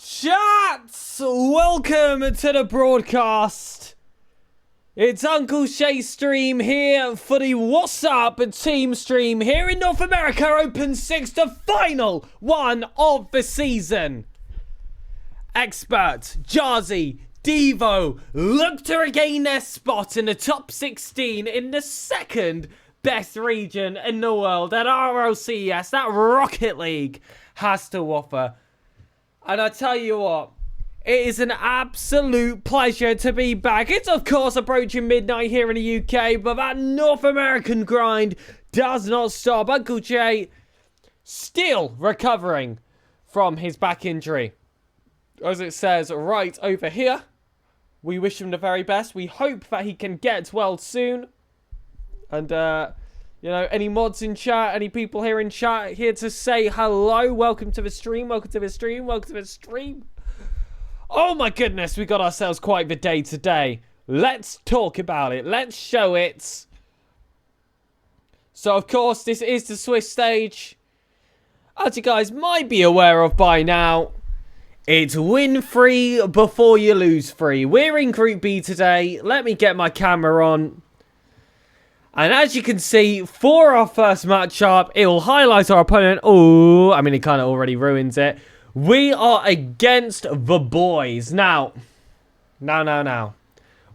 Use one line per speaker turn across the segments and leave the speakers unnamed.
Chats! Welcome to the broadcast. It's Uncle Shay stream here for the Wassup team stream here in North America Open 6, the final one of the season. Expert, Jazzy, Devo look to regain their spot in the top 16 in the second best region in the world that Rlcs, that Rocket League, has to offer. And I tell you what, it is an absolute pleasure to be back. It's of course approaching midnight here in the UK, but that North American grind does not stop. Uncle Jay still recovering from his back injury. As it says right over here, we wish him the very best. We hope that he can get well soon. And, you know, any mods in chat, any people here in chat here to say hello. Welcome to the stream, welcome to the stream, welcome to the stream. Oh my goodness, we got ourselves quite the day today. Let's talk about it. Let's show it. So, of course, this is the Swiss stage. As you guys might be aware of by now, it's win 3 before you lose 3. We're in Group B today. Let me get my camera on. And as you can see, for our first matchup, it will highlight our opponent. Oh, I mean, it kind of already ruins it. We are against the boys. Now.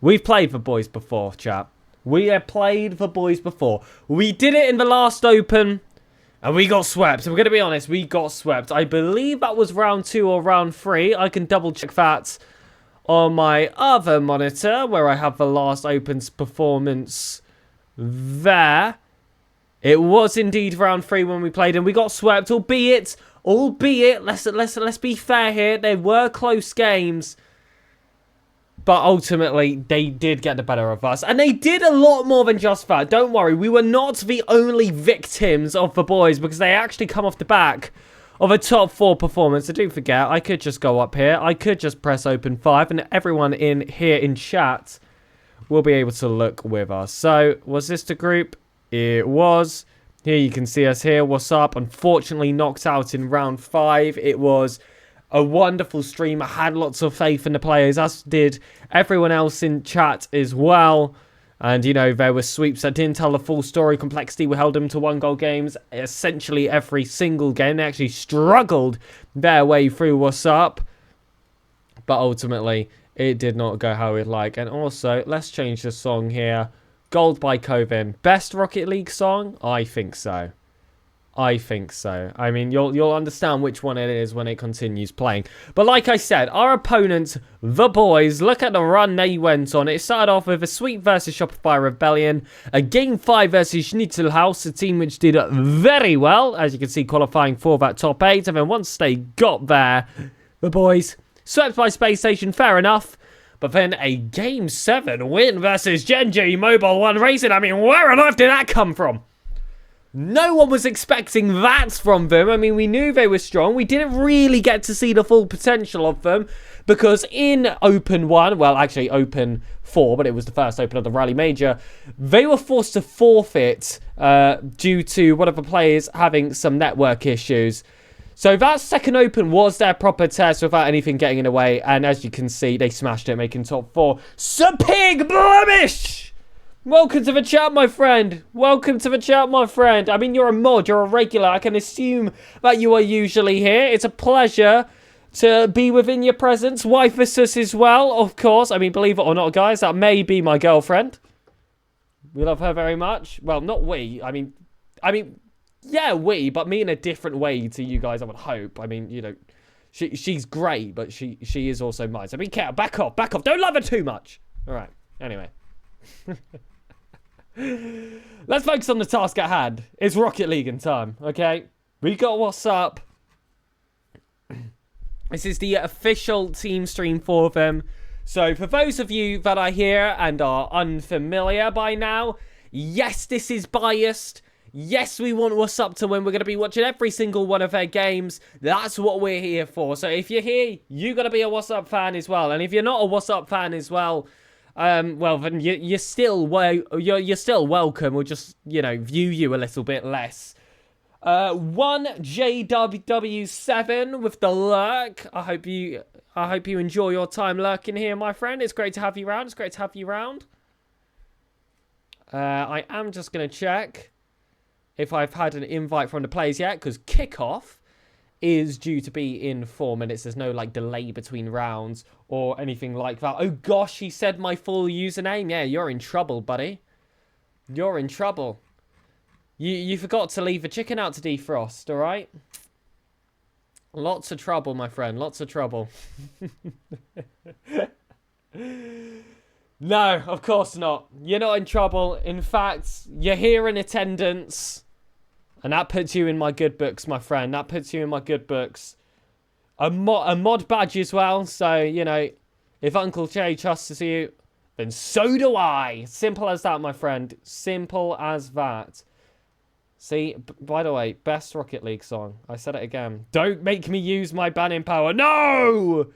We've played the boys before, chap. We have played the boys before. We did it in the last Open, and we got swept. So we're going to be honest, we got swept. I believe that was round 2 or round 3. I can double check that on my other monitor, where I have the last Open's performance there. It was indeed round 3 when we played, and we got swept, albeit, let's be fair here, they were close games, but ultimately they did get the better of us, and they did a lot more than just that. Don't worry, we were not the only victims of the boys, because they actually come off the back of a top 4 performance. So don't forget, I could just go up here, I could just press open 5, and everyone in here in chat will be able to look with us. So, was this the group? It was. Here you can see us here. Wassup, unfortunately knocked out in round 5. It was a wonderful stream. I had lots of faith in the players, as did everyone else in chat as well. And, you know, there were sweeps that didn't tell the full story. Complexity, we held them to 1-goal games essentially every single game. They actually struggled their way through Wassup. But ultimately, it did not go how we'd like. And also, let's change the song here. Gold by Covin. Best Rocket League song? I think so. I think so. I mean, you'll understand which one it is when it continues playing. But like I said, our opponents, the boys, look at the run they went on. It started off with a Sweet versus Shopify Rebellion, a Game 5 versus Schnitzelhaus, a team which did very well, as you can see, qualifying for that top 8. And then once they got there, the boys swept by Space Station, fair enough. But then a Game 7 win versus Genji Mobile 1 Racing. I mean, where on earth did that come from? No one was expecting that from them. I mean, we knew they were strong. We didn't really get to see the full potential of them, because in Open 1, well, actually Open 4, but it was the first Open of the Rally Major, they were forced to forfeit due to one of the players having some network issues. So that second Open was their proper test without anything getting in the way. And as you can see, they smashed it, making top 4. SirPig Blemish! Welcome to the chat, my friend. Welcome to the chat, my friend. I mean, you're a mod, you're a regular. I can assume that you are usually here. It's a pleasure to be within your presence. Wassup as well, of course. I mean, believe it or not, guys, that may be my girlfriend. We love her very much. Well, not we. I mean... Yeah, but me in a different way to you guys, I would hope. I mean, you know, she's great, but she is also mine. So be careful. Back off. Don't love her too much. All right. Anyway. Let's focus on the task at hand. It's Rocket League in time, okay? We got Wassup. This is the official team stream for them. So for those of you that are here and are unfamiliar by now, yes, this is biased. Yes, we want Wassup to win. We're going to be watching every single one of their games. That's what we're here for. So if you're here, you got to be a Wassup fan as well. And if you're not a Wassup fan as well, well, then you're still welcome. We'll just, you know, view you a little bit less. 1JWW7 with the lurk. I hope you enjoy your time lurking here, my friend. It's great to have you round. It's great to have you round. I am just going to check if I've had an invite from the players yet, because kickoff is due to be in 4 minutes. There's no, like, delay between rounds or anything like that. Oh, gosh, he said my full username. Yeah, you're in trouble, buddy. You're in trouble. You forgot to leave a chicken out to defrost, all right? Lots of trouble, my friend. Lots of trouble. No, of course not. You're not in trouble. In fact, you're here in attendance. And that puts you in my good books, my friend. That puts you in my good books. A mod badge as well. So, you know, if Uncle Jay trusts you, then so do I. Simple as that, my friend. Simple as that. See, by the way, best Rocket League song. I said it again. Don't make me use my banning power. No!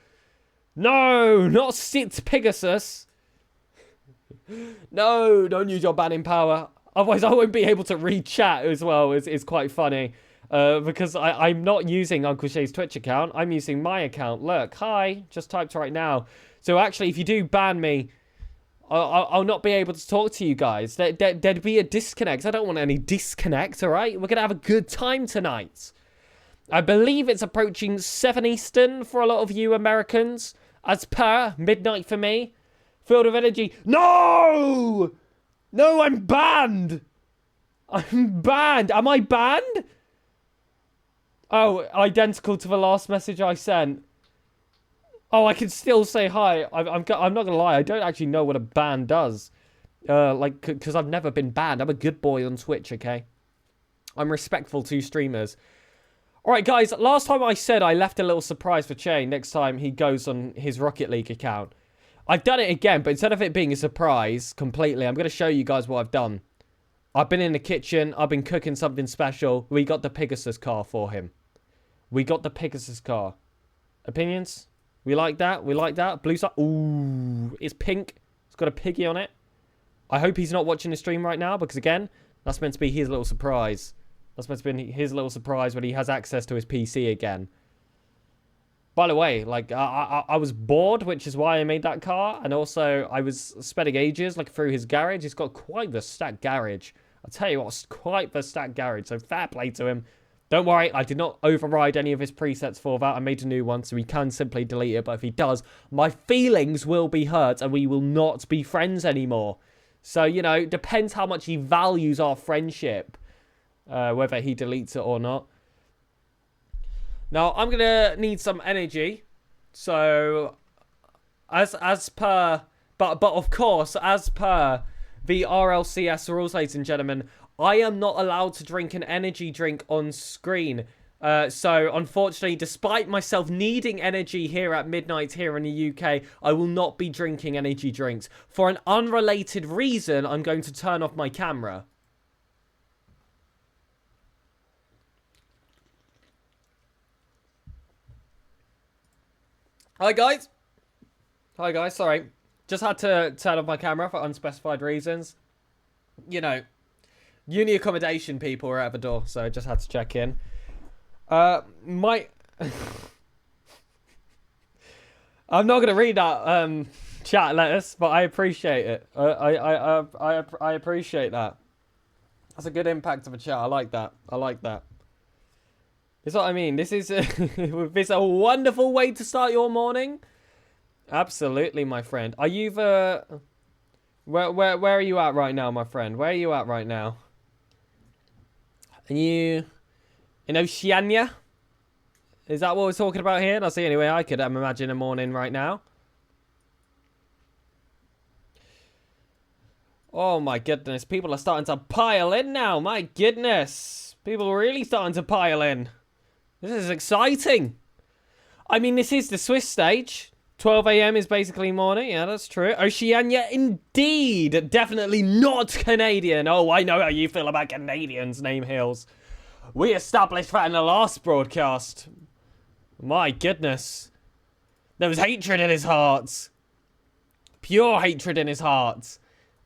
No, not SirPigasus. No, don't use your banning power. Otherwise, I won't be able to read chat as well. It's quite funny. Because I'm not using Uncle Shay's Twitch account. I'm using my account. Look, hi. Just typed right now. So actually, if you do ban me, I'll not be able to talk to you guys. There'd be a disconnect. I don't want any disconnect, all right? We're going to have a good time tonight. I believe it's approaching 7 Eastern for a lot of you Americans. As per, midnight for me. Field of energy. No! No, I'm banned. I'm banned. Am I banned? Oh, identical to the last message I sent. Oh, I can still say hi. I'm not going to lie. I don't actually know what a ban does. Because I've never been banned. I'm a good boy on Twitch, okay? I'm respectful to streamers. Alright, guys. Last time I said I left a little surprise for Che next time he goes on his Rocket League account. I've done it again, but instead of it being a surprise completely, I'm going to show you guys what I've done. I've been in the kitchen. I've been cooking something special. We got the Pegasus car for him. We got the Pegasus car. Opinions? We like that? We like that? Blue side. Ooh. It's pink. It's got a piggy on it. I hope he's not watching the stream right now, because again, that's meant to be his little surprise. That's meant to be his little surprise when he has access to his PC again. By the way, like, I was bored, which is why I made that car. And also, I was spending ages, like, through his garage. He's got quite the stacked garage. I'll tell you what, quite the stacked garage. So, fair play to him. Don't worry, I did not override any of his presets for that. I made a new one, so he can simply delete it. But if he does, my feelings will be hurt, and we will not be friends anymore. So, you know, depends how much he values our friendship, whether he deletes it or not. Now, I'm going to need some energy. So, as per... But of course, as per the Rlcs rules, ladies and gentlemen, I am not allowed to drink an energy drink on screen. So, unfortunately, despite myself needing energy here at midnight here in the UK, I will not be drinking energy drinks. For an unrelated reason, I'm going to turn off my camera. Hi guys, sorry. Just had to turn off my camera for unspecified reasons. You know, uni accommodation people were at the door, so I just had to check in. I'm not going to read that chat letters, but I appreciate it. I appreciate that. That's a good impact of a chat. I like that. I like that. That's what I mean. This is this a wonderful way to start your morning. Absolutely, my friend. Are you the... Where are you at right now, my friend? Where are you at right now? Are you in Oceania? Is that what we're talking about here? I see. Anyway, I could imagine a morning right now. Oh my goodness. People are starting to pile in now. My goodness. People are really starting to pile in. This is exciting. I mean, this is the Swiss stage. 12 a.m. is basically morning. Yeah, that's true. Oceania, indeed. Definitely not Canadian. Oh, I know how you feel about Canadians, Name Hills. We established that in the last broadcast. My goodness. There was hatred in his heart. Pure hatred in his heart.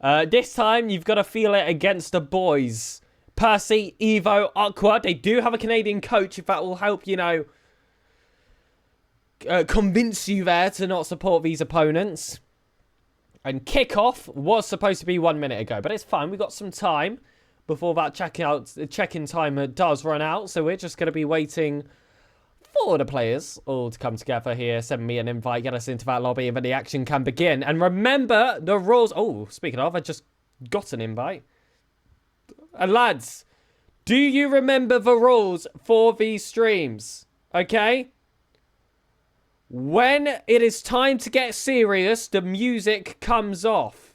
This time, you've got to feel it against the boys. Percy, Evo, Aqua. They do have a Canadian coach, if that will help, you know, convince you there to not support these opponents. And kickoff was supposed to be 1 minute ago, but it's fine. We've got some time before that check-in timer does run out. So we're just going to be waiting for the players all to come together here. Send me an invite, get us into that lobby, and then the action can begin. And remember the rules. Oh, speaking of, I just got an invite. And lads, do you remember the rules for these streams? Okay? When it is time to get serious, the music comes off.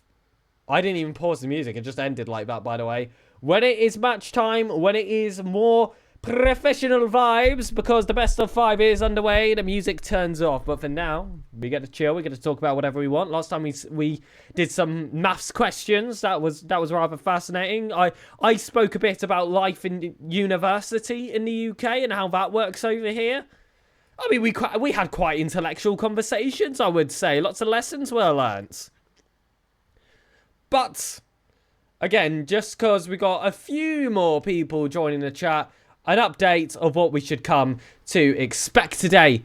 I didn't even pause the music. It just ended like that, by the way. When it is match time, when it is more professional vibes, because the best of 5 is underway, the music turns off. But for now, we get to chill. We get to talk about whatever we want. Last time we did some maths questions. That was rather fascinating. I spoke a bit about life in university in the UK and how that works over here. I mean, we had quite intellectual conversations, I would say. Lots of lessons were learnt. But, again, just because we got a few more people joining the chat, an update of what we should come to expect today.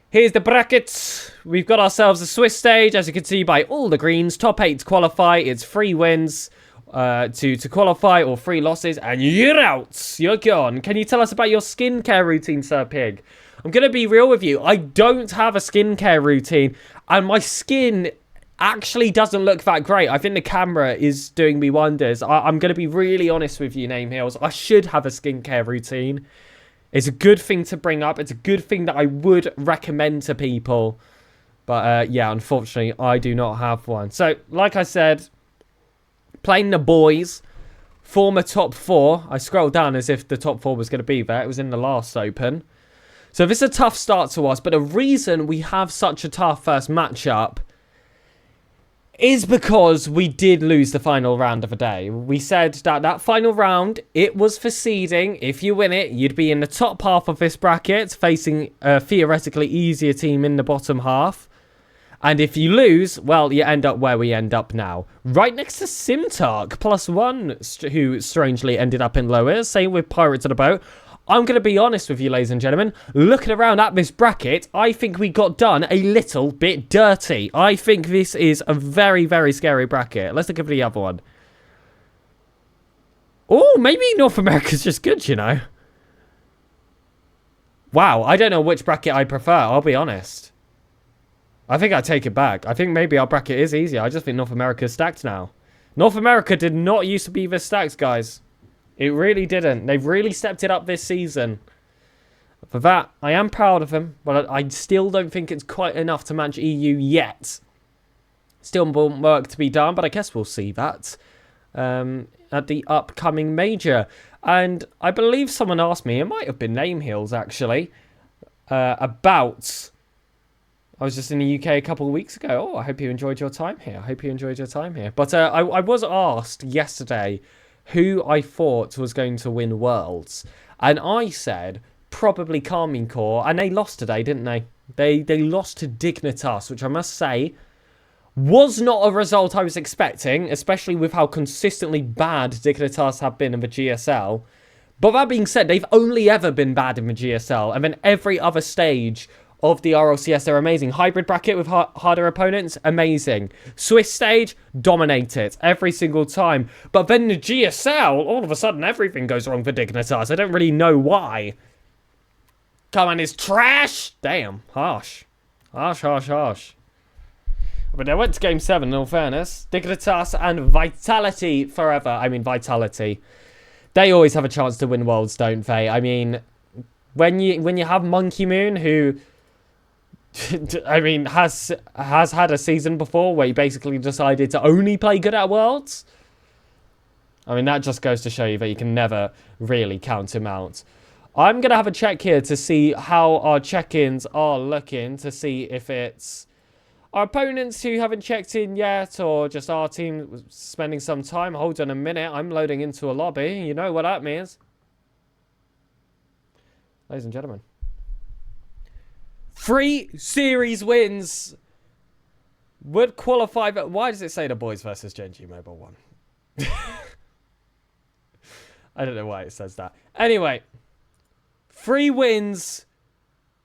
Here's the brackets. We've got ourselves a Swiss stage, as you can see by all the greens. Top 8 to qualify. It's 3 wins to qualify, or 3 losses, and you're out. You're gone. Can you tell us about your skincare routine, Sir Pig? I'm going to be real with you. I don't have a skincare routine, and my skin actually doesn't look that great. I think the camera is doing me wonders. I'm going to be really honest with you, Name Hills. I should have a skincare routine. It's a good thing to bring up. It's a good thing that I would recommend to people. But, yeah, unfortunately, I do not have one. So, like I said, playing the boys, former top 4. I scrolled down as if the top 4 was going to be there. It was in the last open. So this is a tough start to us, but the reason we have such a tough first matchup is because we did lose the final round of the day. We said that final round, it was for seeding. If you win it, you'd be in the top half of this bracket, facing a theoretically easier team in the bottom half. And if you lose, well, you end up where we end up now. Right next to Simtark, +1, who strangely ended up in lowers. Same with Pirates of the Boat. I'm going to be honest with you, ladies and gentlemen. Looking around at this bracket, I think we got done a little bit dirty. I think this is a very, very scary bracket. Let's look at the other one. Oh, maybe North America's just good, you know. Wow, I don't know which bracket I prefer, I'll be honest. I think I take it back. I think maybe our bracket is easier. I just think North America's stacked now. North America did not used to be this stacked, guys. It really didn't. They've really stepped it up this season. For that, I am proud of them, but I still don't think it's quite enough to match EU yet. Still more work to be done, but I guess we'll see that at the upcoming major. And I believe someone asked me, it might have been Name Hills actually, about... I was just in the UK a couple of weeks ago. Oh, I hope you enjoyed your time here. I hope you enjoyed your time here. But I was asked yesterday who I thought was going to win Worlds. And I said, probably Carmine Corps. And they lost today, didn't they? They lost to Dignitas, which I must say was not a result I was expecting, especially with how consistently bad Dignitas have been in the GSL. But that being said, they've only ever been bad in the GSL. And then every other stage of the RLCS, they're amazing. Hybrid bracket with harder opponents, amazing. Swiss stage, dominate it every single time. But then the GSL, all of a sudden, everything goes wrong for Dignitas. I don't really know why. Come on, it's trash. Damn, harsh. Harsh, harsh, harsh. But they went to Game 7, in all fairness. Dignitas and Vitality forever. I mean, Vitality. They always have a chance to win Worlds, don't they? I mean, when you have Monkey Moon, who... I mean, has had a season before where he basically decided to only play good at Worlds. I mean, that just goes to show you that you can never really count him out. I'm going to have a check here to see how our check-ins are looking, to see if it's our opponents who haven't checked in yet, or just our team spending some time. Hold on a minute, I'm loading into a lobby. You know what that means. Ladies and gentlemen. 3 series wins would qualify, but why does it say the boys versus Gen G Mobile 1? I don't know why it says that. Anyway, 3 wins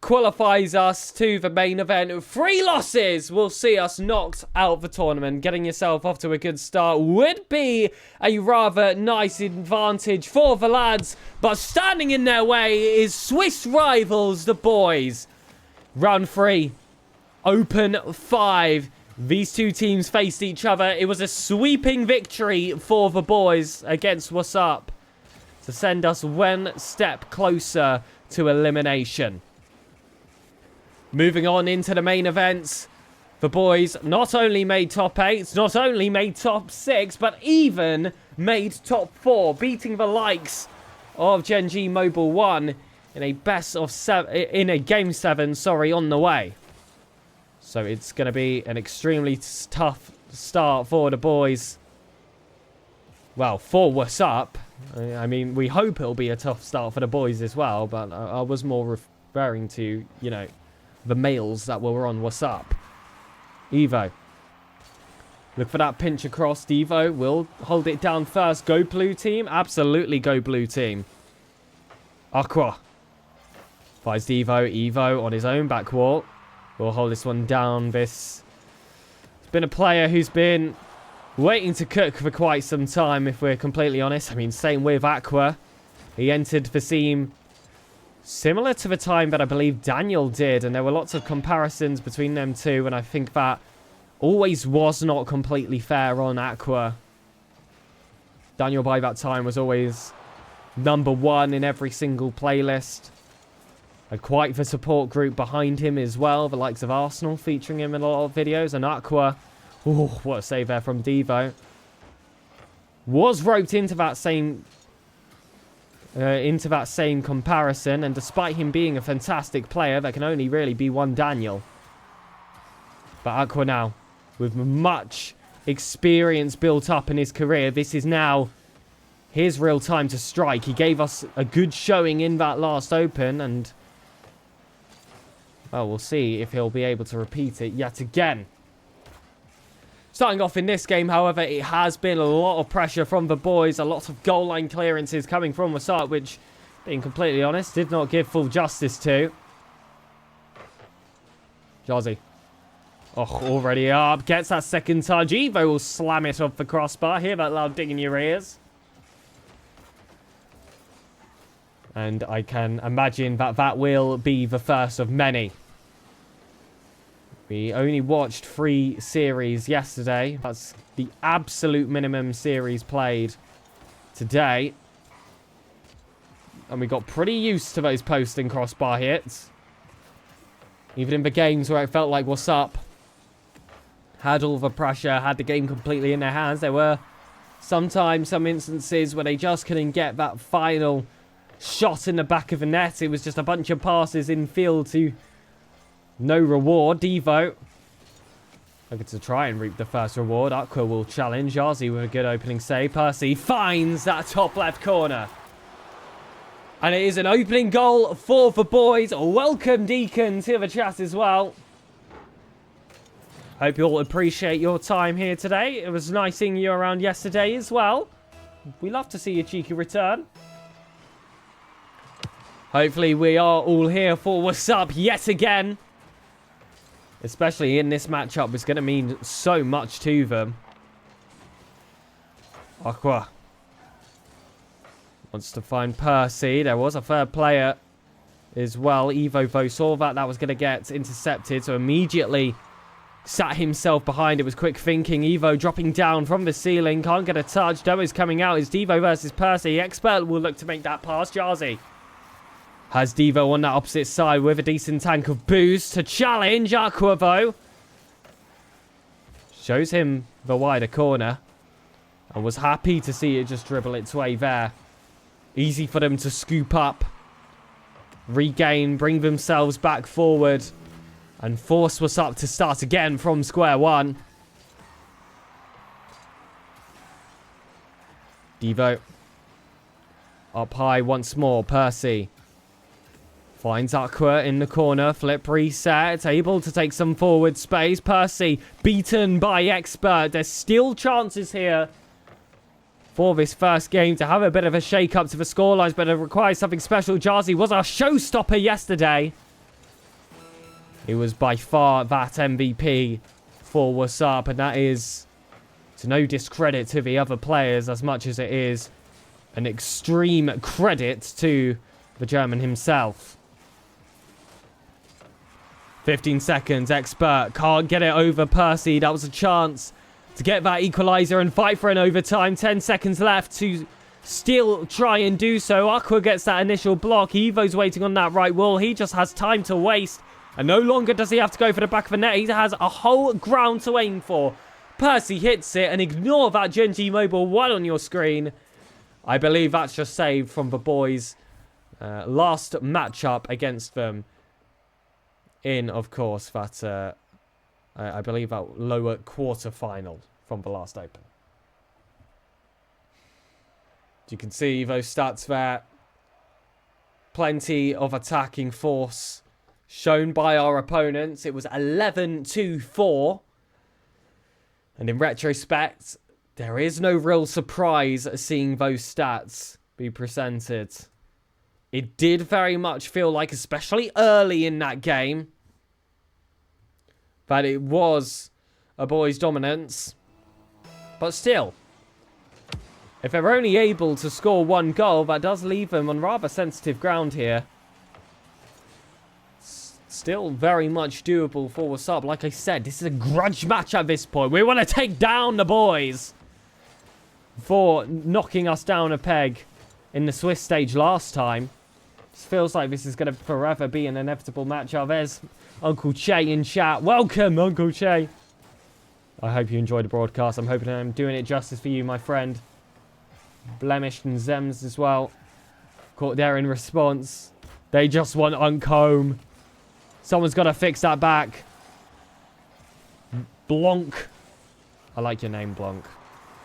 qualifies us to the main event. 3 losses will see us knocked out the tournament. Getting yourself off to a good start would be a rather nice advantage for the lads, but standing in their way is Swiss rivals, the boys. Round 3, Open 5. These two teams faced each other. It was a sweeping victory for the boys against Wassup to send us 1 step closer to elimination. Moving on into the main events, the boys not only made top 8, not only made top 6, but even made top 4, beating the likes of Gen G Mobile 1 in a game 7, on the way. So it's going to be an extremely tough start for the boys. Well, for Wassup. I mean, we hope it'll be a tough start for the boys as well, but I was more referring to, you know, the males that were on Wassup. Evo. Look for that pinch across. Devo will hold it down first. Go blue team. Absolutely go blue team. Aqua. Finds Devo. Evo on his own back wall. We'll hold this one down. This has been a player who's been waiting to cook for quite some time, if we're completely honest. I mean, same with Aqua. He entered the scene similar to the time that I believe Daniel did, and there were lots of comparisons between them two, and I think that always was not completely fair on Aqua. Daniel by that time was always #1 in every single playlist. Had quite the support group behind him as well, the likes of Arsenal featuring him in a lot of videos, and Aqua, oh, what a save there from Devo, was roped into that same comparison, and despite him being a fantastic player, there can only really be one Daniel. But Aqua now, with much experience built up in his career, this is now his real time to strike. He gave us a good showing in that last Open, and well, we'll see if he'll be able to repeat it yet again. Starting off in this game, however, it has been a lot of pressure from the boys. A lot of goal line clearances coming from Wassup, which, being completely honest, did not give full justice to. Jazzy. Oh, already up. Gets that second touch. Evo will slam it off the crossbar. Hear that loud ding in your ears. And I can imagine that that will be the first of many. We only watched 3 series yesterday. That's the absolute minimum series played today. And we got pretty used to those post and crossbar hits. Even in the games where it felt like Wassup had all the pressure, had the game completely in their hands, there were sometimes some instances where they just couldn't get that final shot in the back of the net. It was just a bunch of passes in field to no reward. Devo looking to try and reap the first reward. Aqua will challenge. Yazi with a good opening save. Percy finds that top left corner. And it is an opening goal for the boys. Welcome, Deacon, to the chat as well. Hope you all appreciate your time here today. It was nice seeing you around yesterday as well. We love to see a cheeky return. Hopefully we are all here for Wassup yet again. Especially in this matchup, it's going to mean so much to them. Aqua wants to find Percy. There was a third player as well. Evo saw that. That was going to get intercepted. So immediately sat himself behind. It was quick thinking. Evo dropping down from the ceiling. Can't get a touch. Demo's coming out. It's Devo versus Percy. Expert will look to make that pass. Jarzy has Devo on that opposite side with a decent tank of boost to challenge Aqua, though. Shows him the wider corner. And was happy to see it just dribble its way there. Easy for them to scoop up. Regain, bring themselves back forward. And force Wassup to start again from square one. Devo. Up high once more. Percy finds Aqua in the corner. Flip reset. Able to take some forward space. Percy beaten by Expert. There's still chances here for this first game to have a bit of a shake-up to the scorelines, but it requires something special. Jarzy was our showstopper yesterday. He was by far that MVP for Wassup, and that is to no discredit to the other players as much as it is an extreme credit to the German himself. 15 seconds, Expert can't get it over Percy. That was a chance to get that equalizer and fight for an overtime. 10 seconds left to still try and do so. Aqua gets that initial block. Evo's waiting on that right wall. He just has time to waste. And no longer does he have to go for the back of the net. He has a whole ground to aim for. Percy hits it, and ignore that Genji Mobile 1 on your screen. I believe that's just saved from the boys' last matchup against them. In, of course, that... I believe that lower quarter-final from the last Open. You can see those stats there. Plenty of attacking force shown by our opponents. It was 11-4. And in retrospect, there is no real surprise seeing those stats be presented. It did very much feel like, especially early in that game, that it was a boys' dominance. But still, if they're only able to score one goal, that does leave them on rather sensitive ground here. Still very much doable for Wassup. Like I said, this is a grudge match at this point. We want to take down the boys for knocking us down a peg in the Swiss stage last time. It feels like this is going to forever be an inevitable matchup. There's Uncle Che in chat. Welcome, Uncle Che. I hope you enjoyed the broadcast. I'm hoping I'm doing it justice for you, my friend. Blemished and Zems as well. Caught there in response. They just want Uncomb. Someone's got to fix that back. Blanc. I like your name, Blanc.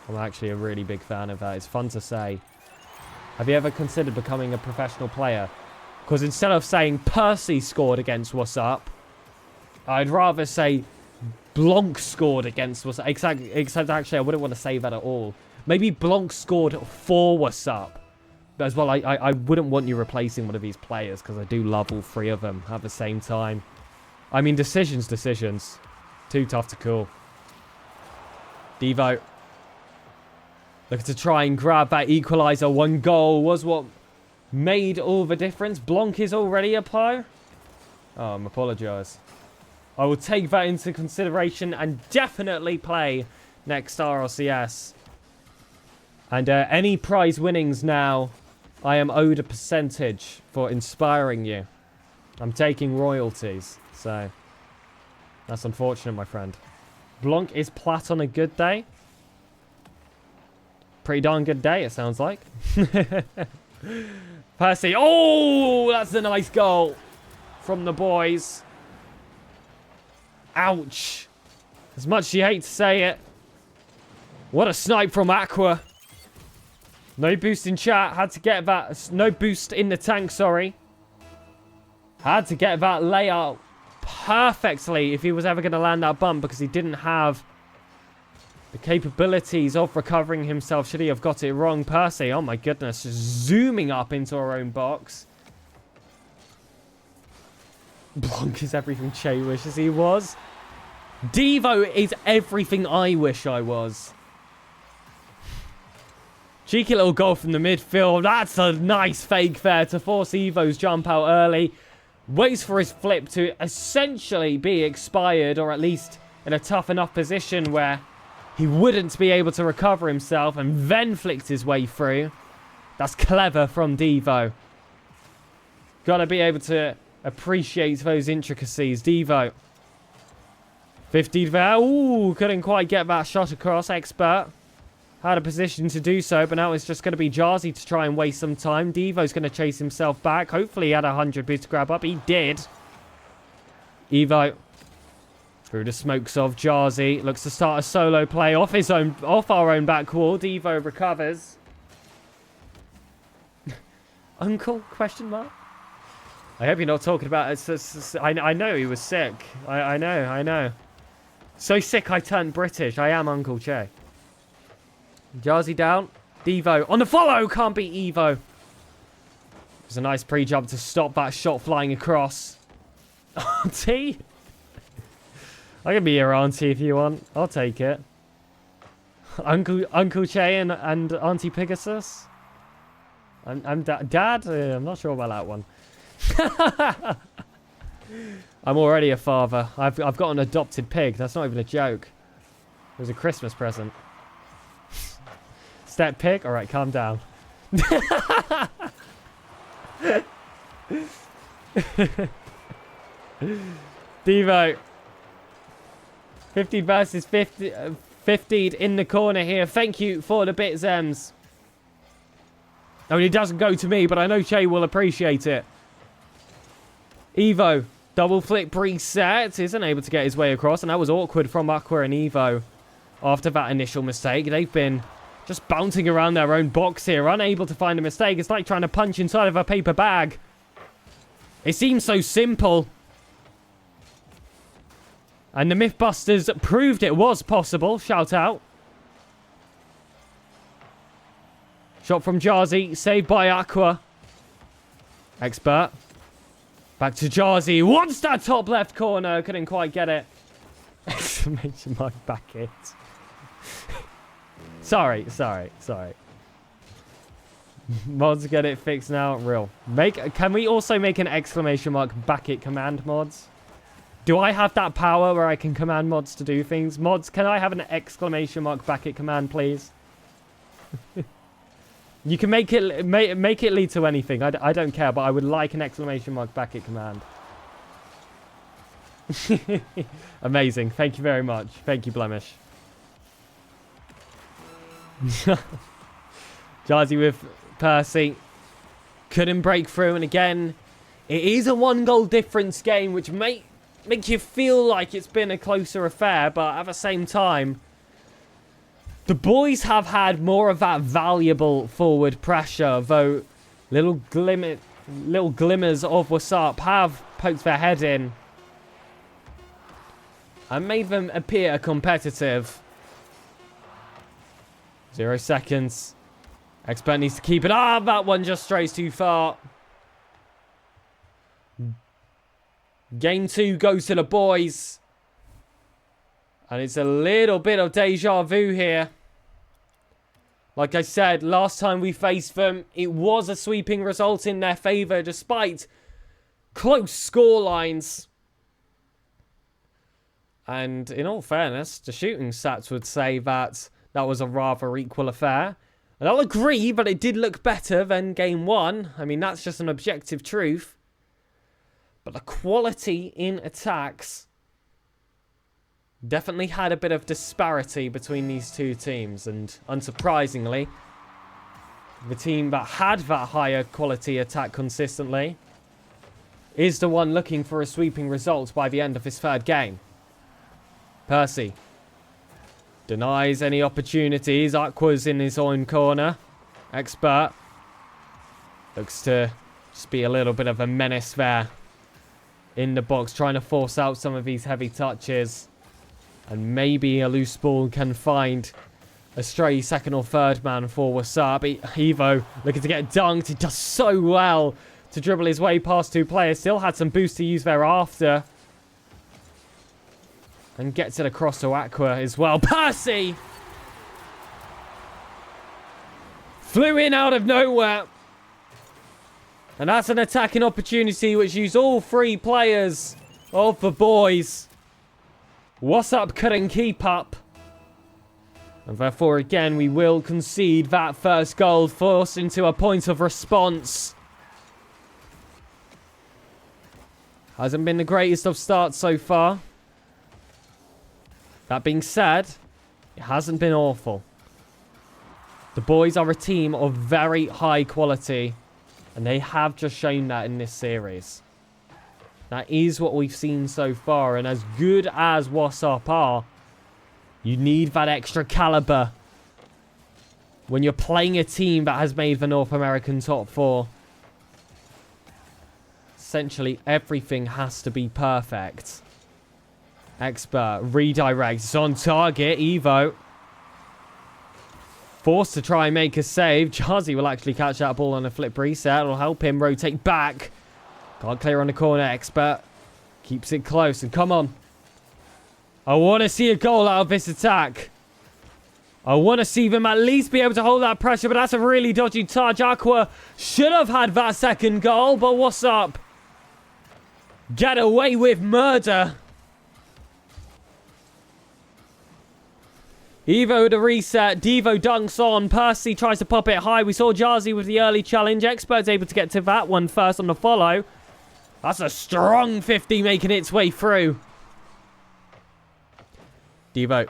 I'm actually a really big fan of that. It's fun to say. Have you ever considered becoming a professional player? Because instead of saying Percy scored against Wassup, I'd rather say Blanc scored against Wassup. Except actually, I wouldn't want to say that at all. Maybe Blanc scored for Wassup. But as well, I wouldn't want you replacing one of these players because I do love all three of them at the same time. I mean, decisions. Too tough to call. Devo. Looking to try and grab that equalizer. One goal was what made all the difference. Blanc is already a player. Oh, I apologise. I will take that into consideration and definitely play next RLCS. And any prize winnings now, I am owed a percentage for inspiring you. I'm taking royalties, so that's unfortunate, my friend. Blanc is plat on a good day. Pretty darn good day, it sounds like. Percy. Oh, that's a nice goal from the boys. Ouch. As much as you hate to say it. What a snipe from Aqua. No boost in chat. Had to get that. No boost in the tank, sorry. Had to get that layout perfectly if he was ever going to land that bump because he didn't have the capabilities of recovering himself should he have got it wrong. Percy, oh my goodness, just zooming up into our own box. Blanc is everything Che wishes he was. Devo is everything I wish I was. Cheeky little goal from the midfield. That's a nice fake there to force Evo's jump out early. Waits for his flip to essentially be expired, or at least in a tough enough position where he wouldn't be able to recover himself, and then flicked his way through. That's clever from Devo. Gotta be able to appreciate those intricacies. Devo. 50 there. Ooh, couldn't quite get that shot across. Expert had a position to do so, but now it's just going to be Jarzy to try and waste some time. Devo's going to chase himself back. Hopefully he had 100 boost to grab up. He did. Evo through the smokes of Jarzy. Looks to start a solo play off our own back wall. Devo recovers. Uncle? Question mark? I hope you're not talking about it. I know he was sick. I know. So sick I turned British. I am Uncle Che. Jarzy down. Devo on the follow. Can't beat Evo. It was a nice pre-jump to stop that shot flying across. Auntie? I can be your auntie if you want. I'll take it. Uncle Che and Auntie Pegasus? I'm Dad? I'm not sure about that one. I'm already a father. I've got an adopted pig. That's not even a joke. It was a Christmas present. Step pig? Alright, calm down. Devo. 50 versus 50. 50'd in the corner here. Thank you for the bits, Ems. I mean, it doesn't go to me, but I know Che will appreciate it. Evo. Double flip reset. Isn't able to get his way across, and that was awkward from Aqua and Evo. After that initial mistake, they've been just bouncing around their own box here, unable to find a mistake. It's like trying to punch inside of a paper bag. It seems so simple. And the Mythbusters proved it was possible. Shout out. Shot from Jarzi. Saved by Aqua. Expert. Back to Jarzi. Wants that top left corner. Couldn't quite get it. Exclamation mark back it. Sorry. Mods get it fixed now. Real. Can we also make an exclamation mark back it command, mods? Do I have that power where I can command mods to do things? Mods, can I have an exclamation mark back it command, please? You can make it lead to anything. I don't care, but I would like an exclamation mark back it command. Amazing. Thank you very much. Thank you, Blemish. Jarzi with Percy. Couldn't break through, and again, it is a 1-goal difference game, which make you feel like it's been a closer affair, but at the same time, the boys have had more of that valuable forward pressure, though little glimmers of Wassup have poked their head in and made them appear competitive. 0 seconds. Expert needs to keep it. That one just strays too far. Game 2 goes to the boys. And it's a little bit of deja vu here. Like I said, last time we faced them, it was a sweeping result in their favour despite close score lines. And in all fairness, the shooting stats would say that that was a rather equal affair. And I'll agree that it did look better than game 1. I mean, that's just an objective truth. But the quality in attacks definitely had a bit of disparity between these two teams. And unsurprisingly, the team that had that higher quality attack consistently is the one looking for a sweeping result by the end of his third game. Percy denies any opportunities. Aqua's in his own corner. Expert looks to just be a little bit of a menace there in the box, trying to force out some of these heavy touches. And maybe a loose ball can find a stray second or third man for Wassup. Evo looking to get dunked. He does so well to dribble his way past two players. Still had some boost to use thereafter. And gets it across to Aqua as well. Percy! Flew in out of nowhere. And that's an attacking opportunity which used all three players of the boys. Wassup couldn't keep up. And therefore, again, we will concede that first goal, forced into a point of response. Hasn't been the greatest of starts so far. That being said, it hasn't been awful. The boys are a team of very high quality, and they have just shown that in this series. That is what we've seen so far, and as good as Wassup are, you need that extra caliber when you're playing a team that has made the North American top 4. Essentially, everything has to be perfect. Expert redirects on target. Evo Forced to try and make a save. Jazzy will actually catch that ball on a flip reset. It'll help him rotate back. Can't clear on the corner. Expert keeps it close. And come on. I want to see a goal out of this attack. I want to see them at least be able to hold that pressure, but that's a really dodgy touch. Aqua should have had that second goal, but what's up? Get away with murder. Evo the reset. Devo dunks on. Percy tries to pop it high. We saw Jazzy with the early challenge. Expert's able to get to that one first on the follow. That's a strong 50 making its way through. Devo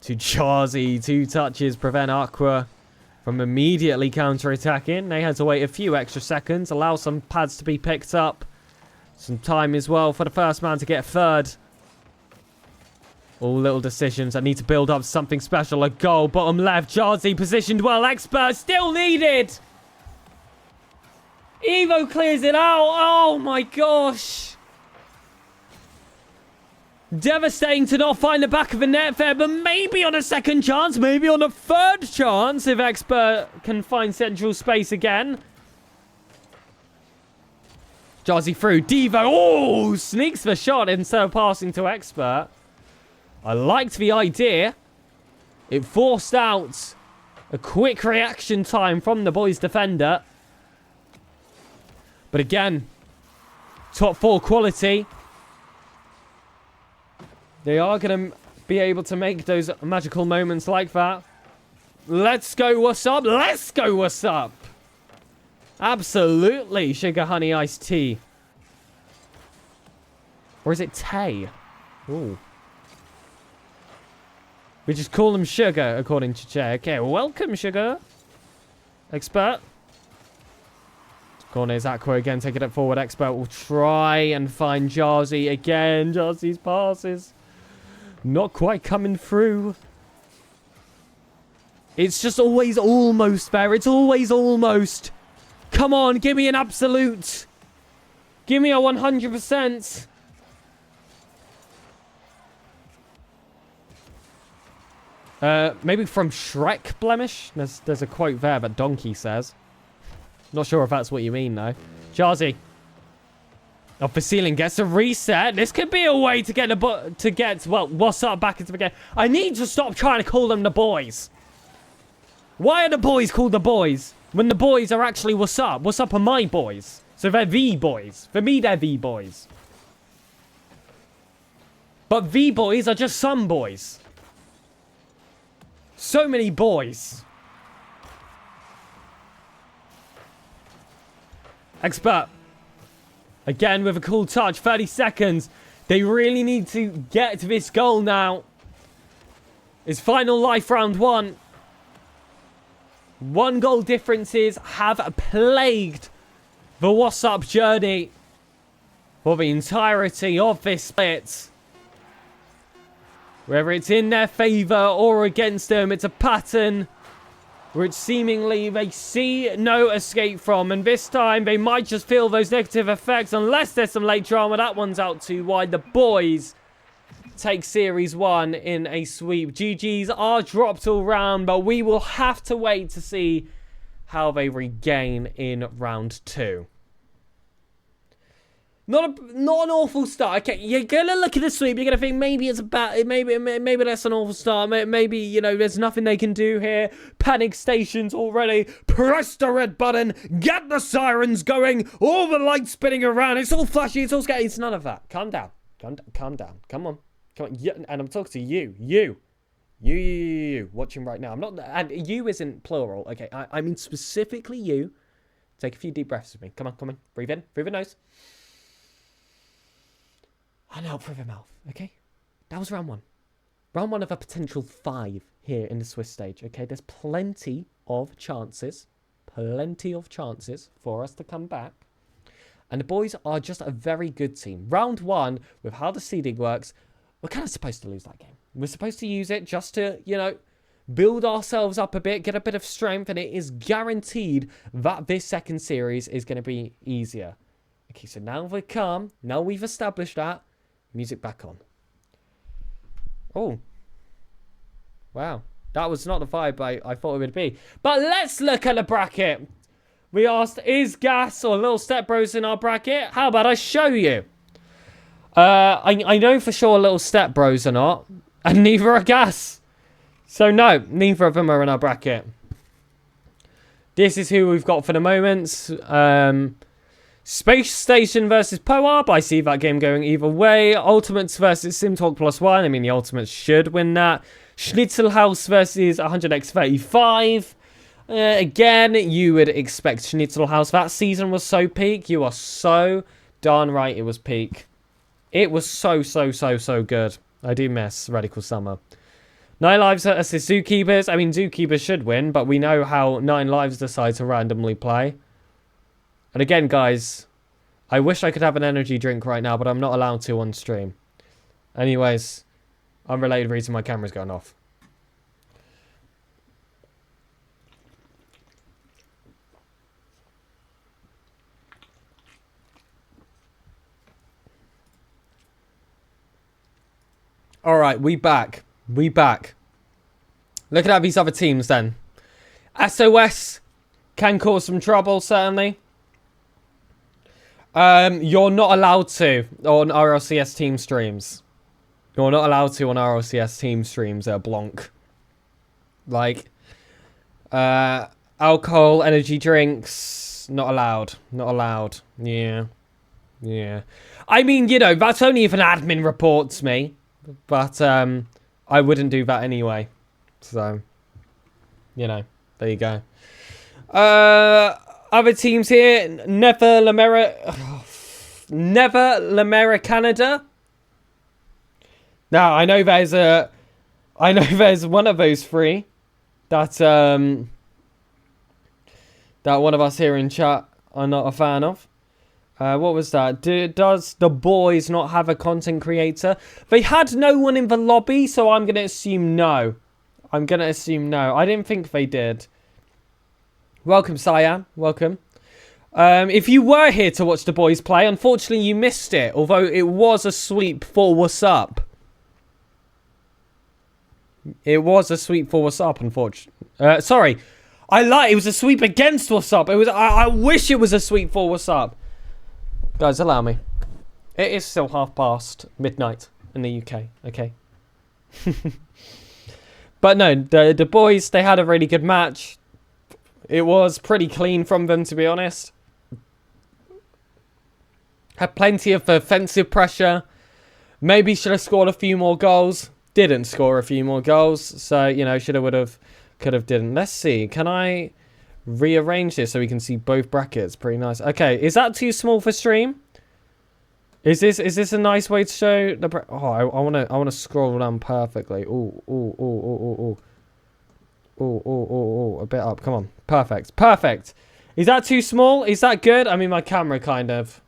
to Jazzy. 2 touches prevent Aqua from immediately counter-attacking. They had to wait a few extra seconds. Allow some pads to be picked up. Some time as well for the first man to get third. All little decisions that need to build up something special. A goal, bottom left. Jazzy positioned well. Expert still needed. Evo clears it out. Oh my gosh. Devastating to not find the back of the net there, but maybe on a second chance, maybe on a third chance if Expert can find central space again. Jazzy through. Devo. Oh, sneaks the shot instead of passing to Expert. I liked the idea. It forced out a quick reaction time from the boys' defender. But again, top 4 quality. They are going to be able to make those magical moments like that. Let's go, what's up? Let's go, what's up? Absolutely, sugar, honey, iced tea. Or is it Tay? Ooh. We just call them Sugar, according to Che. Okay, welcome, Sugar. Expert. Corner is Aqua again, taking it forward. Expert will try and find Jazzy again. Jazzy's passes not quite coming through. It's just always almost there. It's always almost. Come on, give me an absolute. Give me a 100%. Maybe from Shrek Blemish? There's a quote there that Donkey says. Not sure if that's what you mean, though. Jazzy. Off the ceiling, gets a reset. This could be a way to get well, what's up back into the game. I need to stop trying to call them the boys. Why are the boys called the boys when the boys are actually what's up? What's up are my boys. So they're the boys. For me, they're the boys. But the boys are just some boys. So many boys. Expert. Again with a cool touch. 30 seconds. They really need to get to this goal now. It's final life round 1. 1 goal differences have plagued the Wassup journey for the entirety of this split. Whether it's in their favour or against them, it's a pattern which seemingly they see no escape from. And this time, they might just feel those negative effects unless there's some late drama. That one's out too wide. The boys take Series 1 in a sweep. GGs are dropped all round, but we will have to wait to see how they regain in round 2. Not an awful start. Okay, you're gonna look at the sweep. You're gonna think maybe it's about maybe that's an awful start. Maybe you know there's nothing they can do here. Panic stations already. Press the red button. Get the sirens going. All the lights spinning around. It's all flashy. It's all scary. It's none of that. Calm down. Calm down. Come on. Yeah, and I'm talking to you. You. Watching right now. I'm not. And you isn't plural. Okay. I mean specifically you. Take a few deep breaths with me. Come on. Breathe in. Through the nose. And out through the mouth, okay? That was round 1. Round 1 of a potential 5 here in the Swiss stage, okay? There's plenty of chances for us to come back. And the boys are just a very good team. Round 1, with how the seeding works, we're kind of supposed to lose that game. We're supposed to use it just to, you know, build ourselves up a bit, get a bit of strength, and it is guaranteed that this second series is going to be easier. Okay, so now we're calm. Now we've established that. Music back on. Oh. Wow. That was not the vibe I thought it would be. But let's look at the bracket. We asked, is Gas or Little Step Bros in our bracket? How about I show you? I know for sure Little Step Bros are not. And neither are Gas. So no, neither of them are in our bracket. This is who we've got for the moment. Space Station versus PoArp. I see that game going either way. Ultimates versus SimTalk +1. I mean, the Ultimates should win that. Schnitzel House versus 100x35. Again, you would expect Schnitzel House. That season was so peak. You are so darn right it was peak. It was so good. I do miss Radical Summer. 9 Lives versus Zookeepers. I mean, Zookeepers should win, but we know how 9 Lives decide to randomly play. And again, guys, I wish I could have an energy drink right now, but I'm not allowed to on stream. Anyways, unrelated reason my camera's going off. All right, we back. We back. Look at these other teams then. SOS can cause some trouble, certainly. You're not allowed to on RLCS team streams. You're not allowed to on RLCS team streams, Blanc. Like, alcohol, energy drinks, not allowed. Not allowed. Yeah. Yeah. I mean, you know, that's only if an admin reports me. But, I wouldn't do that anyway. So, you know, there you go. Other teams here, Never Lamera Canada. Now, I know there's one of those three that one of us here in chat are not a fan of. What was that? Does the boys not have a content creator? They had no one in the lobby, so I'm going to assume no. I didn't think they did. Welcome, Cyan. Welcome. If you were here to watch the boys play, unfortunately you missed it. Although it was a sweep for Wassup. It was a sweep for Wassup, unfortunately. Sorry. It was a sweep against Wassup. I wish it was a sweep for Wassup. Guys, allow me. It is still midnight in the UK, okay? But no, the boys, they had a really good match. It was pretty clean from them, to be honest. Had plenty of offensive pressure. Maybe should have scored a few more goals. Didn't score a few more goals. So, you know, should have, would have, could have, didn't. Let's see. Can I rearrange this so we can see both brackets? Pretty nice. Okay, is that too small for stream? Is this a nice way to show the I wanna scroll down perfectly. Ooh, a bit up. Come on. Perfect. Is that too small? Is that good? I mean, my camera kind of.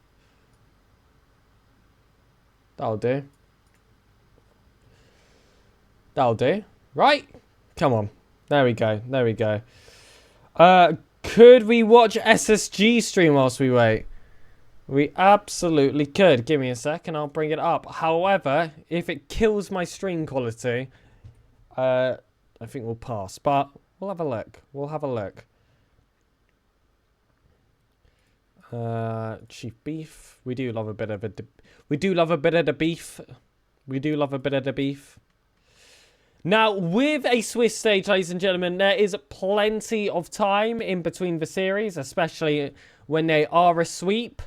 That'll do. Right? Come on. There we go. Could we watch SSG stream whilst we wait? We absolutely could. Give me a sec and I'll bring it up. However, if it kills my stream quality, I think we'll pass. But we'll have a look. Chief beef. We do love a bit of the beef. Now, with a Swiss stage, ladies and gentlemen, there is plenty of time in between the series, especially when they are a sweep.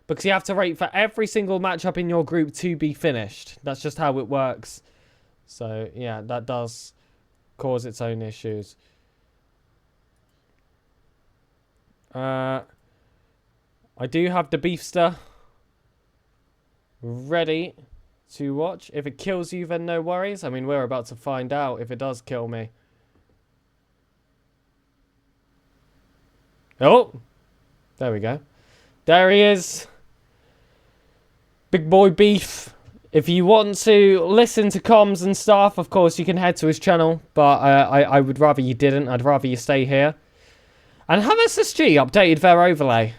Because you have to wait for every single matchup in your group to be finished. That's just how it works. So, yeah, that does cause its own issues. I do have the Beefster ready to watch. If it kills you, then no worries. I mean, we're about to find out if it does kill me. Oh! There we go. There he is. Big boy Beef. If you want to listen to comms and stuff, of course, you can head to his channel. But I would rather you didn't. I'd rather you stay here. And have SSG updated their overlay?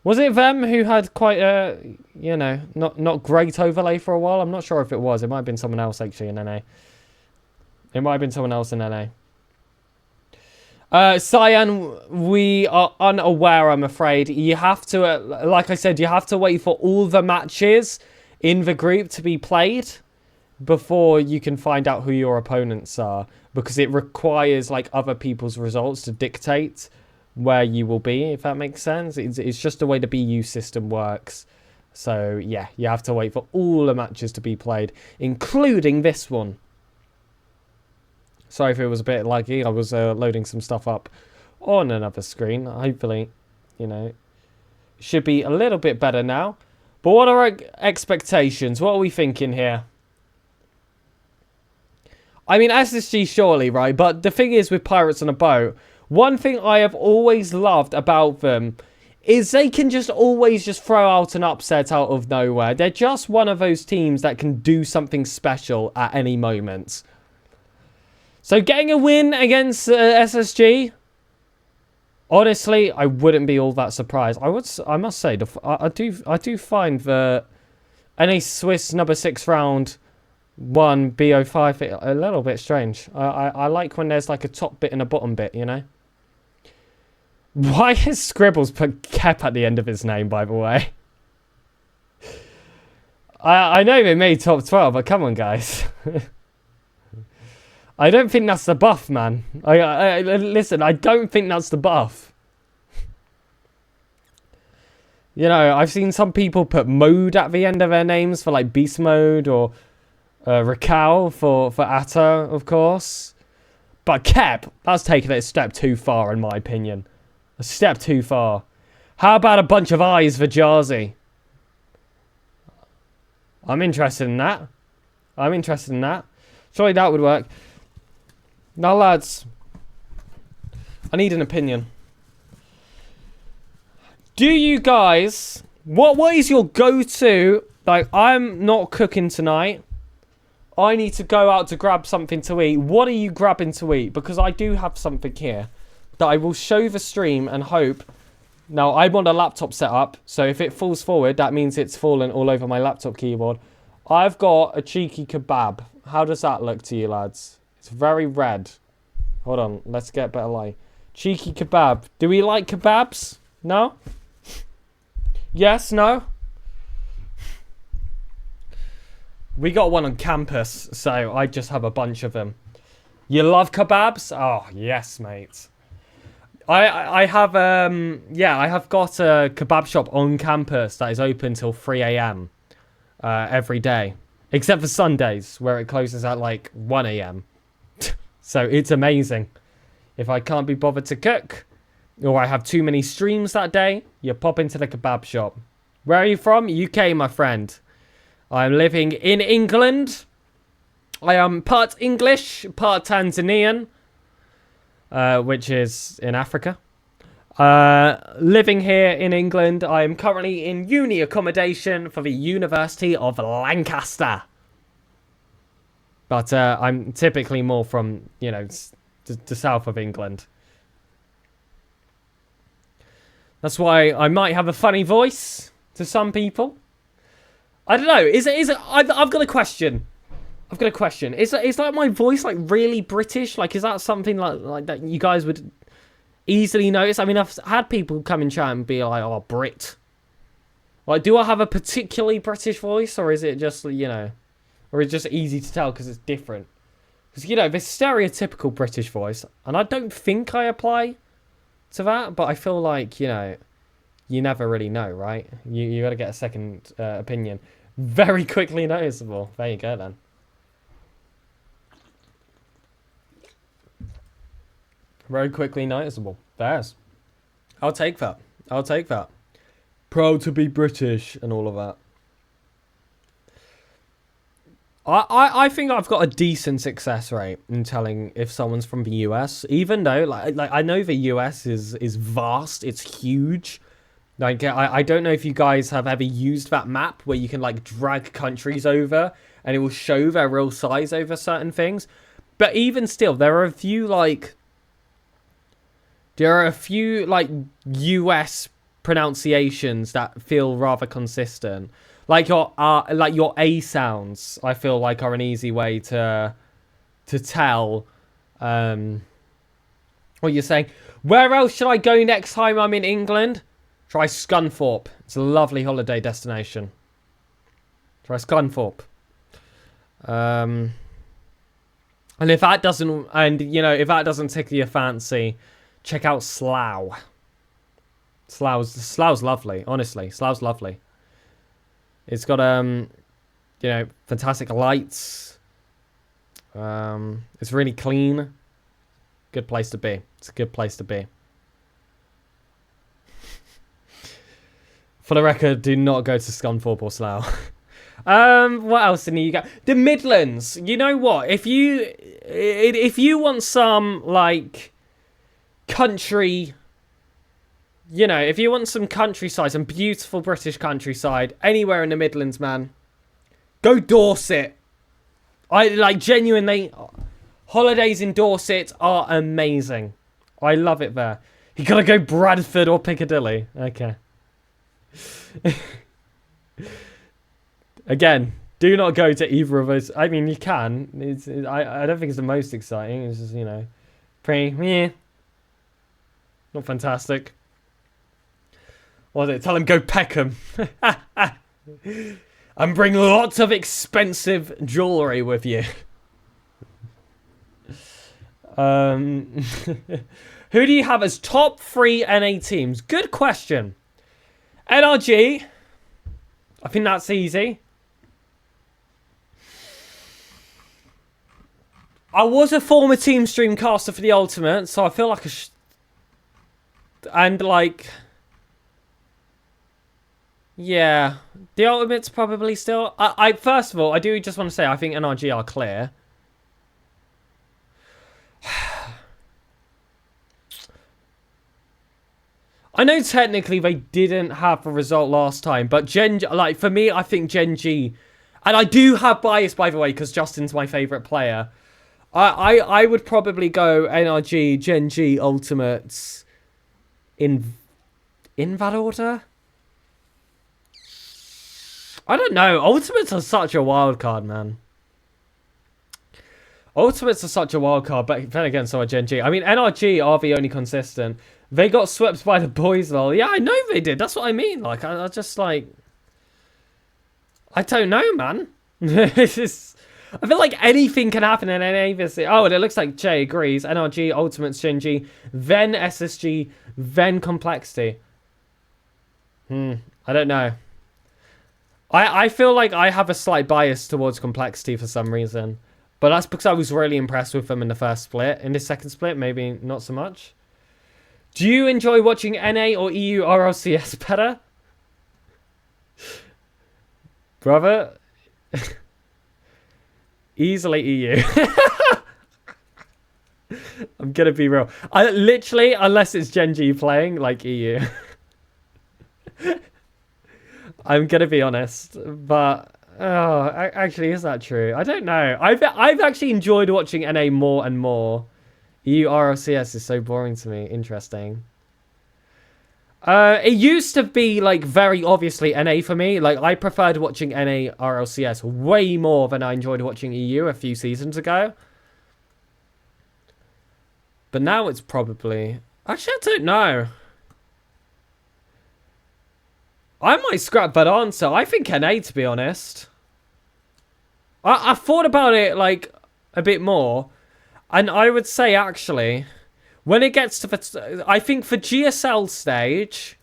Was it them who had quite a, you know, not great overlay for a while? I'm not sure if it was. It might have been someone else, actually, in NA. It might have been someone else in LA. Cyan, we are unaware, I'm afraid. You have to, like I said, you have to wait for all the matches in the group to be played before you can find out who your opponents are, because it requires like other people's results to dictate where you will be, if that makes sense. It's just the way the BU system works. So yeah, you have to wait for all the matches to be played, including this one. Sorry if it was a bit laggy. I was loading some stuff up on another screen. Hopefully, you know, it should be a little bit better now. But what are our expectations? What are we thinking here? I mean, SSG surely, right? But the thing is with Pirates on a Boat, one thing I have always loved about them is they can just always just throw out an upset out of nowhere. They're just one of those teams that can do something special at any moment. So getting a win against SSG, honestly, I wouldn't be all that surprised. I must say, I do find the NA Swiss number 6 round 1 BO5 a little bit strange. I like when there's like a top bit and a bottom bit, you know. Why has Scribbles put Kep at the end of his name, by the way? I know they made top 12, but come on, guys. I don't think that's the buff, man. Listen, I don't think that's the buff. You know, I've seen some people put mode at the end of their names for like beast mode, or Raquel for Atta, of course. But Kep, that's taking it a step too far, in my opinion. A step too far. How about a bunch of eyes for Jarzy? I'm interested in that. Surely that would work. Now, lads, I need an opinion. Do you guys... What is your go-to... Like, I'm not cooking tonight. I need to go out to grab something to eat. What are you grabbing to eat? Because I do have something here that I will show the stream and hope... Now, I'm on a laptop setup, so if it falls forward, that means it's fallen all over my laptop keyboard. I've got a cheeky kebab. How does that look to you, lads? It's very red. Hold on, let's get better light. Cheeky kebab. Do we like kebabs? No? Yes, no? We got one on campus, so I just have a bunch of them. You love kebabs? Oh, yes, mate. I have, yeah, I have got a kebab shop on campus that is open till 3 a.m. Every day. Except for Sundays, where it closes at like 1 a.m. So it's amazing. If I can't be bothered to cook, or I have too many streams that day, you pop into the kebab shop. Where are you from? UK, my friend. I'm living in England. I am part English, part Tanzanian, which is in Africa. Living here in England. I am currently in uni accommodation for the University of Lancaster. But I'm typically more from, you know, the south of England. That's why I might have a funny voice to some people. I don't know. Is it? I've got a question. Is like my voice like really British? Like, is that something like that you guys would easily notice? I mean, I've had people come in chat and be like, "Oh, Brit." Like, do I have a particularly British voice, or is it just, you know, or it's just easy to tell because it's different? Because, you know, the stereotypical British voice, and I don't think I apply to that, but I feel like, you know, you never really know, right? You got to get a second opinion. Very quickly noticeable. There you go, then. Very quickly noticeable. There's. I'll take that. Proud to be British and all of that. I think I've got a decent success rate in telling if someone's from the US, even though like I know the US is vast, it's huge. Like I don't know if you guys have ever used that map where you can like drag countries over and it will show their real size over certain things. But even still, there are a few US pronunciations that feel rather consistent. Like your A sounds, I feel like are an easy way to to tell what you're saying. Where else should I go next time I'm in England? Try Scunthorpe. It's a lovely holiday destination. Try Scunthorpe. And if that doesn't, if that doesn't tickle your fancy, check out Slough. Slough's lovely, honestly. Slough's lovely. It's got fantastic lights. It's really clean. Good place to be. It's a good place to be. For the record, do not go to Scunthorpe or Slough. What else did you got? The Midlands. You know what? If you want some like country, if you want some countryside, some beautiful British countryside, anywhere in the Midlands, man, go Dorset. Genuinely, holidays in Dorset are amazing. I love it there. You gotta go Bradford or Piccadilly. Okay. Again, do not go to either of those. I mean, you can. I don't think it's the most exciting. It's just, pretty, not fantastic. What was it? Tell him go Peckham. And bring lots of expensive jewellery with you. Who do you have as top 3 NA teams? Good question. NRG. I think that's easy. I was a former team streamcaster for the Ultimate, so I feel like yeah, the Ultimate's probably still. I first of all, I do just want to say I think NRG are clear. I know technically they didn't have a result last time, but for me, I think Gen G, and I do have bias, by the way, because Justin's my favourite player. I would probably go NRG, Gen G, Ultimates in that order. I don't know. Ultimates are such a wild card, man. Ultimates are such a wild card, but then again, so are Gen G. I mean, NRG are the only consistent. They got swept by the boys, though. Yeah, I know they did. That's what I mean. Like, I just, like... I don't know, man. It's just... I feel like anything can happen in NA this year. Oh, and it looks like Jay agrees. NRG, Ultimates, Gen G, then SSG, then Complexity. I don't know. I feel like I have a slight bias towards Complexity for some reason. But that's because I was really impressed with them in the first split. In the second split, maybe not so much. Do you enjoy watching NA or EU RLCS better? Brother? Easily EU. I'm gonna be real. I literally, unless it's Gen G playing, like EU. I'm gonna be honest, but actually, is that true? I don't know. I've actually enjoyed watching NA more and more. EU RLCS is so boring to me. Interesting. It used to be like very obviously NA for me. Like I preferred watching NA RLCS way more than I enjoyed watching EU a few seasons ago. But now it's probably... Actually, I don't know. I might scrap that answer. I think NA, to be honest. I thought about it like a bit more. And I would say, actually, when it gets to the... I think for GSL stage,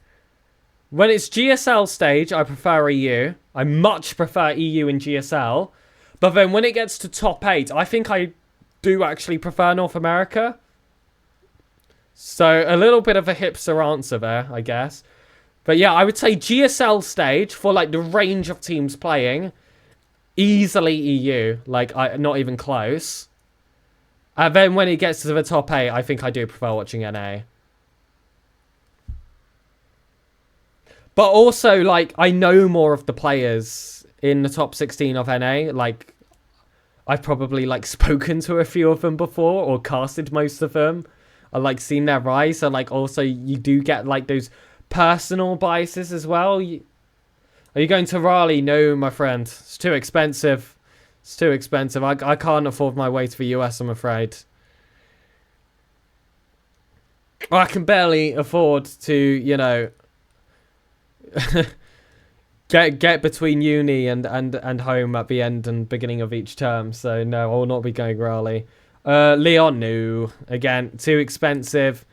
when it's GSL stage, I prefer EU. I much prefer EU in GSL. But then when it gets to top 8, I think I do actually prefer North America. So a little bit of a hipster answer there, I guess. But yeah, I would say GSL stage, for like the range of teams playing, easily EU. Like, not even close. And then when it gets to the top 8, I think I do prefer watching NA. But also, like, I know more of the players in the top 16 of NA. Like, I've probably, like, spoken to a few of them before, or casted most of them. I've, like, seen their rise. So, like, also, you do get, like, those personal biases as well. Are you going to Raleigh? No, my friend. It's too expensive. It's too expensive. I can't afford my way to the US, I'm afraid. I can barely afford to, you know, get between uni and home at the end and beginning of each term. So no, I will not be going Raleigh. Leon, no. Again, too expensive.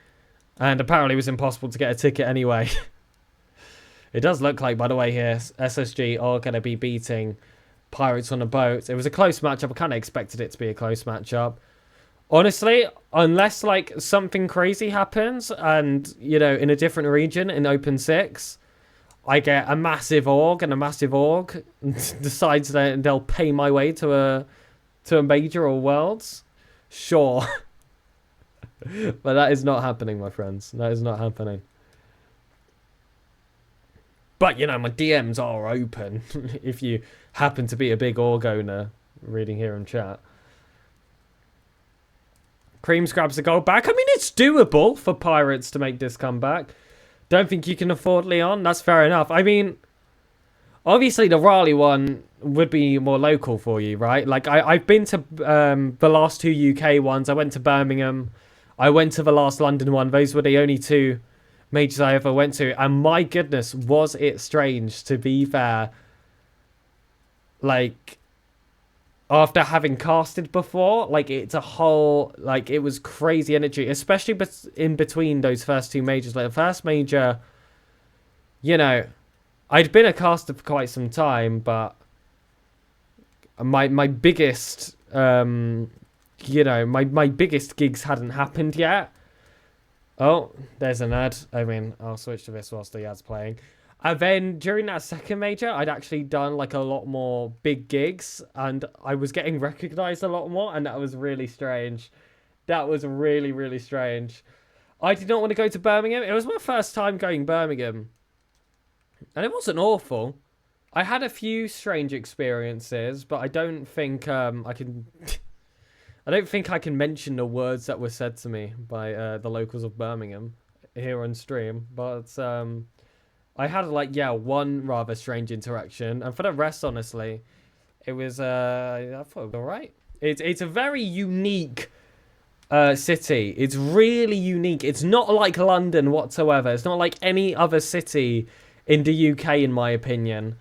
And apparently it was impossible to get a ticket anyway. It does look like, by the way, here, SSG are going to be beating Pirates on a Boat. It was a close matchup. I kind of expected it to be a close matchup. Honestly, unless, like, something crazy happens and, you know, in a different region in Open 6, I get a massive org and a massive org decides that they'll pay my way to a major or worlds, sure. But that is not happening, my friends. That is not happening. But, you know, my DMs are open if you happen to be a big org owner reading here in chat. Creams grabs the gold back. I mean, it's doable for Pirates to make this comeback. Don't think you can afford Leon. That's fair enough. I mean, obviously the Raleigh one would be more local for you, right? Like, I've been to the last two UK ones. I went to Birmingham. I went to the last London one. Those were the only two majors I ever went to. And my goodness, was it strange, to be fair. Like, after having casted before, like, it's a whole, like, it was crazy energy, especially in between those first two majors. Like, the first major, you know, I'd been a caster for quite some time, but my biggest, you know, my biggest gigs hadn't happened yet. Oh, there's an ad. I mean, I'll switch to this whilst the ad's playing. And then during that second major, I'd actually done like a lot more big gigs and I was getting recognized a lot more, and that was really strange. That was really, really strange. I did not want to go to Birmingham. It was my first time going Birmingham. And it wasn't awful. I had a few strange experiences, but I don't think I can... I don't think I can mention the words that were said to me by the locals of Birmingham here on stream. But I had, like, yeah, one rather strange interaction. And for the rest, honestly, it was, I thought it was all right. It's a very unique city. It's really unique. It's not like London whatsoever. It's not like any other city in the UK, in my opinion.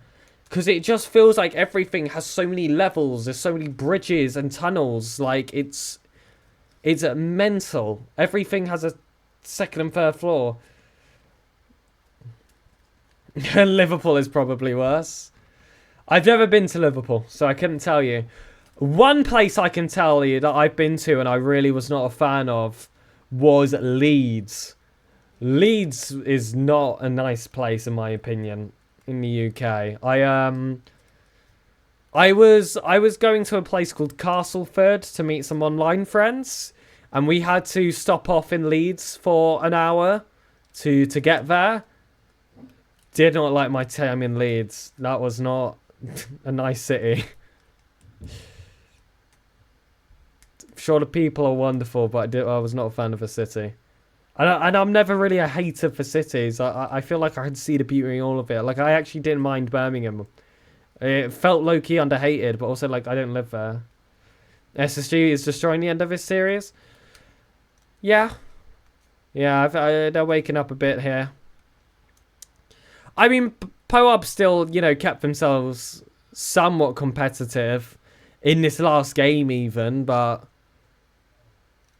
Because it just feels like everything has so many levels. There's so many bridges and tunnels. Like, it's mental. Everything has a second and third floor. Liverpool is probably worse. I've never been to Liverpool, so I couldn't tell you. One place I can tell you that I've been to and I really was not a fan of was Leeds. Leeds is not a nice place, in my opinion, in the UK. I was going to a place called Castleford to meet some online friends, and we had to stop off in Leeds for an hour to get there. Did not like my time in Leeds. That was not a nice city. Sure, the people are wonderful, but I was not a fan of the city. And I'm never really a hater for cities. I feel like I could see the beauty in all of it. Like, I actually didn't mind Birmingham. It felt low-key underhated, but also, like, I don't live there. SSG is destroying the end of this series. Yeah. Yeah, they're waking up a bit here. I mean, PoUp still, you know, kept themselves somewhat competitive in this last game even, but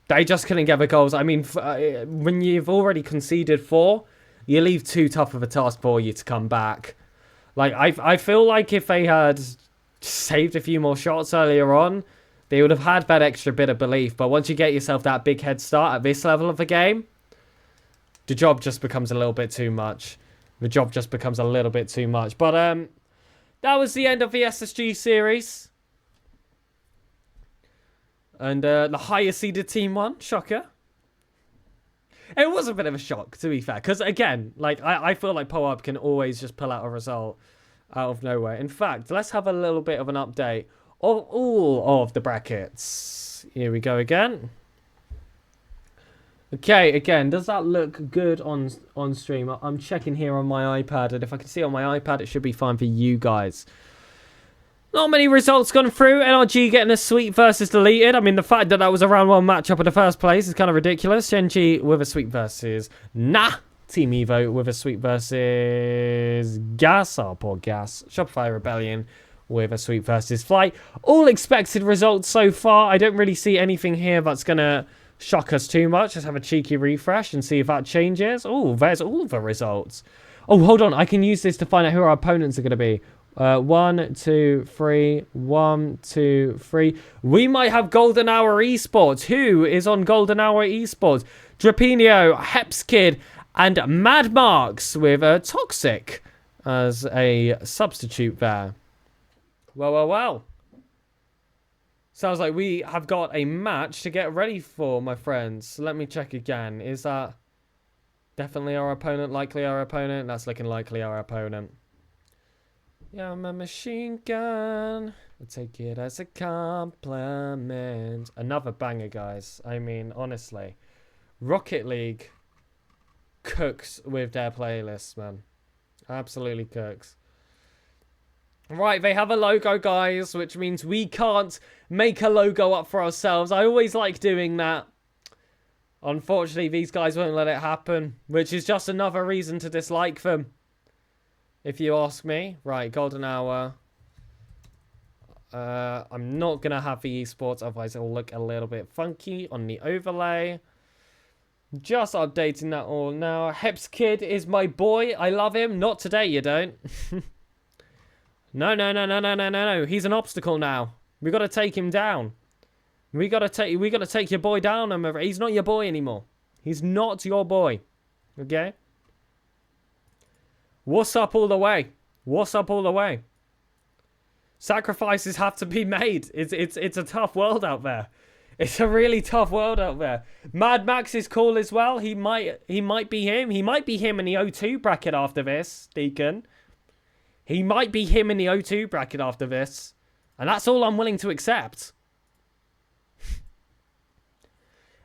they just couldn't get the goals. I mean, when you've already conceded 4, you leave too tough of a task for you to come back. Like, I feel like if they had saved a few more shots earlier on, they would have had that extra bit of belief. But once you get yourself that big head start at this level of the game, the job just becomes a little bit too much. The job just becomes a little bit too much. But that was the end of the SSG series. And the higher seeded team won. Shocker. It was a bit of a shock, to be fair. Because, again, like I feel like PoUp can always just pull out a result out of nowhere. In fact, let's have a little bit of an update of all of the brackets. Here we go again. Okay, again, does that look good on stream? I'm checking here on my iPad, and if I can see on my iPad, it should be fine for you guys. Not many results gone through. NRG getting a sweep versus deleted. I mean, the fact that that was a round 1 matchup in the first place is kind of ridiculous. Genji with a sweep versus Team Evo with a sweep versus Wassup or Gas. Shopify Rebellion with a sweep versus Flight. All expected results so far. I don't really see anything here that's going to shock us too much. Let's have a cheeky refresh and see if that changes. Oh, there's all the results. Oh, hold on. I can use this to find out who our opponents are going to be. 1, 2, 3. 1, 2, 3. We might have Golden Hour Esports. Who is on Golden Hour Esports? Drapinio, Hepskid, and Mad Marks with Toxic as a substitute there. Well. Sounds like we have got a match to get ready for, my friends. Let me check again. Is that definitely our opponent? Likely our opponent? That's looking likely our opponent. Yeah, I'm a machine gun. I'll take it as a compliment. Another banger, guys. I mean, honestly. Rocket League cooks with their playlists, man. Absolutely cooks. Right, they have a logo, guys, which means we can't make a logo up for ourselves. I always like doing that. Unfortunately, these guys won't let it happen, which is just another reason to dislike them. If you ask me. Right, Golden Hour. I'm not going to have the esports, otherwise it'll look a little bit funky on the overlay. Just updating that all now. Heps Kid is my boy. I love him. Not today, you don't. No. He's an obstacle now. We got to take him down. We got to take your boy down. He's not your boy anymore. He's not your boy. Okay? What's up all the way? What's up all the way? Sacrifices have to be made. It's a tough world out there. It's a really tough world out there. Mad Max is cool as well. He might be him. He might be him in the O2 bracket after this, Deacon. He might be him in the O2 bracket after this. And that's all I'm willing to accept.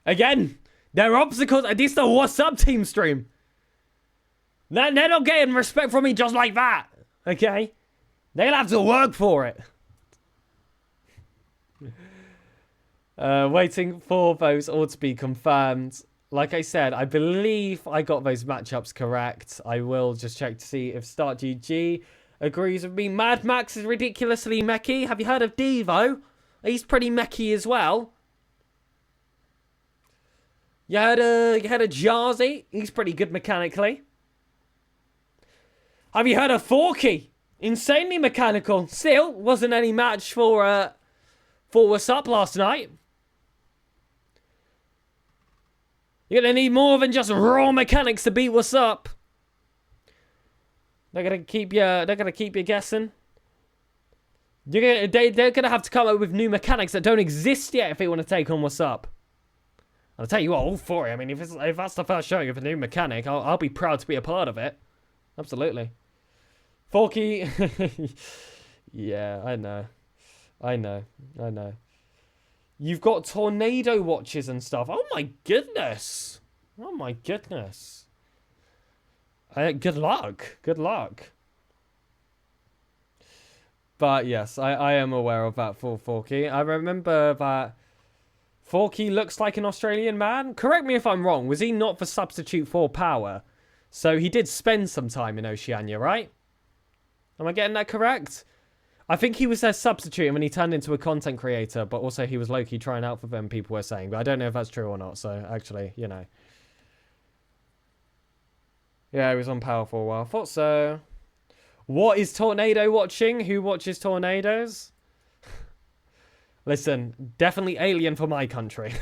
Again, they're obstacles. This is the Wassup team stream. They're not getting respect from me just like that. Okay? They'll have to work for it. Waiting for those all to be confirmed. Like I said, I believe I got those matchups correct. I will just check to see if StartGG agrees with me. Mad Max is ridiculously mechy. Have you heard of Devo? He's pretty mechy as well. You heard of Jazzy? He's pretty good mechanically. Have you heard of Forky? Insanely mechanical. Still, wasn't any match for Wassup last night. You're gonna need more than just raw mechanics to beat Wassup. They're gonna keep you guessing. They're gonna have to come up with new mechanics that don't exist yet if they want to take on Wassup. I'll tell you what, all for it. I mean, if that's the first showing of a new mechanic, I'll be proud to be a part of it. Absolutely. Forky. Yeah, I know. You've got tornado watches and stuff. Oh my goodness. Good luck. But yes, I am aware of that for Forky. I remember that Forky looks like an Australian man. Correct me if I'm wrong. Was he not the substitute for Power? So he did spend some time in Oceania, right? Am I getting that correct? I think he was their substitute and then he turned into a content creator, but also he was low-key trying out for them, people were saying. But I don't know if that's true or not, so actually, you know. Yeah, he was on Power for a while. Thought so. What is Tornado watching? Who watches tornadoes? Listen, definitely alien for my country.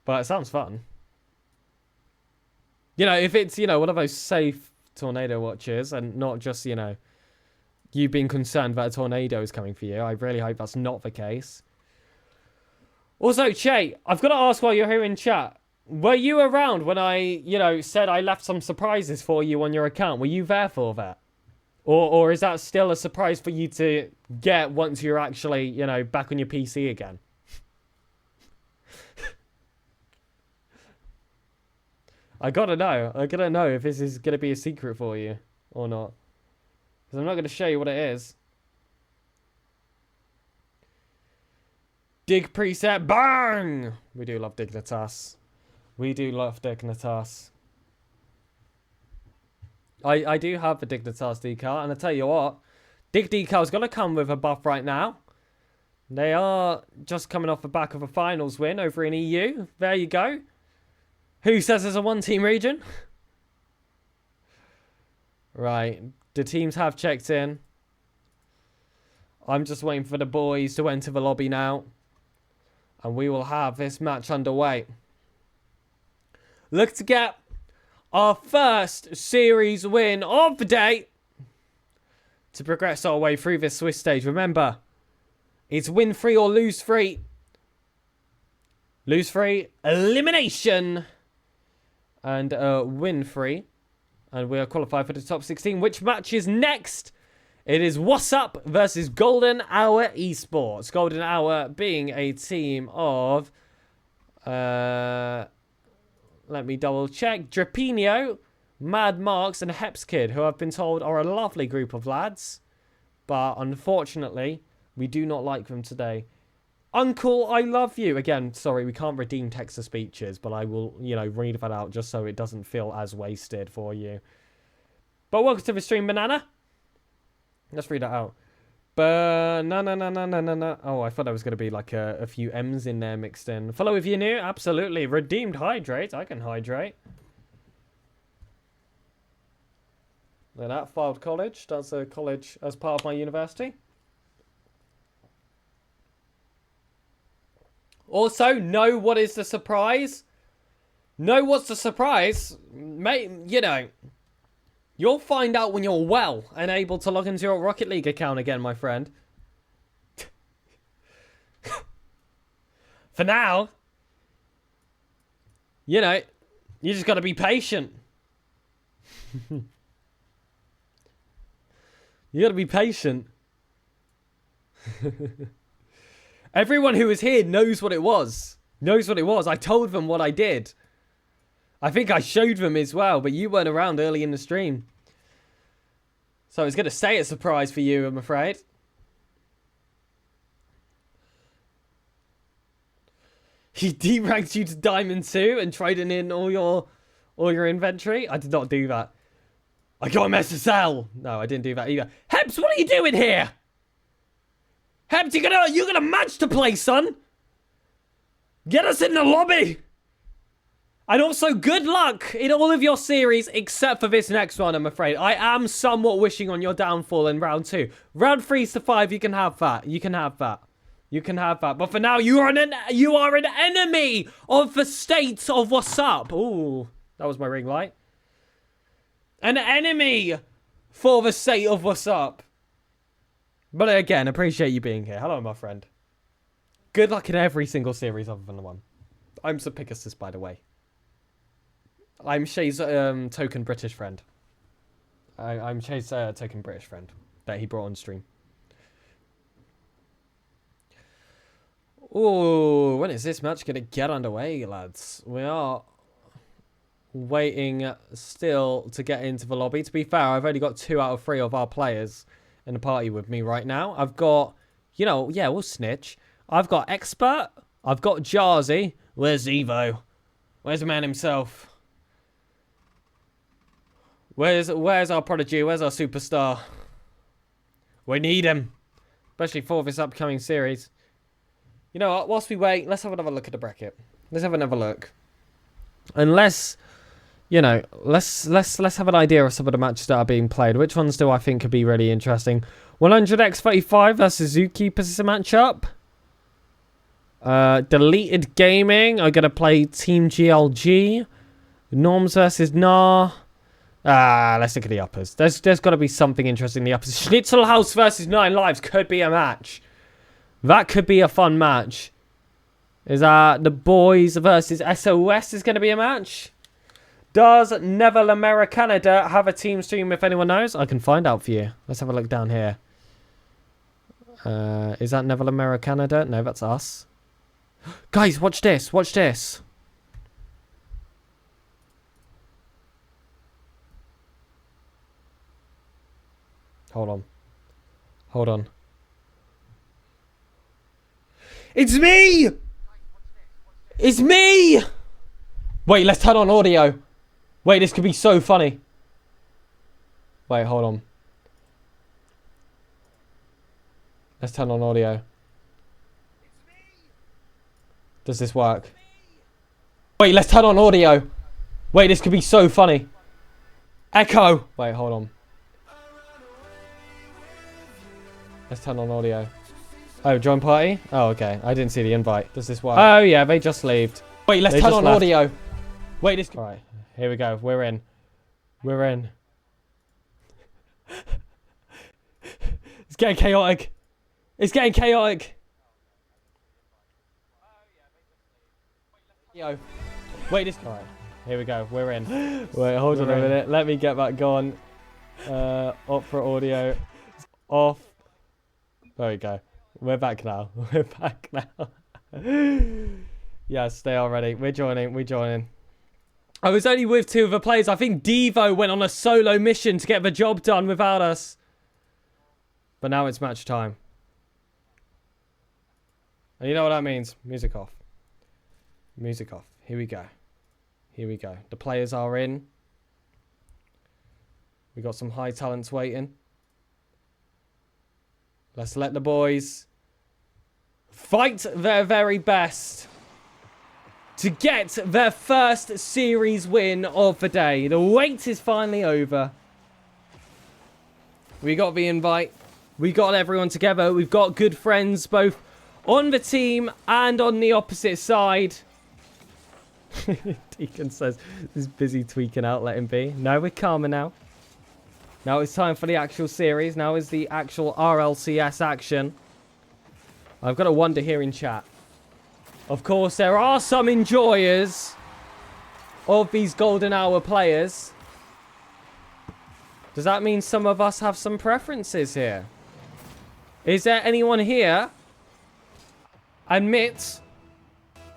But it sounds fun. You know, if it's, you know, one of those safe tornado watches and not just, you know, you being concerned that a tornado is coming for you. I really hope that's not the case. Also, Che, I've got to ask while you're here in chat, were you around when I, you know, said I left some surprises for you on your account? Were you there for that? Or is that still a surprise for you to get once you're actually, you know, back on your PC again? I gotta know if this is gonna be a secret for you or not. Because I'm not going to show you what it is. Dig preset. Bang! We do love Dignitas. We do love Dignitas. I do have the Dignitas decal. And I tell you what. Dig decal's going to come with a buff right now. They are just coming off the back of a finals win over in EU. There you go. Who says there's a one-team region? Right. The teams have checked in. I'm just waiting for the boys to enter the lobby now. And we will have this match underway. Look to get our first series win of the day. To progress our way through this Swiss stage. Remember, it's win 3 or lose 3. Lose 3, elimination. And win 3. And we are qualified for the top 16. Which match is next? It is Wassup versus Golden Hour Esports. Golden Hour being a team of... let me double check. Drapinio, Mad Marks, and Hepskid, who I've been told are a lovely group of lads. But unfortunately, we do not like them today. Uncle, I love you. Again, sorry, we can't redeem text-to-speeches, but I will, read that out just so it doesn't feel as wasted for you. But welcome to the stream, Banana. Let's read that out. Banana. Oh, I thought there was going to be like a few M's in there mixed in. Follow if you're new. Absolutely. Redeemed hydrate. I can hydrate. Look at that. Filed college. That's a college as part of my university. Also, know what is the surprise? Know what's the surprise? Mate, you'll find out when you're well and able to log into your Rocket League account again, my friend. For now, you just got to be patient. You got to be patient. Everyone who was here knows what it was. I told them what I did. I think I showed them as well, but you weren't around early in the stream. So it's going to stay a surprise for you, I'm afraid. He deranked you to Diamond 2 and traded in all your inventory? I did not do that. I got him SSL. No, I didn't do that either. Heps, what are you doing here? Heps, you got a match to play, son. Get us in the lobby. And also, good luck in all of your series, except for this next one, I'm afraid. I am somewhat wishing on your downfall in round 2. Round 3 to 5, you can have that. You can have that. But for now, you are an enemy of the state of Wassup. Ooh, that was my ring light. An enemy for the state of Wassup. But again, appreciate you being here. Hello, my friend. Good luck in every single series other than the one. I'm SirPigasus, by the way. I'm Shay's token British friend. I'm Shay's token British friend that he brought on stream. Ooh, when is this match going to get underway, lads? We are waiting still to get into the lobby. To be fair, I've only got 2 out of 3 of our players in the party with me right now. I've got, we'll snitch. I've got Expert. I've got Jarzy. Where's Evo? Where's the man himself? Where's our prodigy? Where's our superstar? We need him. Especially for this upcoming series. You know what? Whilst we wait, let's have another look at the bracket. Let's have another look. And let's have an idea of some of the matches that are being played. Which ones do I think could be really interesting? 100x35 versus Zookeepers is a matchup. Deleted Gaming are going to play Team GLG. Norms versus Nah. Let's look at the uppers. There's got to be something interesting in the uppers. Schnitzelhaus versus 9 Lives could be a match. That could be a fun match. Is that the boys versus SOS is going to be a match? Does Neville Americanada have a team stream if anyone knows? I can find out for you. Let's have a look down here. Is that Neville Americanada? No, that's us. Guys, watch this. Watch this. Hold on. Hold on. It's me! It's me! Wait, let's turn on audio. Wait, this could be so funny. Wait, hold on. Let's turn on audio. Does this work? Wait, let's turn on audio. Wait, this could be so funny. Echo. Wait, hold on. Let's turn on audio. Oh, join party? Oh, okay. I didn't see the invite. Does this work? Oh, yeah, they just left. Wait, let's turn on audio. Wait, this... Alright, here we go. We're in. We're in. It's getting chaotic. It's getting chaotic. Yo. Wait, this... Alright, here we go. We're in. Wait, hold on a minute. Let me get that going. Opera audio. Off. There we go. We're back now. We're back now. Yeah, stay already. We're joining. We're joining. I was only with 2 of the players. I think Devo went on a solo mission to get the job done without us. But now it's match time. And you know what that means? Music off. Music off. Here we go. Here we go. The players are in. We got some high talents waiting. Let's let the boys fight their very best to get their first series win of the day. The wait is finally over. We got the invite. We got everyone together. We've got good friends both on the team and on the opposite side. Deacon says he's busy tweaking out. Let him be. No, we're calmer now. Now it's time for the actual series. Now is the actual RLCS action. I've got to wonder here in chat. Of course, there are some enjoyers of these golden hour players. Does that mean some of us have some preferences here? Is there anyone here admit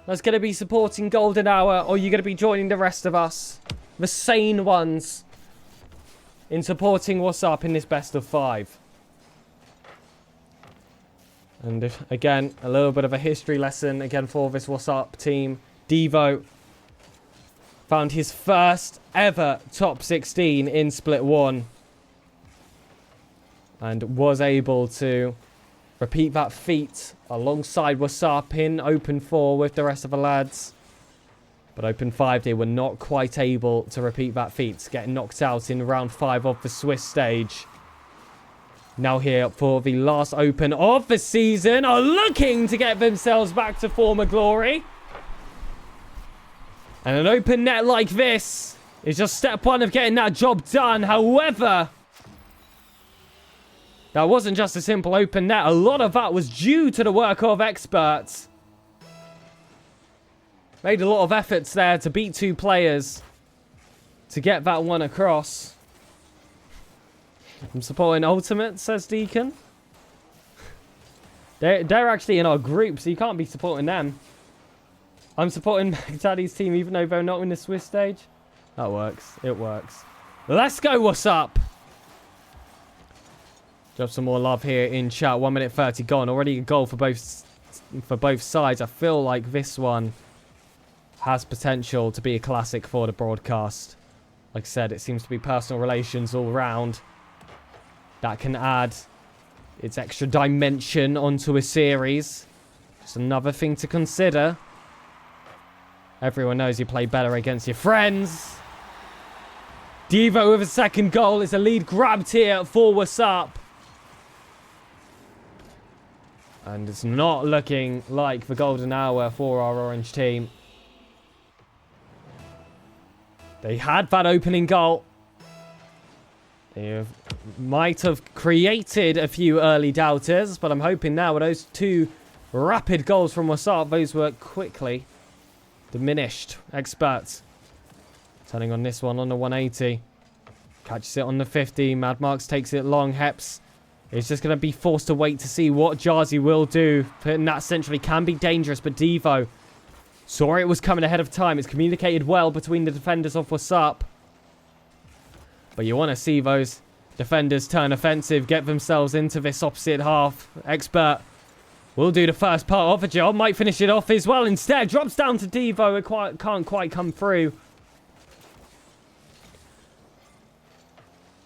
that's going to be supporting golden hour, or are you going to be joining the rest of us, the sane ones, in supporting Wassup in this best of 5? And if, again, a little bit of a history lesson again for this Wassup team. Devo found his first ever top 16 in Split 1. And was able to repeat that feat alongside Wassup in Open 4 with the rest of the lads. But Open 5, they were not quite able to repeat that feat, getting knocked out in round 5 of the Swiss stage. Now here for the last Open of the season, are looking to get themselves back to former glory. And an open net like this is just step 1 of getting that job done. However, that wasn't just a simple open net. A lot of that was due to the work of experts. Made a lot of efforts there to beat 2 players to get that one across. I'm supporting Ultimate, says Deacon. They're actually in our group, so you can't be supporting them. I'm supporting Magdaddy's team, even though they're not in the Swiss stage. That works. It works. Let's go, Wassup. Drop some more love here in chat. 1 minute 30 gone. Already a goal for both sides. I feel like this one has potential to be a classic for the broadcast. Like I said, it seems to be personal relations all round. That can add its extra dimension onto a series. Just another thing to consider. Everyone knows you play better against your friends. Devo with a second goal. It's a lead grabbed here for Wassup. And it's not looking like the golden hour for our orange team. They had that opening goal. They might have created a few early doubters, but I'm hoping now with those 2 rapid goals from Wassup, those were quickly diminished. Experts turning on this one on the 180. Catches it on the 50. Mad Marks takes it long. Heps is just going to be forced to wait to see what Jazzy will do. Putting that centrally can be dangerous, but Devo saw it was coming ahead of time. It's communicated well between the defenders of Wassup. But you want to see those Defenders turn offensive, get themselves into this opposite half. Expert will do the first part of the job. Might finish it off as well. Instead, drops down to Devo. It can't quite come through.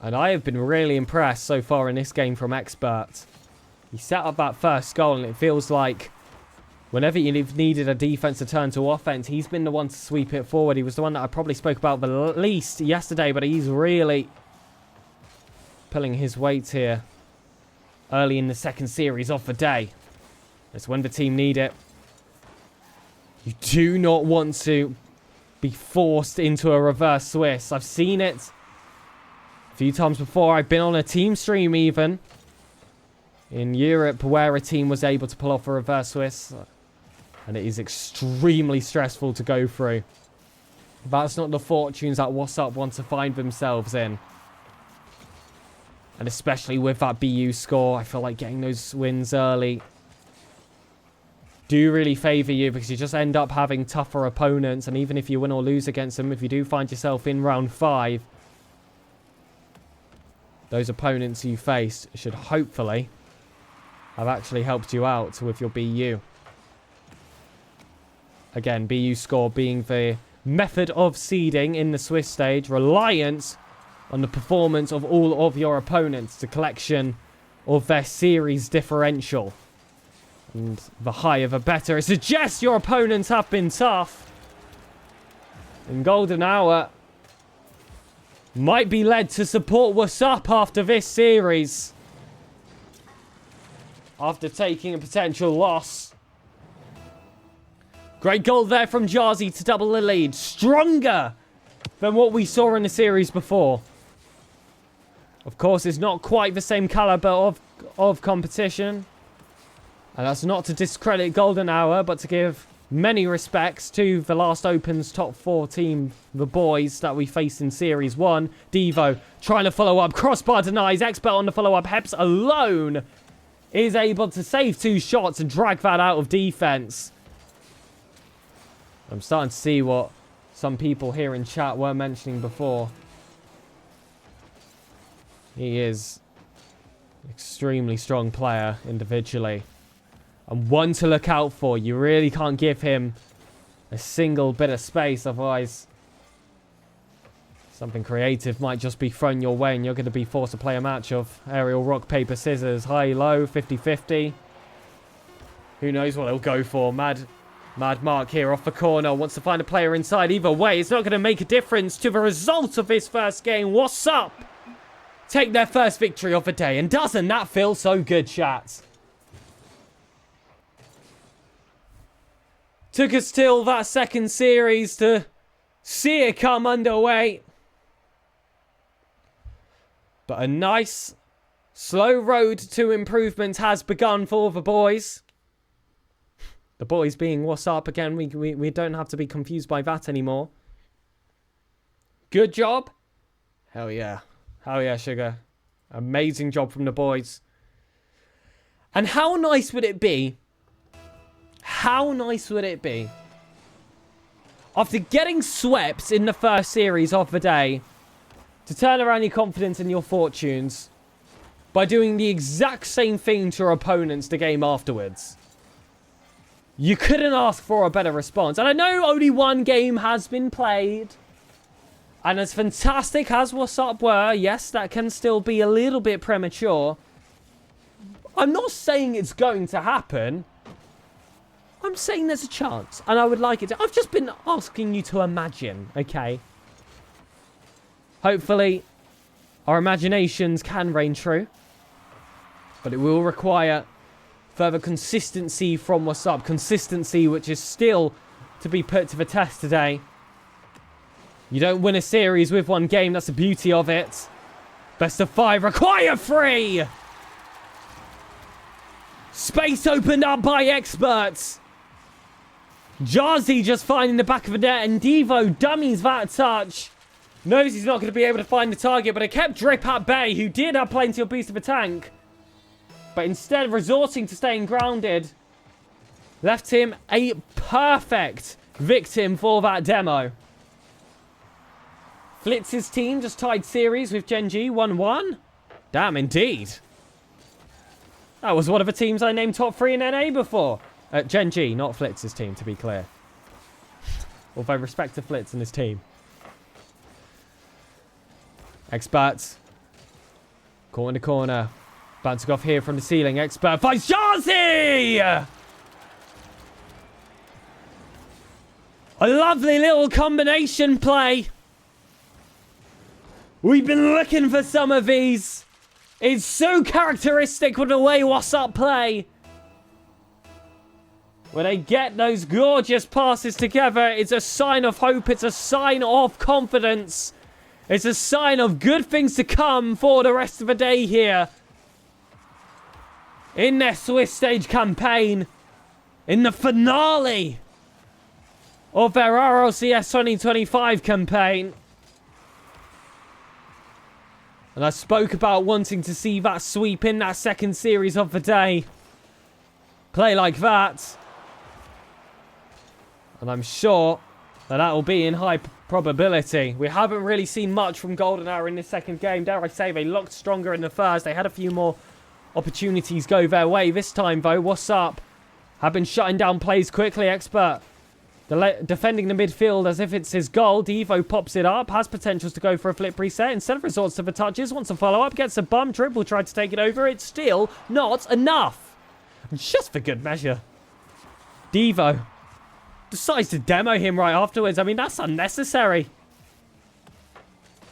And I have been really impressed so far in this game from Expert. He set up that first goal, and it feels like whenever you've needed a defense to turn to offense, he's been the one to sweep it forward. He was the one that I probably spoke about the least yesterday, but he's really pulling his weight here early in the second series of the day. It's when the team need it. You do not want to be forced into a reverse Swiss. I've seen it a few times before. I've been on a team stream even in Europe where a team was able to pull off a reverse Swiss. And it is extremely stressful to go through. That's not the fortunes that Wassup want to find themselves in. And especially with that BU score, I feel like getting those wins early do really favour you, because you just end up having tougher opponents. And even if you win or lose against them, if you do find yourself in round 5, those opponents you faced should hopefully have actually helped you out with your BU. Again, BU score being the method of seeding in the Swiss stage, reliant on the performance of all of your opponents, the collection of their series differential. And the higher the better. It suggests your opponents have been tough. And Golden Hour might be led to support Wassup after this series, after taking a potential loss. Great goal there from Jarzy to double the lead. Stronger than what we saw in the series before. Of course, it's not quite the same caliber of competition. And that's not to discredit Golden Hour, but to give many respects to the last Open's top 4 team, the boys that we faced in Series 1. Devo trying to follow up. Crossbar denies. Expert on the follow-up. Heps alone is able to save 2 shots and drag that out of defense. I'm starting to see what some people here in chat were mentioning before. He is an extremely strong player individually, and one to look out for. You really can't give him a single bit of space, otherwise something creative might just be thrown your way and you're going to be forced to play a match of aerial rock, paper, scissors, high, low, 50-50. Who knows what he'll go for. Mad Mark here off the corner wants to find a player inside. Either way, it's not going to make a difference to the result of this first game. Wassup take their first victory of the day, and doesn't that feel so good, chat? Took us till that second series to see it come underway. But a nice, slow road to improvement has begun for the boys. The boys being Wassup again. We don't have to be confused by that anymore. Good job. Hell yeah. Hell yeah, Sugar. Amazing job from the boys. And how nice would it be? How nice would it be, after getting swept in the first series of the day, to turn around your confidence and your fortunes by doing the exact same thing to your opponents the game afterwards? You couldn't ask for a better response. And I know only one game has been played, and as fantastic as Wassup were, yes, that can still be a little bit premature. I'm not saying it's going to happen. I'm saying there's a chance, and I would like it to. I've just been asking you to imagine, okay? Hopefully, our imaginations can reign true, but it will require further consistency from Wassup. Consistency which is still to be put to the test today. You don't win a series with one game, that's the beauty of it. Best of 5, require 3! Space opened up by experts. Jarzy just finding the back of the net, and Devo dummies that touch. Knows he's not going to be able to find the target, but it kept drip at bay, who did have plenty of boost of a tank. But instead of resorting to staying grounded, left him a perfect victim for that demo. Flitz's team just tied series with Gen G 1-1. Damn, indeed. That was one of the teams I named top 3 in NA before. Gen G, not Flitz's team, to be clear. Although respect to Flitz and his team. Experts. Caught in the corner. Bouncing off here from the ceiling. Expert finds Jarzy! A lovely little combination play. We've been looking for some of these. It's so characteristic with the way Wassup play. When they get those gorgeous passes together, it's a sign of hope. It's a sign of confidence. It's a sign of good things to come for the rest of the day here. In their Swiss stage campaign. In the finale of their RLCS 2025 campaign. And I spoke about wanting to see that sweep in that second series of the day. Play like that. And I'm sure that will be in high probability. We haven't really seen much from Golden Hour in this second game. Dare I say, they looked stronger in the first. They had a few more opportunities go their way. This time, though, Wassup have been shutting down plays quickly. Expert defending the midfield as if it's his goal. Devo pops it up. Has potentials to go for a flip reset. Instead of resorts to the touches, wants a follow-up. Gets a bum. Dribble tried to take it over. It's still not enough. Just for good measure. Devo decides to demo him right afterwards. I mean, that's unnecessary.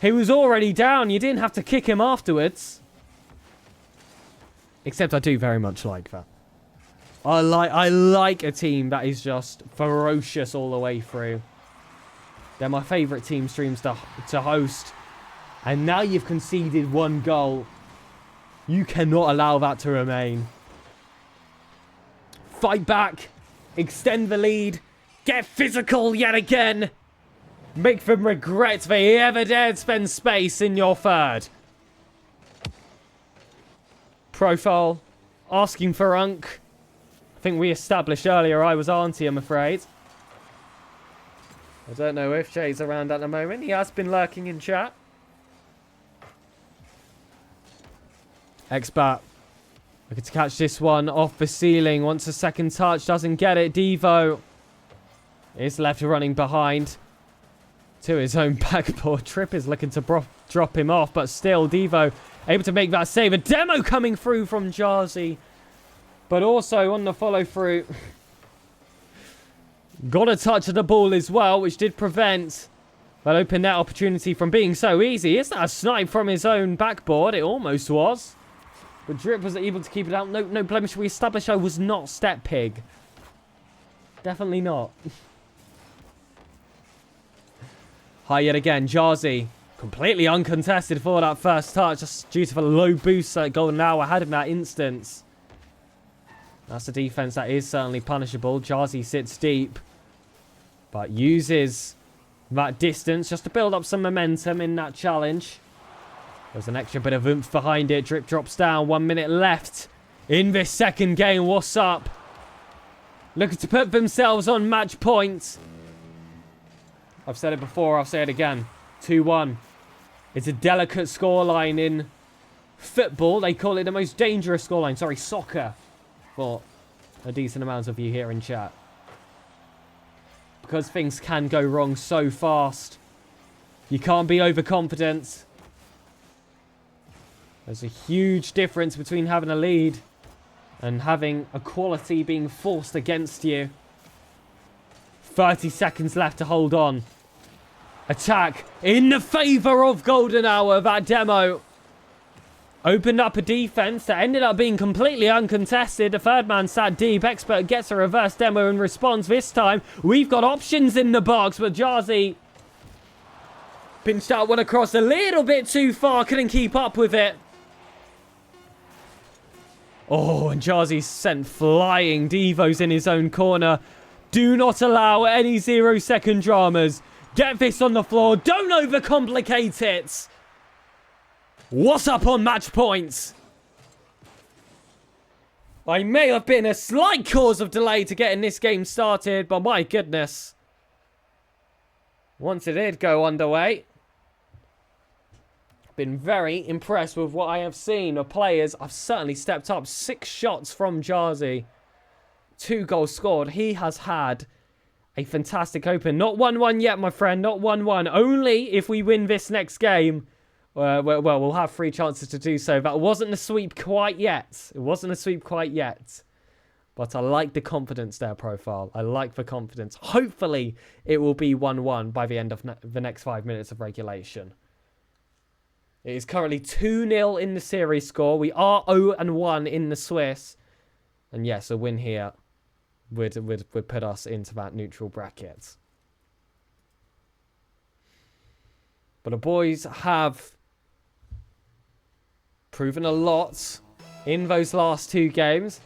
He was already down. You didn't have to kick him afterwards. Except I do very much like that. I like a team that is just ferocious all the way through. They're my favourite team streams to host. And now you've conceded 1 goal. You cannot allow that to remain. Fight back. Extend the lead. Get physical yet again. Make them regret they ever dared spend space in your third. Profile. Asking for Unk. I think we established earlier I was auntie, I'm afraid. I don't know if Jay's around at the moment. He has been lurking in chat. Expert. Looking to catch this one off the ceiling. Wants a second touch. Doesn't get it. Devo is left running behind to his own backboard. Tripp is looking to drop him off, but still Devo able to make that save. A demo coming through from Jarzy, but also on the follow through got a touch of the ball as well, which did prevent that open net opportunity from being so easy. Is that a snipe from his own backboard? It almost was, but Drip was able to keep it out. No blemish. We established I was not Step Pig. Definitely not. High yet again, Jarzy. Completely uncontested for that first touch, just due to the low boost that Golden Hour had in that instance. That's a defense that is certainly punishable. Jarzy sits deep, but uses that distance just to build up some momentum in that challenge. There's an extra bit of oomph behind it. Drip drops down. 1 minute left in this second game. Wassup looking to put themselves on match point. I've said it before, I'll say it again. 2-1. It's a delicate scoreline in football. They call it the most dangerous scoreline. Sorry, soccer. For a decent amount of you here in chat. Because things can go wrong so fast. You can't be overconfident. There's a huge difference between having a lead and having a quality being forced against you. 30 seconds left to hold on. Attack in the favour of Golden Hour. That demo opened up a defence that ended up being completely uncontested. The third man sat deep. Expert gets a reverse demo and responds this time. We've got options in the box, but Jarzy pinched out one across a little bit too far. Couldn't keep up with it. Oh, and Jarzy's sent flying. Devo's in his own corner. Do not allow any 0-second dramas. Get this on the floor. Don't overcomplicate it. Wassup on match points? I may have been a slight cause of delay to getting this game started, but my goodness. Once it did go underway, Been very impressed with what I have seen. The players have certainly stepped up. 6 shots from Jarzy. 2 goals scored. He has had a fantastic open. Not 1-1 yet, my friend. Not 1-1. Only if we win this next game. Well, we'll have 3 chances to do so. That wasn't a sweep quite yet. It wasn't a sweep quite yet. But I like the confidence there, Profile. I like the confidence. Hopefully, it will be 1-1 by the end of the next 5 minutes of regulation. It is currently 2-0 in the series score. We are 0-1 in the Swiss. And yes, a win here would put us into that neutral bracket. But the boys have proven a lot in those last 2 games.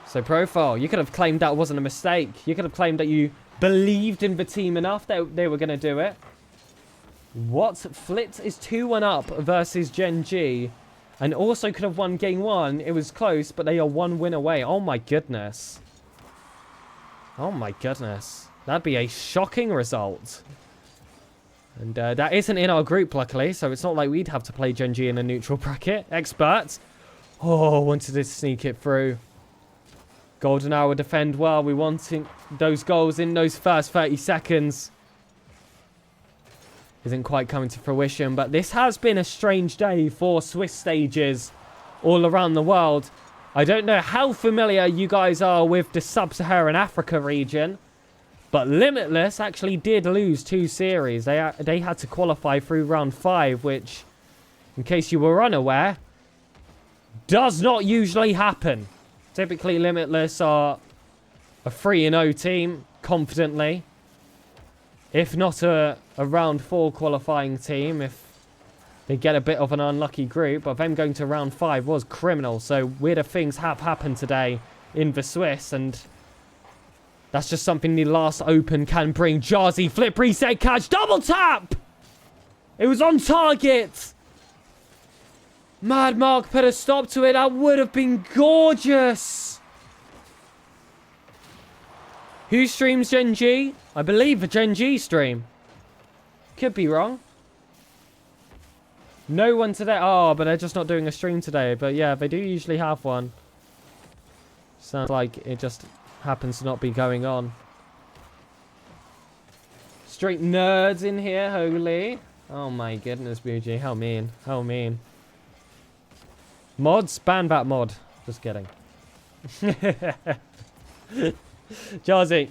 So, Profile, you could have claimed that wasn't a mistake. You could have claimed that you believed in the team enough that they were going to do it. What? Flipped is 2-1 up versus Gen G. And also could have won game 1. It was close, but they are 1 win away. Oh my goodness. Oh my goodness. That'd be a shocking result. And that isn't in our group, luckily. So it's not like we'd have to play Gen G in a neutral bracket. Experts. Oh, wanted to sneak it through. Golden Hour defend well. We wanted those goals in those first 30 seconds. Isn't quite coming to fruition, but this has been a strange day for Swiss stages all around the world. I don't know how familiar you guys are with the Sub-Saharan Africa region, but Limitless actually did lose 2 series. They had to qualify through round 5, which, in case you were unaware, does not usually happen. Typically, Limitless are a 3-0 team, confidently. If not a round 4 qualifying team, if they get a bit of an unlucky group. But them going to round 5 was criminal. So weirder things have happened today in the Swiss. And that's just something the last open can bring. Jarzy, flip, reset, catch, double tap! It was on target! Mad Mark put a stop to it. That would have been gorgeous! Who streams Gen G? I believe the Gen G stream. Could be wrong. No one today. Oh, but they're just not doing a stream today. But yeah, they do usually have one. Sounds like it just happens to not be going on. Straight nerds in here, holy. Oh my goodness, BG. How mean. How mean. Mods? Ban that mod. Just kidding. Jarzy.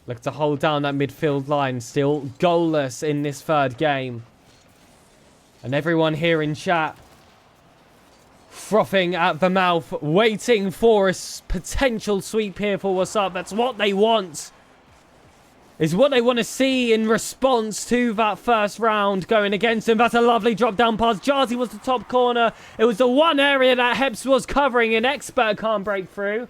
Look to hold down that midfield line. Still goalless in this 3rd game. And everyone here in chat frothing at the mouth, waiting for a potential sweep here for Wassup. That's what they want. Is what they want to see in response to that first round going against him. That's a lovely drop down pass. Jarzy was the top corner. It was the one area that Heps was covering and Expert can't break through.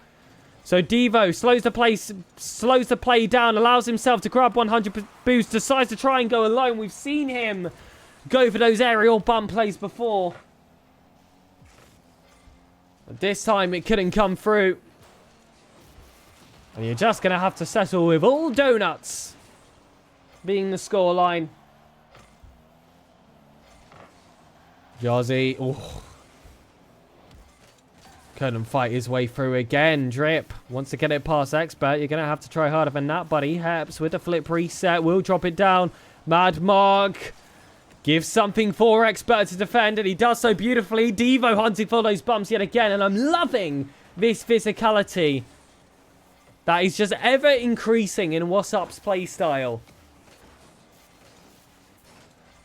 So Devo slows the play down, allows himself to grab 100 boost, decides to try and go alone. We've seen him go for those aerial bump plays before. But this time it couldn't come through. And you're just going to have to settle with all donuts being the scoreline. Jarzy, oh. Couldn't fight his way through again. Drip wants to get it past Expert. You're going to have to try harder than that, buddy. Heps with the flip reset. Will drop it down. Mad Mark gives something for Expert to defend, and he does so beautifully. Devo hunting for those bumps yet again, and I'm loving this physicality that is just ever increasing in Wassup's playstyle.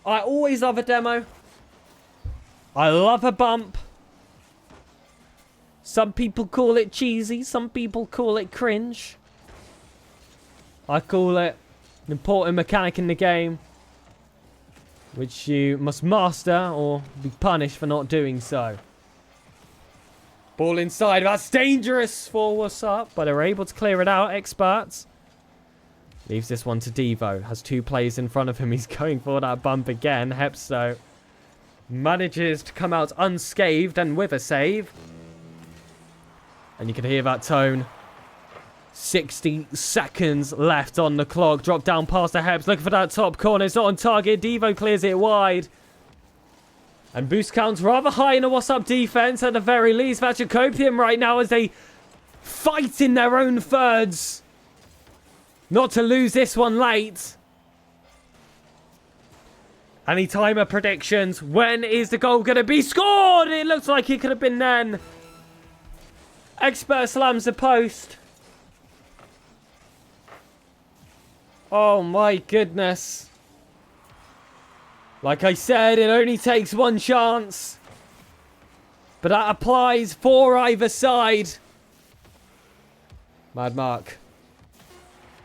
I always love a demo. I love a bump. Some people call it cheesy. Some people call it cringe. I call it an important mechanic in the game, which you must master or be punished for not doing so. Ball inside. That's dangerous for Wassup, but they're able to clear it out. Experts. Leaves this one to Devo. Has 2 players in front of him. He's going for that bump again. Hepsto manages to come out unscathed and with a save. And you can hear that tone 60 seconds left on the clock. Drop down past the Heps. Looking for that top corner. It's not on target. Devo clears it wide. And boost counts rather high in the Wassup defense at the very least. Vachacopium right now as they fight in their own thirds. Not to lose this one late. Any timer predictions? When is the goal going to be scored? It looks like it could have been then. Expert slams the post. Oh my goodness. Like I said, it only takes one chance. But that applies for either side. Mad Mark.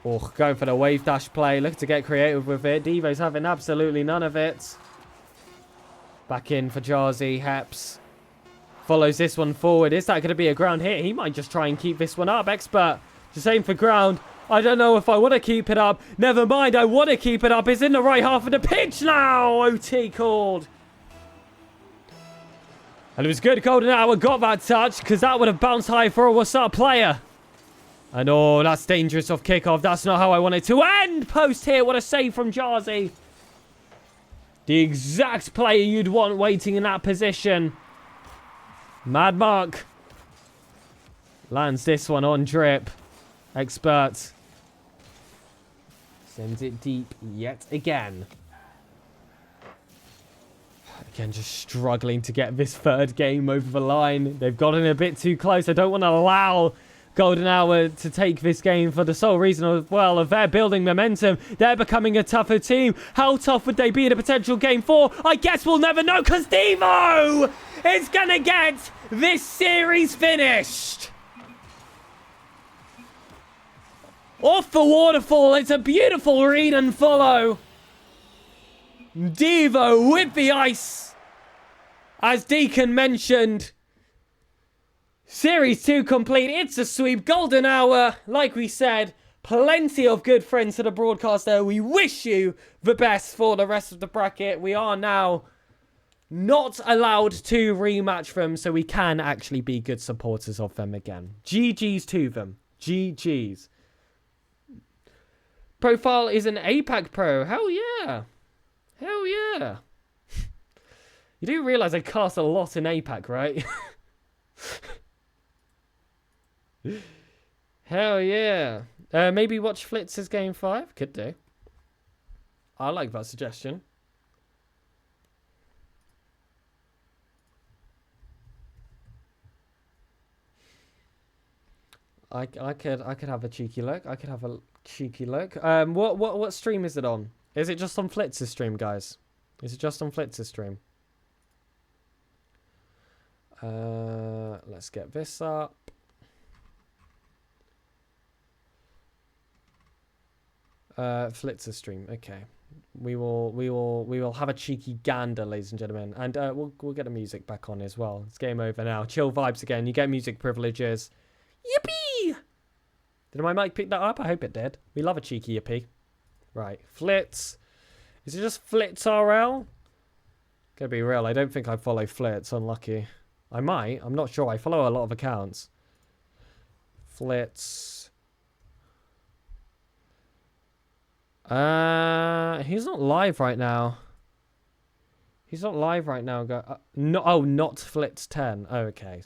Oh, going for the wave dash play. Look to get creative with it. Devo's having absolutely none of it. Back in for Jarzi. Heps follows this one forward. Is that going to be a ground hit? He might just try and keep this one up. Expert just aim for ground. I don't know if I want to keep it up. Never mind, I want to keep it up. It's in the right half of the pitch now. OT called. And it was good Golden Hour got that touch because that would have bounced high for a Wassup player. And oh, that's dangerous off kickoff. That's not how I want it to end. Post here. What a save from Jarzi. The exact player you'd want waiting in that position. Mad Mark lands this one on drip. Expert sends it deep yet again. Again, just struggling to get this third game over the line. They've gotten a bit too close. I don't want to allow Golden Hour to take this game for the sole reason of, well, of their building momentum. They're becoming a tougher team. How tough would they be in a potential game 4? I guess we'll never know because Devo is going to get this series finished. Off the waterfall. It's a beautiful read and follow. Devo with the ice. As Deacon mentioned. Series 2 complete. It's a sweep. Golden Hour. Like we said, plenty of good friends to the broadcaster. We wish you the best for the rest of the bracket. We are now not allowed to rematch them, so we can actually be good supporters of them again. GG's to them. GG's. Profile is an APAC Pro. Hell yeah. Hell yeah. You do realise I cast a lot in APAC, right? Hell yeah. Maybe watch Flitz's Game 5? Could do. I like that suggestion. I could have a cheeky look. I could have a cheeky look. What stream is it on? Is it just on Flitz's stream, guys? Is it just on Flitz's stream? Let's get this up. Flitz's stream. Okay. We will have a cheeky gander, ladies and gentlemen, and we'll get the music back on as well. It's game over now. Chill vibes again. You get music privileges. Yippee! Did my mic pick that up? I hope it did. We love a cheeky yippee. Right, Flitz. Is it just Flitz RL? Gonna be real. I don't think I follow Flitz. Unlucky. I might. I'm not sure. I follow a lot of accounts. Flitz. He's not live right now. He's not live right now. No, oh, not Flitz 10. Oh, okay.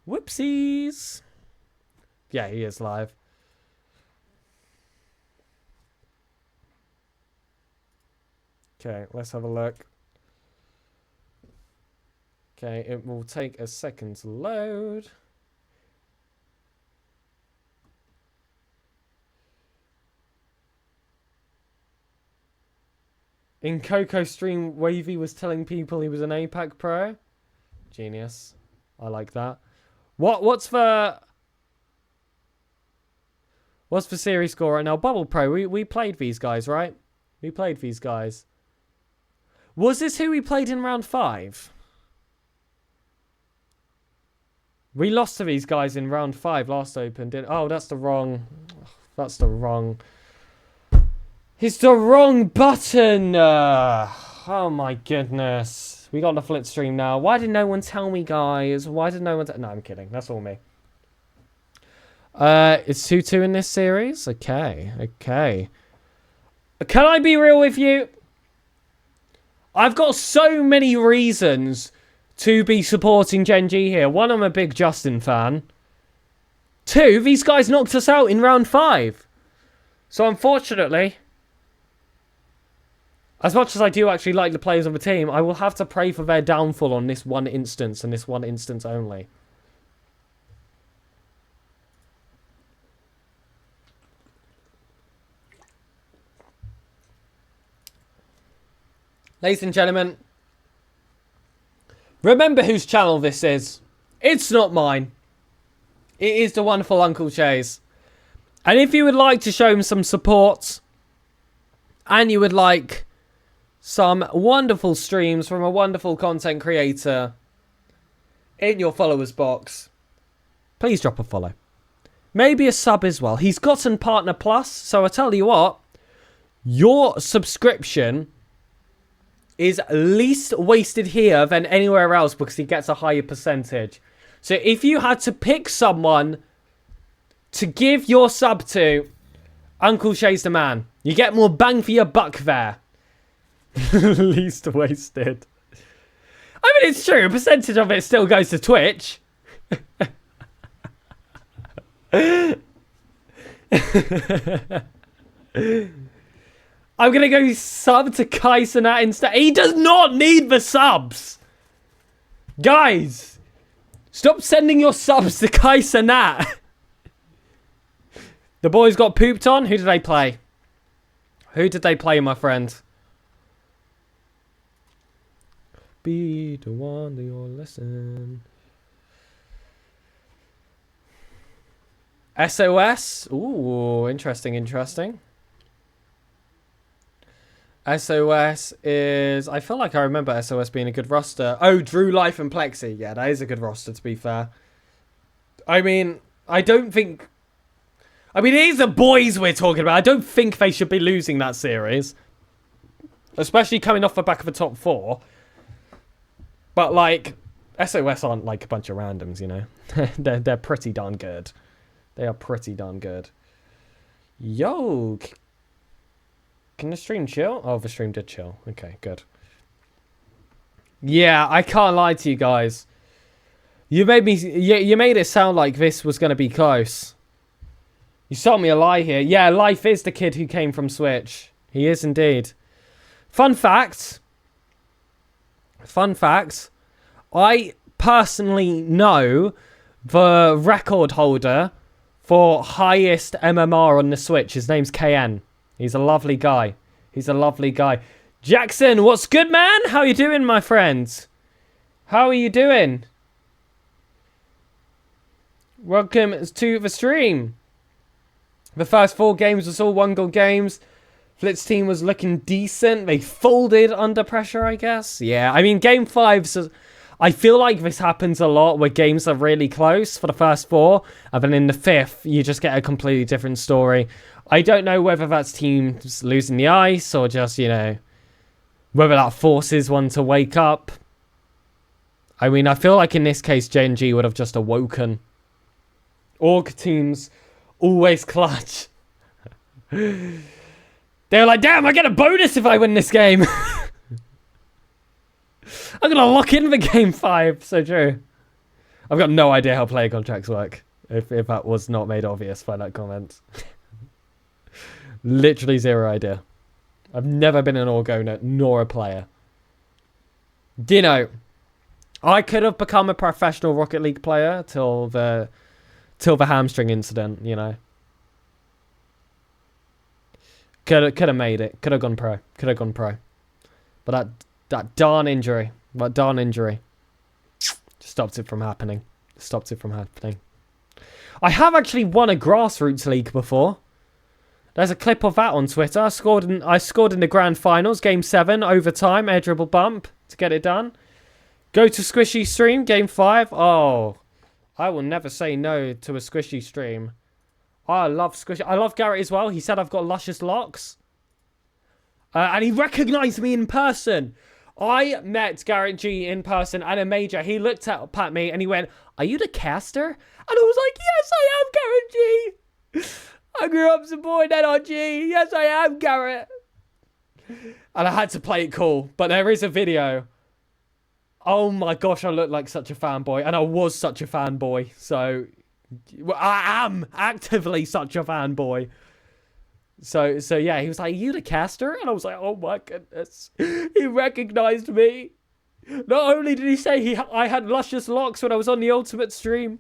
Whoopsies. Yeah, he is live. Okay, let's have a look. Okay, it will take a second to load. In Coco stream, Wavy was telling people he was an APAC Pro. Genius. I like that. What's the series score right now? Bubble Pro. We played these guys, right? We played these guys. Was this who we played in round 5? We lost to these guys in round 5 last open. Oh, that's the wrong. That's the wrong. It's the wrong button. Oh my goodness. We got the Flip stream now. Why did no one tell me, guys? Why did no one? No, I'm kidding. That's all me. It's 2-2 in this series? Okay, okay. Can I be real with you? I've got so many reasons to be supporting Gen G here. One, I'm a big Justin fan. Two, these guys knocked us out in round 5. So unfortunately, as much as I do actually like the players on the team, I will have to pray for their downfall on this one instance and this one instance only. Ladies and gentlemen, remember whose channel this is. It's not mine. It is the wonderful Uncle Chase. And if you would like to show him some support, and you would like some wonderful streams from a wonderful content creator in your followers box, please drop a follow. Maybe a sub as well. He's gotten Partner Plus, so I tell you what, your subscription is least wasted here than anywhere else because he gets a higher percentage. So if you had to pick someone to give your sub to, Uncle Shay's the man. You get more bang for your buck there. Least wasted. I mean, it's true. A percentage of it still goes to Twitch. I'm going to go sub to Kaisenat instead. He does not need the subs. Guys, stop sending your subs to Kaisenat. The boys got pooped on. Who did they play? Who did they play, my friend? Be the one that you'll listen. SOS? Ooh, interesting, interesting. SOS is... I feel like I remember SOS being a good roster. Oh, Drew, Life, and Plexi. Yeah, that is a good roster, to be fair. I mean, I don't think... I mean, it is the boys we're talking about. I don't think they should be losing that series. Especially coming off the back of the top 4. But, like, SOS aren't, like, a bunch of randoms, you know? they're pretty darn good. They are pretty darn good. Yo... Can the stream chill? Oh, the stream did chill. Okay, good. Yeah, I can't lie to you guys. You made me... You made it sound like this was going to be close. You sold me a lie here. Yeah, Life is the kid who came from Switch. He is indeed. Fun fact. Fun fact. I personally know the record holder for highest MMR on the Switch. His name's KN. He's a lovely guy. He's a lovely guy. Jackson, what's good, man? How you doing, my friend? How are you doing? Welcome to the stream. The first 4 games was all 1-goal games. Flit's team was looking decent. They folded under pressure, I guess. Yeah, I mean, game 5... So I feel like this happens a lot where games are really close for the first 4. And then in the 5th, you just get a completely different story. I don't know whether that's teams losing the ice or just, you know, whether that forces one to wake up. I mean, I feel like in this case, Gen G would have just awoken. Org teams always clutch. They're like, damn, I get a bonus if I win this game. I'm going to lock in for game 5. So true. I've got no idea how player contracts work. If that was not made obvious by that comment. Literally zero idea. I've never been an org owner nor a player. Dino. I could have become a professional Rocket League player till the hamstring incident, you know. Could have made it. Could have gone pro. Could have gone pro. But that darn injury. That darn injury. Stopped it from happening. Stopped it from happening. I have actually won a grassroots league before. There's a clip of that on Twitter. I scored in the grand finals, game 7, overtime, air dribble bump to get it done. Go to Squishy stream, game 5. Oh, I will never say no to a Squishy stream. I love Squishy. I love Garrett as well. He said I've got luscious locks. And he recognised me in person. I met Garrett G in person at a major. He looked up at me and he went, "Are you the caster?" And I was like, "Yes, I am Garrett G. I grew up supporting NRG. Yes, I am Garrett." And I had to play it cool. But there is a video. Oh my gosh, I look like such a fanboy. And I was such a fanboy. So, I am actively such a fanboy. So yeah, he was like, "Are you the caster?" And I was like, "Oh my goodness." He recognized me. Not only did he say I had luscious locks when I was on the Ultimate stream,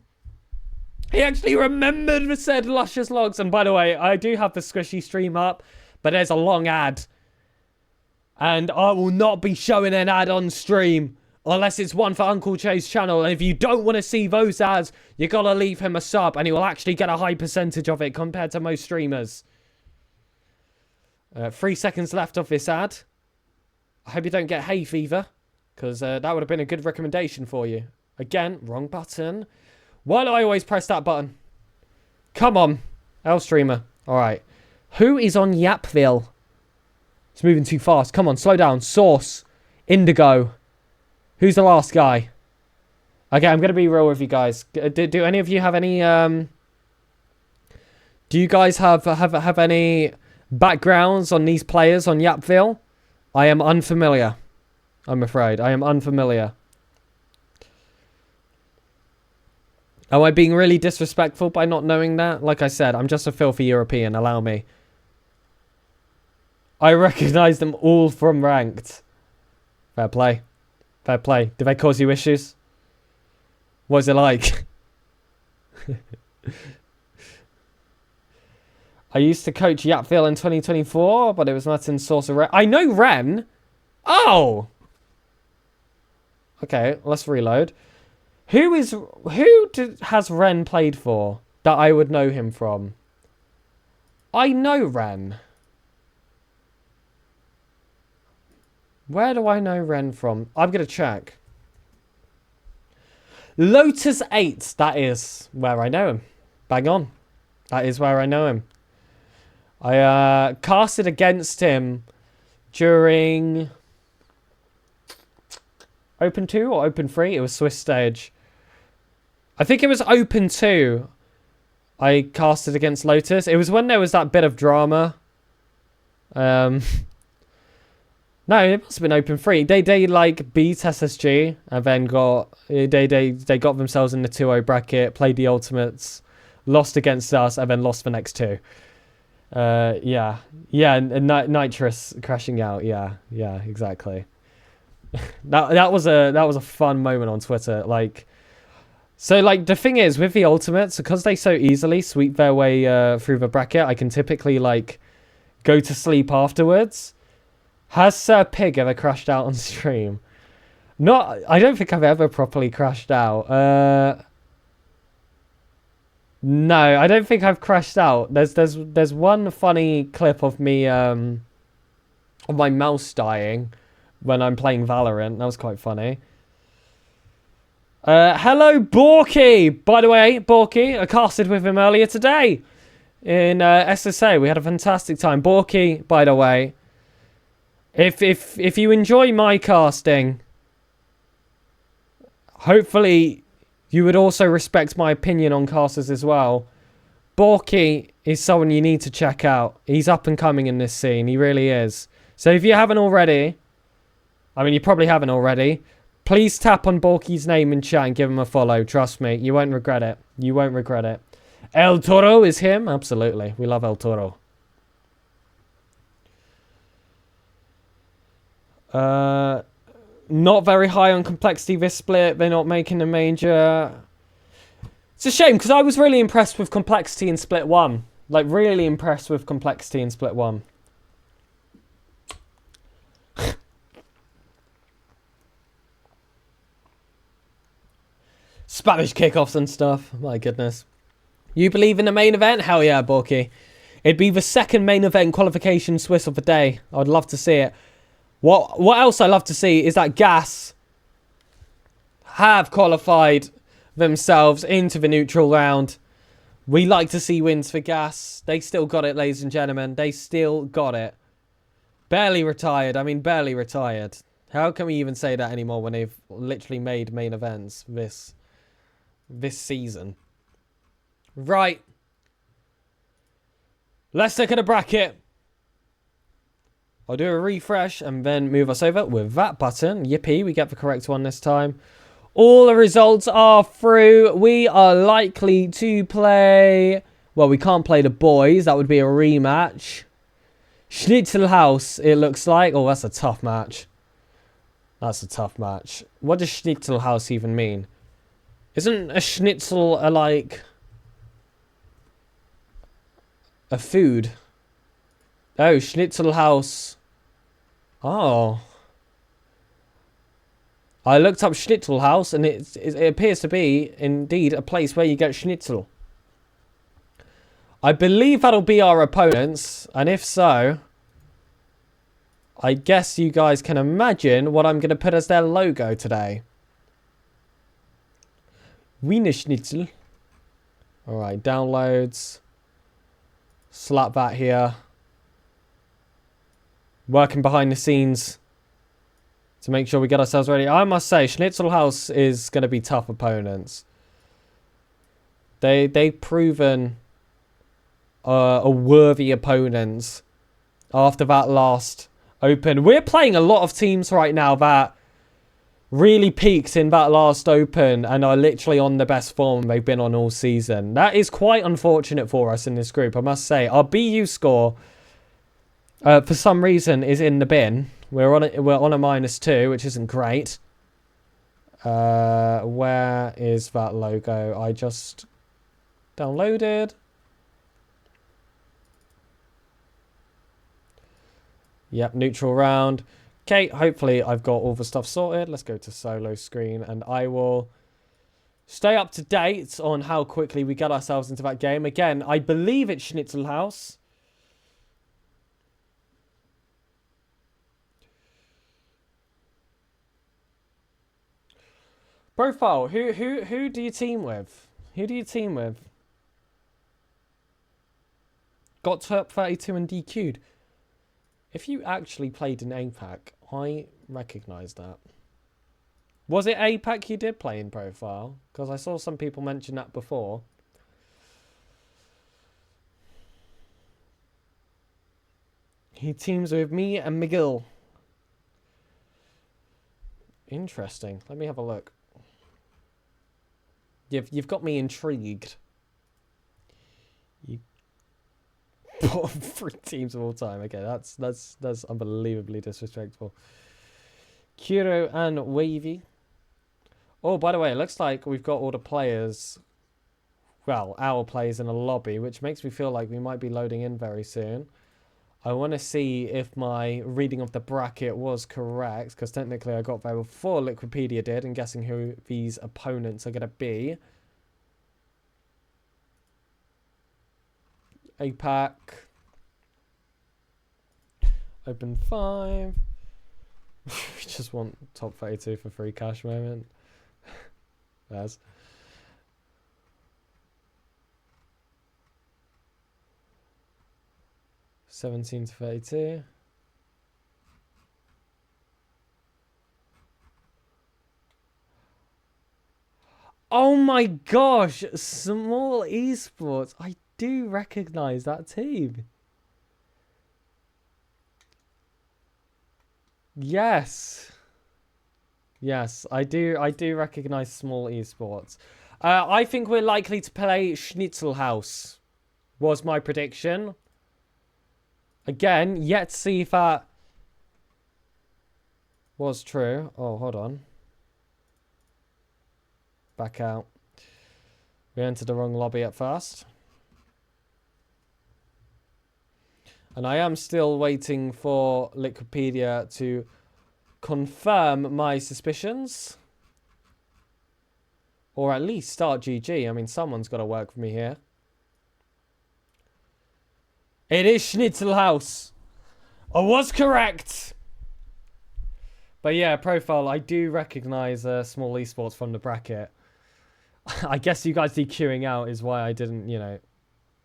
he actually remembered said luscious locks. And by the way, I do have the squishy stream up, but there's a long ad. And I will not be showing an ad on stream unless it's one for Uncle Che's channel. And if you don't want to see those ads, you gotta leave him a sub and he will actually get a high percentage of it compared to most streamers. 3 seconds left of this ad. I hope you don't get hay fever, because that would have been a good recommendation for you. Again, wrong button. Why do I always press that button? Come on, L streamer. All right. Who is on Yapville? It's moving too fast. Come on, slow down. Source. Indigo. Who's the last guy? Okay, I'm going to be real with you guys. Do any of you have any... Do you guys have any backgrounds on these players on Yapville? I am unfamiliar. I'm afraid. I am unfamiliar. Am I being really disrespectful by not knowing that? Like I said, I'm just a filthy European. Allow me. I recognize them all from ranked. Fair play. Fair play. Did they cause you issues? What was it like? I used to coach Yapville in 2024, but it was not in Source of Ren. I know Ren. Oh! Okay, let's reload. Who has Ren played for that I would know him from? I know Ren. Where do I know Ren from? I'm going to check. Lotus 8. That is where I know him. Bang on. That is where I know him. I casted against him during Open 2 or Open 3. It was Swiss stage. I think it was Open 2. I casted against Lotus. It was when there was that bit of drama. No, it must have been Open 3. They like beat SSG and then got they got themselves in the 2-0 bracket, played the Ultimates, lost against us, and then lost the next two. Yeah, and Nitrous crashing out. Yeah, exactly. that was a fun moment on Twitter. So the thing is with the Ultimates, because they so easily sweep their way through the bracket, I can typically go to sleep afterwards. Has Sir Pig ever crashed out on stream? I don't think I've ever properly crashed out. No, I don't think I've crashed out. There's one funny clip of me of my mouse dying when I'm playing Valorant. That was quite funny. Hello, Borky! By the way, Borky, I casted with him earlier today in SSA. We had a fantastic time. Borky, by the way, if you enjoy my casting, hopefully you would also respect my opinion on casters as well. Borky is someone you need to check out. He's up and coming in this scene. He really is. So if you haven't already, I mean, you probably haven't already, please tap on Borky's name in chat and give him a follow. Trust me, you won't regret it. You won't regret it. El Toro is him? Absolutely. We love El Toro. Not very high on complexity this split. They're not making a major. It's a shame because I was really impressed with complexity in split 1. Really impressed with complexity in split 1. Spanish kickoffs and stuff. My goodness. You believe in the main event? Hell yeah, Borky. It'd be the second main event qualification Swiss of the day. I would love to see it. What else I love to see is that Gas have qualified themselves into the neutral round. We like to see wins for Gas. They still got it, ladies and gentlemen. They still got it. Barely retired. I mean, barely retired. How can we even say that anymore when they've literally made main events this season? Right. Let's look at the bracket. I'll do a refresh and then move us over with that button. Yippee, we get the correct one this time. All the results are through. We are likely to play... Well, we can't play the boys. That would be a rematch. Schnitzelhaus, it looks like. Oh, that's a tough match. That's a tough match. What does Schnitzelhaus even mean? Isn't a schnitzel a food? Oh, Schnitzelhaus. Oh. I looked up Schnitzelhaus and it appears to be, indeed, a place where you get schnitzel. I believe that'll be our opponents. And if so, I guess you guys can imagine what I'm going to put as their logo today. Wiener Schnitzel. Alright, downloads. Slap that here. Working behind the scenes to make sure we get ourselves ready. I must say, Schnitzelhaus is going to be tough opponents. They've proven a worthy opponent after that last open. We're playing a lot of teams right now that really peaked in that last open and are literally on the best form they've been on all season. That is quite unfortunate for us in this group, I must say. Our BU score, for some reason, is in the bin. We're on a -2, which isn't great. Where is that logo? I just downloaded. Yep, neutral round. Okay, hopefully I've got all the stuff sorted. Let's go to solo screen and I will stay up to date on how quickly we get ourselves into that game. Again, I believe it's Schnitzelhaus. Profile, who do you team with? Who do you team with? Got top 32 and DQ'd. If you actually played in APAC, I recognise that. Was it APAC you did play in profile? Because I saw some people mention that before. He teams with me and McGill. Interesting. Let me have a look. You've got me intrigued. You bottom 3 teams of all time. Okay, that's unbelievably disrespectful. Kuro and Wavy. Oh, by the way, it looks like we've got all the players. Well, our players in a lobby, which makes me feel like we might be loading in very soon. I want to see if my reading of the bracket was correct, because technically I got there before Liquipedia did, and guessing who these opponents are going to be. APAC. Open 5. We just want top 32 for free cash moment. There's. $17 to 32. Oh my gosh! Small Esports. I do recognize that team. Yes. Yes, I do recognize Small Esports. I think we're likely to play Schnitzelhaus. Was my prediction. Again, yet to see if that was true. Oh, hold on. Back out. We entered the wrong lobby at first. And I am still waiting for Liquipedia to confirm my suspicions. Or at least start GG. I mean, someone's got to work for me here. It is Schnitzelhaus. I was correct. But yeah, profile, I do recognize Small Esports from the bracket. I guess you guys DQing out is why I didn't, you know,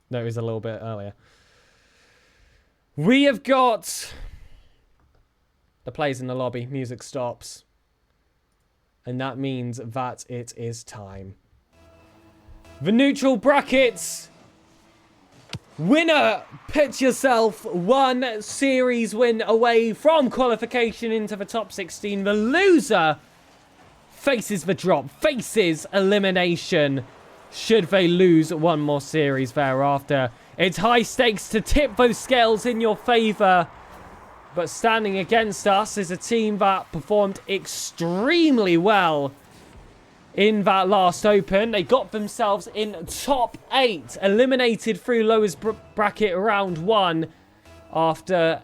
notice a little bit earlier. We have got The players in the lobby. Music stops. And that means that it is time. The neutral brackets. Winner, put yourself one series win away from qualification into the top 16. The loser faces the drop, faces elimination should they lose one more series thereafter. It's high stakes to tip those scales in your favour. But standing against us is a team that performed extremely well in that last open. They got themselves in top 8, eliminated through lowest bracket round 1 after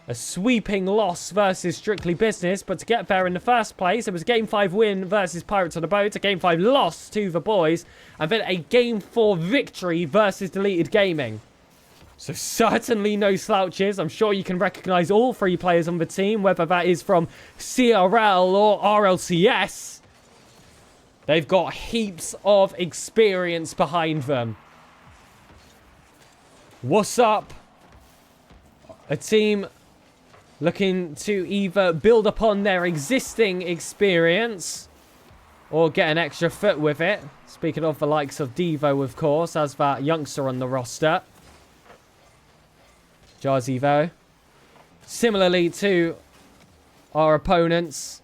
a sweeping loss versus Strictly Business. But to get there in the first place, it was a Game 5 win versus Pirates on the Boat, a Game 5 loss to the boys, and then a Game 4 victory versus Deleted Gaming. So certainly no slouches. I'm sure you can recognise all 3 players on the team, whether that is from CRL or Rlcs. They've got heaps of experience behind them. Wassup, a team looking to either build upon their existing experience or get an extra foot with it. Speaking of the likes of Devo, of course, as that youngster on the roster. Jazzy, though, similarly to our opponents,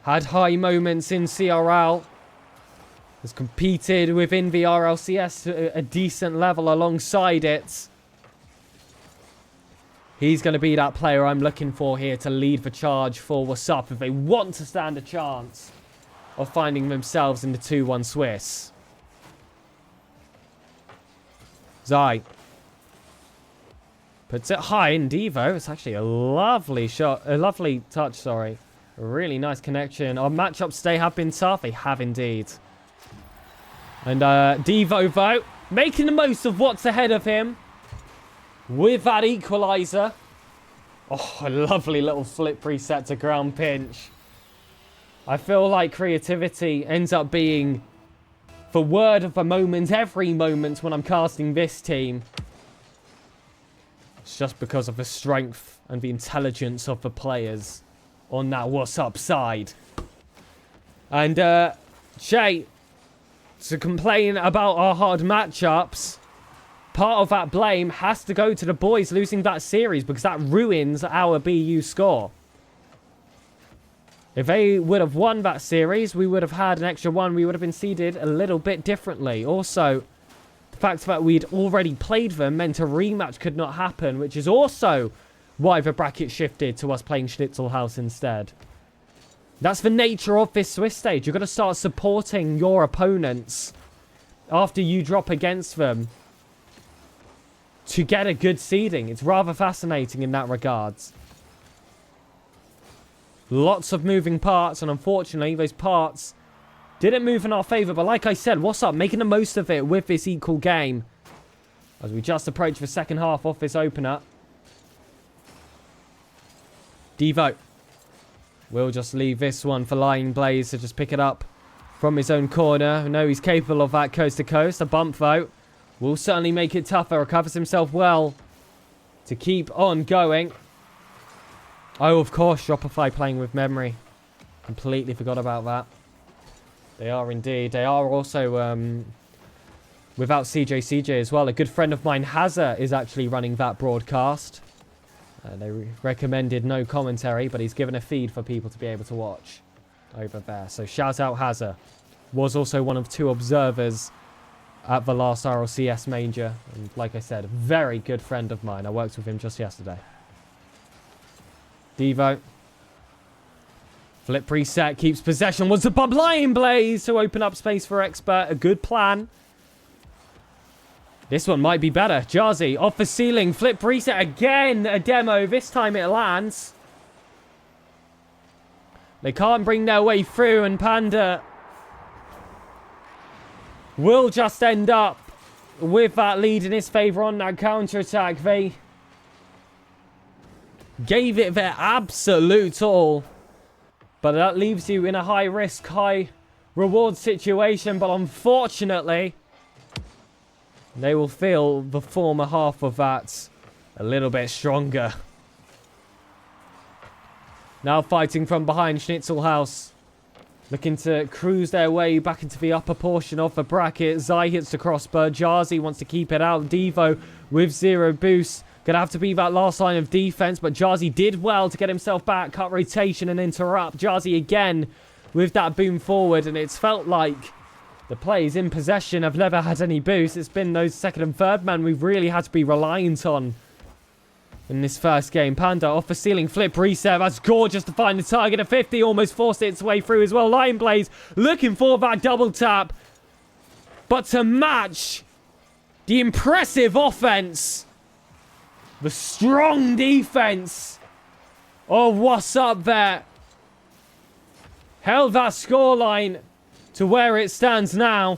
had high moments in CRL, has competed within the RLCS to a decent level alongside it. He's going to be that player I'm looking for here to lead the charge for Wassup if they want to stand a chance of finding themselves in the 2-1 Swiss. Zai puts it high in Devo. It's actually a lovely shot, a lovely touch, sorry. A really nice connection. Our matchups today have been tough. They have indeed. And Devo, though, making the most of what's ahead of him with that equaliser. Oh, a lovely little flip reset to ground pinch. I feel like creativity ends up being the word of the moment every moment when I'm casting this team. It's just because of the strength and the intelligence of the players on that Wassup side. And, Shay, to complain about our hard matchups, part of that blame has to go to the boys losing that series because that ruins our BU score. If they would have won that series, we would have had an extra one. We would have been seeded a little bit differently. Also, the fact that we'd already played them meant a rematch could not happen, which is also why the bracket shifted to us playing Schnitzelhaus instead. That's the nature of this Swiss stage. You've got to start supporting your opponents after you drop against them to get a good seeding. It's rather fascinating in that regards. Lots of moving parts, and unfortunately, those parts didn't move in our favour. But like I said, Wassup making the most of it with this equal game as we just approach the second half of this opener. Devo will just leave this one for Lying Blaze to just pick it up from his own corner. No, he's capable of that coast to coast. A bump, though, will certainly make it tougher. Recovers himself well to keep on going. Oh, of course, Shopify playing with memory. Completely forgot about that. They are indeed. They are also without CJ as well. A good friend of mine, Hazza, is actually running that broadcast. They recommended no commentary, but he's given a feed for people to be able to watch over there. So shout out Hazza. Was also one of 2 observers at the last RLCS major. And like I said, a very good friend of mine. I worked with him just yesterday. Devo. Flip reset, keeps possession. Was the Bob Lion Blaze to open up space for Expert. A good plan. This one might be better. Jazzy off the ceiling. Flip reset again. A demo. This time it lands. They can't bring their way through, and Panda will just end up with that lead in his favour on that counter-attack. They gave it their absolute all. But that leaves you in a high-risk, high-reward situation. But unfortunately, they will feel the former half of that a little bit stronger. Now fighting from behind, Schnitzelhaus. Looking to cruise their way back into the upper portion of the bracket. Zai hits the crossbar. Jazzy wants to keep it out. Devo with 0 boost. Gonna have to be that last line of defense, but Jazzy did well to get himself back. Cut rotation and interrupt. Jazzy again with that boom forward, and it's felt like the plays in possession have never had any boost. It's been those second and third men we've really had to be reliant on in this first game. Panda off the ceiling flip reset. That's gorgeous to find the target at 50. Almost forced its way through as well. Lion Blaze looking for that double tap. But to match the impressive offense, the strong defense of Wassup there, held that scoreline to where it stands now.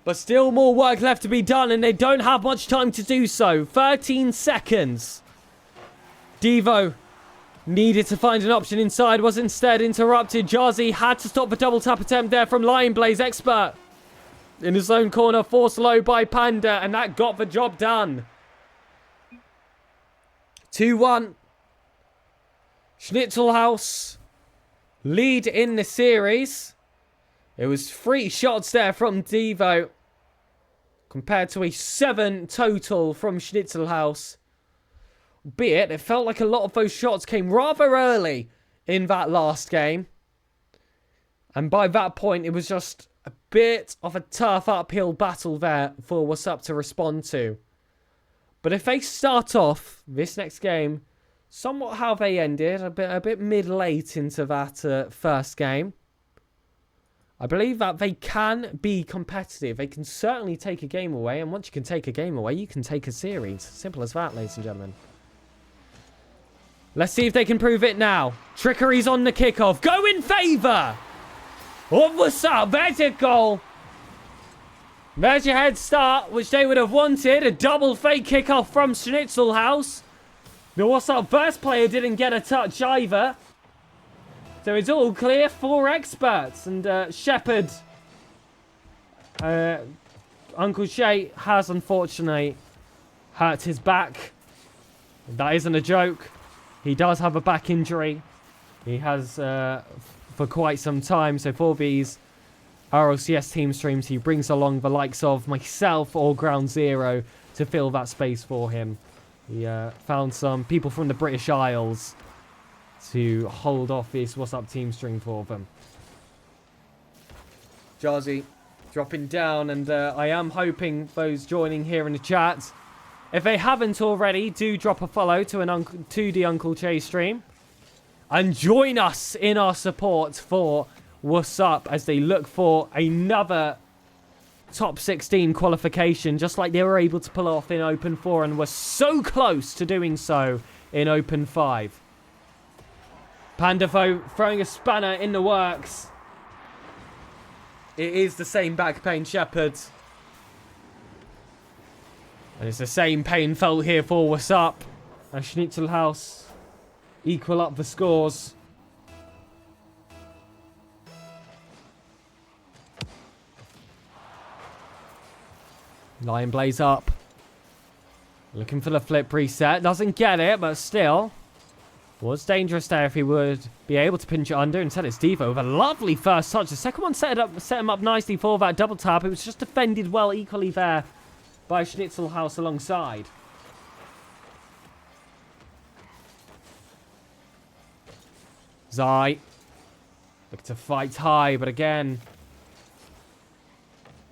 But still more work left to be done, and they don't have much time to do so. 13 seconds. Devo needed to find an option inside, was instead interrupted. Jazzy had to stop the double tap attempt there from Lion Blaze. Expert in his own corner, forced low by Panda, and that got the job done. 2-1. Schnitzelhaus lead in the series. It was 3 shots there from Devo compared to a 7 total from Schnitzelhaus. Albeit, it felt like a lot of those shots came rather early in that last game. And by that point, it was just a bit of a tough uphill battle there for Wassup to respond to. But if they start off this next game somewhat how they ended, a bit mid-late into that first game, I believe that they can be competitive. They can certainly take a game away, and once you can take a game away, you can take a series. Simple as that, ladies and gentlemen. Let's see if they can prove it now. Trickery's on the kickoff. Go in favour of Wassup. There's your goal. There's your head start, which they would have wanted. A double fake kickoff from Schnitzelhaus. The Wassup first player didn't get a touch either. So it's all clear for experts. And Shepard, Uncle Shay, has unfortunately hurt his back. That isn't a joke. He does have a back injury. He has for quite some time. So for these Rlcs team streams, he brings along the likes of myself or Ground Zero to fill that space for him. He found some people from the British Isles to hold off this Wassup team stream for them. Jazzy dropping down, and I am hoping those joining here in the chat, if they haven't already, do drop a follow to the Uncle Che stream and join us in our support for Wassup as they look for another top 16 qualification, just like they were able to pull off in Open 4 and were so close to doing so in Open 5. Pandafo throwing a spanner in the works. It is the same back pain, Shepard. And it's the same pain felt here for Wassup. And Schnitzelhaus equal up the scores. Lion Blaze up. Looking for the flip reset. Doesn't get it, but still. Was dangerous there if he would be able to pinch it under. Instead it's Devo with a lovely first touch. The second one set him up nicely for that double tap. It was just defended well equally there by Schnitzelhaus alongside. Zai. Look to fight high, but again,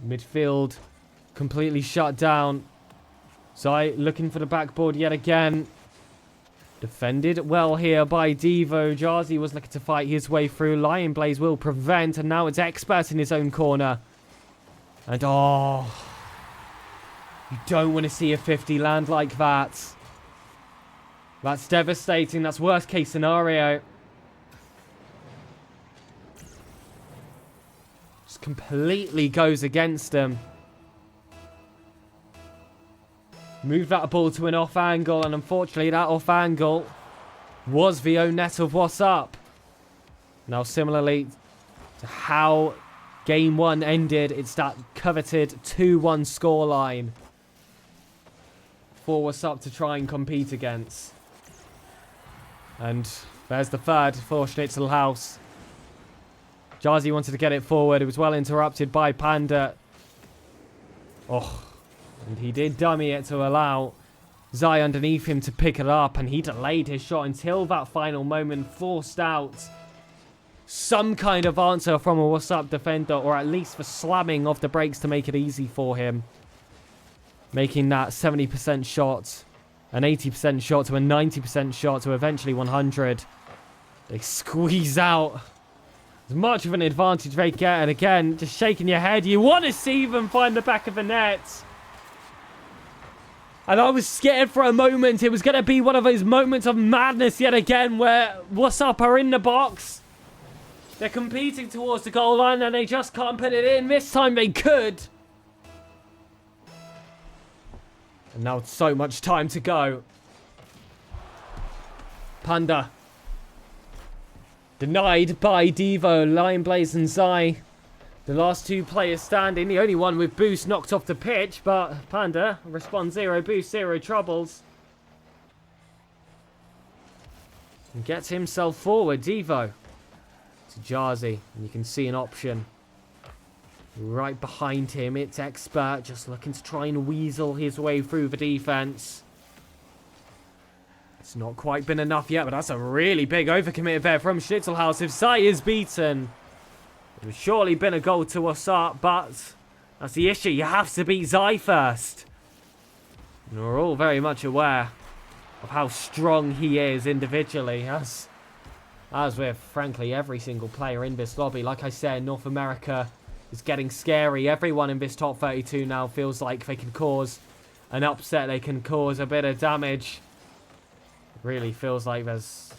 midfield completely shut down. Zai looking for the backboard yet again. Defended well here by Devo. Jazzy was looking to fight his way through. Lion Blaze will prevent, and now it's Expert in his own corner. And oh, you don't want to see a 50 land like that. That's devastating. That's worst case scenario. Just completely goes against him. Move that ball to an off angle, and unfortunately that off angle was the own net of Wassup. Now similarly to how game 1 ended, it's that coveted 2-1 scoreline for Wassup to try and compete against. And there's the third for Schnitzelhaus. Jarzy wanted to get it forward. It was well interrupted by Panda. Oh, and he did dummy it to allow Zai underneath him to pick it up. And he delayed his shot until that final moment, forced out some kind of answer from a Wassup defender, or at least the slamming of the brakes to make it easy for him. Making that 70% shot, an 80% shot to a 90% shot to eventually 100. They squeeze out as much of an advantage they get. And again, just shaking your head. You want to see them find the back of the net. And I was scared for a moment. It was going to be one of those moments of madness yet again where Wassup are in the box. They're competing towards the goal line and they just can't put it in. This time they could. And now so much time to go. Panda. Denied by Devo, Lionblaze and Zai. The last two players standing. The only one with boost knocked off the pitch. But Panda responds 0 boost, 0 troubles. And gets himself forward. Devo to Jarzy. And you can see an option right behind him. It's Expert just looking to try and weasel his way through the defense. It's not quite been enough yet, but that's a really big overcommit there from Schnitzelhaus. If Zai is beaten, it would surely been a goal to Wassup, but that's the issue. You have to beat Zai first. And we're all very much aware of how strong he is individually, as with, frankly, every single player in this lobby. Like I said, North America is getting scary. Everyone in this top 32 now feels like they can cause an upset. They can cause a bit of damage. It really feels like there's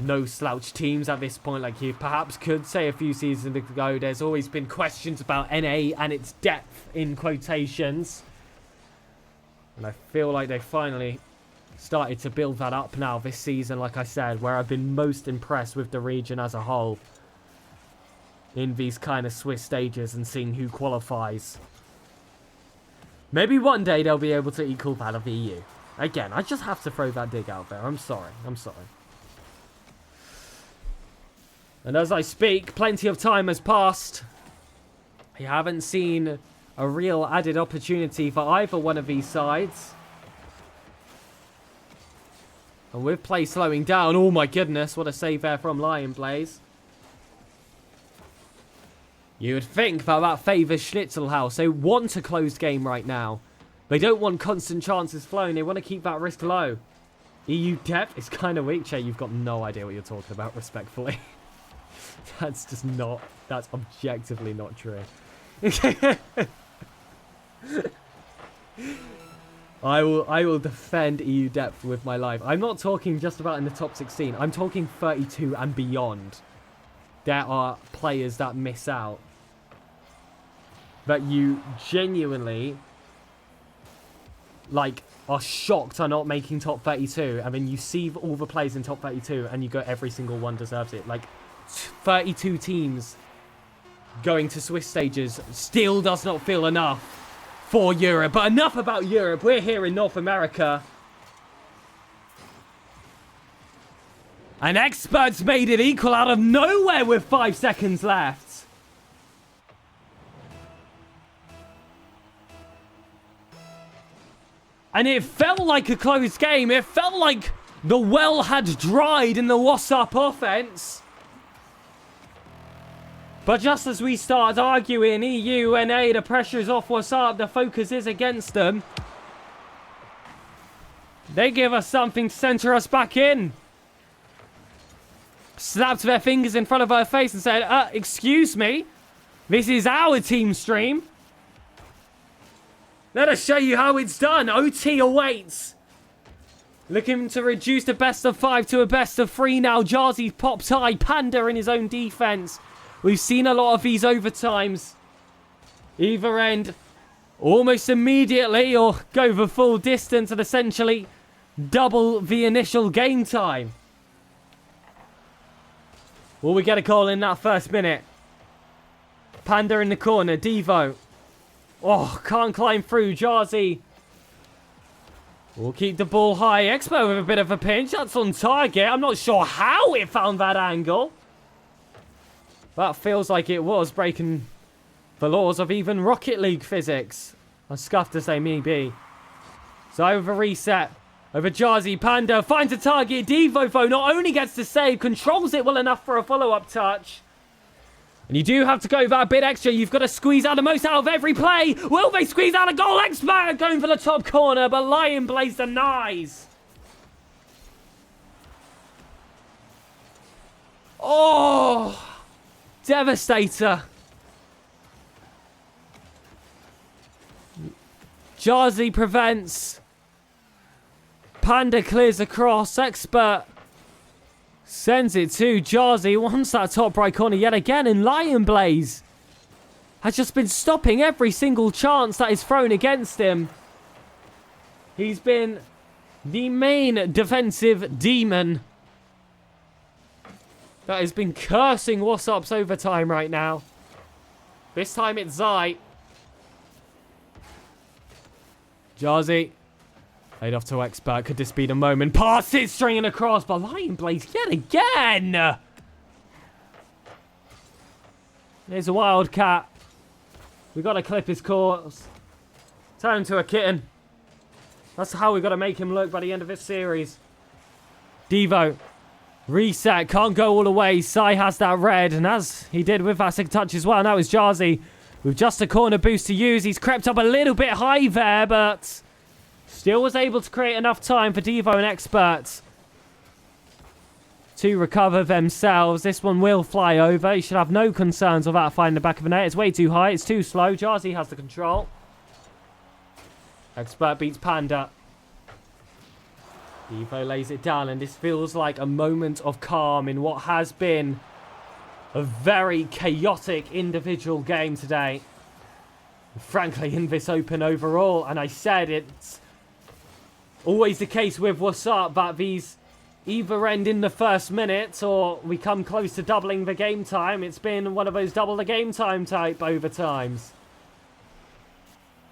no slouch teams at this point. Like you perhaps could say a few seasons ago, there's always been questions about NA and its depth in quotations. And I feel like they finally started to build that up now this season, like I said, where I've been most impressed with the region as a whole in these kind of Swiss stages and seeing who qualifies. Maybe one day they'll be able to equal that of the EU. Again, I just have to throw that dig out there. I'm sorry. And as I speak, plenty of time has passed. You haven't seen a real added opportunity for either one of these sides. And with play slowing down, oh my goodness, what a save there from Lionblaze. You would think that favours Schnitzelhaus. They want a closed game right now. They don't want constant chances flowing. They want to keep that risk low. EU depth is kind of weak. Che, you've got no idea what you're talking about, respectfully. That's just not... That's objectively not true. I will defend EU depth with my life. I'm not talking just about in the top 16. I'm talking 32 and beyond. There are players that miss out. That you genuinely... like, are shocked are not making top 32, and then you see all the players in top 32, and you go, every single one deserves it. Like, 32 teams going to Swiss stages still does not feel enough for Europe. But enough about Europe. We're here in North America. And Experts made it equal out of nowhere with 5 seconds left. And it felt like a close game. It felt like the well had dried in the Wassup offense. But just as we start arguing EU, NA, the pressure is off Wassup, the focus is against them. They give us something to center us back in. Slapped their fingers in front of her face and said, excuse me, this is our team stream. Let us show you how it's done. OT awaits. Looking to reduce the best of 5 to a best of 3 now. Jarzy pops high. Panda in his own defense. We've seen a lot of these overtimes. Either end almost immediately or go the full distance and essentially double the initial game time. Will we get a goal in that first minute? Panda in the corner. Devo. Oh, can't climb through. Jarzy We'll keep the ball high. Expert with a bit of a pinch. That's on target. I'm not sure how it found that angle. That feels like it was breaking the laws of even Rocket League physics. As scuffed as they may be. So over reset. Over Jazzy. Panda finds a target. Devo not only gets to save, controls it well enough for a follow-up touch. And you do have to go that bit extra. You've got to squeeze out the most out of every play. Will they squeeze out a goal? Expert going for the top corner, but Lion Blaze denies. Oh, Devastator. Jazzy prevents. Panda clears across. Expert sends it to Jazzy. Wants that top right corner yet again. And Lion Blaze has just been stopping every single chance that is thrown against him. He's been the main defensive demon that has been cursing Wassup's overtime right now. This time it's Zai. Jazzy. Laid off to Expert. Could this be the moment? Pass it, stringing across, but Lion Blaze yet again. There's a Wildcat. We got to clip his course. Turn him to a kitten. That's how we got to make him look by the end of this series. Devo. Reset. Can't go all the way. Sai has that red, and as he did with that sick touch as well, now it's Jazzy with just a corner boost to use. He's crept up a little bit high there, but still was able to create enough time for Devo and Expert to recover themselves. This one will fly over. You should have no concerns about finding the back of the net. It's way too high. It's too slow. Jazzy has the control. Expert beats Panda. Devo lays it down, and this feels like a moment of calm in what has been a very chaotic individual game today. Frankly, in this Open overall, and I said it's always the case with Wassup that these either end in the first minute or we come close to doubling the game time. It's been one of those double the game time type overtimes.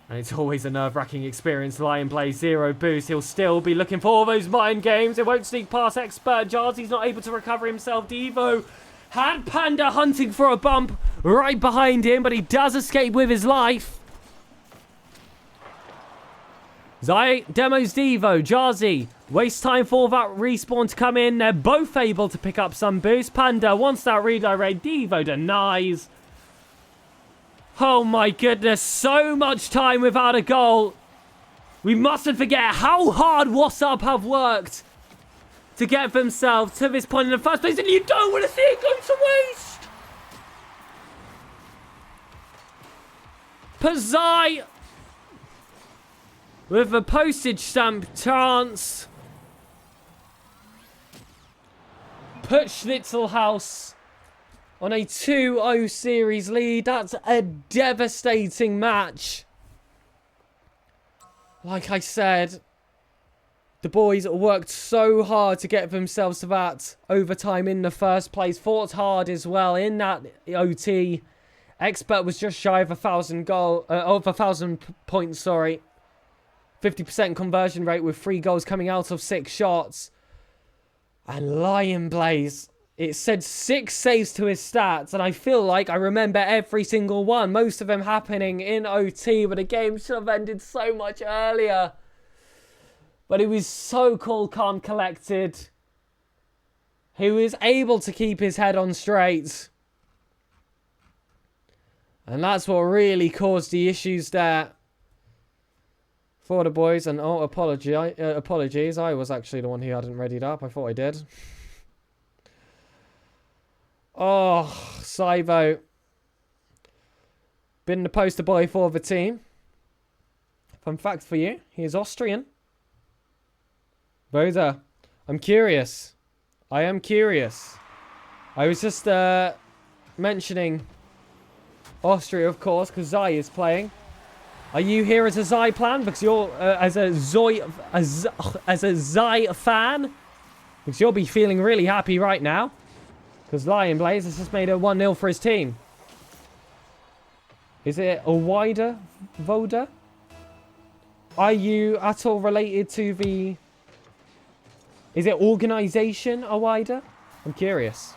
And it's always a nerve-wracking experience. Lion plays 0 boost. He'll still be looking for all those mind games. It won't sneak past Expert. Jazzy's not able to recover himself. Devo had Panda hunting for a bump right behind him, but he does escape with his life. Zai demos Devo. Jazzy waste time for that respawn to come in. They're both able to pick up some boost. Panda wants that redirect. Devo denies. Oh my goodness, so much time without a goal. We mustn't forget how hard Wassup have worked to get themselves to this point in the first place, and you don't want to see it go to waste. Pazai with a postage stamp chance. Put Schnitzelhaus on a 2-0 series lead. That's a devastating match. Like I said, the boys worked so hard to get themselves to that overtime in the first place. Fought hard as well in that OT. Expert was just shy of 1,000 points, sorry. 50% conversion rate with 3 goals coming out of 6 shots. And Lion Blaze, it said 6 saves to his stats, and I feel like I remember every single one. Most of them happening in OT, but the game should have ended so much earlier. But he was so cool, calm, collected. He was able to keep his head on straight. And that's what really caused the issues there for the boys. And oh, apologies. I was actually the one who hadn't readied up. I thought I did. Oh, Saivo. Been the poster boy for the team. Fun fact for you, he is Austrian. Boda, I'm curious. I am curious. I was just mentioning Austria, of course, because Zai is playing. Are you here as a Zai plan? Because you're as a Zai fan? Because you'll be feeling really happy right now. Because Lion Blaze has just made a 1-0 for his team. Is it a wider Voda? Are you at all related to the... Is it organization, Awida? I'm curious.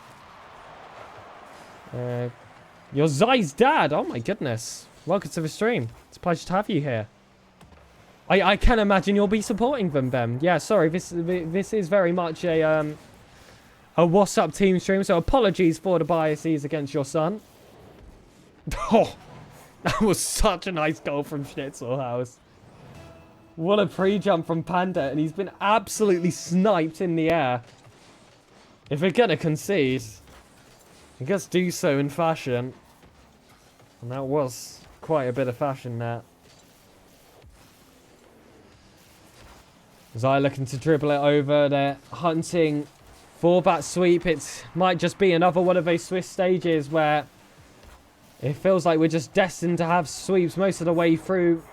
You're Zai's dad. Oh my goodness. Welcome to the stream. It's a pleasure to have you here. I can imagine you'll be supporting them, Ben. Yeah, sorry. This is very much a Wassup team stream, so apologies for the biases against your son. Oh, that was such a nice goal from Schnitzelhaus. What a pre-jump from Panda, and he's been absolutely sniped in the air. If we're gonna concede, I guess do so in fashion. And that was quite a bit of fashion there. Zai looking to dribble it over. They're hunting for that sweep. It might just be another one of those Swiss stages where it feels like we're just destined to have sweeps most of the way through.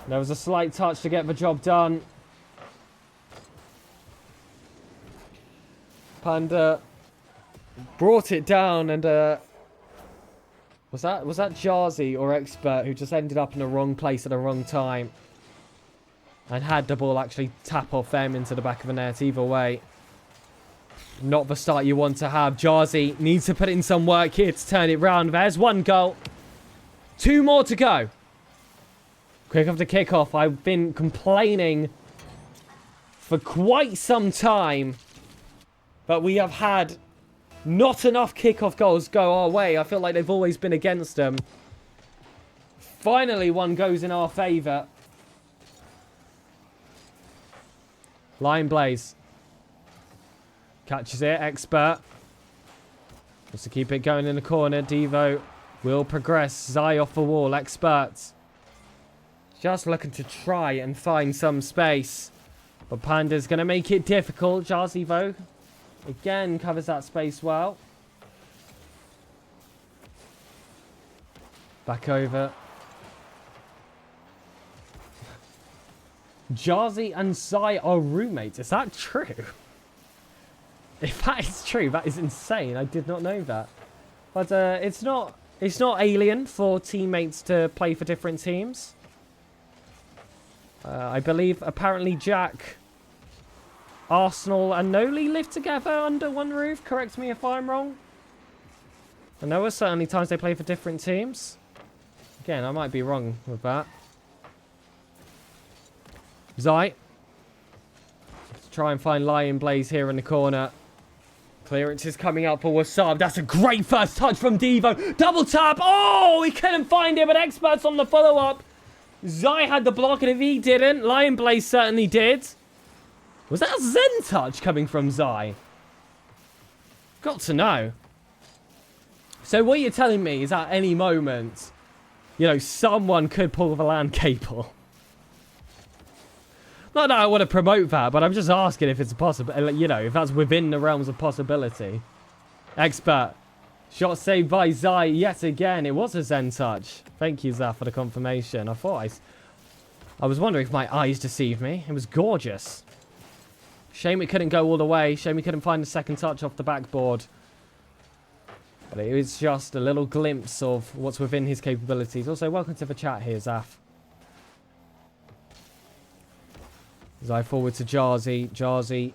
There was a slight touch to get the job done. Panda brought it down, and was that Jarzy or Expert who just ended up in the wrong place at the wrong time and had the ball actually tap off them into the back of the net? Either way, not the start you want to have. Jarzy needs to put in some work here to turn it round. There's one goal. 2 more to go. Quick off the kickoff. I've been complaining for quite some time that we have had not enough kickoff goals go our way. I feel like they've always been against them. Finally, one goes in our favour. Lion Blaze catches it. Expert wants to keep it going in the corner. Devo will progress. Zai off the wall. Expert just looking to try and find some space, but Panda's going to make it difficult. Jarzy though again covers that space well. Back over. Jarzy and Zai are roommates. Is that true? If that is true, that is insane. I did not know that. But it's not alien for teammates to play for different teams. I believe apparently Jack, Arsenal and Noli live together under one roof. Correct me if I'm wrong. And there were certainly times they play for different teams. Again, I might be wrong with that. Zai. Let's try and find Lion Blaze here in the corner. Clearance is coming out for Wassup. That's a great first touch from Devo. Double tap. Oh, he couldn't find him, but Expert's on the follow-up. Zai had the block, and if he didn't, Lion Blaze certainly did. Was that a Zen touch coming from Zai? Got to know. So what you're telling me is at any moment, you know, someone could pull the LAN cable. Not that I want to promote that, but I'm just asking if it's possible, you know, if that's within the realms of possibility. Expert. Shot saved by Zai yet again. It was a Zen touch. Thank you, Zaf, for the confirmation. I was wondering if my eyes deceived me. It was gorgeous. Shame it couldn't go all the way. Shame we couldn't find the second touch off the backboard. But it was just a little glimpse of what's within his capabilities. Also, welcome to the chat here, Zaf. Zai forward to Jarzy. Jarzy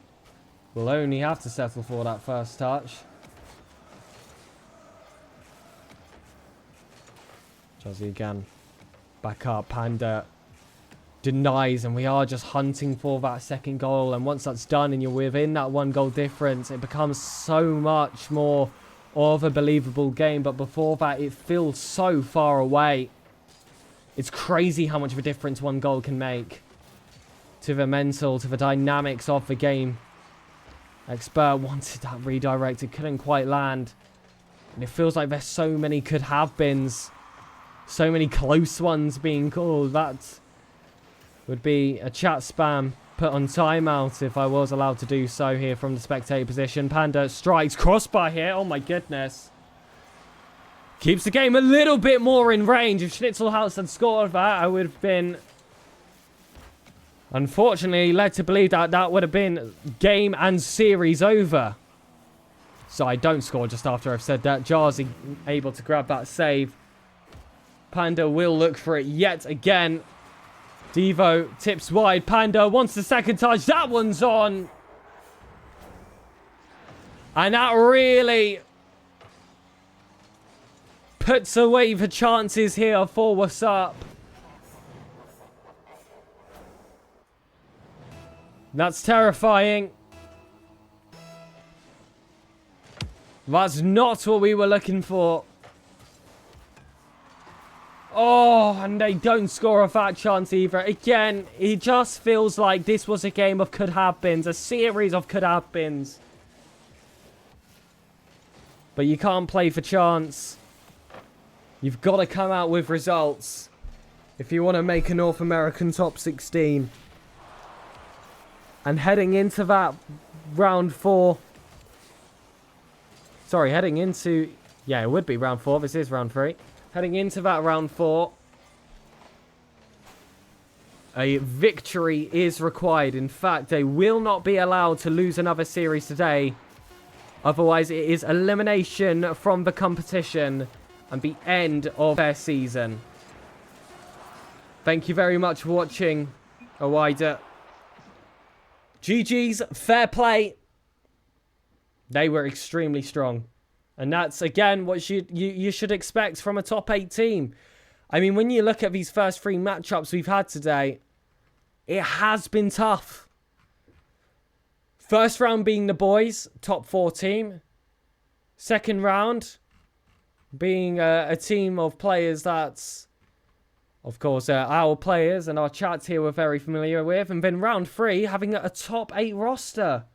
will only have to settle for that first touch. Jarzy again. Back up. Panda denies, and we are just hunting for that second goal. And once that's done and you're within that 1 goal difference, it becomes so much more of a believable game. But before that, it feels so far away. It's crazy how much of a difference 1 goal can make to the mental, to the dynamics of the game. Expert wanted that redirect. It couldn't quite land. And it feels like there's so many could have beens. So many close ones being called. That would be a chat spam put on timeout if I was allowed to do so here from the spectator position. Panda strikes crossbar here. Oh my goodness. Keeps the game a little bit more in range. If Schnitzelhaus had scored that, I would have been unfortunately led to believe that that would have been game and series over. So I don't score just after I've said that. Jarzy able to grab that save. Panda will look for it yet again. Devo tips wide. Panda wants the second touch. That one's on. And that really puts away the chances here for Wassup. That's terrifying. That's not what we were looking for. Oh, and they don't score off that chance either. Again, it just feels like this was a game of could-have-beens. A series of could-have-beens. But you can't play for chance. You've got to come out with results if you want to make a North American top 16. And heading into that round 4. Sorry, heading into... Yeah, it would be round 4. This is round 3. Heading into that round 4. A victory is required. In fact, they will not be allowed to lose another series today. Otherwise, it is elimination from the competition and the end of their season. Thank you very much for watching. Awida. GG's, fair play. They were extremely strong. And that's, again, what you should expect from a top 8 team. I mean, when you look at these first 3 matchups we've had today, it has been tough. First round being the boys, top 4 team. Second round being a team of players that's, of course, our players and our chats here we're very familiar with. And then round 3 having a top 8 roster.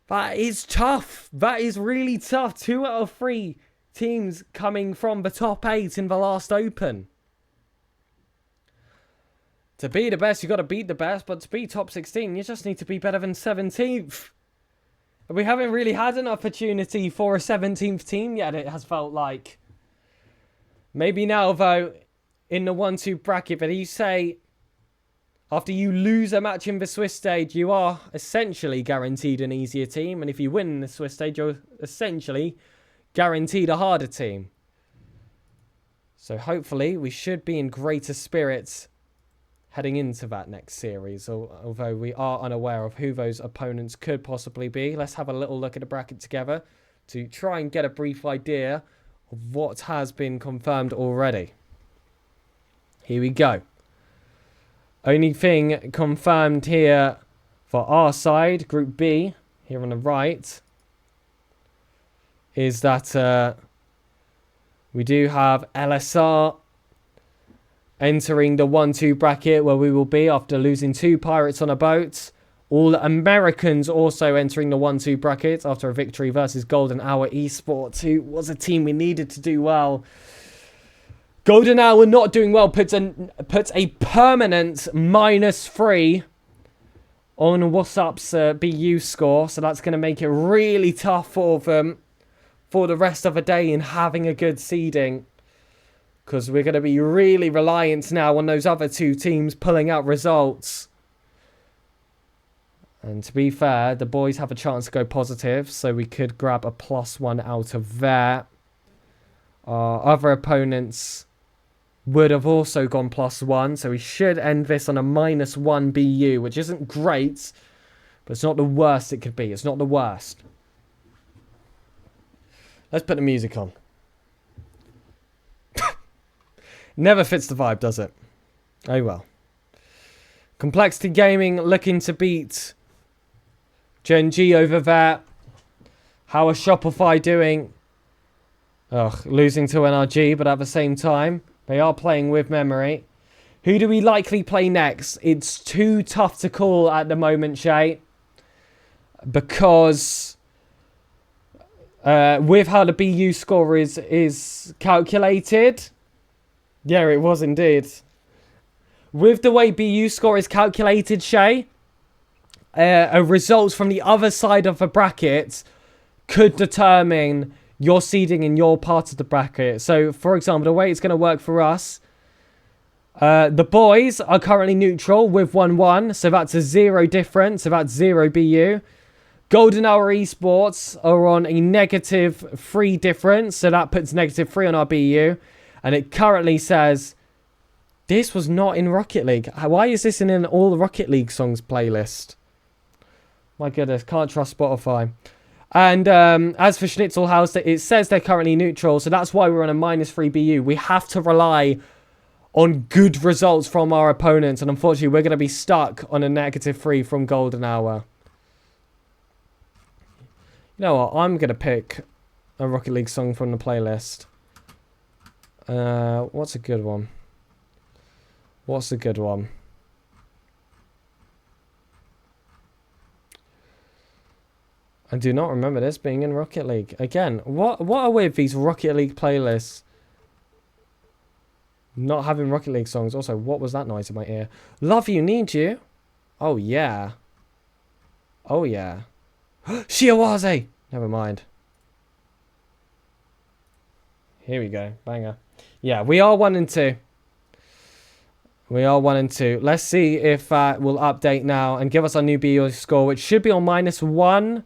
That is tough. That is really tough. 2 out of 3 teams coming from the top 8 in the last Open. To be the best, you got to beat the best. But to be top 16, you just need to be better than 17th. We haven't really had an opportunity for a 17th team yet, it has felt like. Maybe now, though, in the 1-2 bracket. But you say, after you lose a match in the Swiss stage, you are essentially guaranteed an easier team. And if you win in the Swiss stage, you're essentially guaranteed a harder team. So hopefully, we should be in greater spirits heading into that next series, although we are unaware of who those opponents could possibly be. Let's have a little look at the bracket together to try and get a brief idea of what has been confirmed already. Here we go. Only thing confirmed here for our side, Group B, here on the right, is that we do have LSR entering the 1-2 bracket where we will be after losing 2 Pirates on a boat. All Americans also entering the 1-2 bracket after a victory versus Golden Hour Esports, who was a team we needed to do well. Golden Hour not doing well puts a permanent -3 on Wassup's BU score. So that's going to make it really tough for them for the rest of the day in having a good seeding. Because we're going to be really reliant now on those other 2 teams pulling out results. And to be fair, the boys have a chance to go positive. So we could grab a +1 out of there. Our other opponents would have also gone +1. So we should end this on a -1 BU. Which isn't great. But it's not the worst it could be. It's not the worst. Let's put the music on. Never fits the vibe, does it? Oh well. Complexity Gaming looking to beat Gen G over there. How are Shopify doing? Ugh, losing to NRG, but at the same time, they are playing with memory. Who do we likely play next? It's too tough to call at the moment, Shay. Because with how the BU score is calculated... Yeah, it was indeed. With the way BU score is calculated, Shay, results from the other side of the bracket could determine your seeding in your part of the bracket. So, for example, the way it's going to work for us, the boys are currently neutral with 1-1, so that's a 0 difference, so that's 0 BU. Golden Hour Esports are on a -3 difference, so that puts -3 on our BU. And it currently says This was not in Rocket League. Why is this in an all Rocket League songs playlist? My goodness, can't trust Spotify. And as for Schnitzelhaus, it says they're currently neutral, so that's why we're on a -3 BU. We have to rely on good results from our opponents, and unfortunately, we're going to be stuck on a -3 from Golden Hour. You know what? I'm going to pick a Rocket League song from the playlist. What's a good one? What's a good one? I do not remember this being in Rocket League. Again, what are with these Rocket League playlists not having Rocket League songs? Also, what was that noise in my ear? Love You, Need You. Oh, yeah. Oh, yeah. Shiawaze! Never mind. Here we go. Banger. Yeah, we are 1 and 2. We are 1 and 2. Let's see if we'll update now and give us our new BU score, which should be on -1.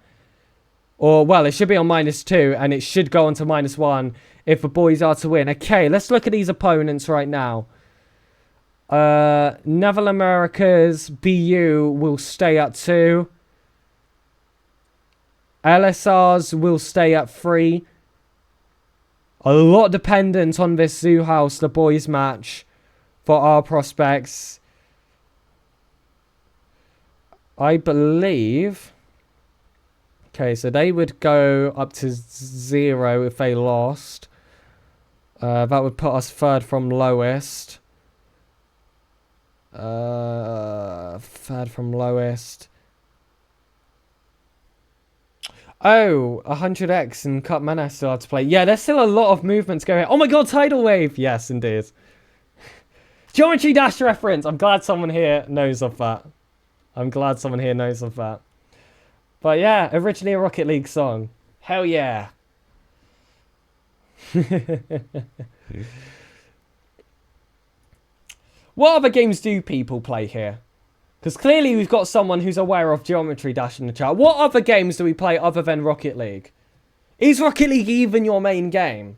Or, well, it should be on -2, and it should go on to -1 if the boys are to win. Okay, let's look at these opponents right now. Naval America's BU will stay at 2. LSRs will stay at 3. A lot dependent on this Zoo House, the boys match, for our prospects. I believe... Okay, so they would go up to 0 if they lost. That would put us 3rd from lowest. 3rd from lowest. Oh, 100x and Cup Mana still have to play. Yeah, there's still a lot of movements going on. Oh my god, Tidal Wave! Yes, indeed. Geometry Dash reference! I'm glad someone here knows of that. I'm glad someone here knows of that. But yeah, originally a Rocket League song. Hell yeah. What other games do people play here? Because clearly we've got someone who's aware of Geometry Dash in the chat. What other games do we play other than Rocket League? Is Rocket League even your main game?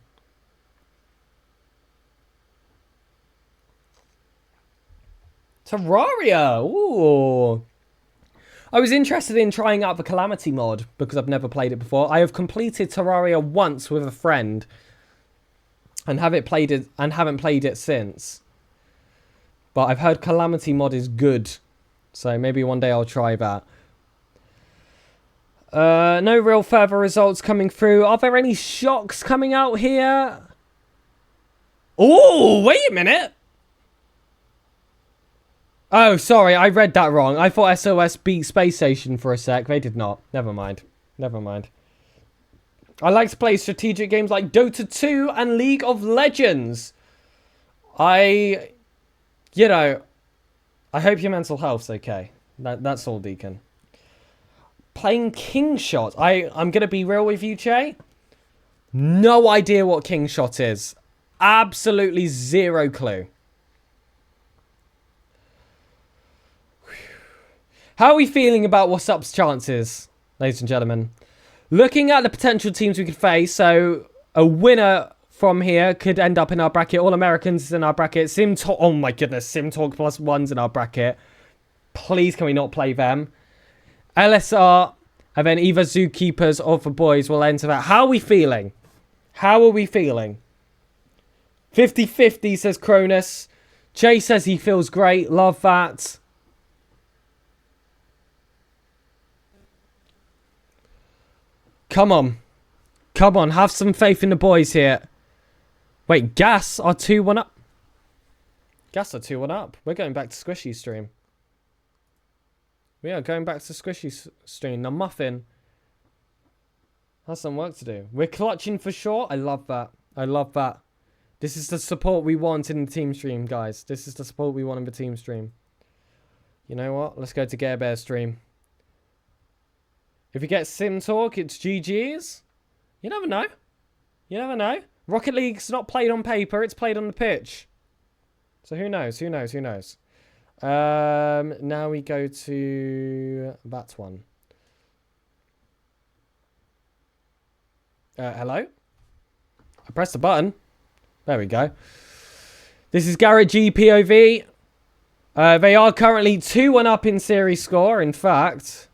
Terraria! Ooh. I was interested in trying out the Calamity mod because I've never played it before. I have completed Terraria once with a friend and haven't played it since. But I've heard Calamity mod is good, so maybe one day I'll try that. No real further results coming through. Are there any shocks coming out here? Oh, wait a minute. Oh, sorry, I read that wrong. I thought SOS beat Space Station for a sec. They did not. Never mind. Never mind. I like to play strategic games like Dota 2 and League of Legends. You know, I hope your mental health's okay. That's all, Deacon. Playing King Shot. I'm going to be real with you, Che. No idea what King Shot is. Absolutely zero clue. How are we feeling about Wassup's chances, ladies and gentlemen? Looking at the potential teams we could face, so a winner from here could end up in our bracket. All Americans is in our bracket. SimTalk, oh my goodness, SimTalk +1's in our bracket. Please, can we not play them? LSR, and then either Zookeepers or the boys will enter that. How are we feeling? How are we feeling? 50-50, says Cronus. Jay says he feels great. Love that. Come on. Come on, have some faith in the boys here. Wait, Gas are 2-1 up. Gas are 2-1 up. We're going back to Squishy stream. We are going back to Squishy stream. The Muffin has some work to do. We're clutching for sure. I love that. I love that. This is the support we want in the team stream, guys. This is the support we want in the team stream. You know what? Let's go to Gare Bear stream. If you get Sim Talk, it's GG's. You never know. You never know. Rocket League's not played on paper, it's played on the pitch. So who knows? Who knows? Who knows? Now we go to that one. Hello? I pressed the button. There we go. This is Garrett G POV. They are currently 2-1 up in series score. In fact,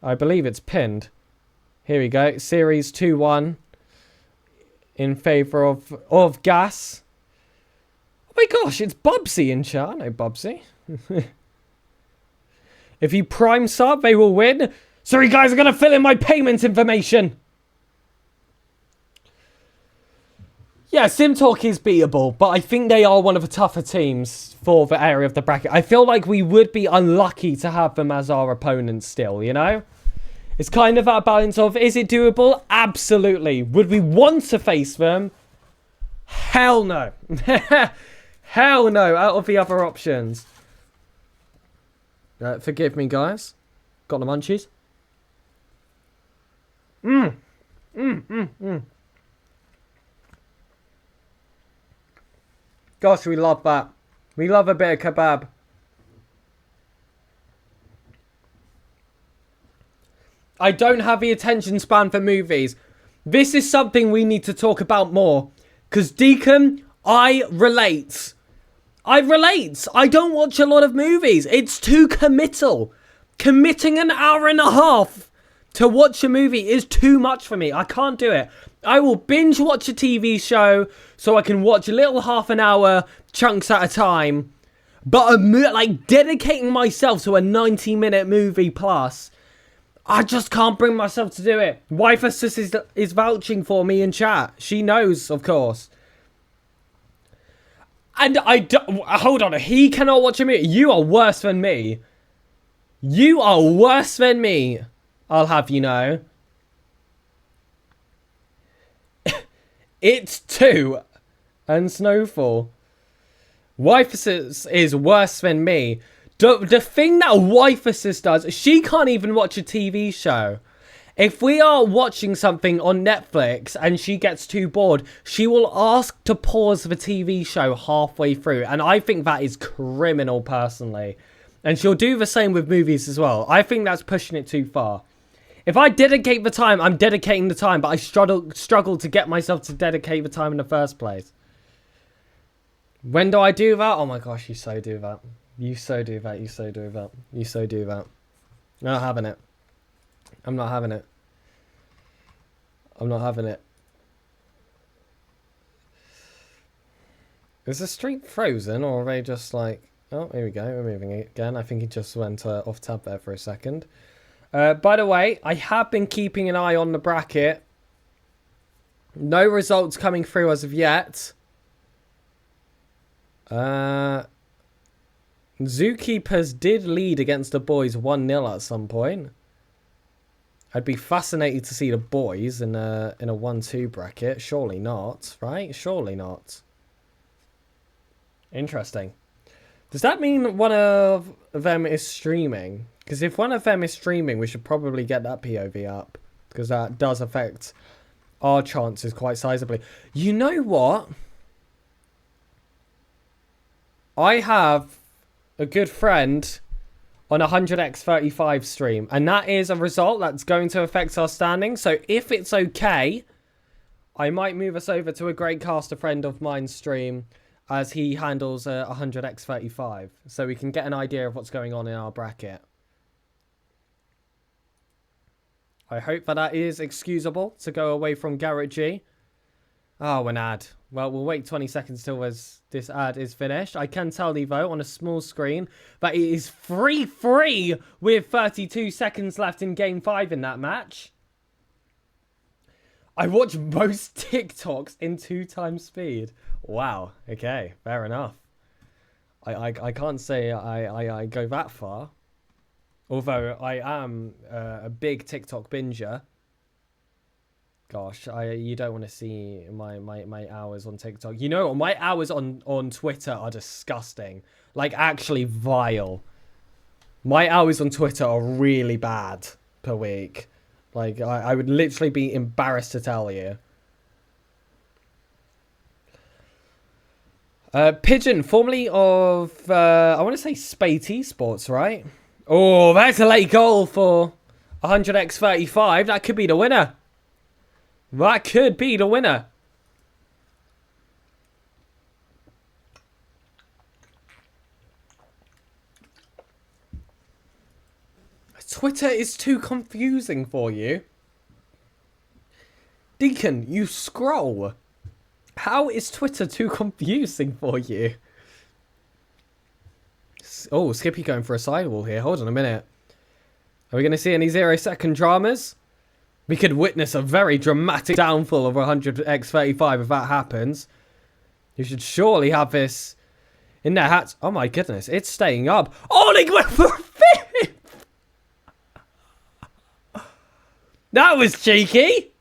I believe it's pinned. Here we go. Series 2-1 in favour of Gas. Oh my gosh, it's Bubsy in chat. I know Bubsy. If you prime sub, they will win. Sorry guys, I'm going to fill in my payment information. Yeah, SimTalk is beatable, but I think they are one of the tougher teams for the area of the bracket. I feel like we would be unlucky to have them as our opponents still, you know? It's kind of that balance of, is it doable? Absolutely. Would we want to face them? Hell no. Hell no, out of the other options. Forgive me, guys. Got the munchies. Gosh, we love that. We love a bit of kebab. I don't have the attention span for movies. This is something we need to talk about more. Because, Deacon, I relate. I don't watch a lot of movies. It's too committal. Committing an hour and a half to watch a movie is too much for me. I can't do it. I will binge watch a TV show so I can watch little half an hour chunks at a time. But like dedicating myself to a 90-minute movie plus, I just can't bring myself to do it. Wassup is vouching for me in chat. She knows, of course. And hold on, he cannot watch a movie. You are worse than me. You are worse than me. I'll have you know. It's 2 and Snowfall. Wassup is worse than me. The thing that Wassup does, she can't even watch a TV show. If we are watching something on Netflix and she gets too bored, she will ask to pause the TV show halfway through. And I think that is criminal, personally. And she'll do the same with movies as well. I think that's pushing it too far. If I dedicate the time, I'm dedicating the time. But I struggle to get myself to dedicate the time in the first place. When do I do that? Oh my gosh, you so do that. You so do that. You so do that. You so do that. I'm not having it. I'm not having it. I'm not having it. Is the stream frozen or are they just like... Oh, here we go. We're moving it again. I think he just went off tab there for a second. By the way, I have been keeping an eye on the bracket. No results coming through as of yet. Zookeepers did lead against the boys 1-0 at some point. I'd be fascinated to see the boys in a 1-2 bracket. Surely not, right? Surely not. Interesting. Does that mean one of them is streaming? Because if one of them is streaming, we should probably get that POV up. Because that does affect our chances quite sizably. You know what? I have a good friend on 100x35 stream. And that is a result that's going to affect our standing. So if it's okay, I might move us over to a great caster friend of mine's stream as he handles 100x35. So we can get an idea of what's going on in our bracket. I hope that is excusable to go away from Garrett G. Oh, an ad. Well, we'll wait 20 seconds till this ad is finished. I can tell you, though, on a small screen, that it is 3-3 with 32 seconds left in Game 5 in that match. I watch most TikToks in 2x speed. Wow. Okay, fair enough. I can't say I go that far. Although I am a big TikTok binger. Gosh, you don't want to see my hours on TikTok. You know, my hours on Twitter are disgusting. Like, actually vile. My hours on Twitter are really bad per week. Like, I would literally be embarrassed to tell you. Pigeon, formerly of, I want to say Spate Esports, right? Oh, that's a late goal for 100x35. That could be the winner. That could be the winner. Twitter is too confusing for you. Deacon, you scroll. How is Twitter too confusing for you? Oh, Skippy going for a sidewall here. Hold on a minute. Are we going to see any 0-second dramas? We could witness a very dramatic downfall of 100x35 if that happens. You should surely have this in their hats. Oh my goodness, it's staying up. Oh, they went for a fifth! That was cheeky.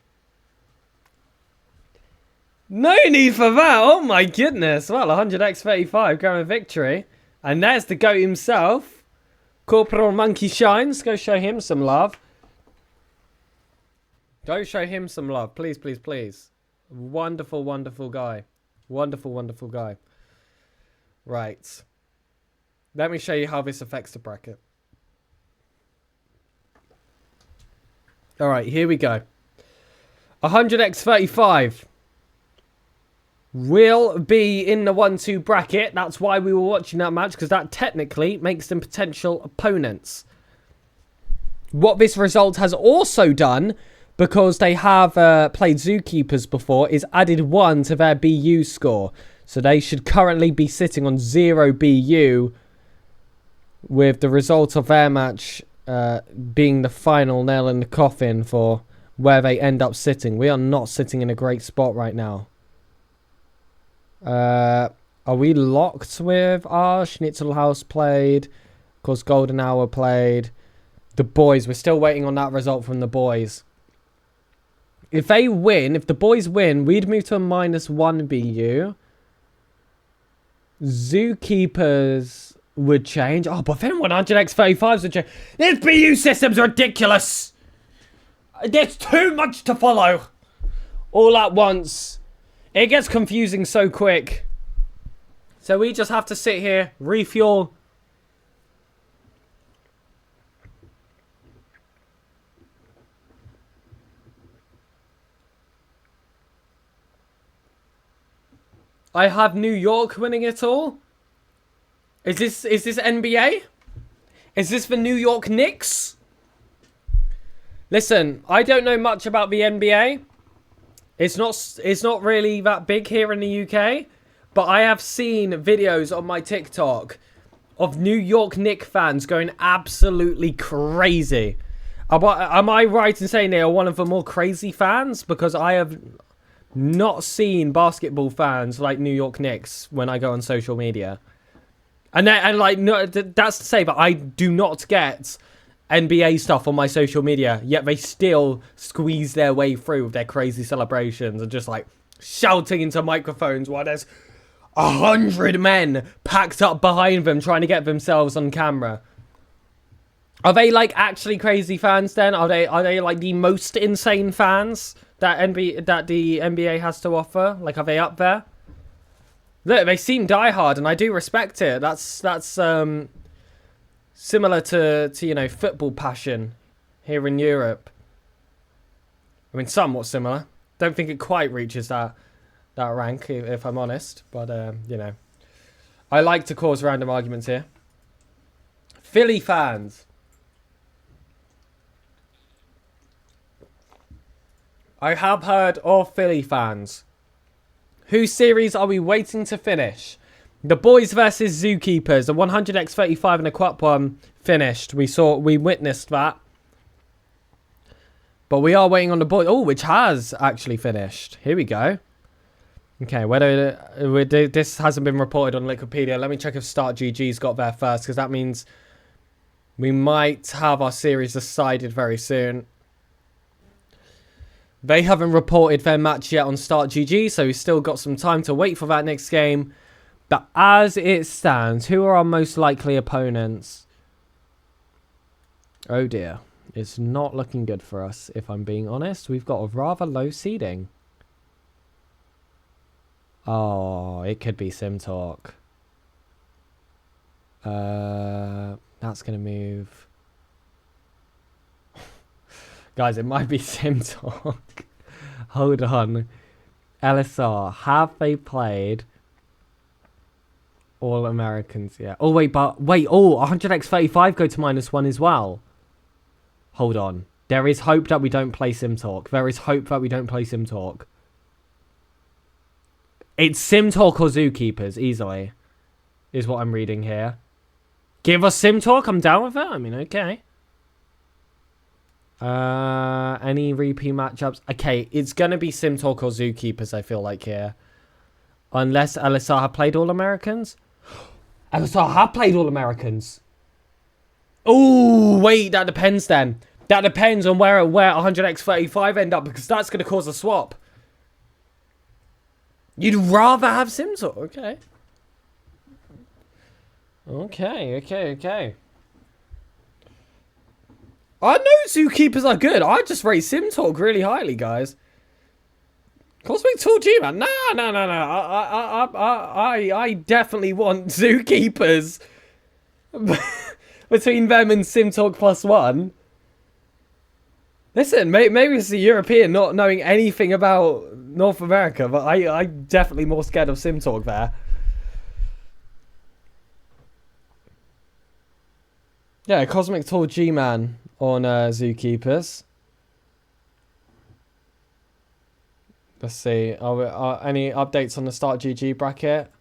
No need for that. Oh my goodness. Well, 100x35 going with victory. And there's the GOAT himself. Corporal Monkey Shines. Go show him some love. Go show him some love. Please, please, please. Wonderful, wonderful guy. Wonderful, wonderful guy. Right. Let me show you how this affects the bracket. Alright, here we go. 100x35 will be in the 1-2 bracket. That's why we were watching that match, because that technically makes them potential opponents. What this result has also done, because they have played Zookeepers before, is added 1 to their BU score. So they should currently be sitting on 0 BU, with the result of their match being the final nail in the coffin for where they end up sitting. We are not sitting in a great spot right now. Are we locked with our Schnitzel House played? Of course, Golden Hour played. The boys, we're still waiting on that result from the boys. If they win, if the boys win, we'd move to a -1 BU. Zookeepers would change. Oh, but then 100x35s would change. This BU system's ridiculous. There's too much to follow all at once. It gets confusing so quick. So we just have to sit here, refuel. I have New York winning it all. Is this NBA? Is this the New York Knicks? Listen, I don't know much about the NBA. It's not really that big here in the UK, but I have seen videos on my TikTok of New York Knicks fans going absolutely crazy. Am I right in saying they are one of the more crazy fans? Because I have not seen basketball fans like New York Knicks when I go on social media. And like, no, that's to say that I do not get NBA stuff on my social media, yet they still squeeze their way through with their crazy celebrations and just like shouting into microphones while there's 100 men packed up behind them trying to get themselves on camera. Are they like actually crazy fans then? Are they like the most insane fans that the NBA has to offer? Like, are they up there? Look, they seem diehard, and I do respect it. That's similar to you know, football passion here in Europe. I mean, somewhat similar. Don't think it quite reaches that rank, if I'm honest. But you know, I like to cause random arguments here. Philly fans. I have heard of Philly fans. Whose series are we waiting to finish? The boys versus Zookeepers. The 100x35 and a Quap one finished. We witnessed that. But we are waiting on the boys. Oh, which has actually finished. Here we go. Okay, this hasn't been reported on Wikipedia. Let me check if Start GG's got there first, because that means we might have our series decided very soon. They haven't reported their match yet on Start GG, so we've still got some time to wait for that next game. But as it stands, who are our most likely opponents? Oh dear. It's not looking good for us, if I'm being honest. We've got a rather low seeding. Oh, it could be SimTalk. That's going to move. Guys, it might be SimTalk. Hold on. LSR, have they played All Americans yet? Oh, wait, oh, 100x35 go to -1 as well. Hold on. There is hope that we don't play Sim Talk. There is hope that we don't play Sim Talk. It's Sim Talk or Zookeepers, easily. Is what I'm reading here. Give us Sim Talk, I'm down with it. I mean, okay. Any repeat matchups? Okay, it's gonna be Sim Talk or Zookeepers, I feel like here. Unless LSR have played All Americans. LSR have played All Americans. Oh, wait, that depends then. That depends on where 100x35 end up, because that's gonna cause a swap. You'd rather have Sim Talk, okay. Okay. I know Zookeepers are good. I just rate Sim Talk really highly, guys. Cosmic Tool G-Man. No. I definitely want Zookeepers. Between them and Sim Talk +1. Listen, maybe it's a European not knowing anything about North America, but I'm definitely more scared of Sim Talk there. Yeah, Cosmic Tool G-Man on Zookeepers. Let's see. Are any updates on the Start GG bracket?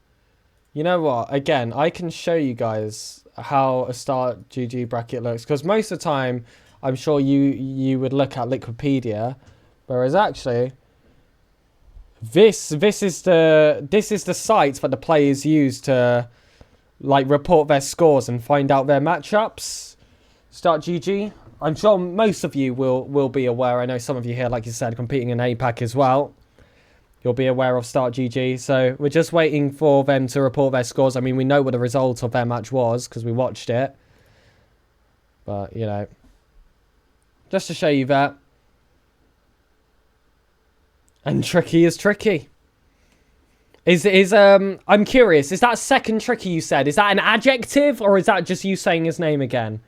You know what? Again, I can show you guys how a Start GG bracket looks, because most of the time, I'm sure you would look at Liquipedia, whereas actually, this is the site that the players use to like report their scores and find out their matchups. Start GG. I'm sure most of you will be aware. I know some of you here, like you said, competing in APAC as well. You'll be aware of Start GG. So we're just waiting for them to report their scores. I mean, we know what the result of their match was because we watched it. But, you know, just to show you that. And tricky is tricky. I'm curious, is that second tricky you said? Is that an adjective or is that just you saying his name again?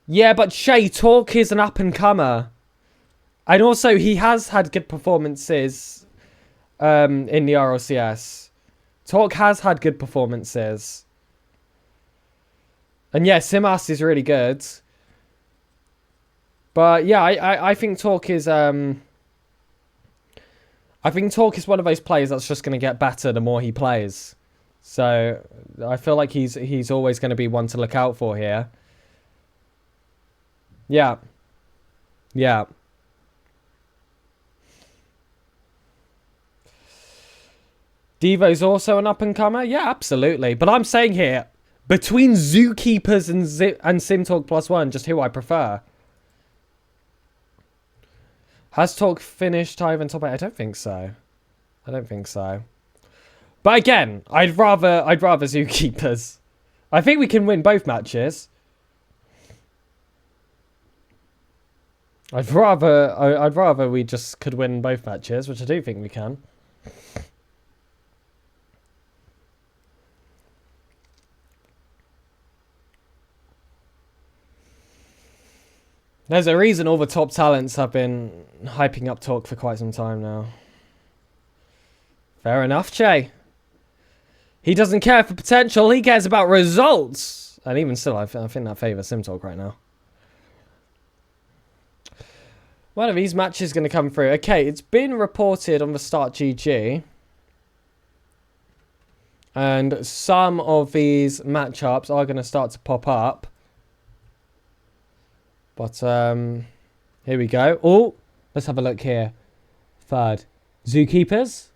Yeah, but Shay, Talk is an up-and-comer. And also, he has had good performances in the Rlcs. Talk has had good performances. And yeah, Simas is really good. But yeah, I think Talk is... I think Talk is one of those players that's just going to get better the more he plays. So I feel like he's always going to be one to look out for here. Yeah. Devo's also an up-and-comer? Yeah, absolutely. But I'm saying here, between Zookeepers and SimTalk +1, just who I prefer. Has Talk finished higher than top 8? I don't think so. But again, I'd rather Zookeepers. I think we can win both matches. I'd rather we just could win both matches, which I do think we can. There's a reason all the top talents have been hyping up Talk for quite some time now. Fair enough, Che. He doesn't care for potential, he cares about results. And even still, I think that favours SimTalk right now. One of these matches is going to come through. Okay, it's been reported on the Start GG. And some of these matchups are going to start to pop up. But, here we go. Oh, let's have a look here. Third. Zookeepers.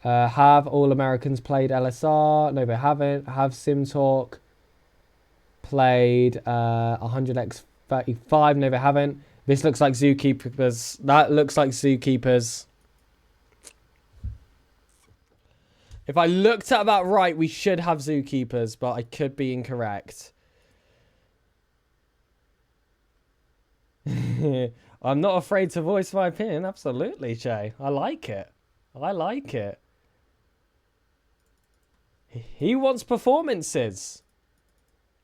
Have All Americans played LSR? No, they haven't. Have SimTalk played 100x35? No, they haven't. This looks like Zookeepers. That looks like Zookeepers. If I looked at that right, we should have Zookeepers, but I could be incorrect. I'm not afraid to voice my opinion. Absolutely, Jay. I like it. He wants performances.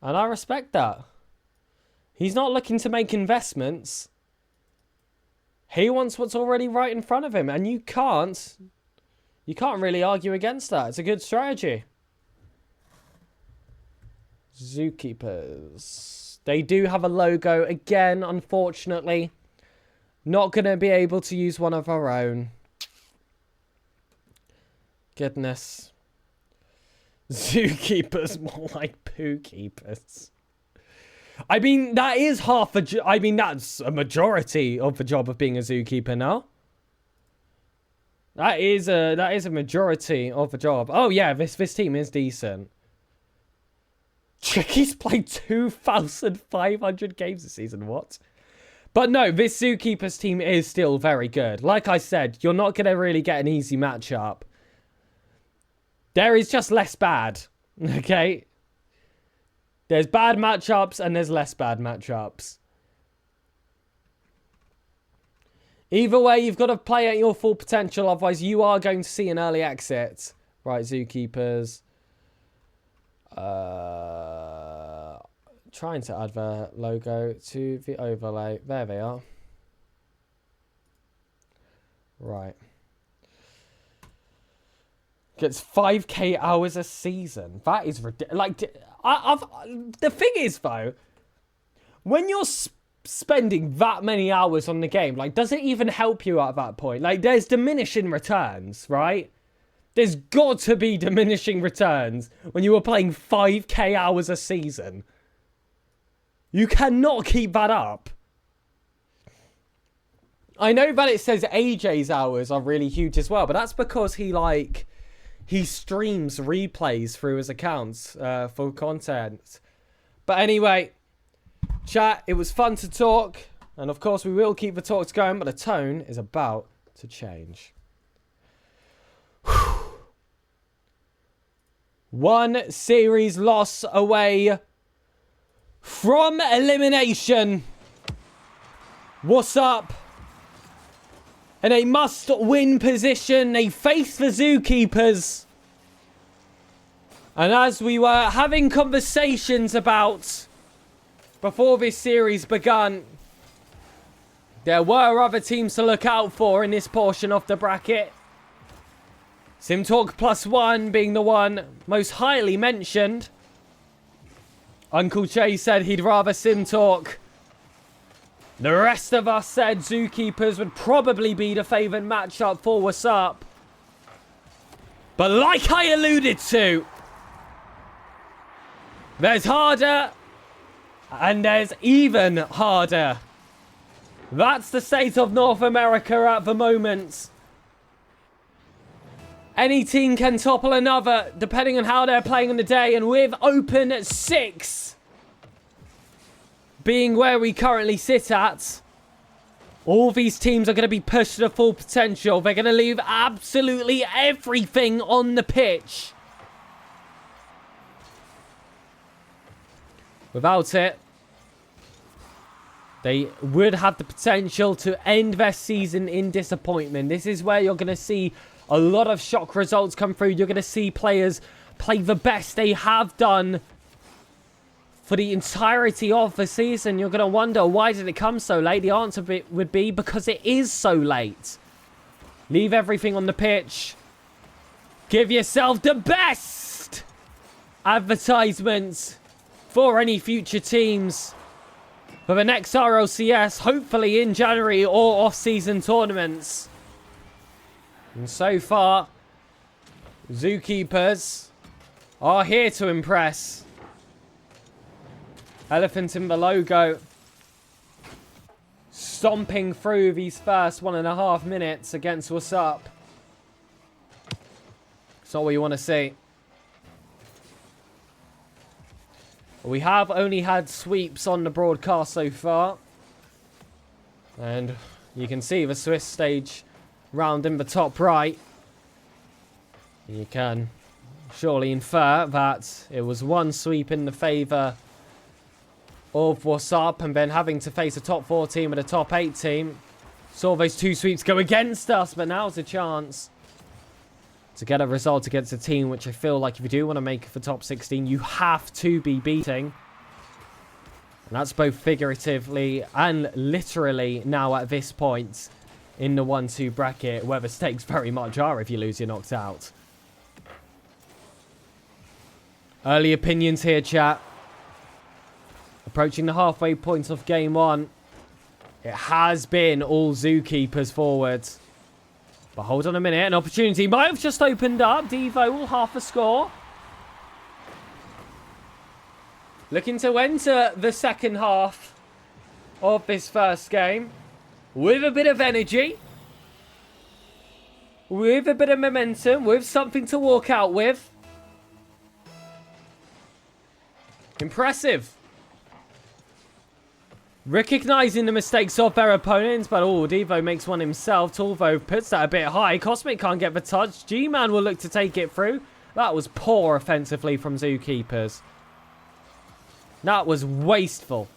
And I respect that. He's not looking to make investments. He wants what's already right in front of him. And you can't really argue against that. It's a good strategy. Zookeepers. They do have a logo. Again, unfortunately, not going to be able to use one of our own. Goodness. Zookeepers, more like poo keepers. I mean, that is half a... I mean, that's a majority of the job of being a zookeeper now. That is a majority of the job. Oh, yeah, this team is decent. Chicky's played 2,500 games this season. What? But no, this Zookeepers team is still very good. Like I said, you're not going to really get an easy matchup. There is just less bad. Okay? There's bad matchups and there's less bad matchups. Either way, you've got to play at your full potential. Otherwise, you are going to see an early exit. Right, Zookeepers. Trying to add their logo to the overlay. There they are. Right. Gets 5k hours a season. That is ridiculous. Like, the thing is, though, when you're spending that many hours on the game, like, does it even help you at that point? Like, there's diminishing returns, right? There's got to be diminishing returns when you are playing 5k hours a season. You cannot keep that up. I know that it says AJ's hours are really huge as well, but that's because he streams replays through his accounts for content. But anyway, chat, it was fun to talk. And of course, we will keep the talks going, but the tone is about to change. One series loss away from elimination. Wassup? In a must-win position, they face the Zookeepers. And as we were having conversations about before this series begun, there were other teams to look out for in this portion of the bracket. SimTalk +1 being the one most highly mentioned. Uncle Jay said he'd rather SimTalk. The rest of us said Zookeepers would probably be the favoured matchup for Wassup. But like I alluded to, there's harder and there's even harder. That's the state of North America at the moment. Any team can topple another depending on how they're playing on the day, and with Open 6 being where we currently sit at, all these teams are going to be pushed to their full potential. They're going to leave absolutely everything on the pitch. Without it, they would have the potential to end their season in disappointment. This is where you're going to see a lot of shock results come through. You're going to see players play the best they have done for the entirety of the season. You're going to wonder, why did it come so late? The answer would be because it is so late. Leave everything on the pitch. Give yourself the best advertisements for any future teams for the next RLCS, hopefully in January or off-season tournaments. And so far, Zookeepers are here to impress. Elephant in the logo. Stomping through these first 1.5 minutes against Wassup. It's not what you want to see. We have only had sweeps on the broadcast so far. And you can see the Swiss stage round in the top right. You can surely infer that it was one sweep in the favour of Wassup, and then having to face a top 4 team and a top 8 team. Saw those 2 sweeps go against us, but now's a chance to get a result against a team which I feel like if you do want to make it for top 16, you have to be beating. And that's both figuratively and literally now at this point in the 1-2 bracket, where the stakes very much are if you lose, you're knocked out. Early opinions here, chat. Approaching the halfway point of game 1. It has been all Zookeepers forwards. But hold on a minute. An opportunity might have just opened up. Devo will half a score. Looking to enter the second half of this first game with a bit of energy. With a bit of momentum. With something to walk out with. Impressive. Recognising the mistakes of their opponents, but Devo makes one himself. Torvo puts that a bit high. Cosmic can't get the touch. G-Man will look to take it through. That was poor offensively from Zookeepers. That was wasteful.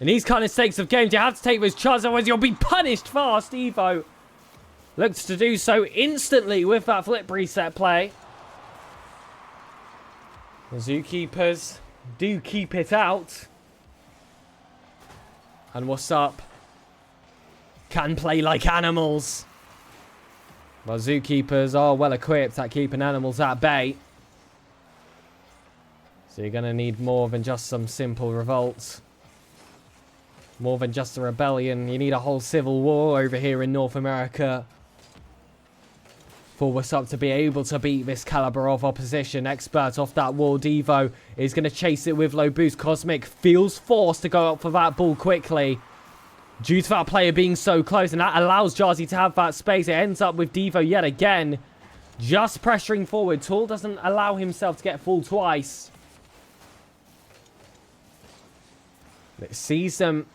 In these kind of stakes of games, you have to take those chances, otherwise you'll be punished fast. Evo looks to do so instantly with that flip reset play. The Zookeepers do keep it out. And Wassup can play like animals. Well, Zookeepers are well equipped at keeping animals at bay. So you're going to need more than just some simple revolts. More than just a rebellion. You need a whole civil war over here in North America for Wassup to be able to beat this caliber of opposition. Expert off that wall. Devo is going to chase it with low boost. Cosmic feels forced to go up for that ball quickly due to that player being so close, and that allows Jazzy to have that space. It ends up with Devo yet again just pressuring forward. Tool doesn't allow himself to get full twice. It sees them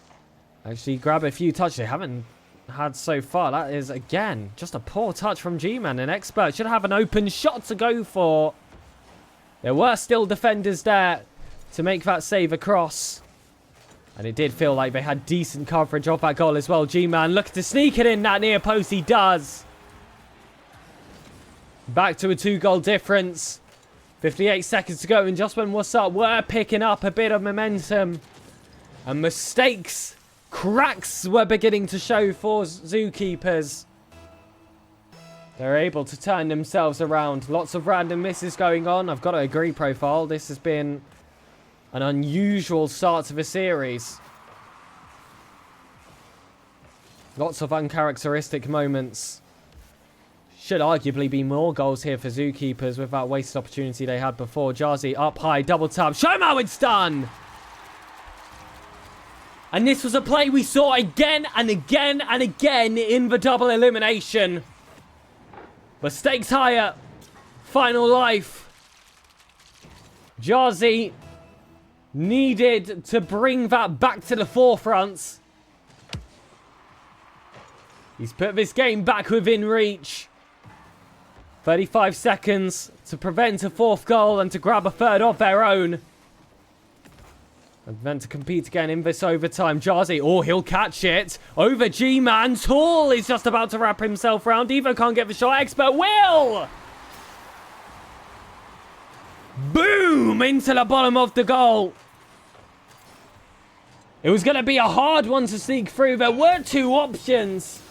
actually grab a few touches. They haven't had so far. That is, again, just a poor touch from G-Man. An Expert should have an open shot to go for. There were still defenders there to make that save across. And it did feel like they had decent coverage of that goal as well. G-Man looking to sneak it in that near post. He does. Back to a 2-goal difference. 58 seconds to go. And just when Wassup were picking up a bit of momentum and mistakes, cracks were beginning to show for Zookeepers, they're able to turn themselves around. Lots of random misses going on. I've got to agree, Profile. This has been an unusual start to the series. Lots of uncharacteristic moments. Should arguably be more goals here for Zookeepers with that wasted opportunity they had before. Jazzy up high, double tap. Show him how it's done! And this was a play we saw again and again and again in the double elimination. The stakes higher. Final life. Jazzy needed to bring that back to the forefront. He's put this game back within reach. 35 seconds to prevent a 4th goal and to grab a 3rd of their own. And then to compete again in this overtime. Jazzy, he'll catch it. Over G-Man. Tall is just about to wrap himself around. Evo can't get the shot. Expert will! Boom! Into the bottom of the goal. It was going to be a hard one to sneak through. There were 2 options.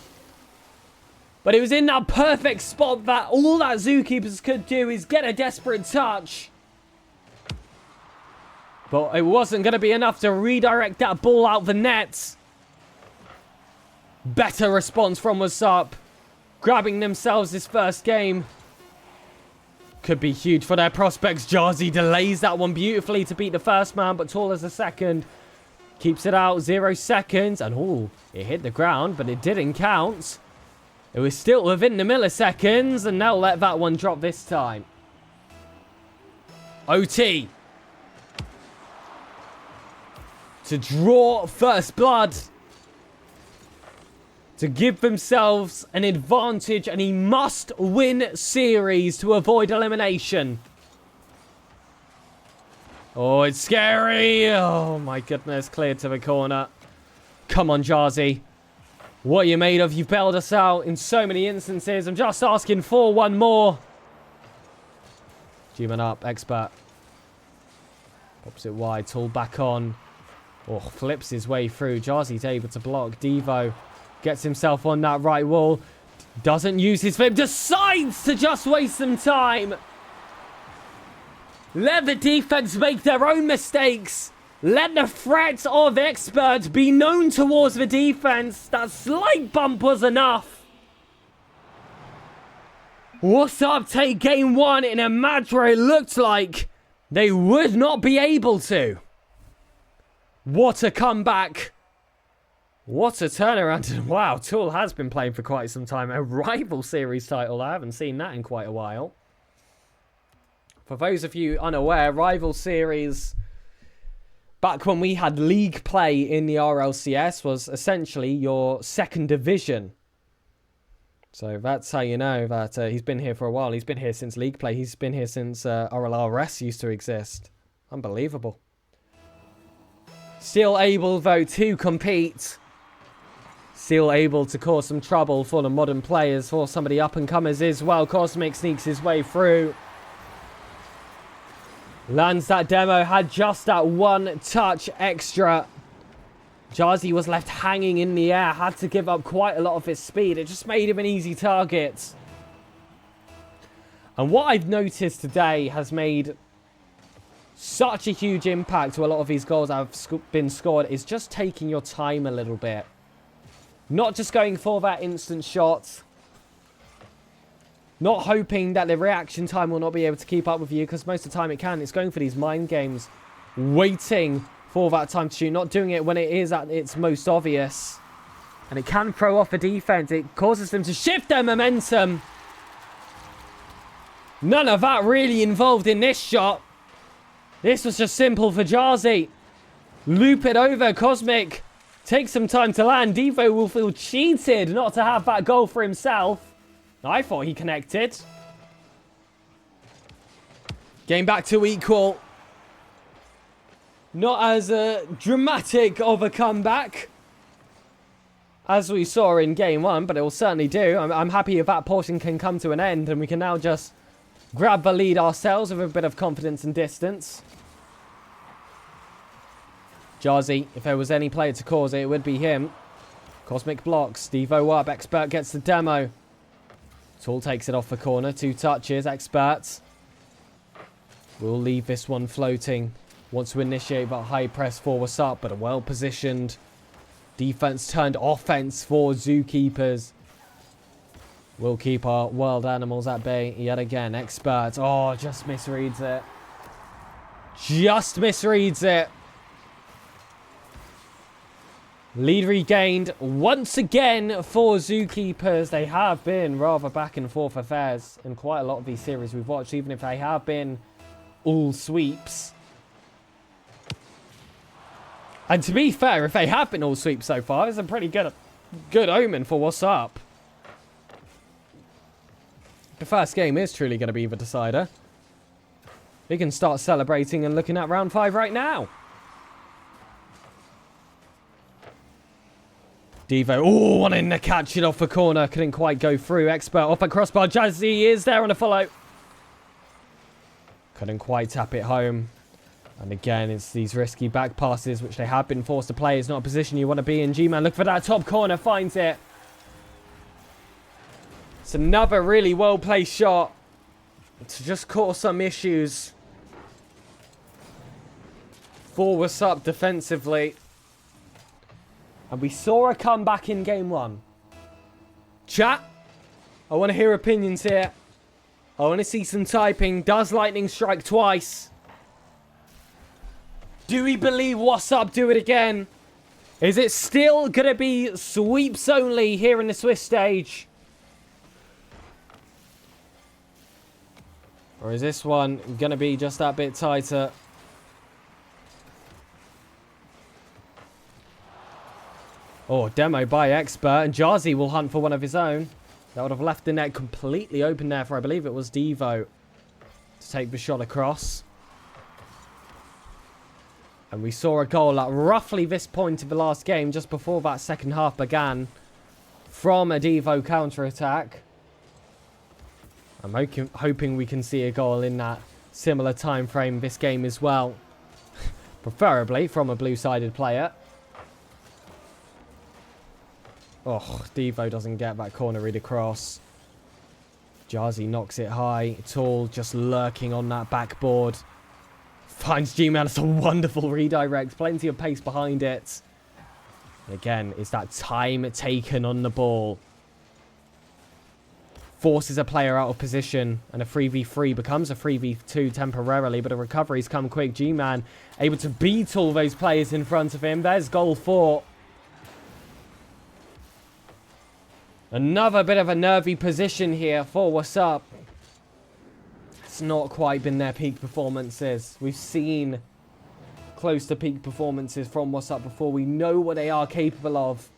But it was in that perfect spot that all that Zookeepers could do is get a desperate touch. But it wasn't going to be enough to redirect that ball out the net. Better response from Wassup. Grabbing themselves this first game. Could be huge for their prospects. Jazzy delays that one beautifully to beat the first man, but Tall as the second. Keeps it out, 0 seconds. And it hit the ground, but it didn't count. It was still within the milliseconds, and they'll let that one drop this time. OT. To draw first blood. To give themselves an advantage, and he must win series to avoid elimination. Oh, it's scary. Oh my goodness, cleared to the corner. Come on, Jazzy. What are you made of? You've bailed us out in so many instances. I'm just asking for one more. G-Man up, Expert. Pops it wide, Tall back on. Flips his way through. Jazzy's able to block. Devo gets himself on that right wall. Doesn't use his flip. Decides to just waste some time. Let the defense make their own mistakes. Let the threat of expert be known towards the defense. That slight bump was enough. Wassup take game 1 in a match where it looked like they would not be able to. What a comeback. What a turnaround. And wow, Tool has been playing for quite some time. A rival series title. I haven't seen that in quite a while. For those of you unaware, rival series, back when we had league play in the Rlcs, was essentially your second division. So that's how you know that he's been here for a while. He's been here since league play. He's been here since Rlcs used to exist. Unbelievable. Still able, though, to compete. Still able to cause some trouble for the modern players, for some of the up-and-comers as well. Cosmic sneaks his way through. Lands that demo, had just that one touch extra. Jazzy was left hanging in the air, had to give up quite a lot of his speed. It just made him an easy target. And what I've noticed today has made such a huge impact to a lot of these goals that have been scored is just taking your time a little bit. Not just going for that instant shot. Not hoping that the reaction time will not be able to keep up with you, because most of the time it can. It's going for these mind games. Waiting for that time to shoot. Not doing it when it is at its most obvious. And it can throw off a defense. It causes them to shift their momentum. None of that really involved in this shot. This was just simple for Jazzy. Loop it over. Cosmic takes some time to land. Devo will feel cheated not to have that goal for himself. I thought he connected. Game back to equal. Not as dramatic of a comeback as we saw in game 1, but it will certainly do. I'm happy if that portion can come to an end and we can now just grab the lead ourselves with a bit of confidence and distance. Jazzy, if there was any player to cause it, it would be him. Cosmic blocks. Devo up. Expert gets the demo. Tool takes it off the corner. 2 touches. Expert will leave this one floating. Wants to initiate that high press for Wassup, but a well-positioned defense turned offense for Zookeepers. We'll keep our wild animals at bay yet again. Expert. Oh, just misreads it. Just misreads it. Lead regained once again for Zookeepers. They have been rather back and forth affairs in quite a lot of these series we've watched, even if they have been all sweeps. And to be fair, if they have been all sweeps so far, it's a pretty good omen for Wassup. The first game is truly going to be the decider. We can start celebrating and looking at round 5 right now. Devo, oh, wanting to catch it off the corner. Couldn't quite go through. Expert off a crossbar. Jazzy is there on a follow. Couldn't quite tap it home. And again, it's these risky back passes, which they have been forced to play. It's not a position you want to be in. G-Man, look for that top corner. Finds it. It's another really well-placed shot to just cause some issues for Wassup defensively. And we saw a comeback in game 1. Chat, I want to hear opinions here. I want to see some typing. Does lightning strike twice? Do we believe Wassup do it again? Is it still going to be sweeps only here in the Swiss stage? Or is this one going to be just that bit tighter? Oh, demo by Expert, and Jazzy will hunt for one of his own. That would have left the net completely open there for, I believe it was Devo, to take the shot across. And we saw a goal at roughly this point of the last game, just before that second half began, from a Devo counter-attack. I'm hoping we can see a goal in that similar time frame this game as well. Preferably from a blue-sided player. Oh, Devo doesn't get that corner read across. Jazzy knocks it high. It's all just lurking on that backboard. Finds G-Man. It's a wonderful redirect. Plenty of pace behind it. And again, it's that time taken on the ball. Forces a player out of position, and a 3v3 becomes a 3v2 temporarily, but the recoveries come quick. G-Man able to beat all those players in front of him. There's goal 4. Another bit of a nervy position here for Wassup. It's not quite been their peak performances. We've seen close to peak performances from Wassup before. We know what they are capable of.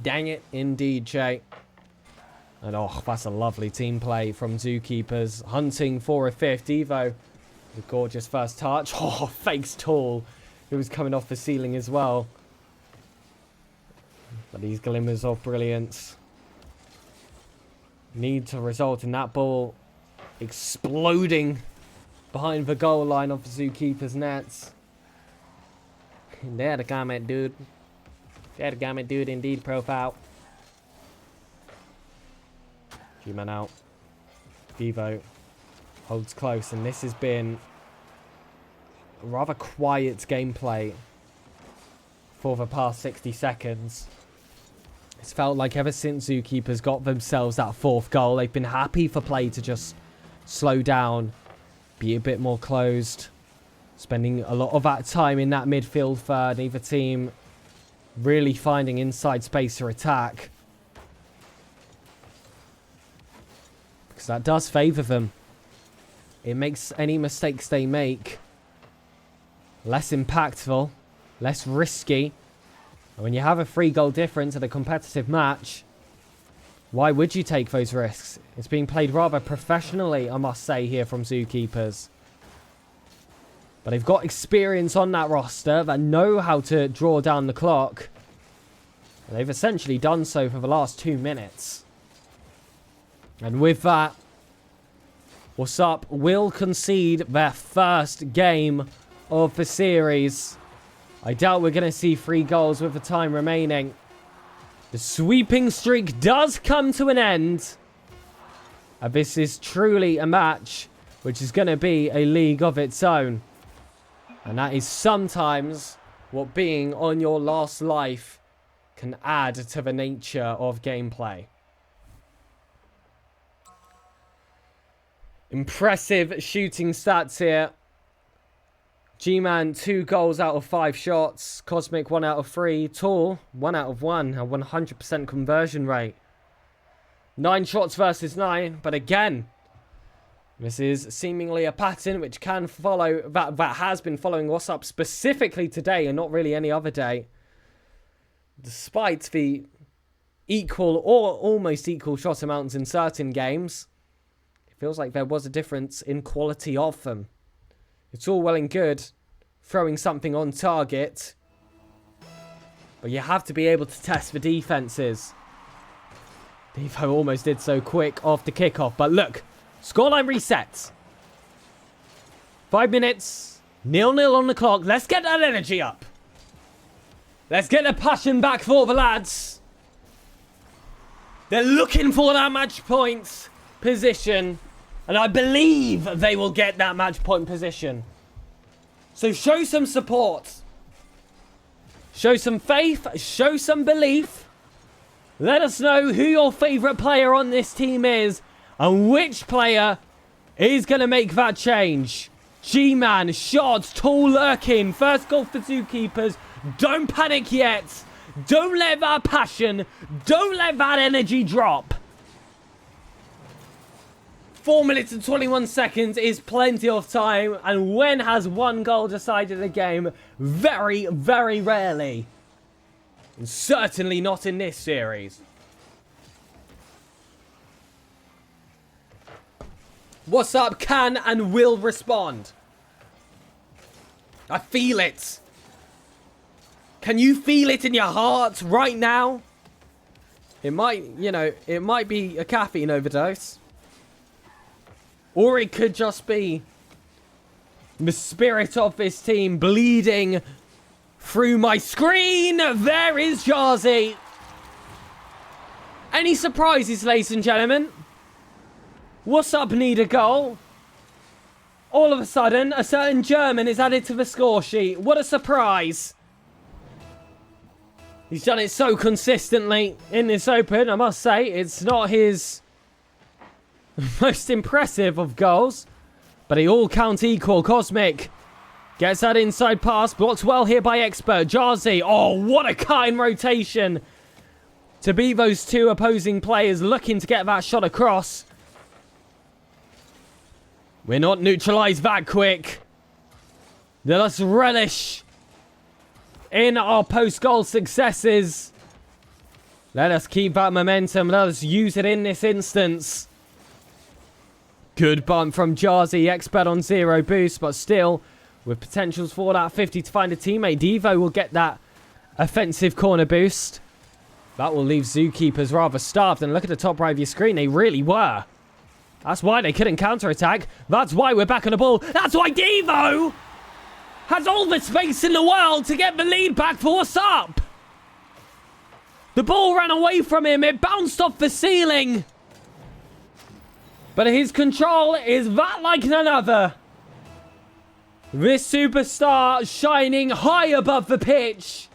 Dang it, indeed, Jay. And oh, that's a lovely team play from Zookeepers. Hunting for a 5th. Devo, the gorgeous first touch. Oh, fakes tall. It was coming off the ceiling as well. But these glimmers of brilliance need to result in that ball exploding behind the goal line of the Zookeepers' nets. There the comment, dude. There the comment, dude, indeed, profile. G-Man out. Devo holds close, and this has been a rather quiet gameplay for the past 60 seconds. It's felt like ever since Zookeepers got themselves that 4th goal, they've been happy for play to just slow down, be a bit more closed, spending a lot of that time in that midfield third. Neither team really finding inside space to attack, because that does favour them. It makes any mistakes they make less impactful, less risky. And when you have a 3-goal difference at a competitive match, why would you take those risks? It's being played rather professionally, I must say, here from Zookeepers. But they've got experience on that roster that know how to draw down the clock. And they've essentially done so for the last 2 minutes. And with that, Wassup will concede their first game of the series. I doubt we're going to see 3 goals with the time remaining. The sweeping streak does come to an end. And this is truly a match which is going to be a league of its own. And that is sometimes what being on your last life can add to the nature of gameplay. Impressive shooting stats here. G-Man 2 goals out of 5 shots. Cosmic 1 out of 3. Tall 1 out of 1. A 100% conversion rate. 9 shots versus 9. But again, this is seemingly a pattern which can follow, that has been following Wassup specifically today and not really any other day. Despite the equal or almost equal shot amounts in certain games, it feels like there was a difference in quality of them. It's all well and good throwing something on target, but you have to be able to test the defenses. Devo almost did so quick off the kickoff, but look, scoreline resets. 5 minutes, 0-0 on the clock. Let's get that energy up. Let's get the passion back for the lads. They're looking for that match point position. And I believe they will get that match point position. So show some support. Show some faith. Show some belief. Let us know who your favourite player on this team is. And which player is going to make that change. G-Man, shots, tall lurking. First goal for Zookeepers. Don't panic yet. Don't let that passion, don't let that energy drop. 4 minutes and 21 seconds is plenty of time. And when has 1 goal decided a game? Very, very rarely. And certainly not in this series. Wassup can and will respond. I feel it. Can you feel it in your heart right now? It might, it might be a caffeine overdose. Or it could just be the spirit of this team bleeding through my screen. There is Jarzy. Any surprises, ladies and gentlemen? Wassup need a goal. All of a sudden, a certain German is added to the score sheet. What a surprise. He's done it so consistently in this Open, I must say. It's not his most impressive of goals, but they all count equal. Cosmic gets that inside pass. Blocked well here by Expert. Jarzy. Oh, what a cut in rotation to beat those two opposing players looking to get that shot across. We're not neutralised that quick. Let us relish in our post-goal successes. Let us keep that momentum. Let us use it in this instance. Good bump from Jarzy. Expert on 0 boost, but still with potentials for that 50 to find a teammate. Devo will get that offensive corner boost. That will leave Zookeepers rather starved. And look at the top right of your screen. They really were. That's why they couldn't counter-attack. That's why we're back on the ball. That's why Devo has all the space in the world to get the lead back for Wassup. The ball ran away from him. It bounced off the ceiling. But his control is that like none other. This superstar shining high above the pitch.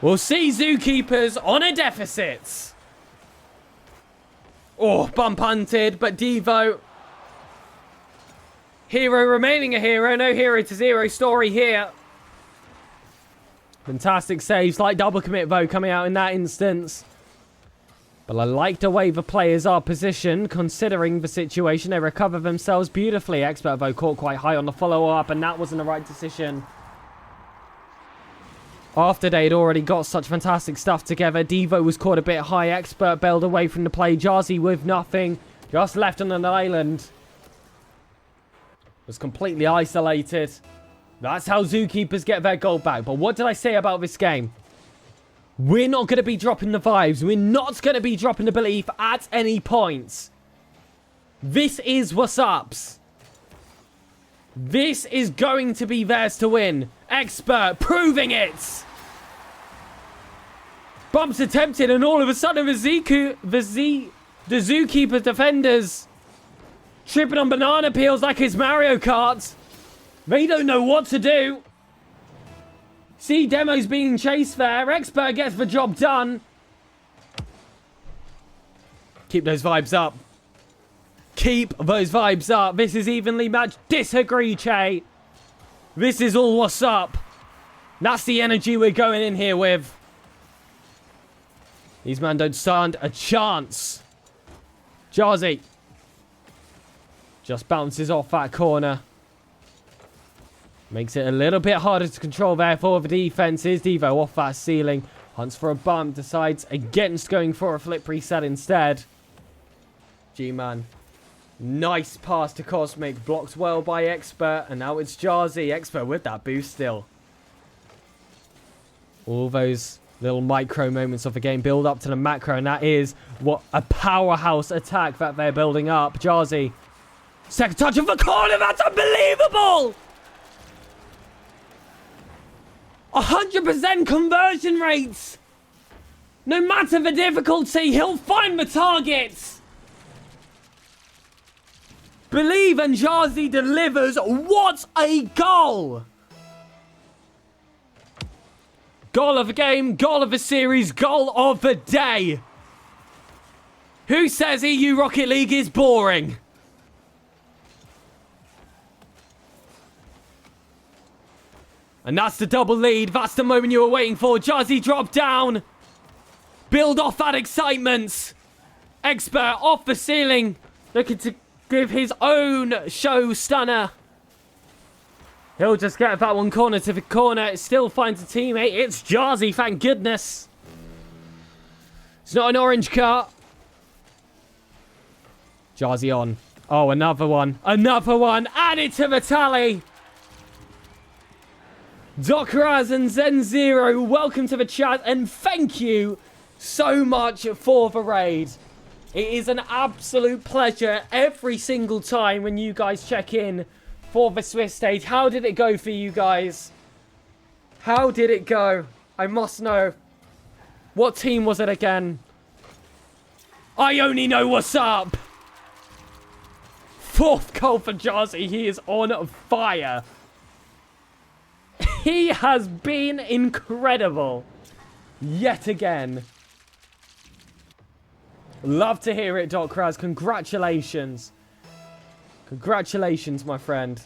We'll see Zookeepers on a deficit. Oh, bump hunted, but Devo. Hero remaining a hero. No hero to zero story here. Fantastic saves, like double commit though coming out in that instance. But I like the way the players are positioned considering the situation. They recover themselves beautifully. Expert though caught quite high on the follow-up and that wasn't the right decision. After they'd already got such fantastic stuff together, Devo was caught a bit high. Expert bailed away from the play. Jarzy with nothing. Just left on an island. Was completely isolated. That's how Zookeepers get their goal back. But what did I say about this game? We're not going to be dropping the vibes. We're not going to be dropping the belief at any point. This is Wassup's. This is going to be theirs to win. Expert proving it. Bumps attempted and all of a sudden the Zookeeper defenders tripping on banana peels like it's Mario Kart. They don't know what to do. See Demo's being chased there. Expert gets the job done. Keep those vibes up. Keep those vibes up. This is evenly matched. Disagree, Che. This is all Wassup. That's the energy we're going in here with. These men don't stand a chance. Jarzy just bounces off that corner. Makes it a little bit harder to control there for the defenses. Devo off that ceiling. Hunts for a bump. Decides against going for a flip reset instead. G-Man. Nice pass to Cosmic. Blocked well by Expert. And now it's Jarzy. Expert with that boost still. All those little micro moments of the game build up to the macro. And that is what a powerhouse attack that they're building up. Jarzy. Second touch of the corner. That's unbelievable. 100% conversion rates. No matter the difficulty, he'll find the targets. Believe and Jarzy delivers. What a goal. Goal of the game, goal of the series, goal of the day. Who says EU Rocket League is boring? And that's the double lead. That's the moment you were waiting for. Jarzy drop down. Build off that excitement. Expert off the ceiling. Looking to give his own show stunner. He'll just get that one corner to the corner. It still finds a teammate. It's Jarzy, thank goodness. It's not an orange car. Jarzy on. Oh, another one. Another one. Added to the tally. Docraz and Zen0, welcome to the chat and thank you so much for the raid. It is an absolute pleasure every single time when you guys check in for the Swiss stage. How did it go for you guys? How did it go? I must know. What team was it again? I only know what's up. Fourth goal for Jazzy. He is on fire. He has been incredible. Yet again. Love to hear it, Doc Raz. Congratulations. Congratulations, my friend.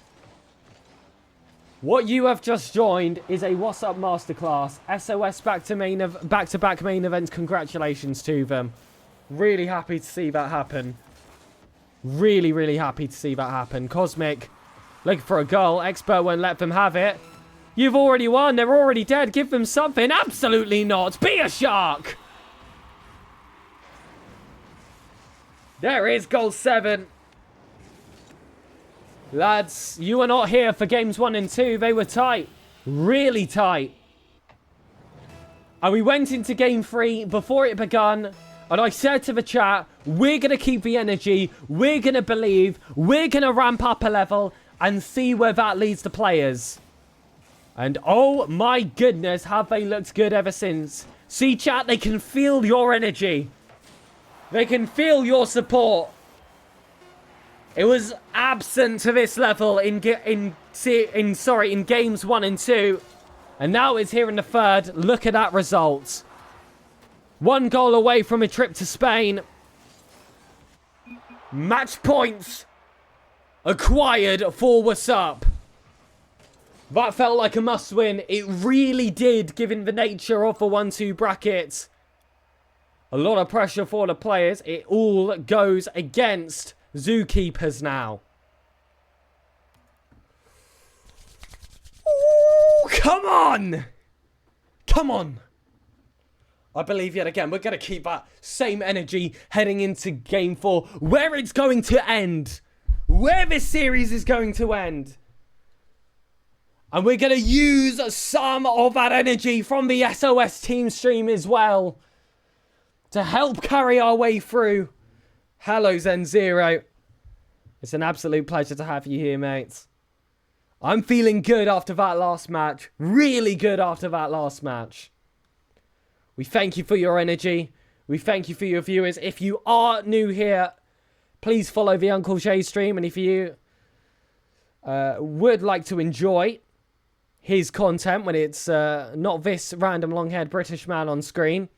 What you have just joined is a Wassup Masterclass. SOS back-to-back main events. Congratulations to them. Really happy to see that happen. Really, really happy to see that happen. Cosmic, looking for a goal. Expert won't let them have it. You've already won. They're already dead. Give them something. Absolutely not. Be a shark. There is goal 7. Lads, you were not here for games 1 and 2. They were tight. Really tight. And we went into game 3 before it begun. And I said to the chat, we're going to keep the energy. We're going to believe. We're going to ramp up a level and see where that leads the players. And oh my goodness, have they looked good ever since. See, chat, they can feel your energy. They can feel your support. It was absent to this level in games 1 and 2. And now it's here in the 3rd. Look at that result. 1 goal away from a trip to Spain. Match points acquired for Wassup. That felt like a must-win. It really did, given the nature of the 1-2 bracket. A lot of pressure for the players. It all goes against Zookeepers now. Ooh, come on! Come on! I believe yet again, we're going to keep that same energy heading into game 4. Where it's going to end. Where this series is going to end. And we're going to use some of that energy from the SOS team stream as well. To help carry our way through. Hello, Zen0. It's an absolute pleasure to have you here, mates. I'm feeling good after that last match. Really good after that last match. We thank you for your energy. We thank you for your viewers. If you are new here, please follow the Uncle Jay stream. And if you would like to enjoy his content when it's not this random long-haired British man on screen,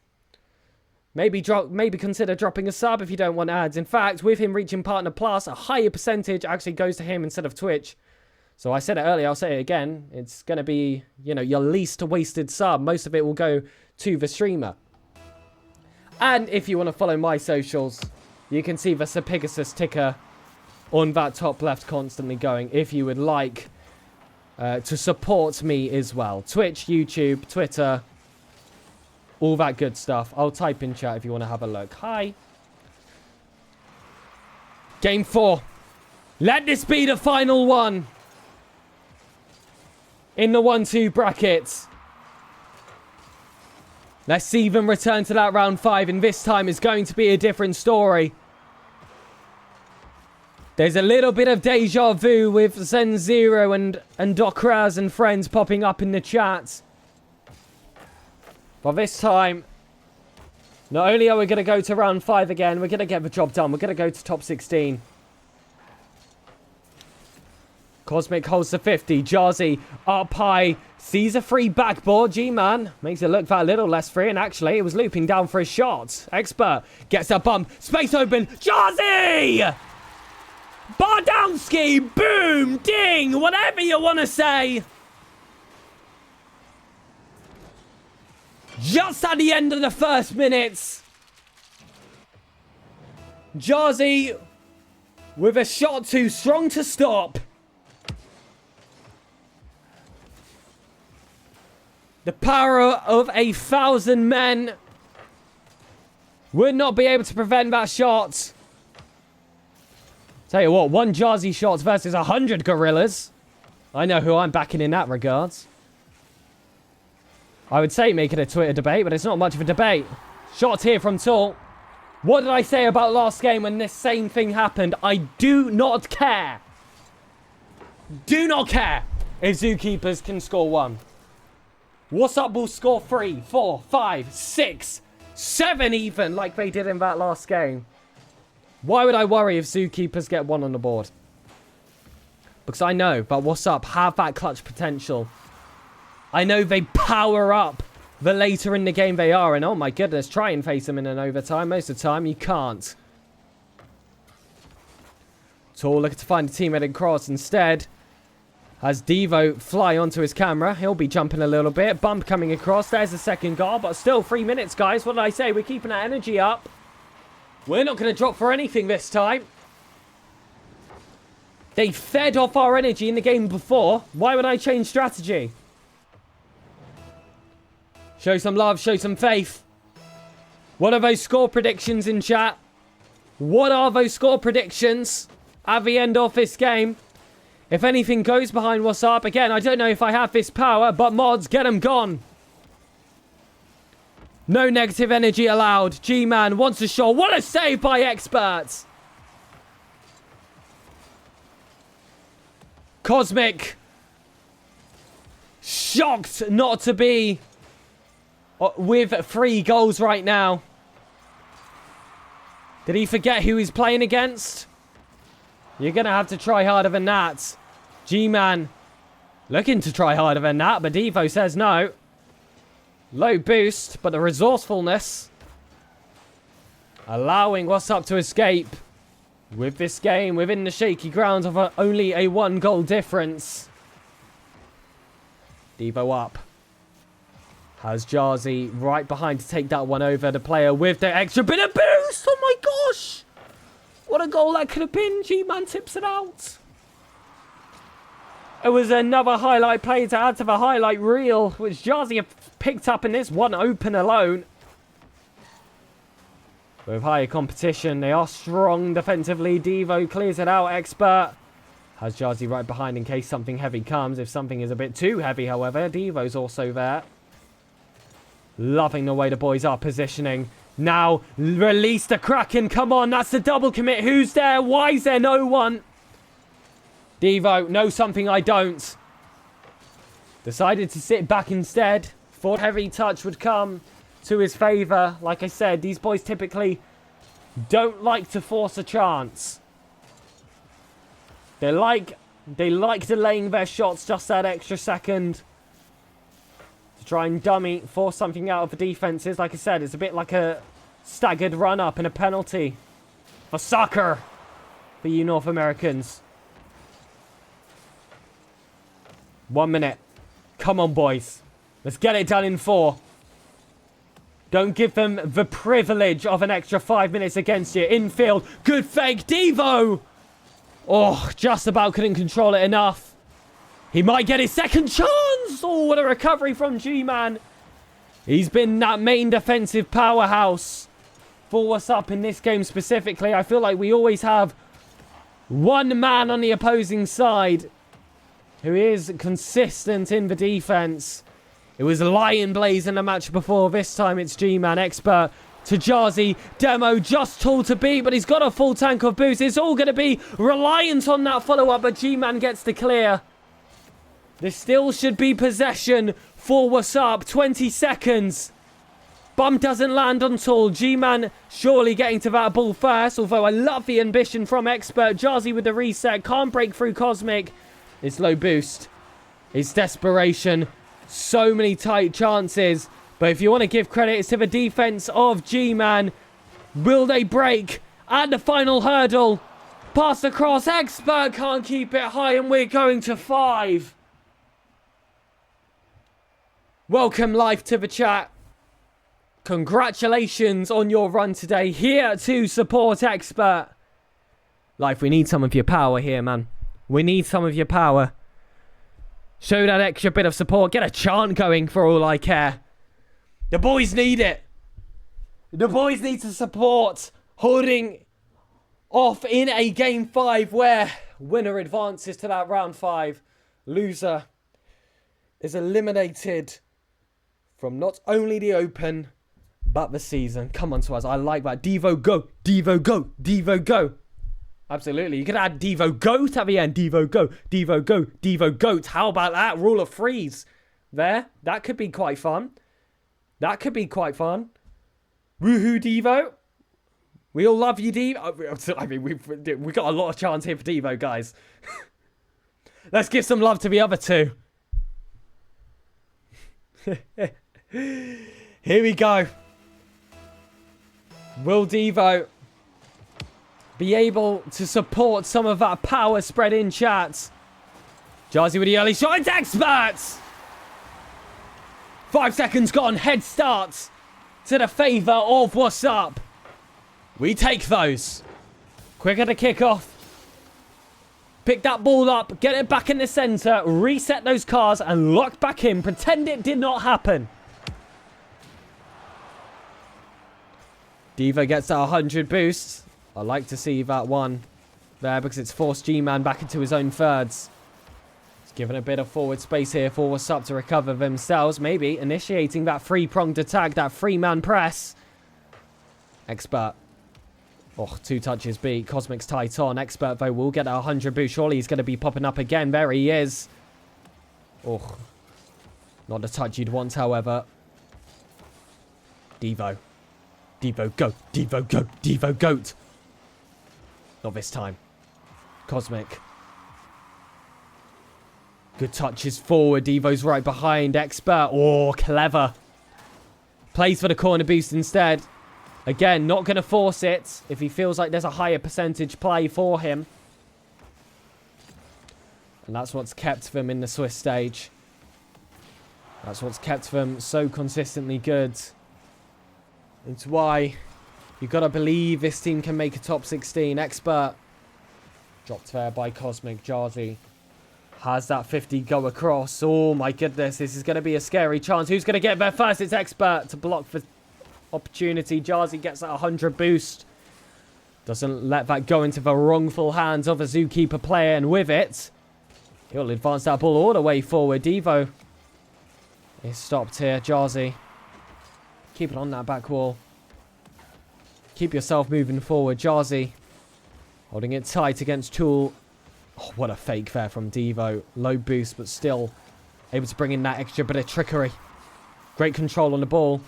maybe consider dropping a sub if you don't want ads. In fact, with him reaching Partner Plus, a higher percentage actually goes to him instead of Twitch. So I said it earlier, I'll say it again. It's going to be, you know, your least wasted sub. Most of it will go to the streamer. And if you want to follow my socials, you can see the SirPigasus ticker on that top left constantly going if you would like to support me as well. Twitch, YouTube, Twitter, all that good stuff. I'll type in chat if you want to have a look. Hi. Game 4. Let this be the final one. In the 1-2 brackets. Let's see them return to that round 5. And this time is going to be a different story. There's a little bit of deja vu with Zen0 and Doc Raz and friends popping up in the chat. But this time, not only are we going to go to round 5 again, we're going to get the job done. We're going to go to top 16. Cosmic holds the 50. Jazzy up high. Sees a free backboard. G-Man makes it look that little less free. And actually, it was looping down for a shot. Expert gets a bump. Space open. Jazzy! Bardowski! Boom! Ding! Whatever you want to say. Just at the end of the first minutes. Jazzy with a shot too strong to stop. The power of 1,000 men would not be able to prevent that shot. Tell you what, 1 Jazzy shot versus 100 gorillas. I know who I'm backing in that regards. I would say make it a Twitter debate, but it's not much of a debate. Shots here from Tall. What did I say about last game when this same thing happened? I do not care. Do not care if Zookeepers can score 1. Wassup will score 3, 4, 5, 6, 7 even, like they did in that last game. Why would I worry if Zookeepers get 1 on the board? Because I know that Wassup have that clutch potential. I know they power up the later in the game they are. And oh my goodness, try and face them in an overtime. Most of the time, you can't. Tall looking to find a teammate cross. Instead, has Devo fly onto his camera. He'll be jumping a little bit. Bump coming across. There's the second goal. But still 3 minutes, guys. What did I say? We're keeping that energy up. We're not going to drop for anything this time. They fed off our energy in the game before. Why would I change strategy? Show some love. Show some faith. What are those score predictions in chat? What are those score predictions at the end of this game? If anything goes behind Wassup, again, I don't know if I have this power, but mods, get them gone. No negative energy allowed. G-Man wants a shot. What a save by experts. Cosmic. Shocked not to be with 3 goals right now. Did he forget who he's playing against? You're going to have to try harder than that. G-Man looking to try harder than that, but Devo says no. Low boost, but the resourcefulness allowing Wassup to escape with this game within the shaky grounds of only a 1 goal difference. Devo up. Has Jarzy right behind to take that one over. The player with the extra bit of boost. Oh my gosh. What a goal that could have been. G-Man tips it out. It was another highlight play to add to the highlight reel, which Jarzy have picked up in this one open alone. With higher competition, they are strong defensively. Devo clears it out. Expert has Jarzy right behind in case something heavy comes. If something is a bit too heavy, however, Devo's also there. Loving the way the boys are positioning. Now, release the Kraken. Come on, that's the double commit. Who's there? Why is there no one? Devo, know something I don't. Decided to sit back instead. Thought heavy touch would come to his favour. Like I said, these boys typically don't like to force a chance. They like delaying their shots just that extra second. To try and dummy, force something out of the defences. Like I said, it's a bit like a staggered run-up and a penalty. For soccer. For you North Americans. 1 minute. Come on, boys. Let's get it done in 4. Don't give them the privilege of an extra 5 minutes against you. Infield. Good fake. Devo. Oh, just about couldn't control it enough. He might get his second chance. Oh, what a recovery from G-Man. He's been that main defensive powerhouse for Wassup in this game specifically. I feel like we always have one man on the opposing side who is consistent in the defense. It was Lion Blaze in the match before. This time it's G-Man. Expert to Jarzy. Demo just tall to beat, but he's got a full tank of boost. It's all going to be reliant on that follow-up, but G-Man gets the clear. This still should be possession for Wassup. 20 seconds. Bump doesn't land on Tall. G-Man surely getting to that ball first, although I love the ambition from Expert. Jarzy with the reset. Can't break through Cosmic. It's low boost. It's desperation. So many tight chances. But if you want to give credit, it's to the defense of G-Man. Will they break at the final hurdle? Pass across. Expert can't keep it high, and we're going to 5. Welcome live to the chat. Congratulations on your run today. Here to support Expert. Life, we need some of your power here, man. We need some of your power. Show that extra bit of support. Get a chant going for all I care. The boys need it. The boys need to support holding off in a game 5 where winner advances to that round 5. Loser is eliminated from not only the Open, but the season. Come on, Swaz. I like that. Devo, go. Devo, go. Devo, go. Absolutely. You could add Devo Goat at the end. Devo Go. Devo Go. Devo Goat. How about that? Rule of threes. There. That could be quite fun. That could be quite fun. Woohoo, Devo. We all love you, Devo. I mean, we got a lot of chance here for Devo, guys. Let's give some love to the other two. Here we go. Will Devo be able to support some of that power spread in chat? Jazzy with the early shot. It's experts! 5 seconds gone. Head starts to the favour of Wassup. We take those. Quicker to kick off. Pick that ball up. Get it back in the centre. Reset those cars and lock back in. Pretend it did not happen. Devo gets that 100 boosts. I like to see that one there because it's forced G-Man back into his own thirds. It's given a bit of forward space here for Wassup to recover themselves. Maybe initiating that three-pronged attack, that three-man press. Expert. Oh, 2 touches beat. Cosmic's tight on. Expert, though, will get that 100 boost. Surely he's going to be popping up again. There he is. Oh. Not the touch you'd want, however. Devo. Devo, go. Devo, go. Devo, goat. Not this time. Cosmic. Good touches forward. Devo's right behind. Expert. Oh, clever. Plays for the corner boost instead. Again, not going to force it if he feels like there's a higher percentage play for him. And that's what's kept them in the Swiss stage. That's what's kept them so consistently good. It's why you've got to believe this team can make a top 16. Expert. Dropped there by Cosmic. Jazzy has that 50 go across. Oh my goodness, this is going to be a scary chance. Who's going to get there first? It's Expert to block for opportunity. Jazzy gets that 100 boost. Doesn't let that go into the wrongful hands of a Zookeeper player. And with it, he'll advance that ball all the way forward. Devo is stopped here. Jazzy. Keep it on that back wall. Keep yourself moving forward. Jazzy holding it tight against Tool. Oh, what a fake there from Devo. Low boost, but still able to bring in that extra bit of trickery. Great control on the ball.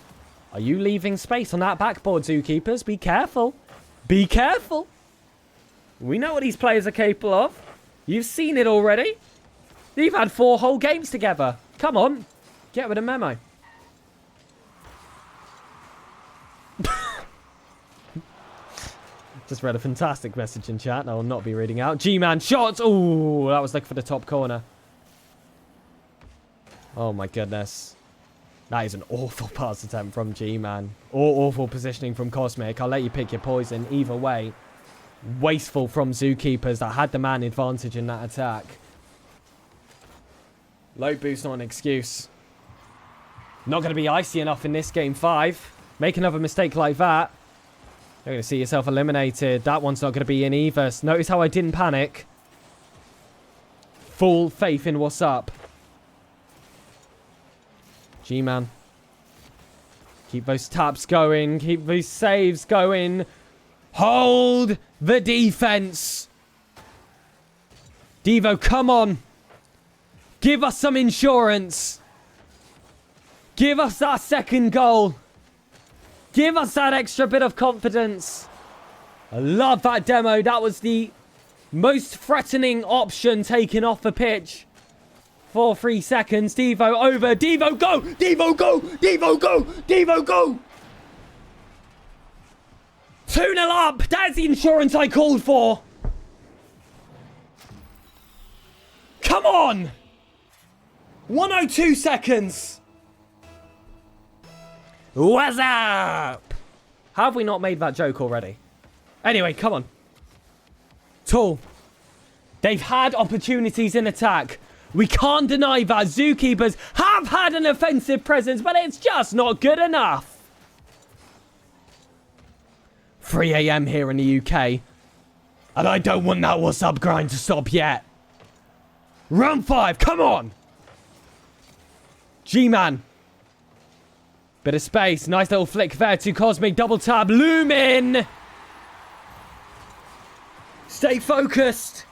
Are you leaving space on that backboard, Zookeepers? Be careful. Be careful. We know what these players are capable of. You've seen it already. You've had 4 whole games together. Come on. Get with a memo. Just read a fantastic message in chat. I will not be reading out. G-Man shots. Oh, that was looking for the top corner. Oh my goodness. That is an awful pass attempt from G-Man. Or awful positioning from Cosmic. I'll let you pick your poison. Either way. Wasteful from Zookeepers that had the man advantage in that attack. Low boost, not an excuse. Not going to be icy enough in this game 5. Make another mistake like that. You're going to see yourself eliminated. That one's not going to be in either. Notice how I didn't panic. Full faith in Wassup. G-Man. Keep those taps going. Keep those saves going. Hold the defense. Devo, come on. Give us some insurance. Give us that second goal. Give us that extra bit of confidence. I love that demo. That was the most threatening option taken off the pitch. For 3 seconds. Devo over. Devo go. Devo go. Devo go. Devo go. 2-0 up. That's the insurance I called for. Come on. 102 seconds. What's up? How have we not made that joke already? Anyway, come on. Tool. They've had opportunities in attack. We can't deny that Zookeepers have had an offensive presence, but it's just not good enough. 3 AM here in the UK. And I don't want that Wassup grind to stop yet. Round 5, come on. G-Man. Bit of space. Nice little flick there to Cosmic. Double tap. Lumin. Stay focused.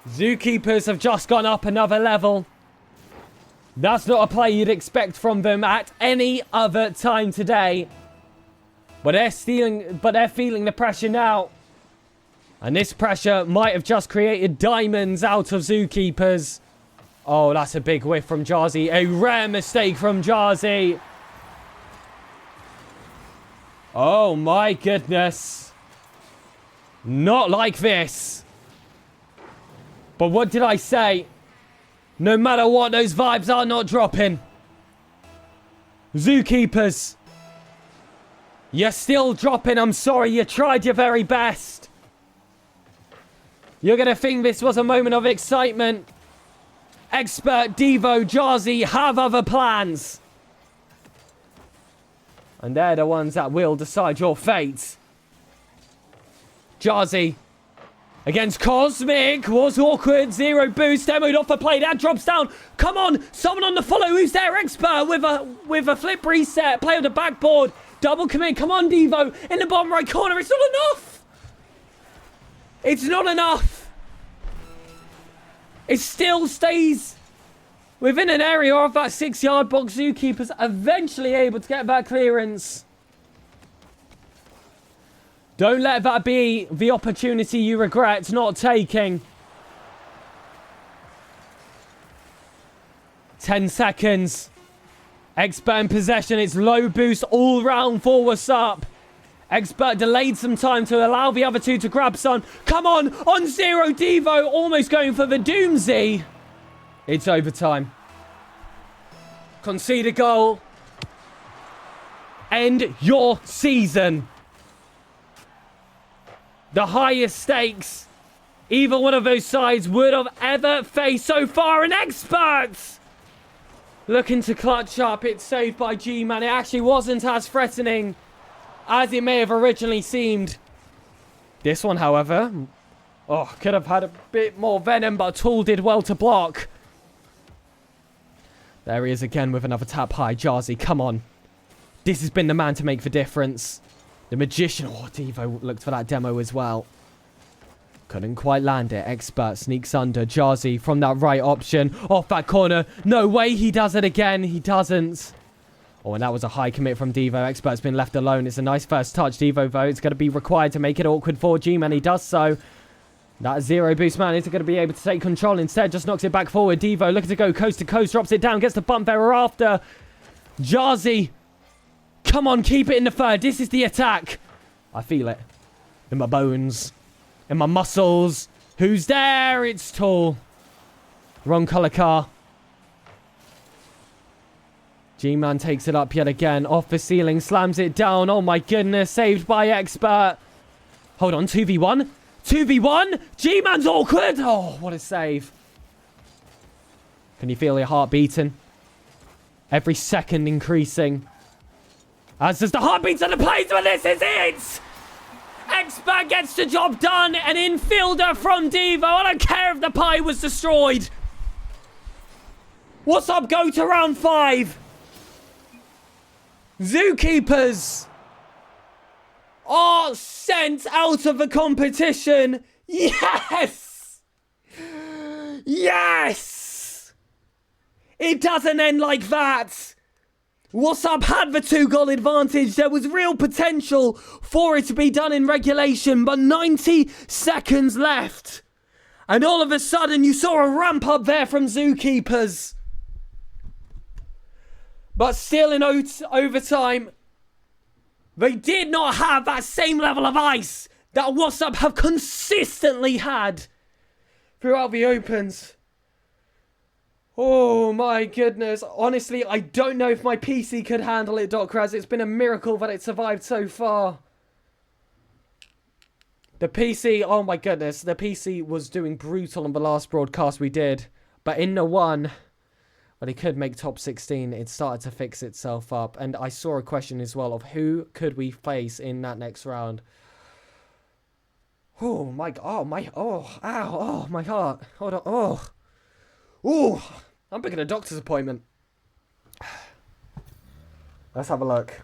Zookeepers have just gone up another level. That's not a play you'd expect from them at any other time today. But they're feeling the pressure now. And this pressure might have just created diamonds out of Zookeepers. Oh, that's a big whiff from Jazzy. A rare mistake from Jazzy. Oh my goodness. Not like this. But what did I say? No matter what, those vibes are not dropping. Zookeepers. You're still dropping. I'm sorry. You tried your very best. You're going to think this was a moment of excitement. Expert, Devo, Jazzy have other plans. And they're the ones that will decide your fate. Jazzy against Cosmic was awkward. 0 boost, demoed off the play. That drops down. Come on, someone on the follow. Who's their expert with a flip reset? Play on the backboard. Double commit. Come on, Devo. In the bottom right corner. It's not enough. It's not enough. It still stays within an area of that 6-yard box. Zookeepers eventually able to get that clearance. Don't let that be the opportunity you regret not taking. 10 seconds. Expert in possession. It's low boost all round for Wassup. Expert delayed some time to allow the other two to grab some. Come on 0 Devo. Almost going for the doomsday. It's overtime. Concede a goal. End your season. The highest stakes either one of those sides would have ever faced so far. An expert looking to clutch up. It's saved by G-Man. It actually wasn't as threatening as it may have originally seemed. This one, however, could have had a bit more venom, but Tool did well to block. There he is again with another tap high. Jazzy, come on. This has been the man to make the difference. The Magician. Oh, Devo looked for that demo as well. Couldn't quite land it. Expert sneaks under. Jazzy from that right option. Off that corner. No way he does it again. He doesn't. Oh, and that was a high commit from Devo. Expert's been left alone. It's a nice first touch. Devo, though, it's going to be required to make it awkward for G-Man. He does so. That 0 boost man isn't going to be able to take control. Instead, just knocks it back forward. Devo looking to go coast to coast. Drops it down. Gets the bump thereafter. Jazzy. Come on, keep it in the third. This is the attack. I feel it. In my bones. In my muscles. Who's there? It's Tool. Wrong colour car. G-Man takes it up yet again. Off the ceiling. Slams it down. Oh my goodness. Saved by Expert. Hold on. 2v1. 2v1. G-Man's awkward. Oh, what a save. Can you feel your heart beating? Every second increasing. As does the heartbeats of the plays, but this is it! Expert gets the job done. An infielder from Devo. I don't care if the pie was destroyed. Wassup? Go to round 5. Zookeepers are sent out of the competition. Yes! Yes! It doesn't end like that. Wassup had the 2-goal advantage. There was real potential for it to be done in regulation, but 90 seconds left. And all of a sudden, you saw a ramp up there from Zookeepers. But still in overtime, they did not have that same level of ice that Wassup have consistently had throughout the opens. Oh my goodness. Honestly, I don't know if my PC could handle it, Docraz. It's been a miracle that it survived so far. The PC, oh my goodness. The PC was doing brutal on the last broadcast we did. But in the one, well, it could make top 16. It started to fix itself up. And I saw a question as well of who could we face in that next round. Oh my, oh my, oh, ow, oh my heart. Hold on, oh. Ooh, I'm booking a doctor's appointment. Let's have a look.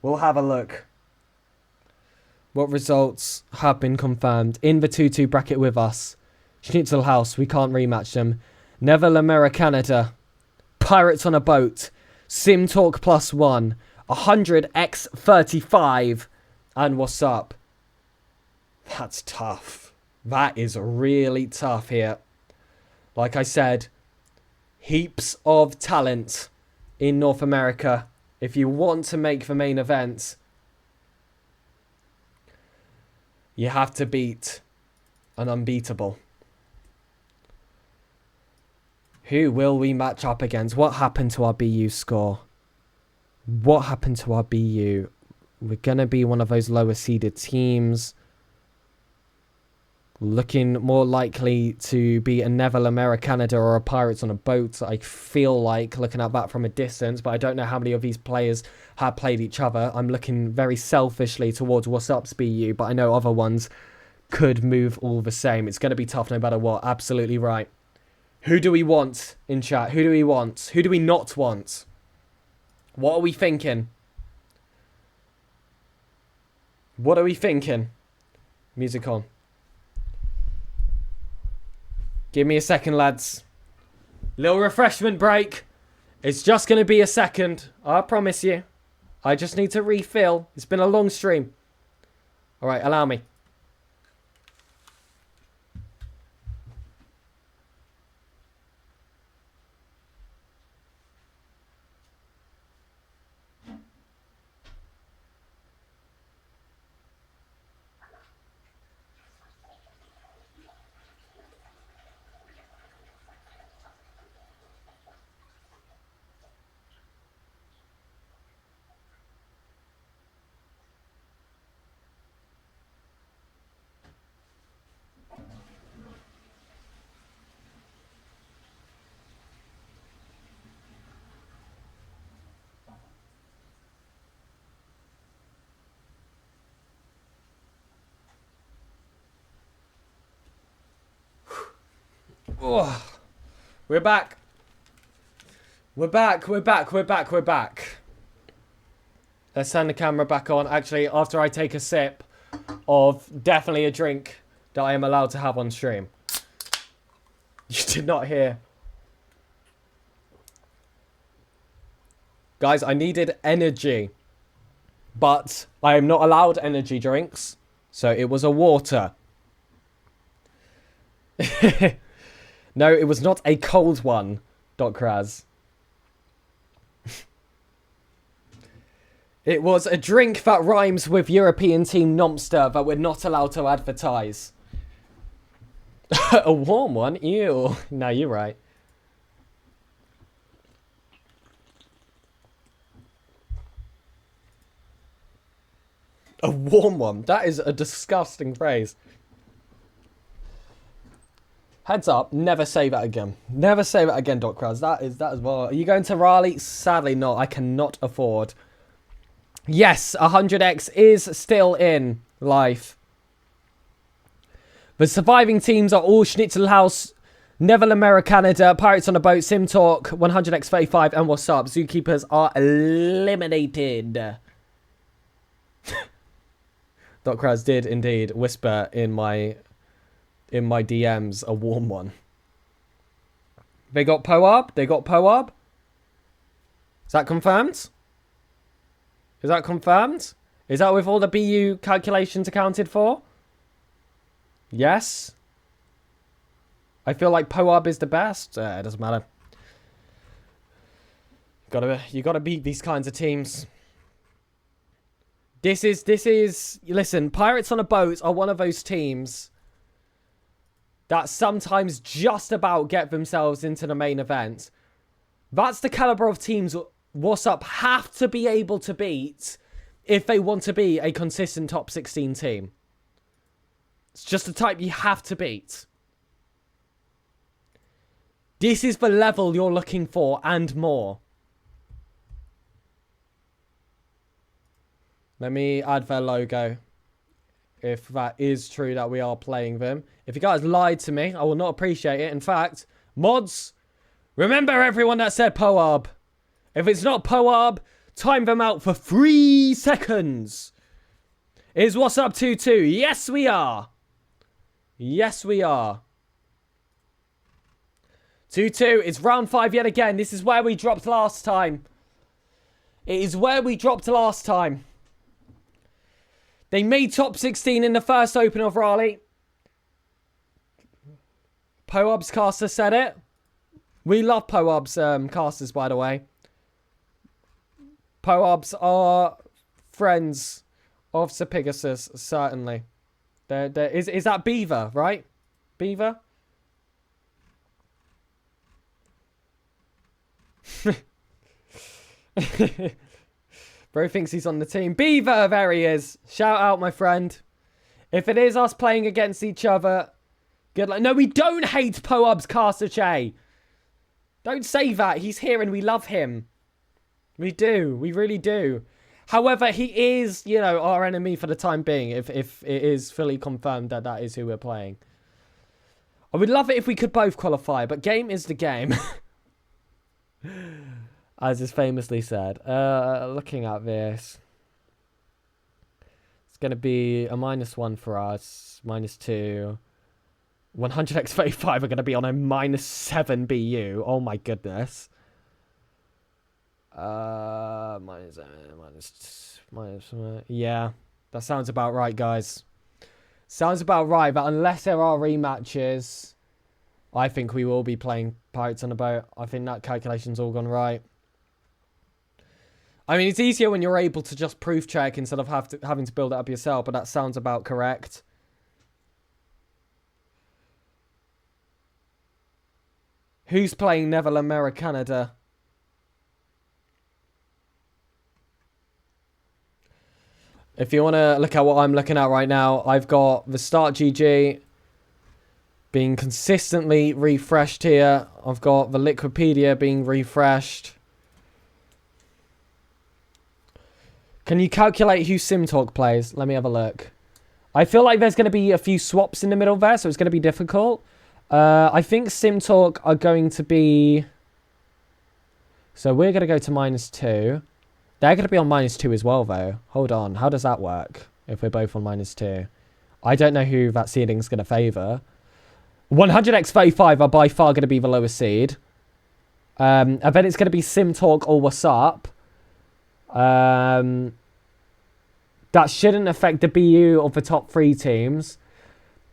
We'll have a look. What results have been confirmed? In the 2-2 bracket with us. Schnitzel House, we can't rematch them. Neville America Canada. Pirates on a Boat. Sim Talk +1. 100x35. and Wassup. That's tough. That is really tough here. Like I said, heaps of talent in North America. If you want to make the main event, you have to beat an unbeatable. Who will we match up against? What happened to our BU score? What happened to our BU? We're going to be one of those lower seeded teams. Looking more likely to be a Neville Americanada or a Pirates on a Boat, I feel like, looking at that from a distance. But I don't know how many of these players have played each other. I'm looking very selfishly towards Wassup's BU, but I know other ones could move all the same. It's going to be tough no matter what. Absolutely right. Who do we want in chat? Who do we want? Who do we not want? What are we thinking? What are we thinking? Music on. Give me a second, lads. Little refreshment break. It's just going to be a second. I promise you. I just need to refill. It's been a long stream. All right, allow me. Oh, we're back. We're back. Let's turn the camera back on. Actually, after I take a sip of definitely a drink that I am allowed to have on stream. You did not hear. Guys, I needed energy. But I am not allowed energy drinks. So it was a water. No, it was not a cold one, Kraz. It was a drink that rhymes with European team Nomster that we're not allowed to advertise. A warm one? Ew. No, you're right. A warm one? That is a disgusting phrase. Heads up, never say that again. Never say that again, Kraz. That is well. Are you going to Raleigh? Sadly not. I cannot afford. Yes, 100x is still in life. The surviving teams are all Schnitzelhaus, Neville Americanada, Pirates on a Boat, Sim Talk, 100x 35, and Wassup. Zookeepers are eliminated. Kraz did indeed whisper in my DMs a warm one. They got Poab? They got Poab? Is that confirmed? Is that confirmed? Is that with all the BU calculations accounted for? Yes. I feel like Poab is the best. It doesn't matter. You gotta beat these kinds of teams. This is listen, Pirates on a Boat are one of those teams that sometimes just about get themselves into the main event. That's the caliber of teams Wassup have to be able to beat if they want to be a consistent top 16 team. It's just the type you have to beat. This is the level you're looking for and more. Let me add their logo. If that is true that we are playing them. If you guys lied to me, I will not appreciate it. In fact, mods, remember everyone that said Poab. If it's not Poab, time them out for 3 seconds. Is Wassup 2-2? Yes, we are. Yes, we are. 2-2. It's round 5 yet again. This is where we dropped last time. It is where we dropped last time. They made top 16 in the first open of Raleigh. Poab's caster said it. We love Poab's casters, by the way. Poabs are friends of SirPigasus, certainly. Is that Beaver, right? Beaver? Bro thinks he's on the team. Beaver, there he is. Shout out, my friend. If it is us playing against each other, good luck. No, we don't hate Poab's caster, Che. Don't say that. He's here and we love him. We do. We really do. However, he is, you know, our enemy for the time being. If it is fully confirmed that that is who we're playing. I would love it if we could both qualify, but game is the game. As is famously said. Looking at this. It's going to be a -1 for us. -2. 100x35 are going to be on a -7 BU. Oh my goodness. Yeah, that sounds about right, guys. Sounds about right, but unless there are rematches, I think we will be playing Pirates on a Boat. I think that calculation's all gone right. I mean, it's easier when you're able to just proof check instead of having to build it up yourself, but that sounds about correct. Who's playing Neville Americanada? If you want to look at what I'm looking at right now, I've got the Start GG being consistently refreshed here. I've got the Liquipedia being refreshed. Can you calculate who SimTalk plays? Let me have a look. I feel like there's going to be a few swaps in the middle there, so it's going to be difficult. I think SimTalk are going to be... So we're going to go to -2. They're going to be on -2 as well, though. Hold on. How does that work if we're both on -2? I don't know who that seeding's going to favour. 100x35 are by far going to be the lowest seed. I bet it's going to be SimTalk or Wassup. That shouldn't affect the BU of the top 3 teams.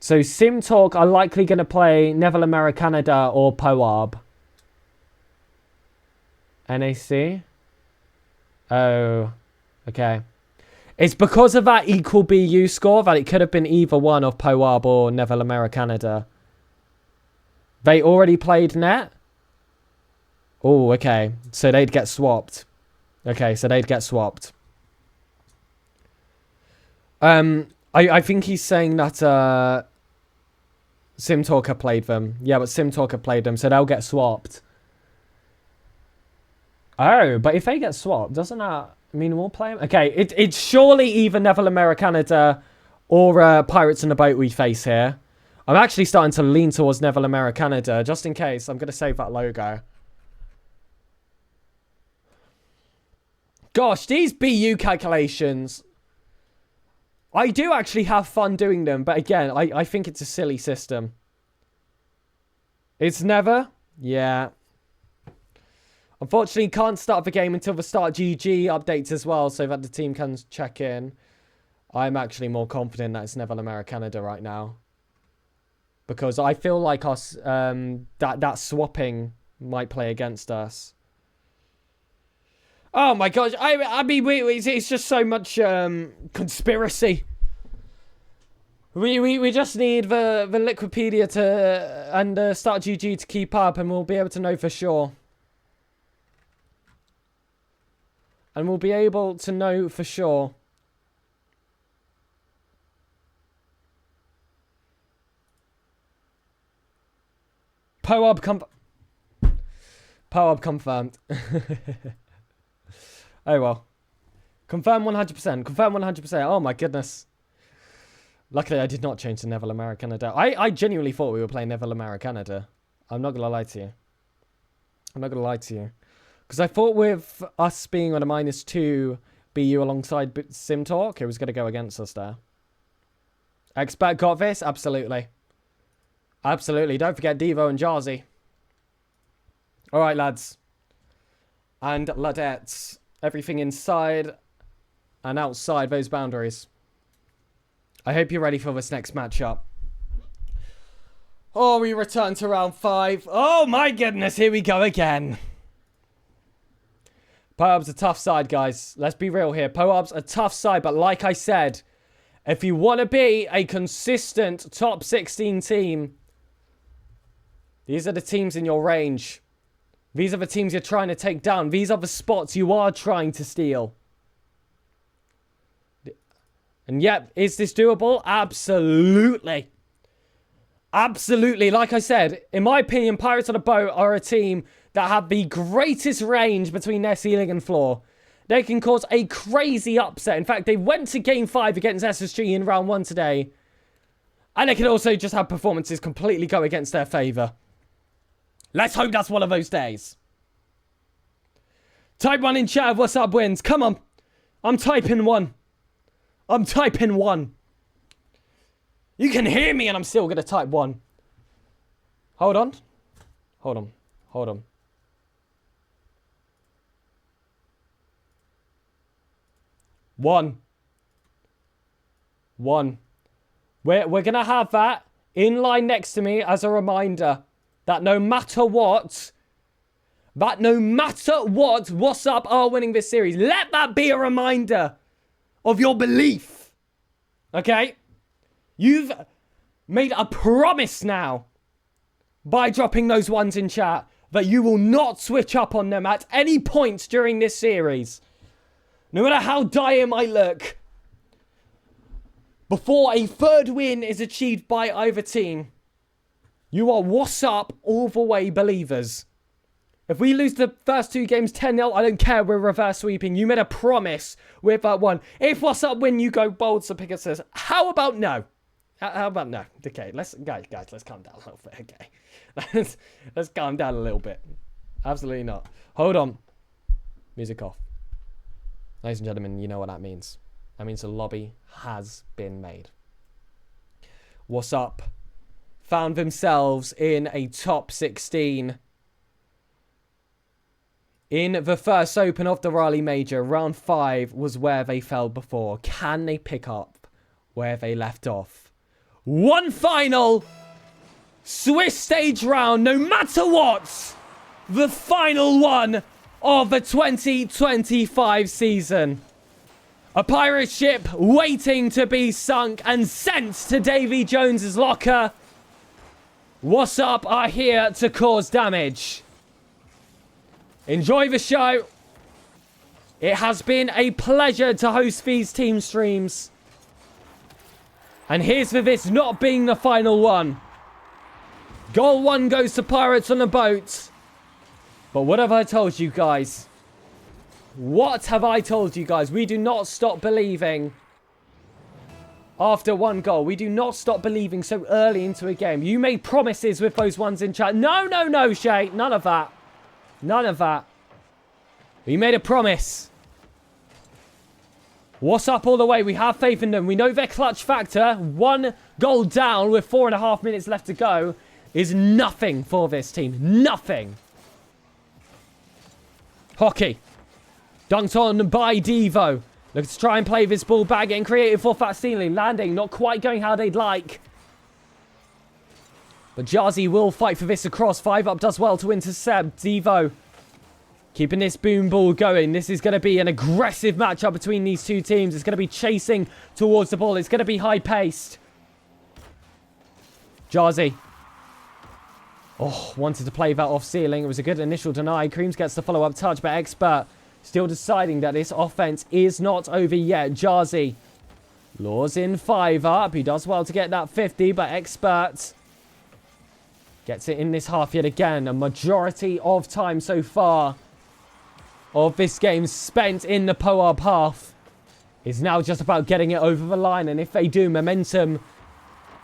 So SimTalk are likely going to play Neville Americanada or Poab. NAC? Oh, okay. It's because of that equal BU score that it could have been either one of Poab or Neville Americanada. They already played net? Oh, okay. So they'd get swapped. Okay, so they'd get swapped. I think he's saying that SimTalker played them. Yeah, but SimTalker played them, so they'll get swapped. Oh, but if they get swapped, doesn't that mean we'll play them? Okay, it's surely either Neville Americanada or Pirates on the Boat we face here. I'm actually starting to lean towards Neville Americanada. Just in case, I'm going to save that logo. Gosh, these BU calculations... I do actually have fun doing them, but again, I think it's a silly system. It's never? Yeah. Unfortunately, can't start the game until the Start GG updates as well, so that the team can check in. I'm actually more confident that it's Neville Americanada right now. Because I feel like us that swapping might play against us. Oh my gosh, I mean, it's just so much conspiracy. We just need the Liquipedia and the Start GG to keep up, and we'll be able to know for sure. And we'll be able to know for sure. Poab confirmed. Oh well. Confirm 100%. Confirm 100%. Oh my goodness. Luckily I did not change to Neville Americanada. I genuinely thought we were playing Neville Americanada. I'm not going to lie to you. I'm not going to lie to you. Because I thought with us being on a -2 BU alongside SimTalk, it was going to go against us there. Expert got this? Absolutely. Absolutely. Don't forget Devo and Jarzi. Alright, lads. And ladettes. Everything inside and outside those boundaries. I hope you're ready for this next matchup. Oh, we return to round 5. Oh my goodness, here we go again. Poab's a tough side, guys. Let's be real here. Poab's a tough side, but like I said, if you want to be a consistent top 16 team, these are the teams in your range. These are the teams you're trying to take down. These are the spots you are trying to steal. And yep, is this doable? Absolutely. Absolutely. Like I said, in my opinion, Pirates on a Boat are a team that have the greatest range between their ceiling and floor. They can cause a crazy upset. In fact, they went to Game 5 against SSG in round 1 today. And they can also just have performances completely go against their favour. Let's hope that's one of those days. Type 1 in chat if Wassup wins. Come on. I'm typing 1. I'm typing 1. You can hear me and I'm still going to type 1. Hold on. Hold on. Hold on. One. We're going to have that in line next to me as a reminder that no matter what, Wassup are winning this series. Let that be a reminder of your belief. Okay? You've made a promise now by dropping those ones in chat that you will not switch up on them at any point during this series. No matter how dire it might look, before a third win is achieved by either team, you are Wassup all the way believers. If we lose the first 2 games 10-0, I don't care, we're reverse sweeping. You made a promise with that one. If Wassup win, you go bold, SirPigasus. How about no? How about no? Okay, guys, let's calm down a little bit, okay? Let's calm down a little bit. Absolutely not. Hold on. Music off. Ladies and gentlemen, you know what that means. That means the lobby has been made. Wassup found themselves in a top 16. In the first open of the Raleigh Major, round 5 was where they fell before. Can they pick up where they left off? One final Swiss stage round, no matter what. The final one of the 2025 season. A pirate ship waiting to be sunk and sent to Davy Jones's locker. Wassup are here to cause damage. Enjoy the show. It has been a pleasure to host these team streams. And here's for this not being the final one. Goal 1 goes to Pirates on a Boat. But what have I told you guys? What have I told you guys? We do not stop believing after 1 goal. We do not stop believing so early into a game. You made promises with those ones in chat. No, Shay. None of that. None of that. We made a promise. Wassup all the way. We have faith in them. We know their clutch factor. 1 goal down with 4.5 minutes left to go is nothing for this team. Nothing. Hockey. Dunked on by Devo. Looks to try and play this ball back. Getting creative for Fat Stealing. Landing. Not quite going how they'd like. But Jazzy will fight for this across. 5 up does well to intercept. Devo keeping this boom ball going. This is going to be an aggressive matchup between these two teams. It's going to be chasing towards the ball. It's going to be high-paced. Jazzy. Oh, wanted to play that off ceiling. It was a good initial deny. Creams gets the follow-up touch, but Expert still deciding that this offense is not over yet. Jazzy lures in 5 up. He does well to get that 50, but Expert gets it in this half yet again. A majority of time so far of this game spent in the Poab half is now just about getting it over the line. And if they do, momentum